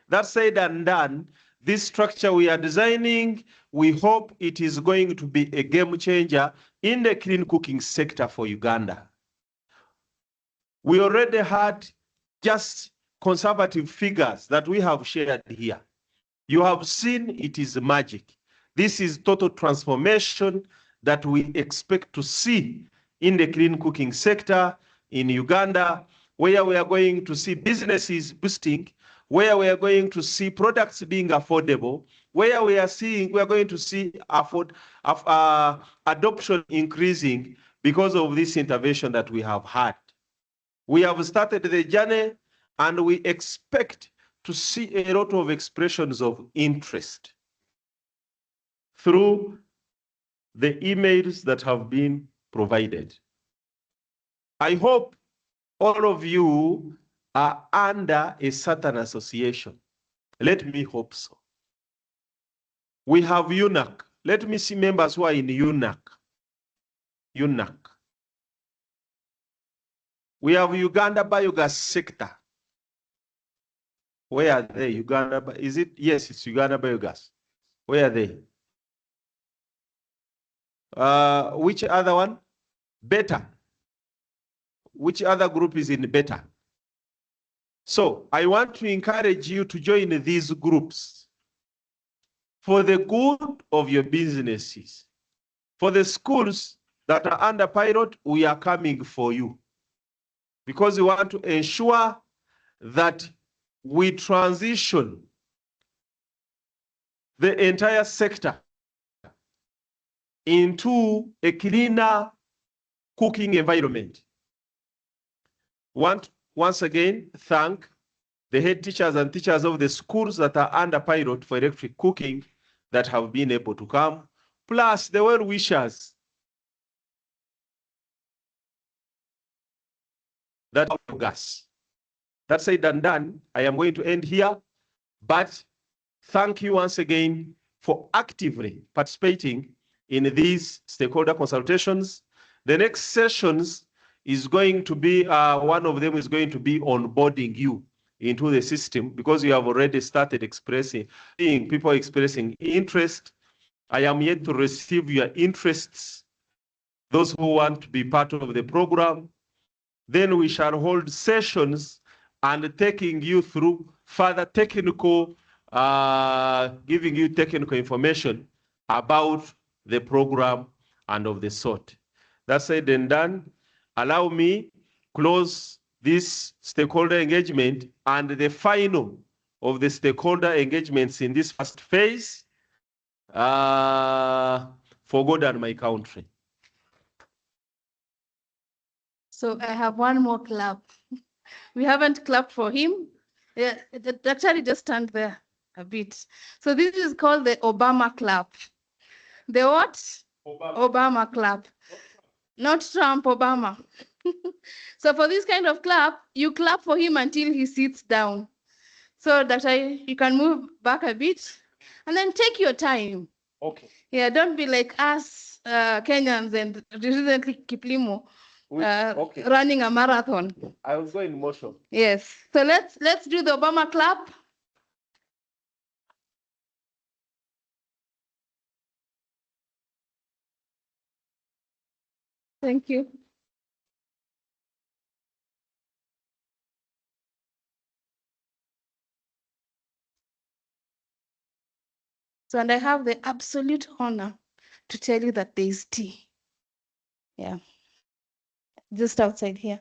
That said and done, this structure we are designing, we hope it is going to be a game changer in the clean cooking sector for Uganda. We already had just conservative figures that we have shared here. You have seen it is magic. This is total transformation that we expect to see in the clean cooking sector in Uganda, where we are going to see businesses boosting, where we are going to see products being affordable, where we are going to see adoption increasing because of this intervention that we have had. We have started the journey and we expect to see a lot of expressions of interest through the emails that have been provided. I hope all of you are under a certain association. Let me hope so. We have UNAC. Let me see members who are in UNAC. UNAC. We have Uganda Biogas Sector. Where are they? Uganda, is it? Yes, it's Uganda Biogas. Where are they? Which other one? Better. Which other group is in Better? So I want to encourage you to join these groups for the good of your businesses. For the schools that are under pilot, we are coming for you because we want to ensure that we transition the entire sector into a cleaner cooking environment. Want once again thank the head teachers and teachers of the schools that are under pilot for electric cooking that have been able to come, plus the well-wishers that have gas. That said and done, I am going to end here, but thank you once again for actively participating in these stakeholder consultations. The next sessions is going to be, one of them is going to be onboarding you into the system because you have already started seeing people expressing interest. I am yet to receive your interests, those who want to be part of the program. Then we shall hold sessions and taking you through further technical, giving you technical information about the program and of the sort. That said and done, allow me close this stakeholder engagement and the final of the stakeholder engagements in this first phase for God and my country. So I have one more clap. We haven't clapped for him. Yeah, it actually just stand there a bit. So this is called the Obama clap. The what? Obama clap. Not Trump, Obama. So for this kind of clap, you clap for him until he sits down. So that you can move back a bit and then take your time. Okay. Yeah, don't be like us Kenyans and recently Kiplimo Okay. running a marathon. I will go in motion. Yes. So let's do the Obama clap. Thank you. So, and I have the absolute honor to tell you that there is tea. Yeah. Just outside here.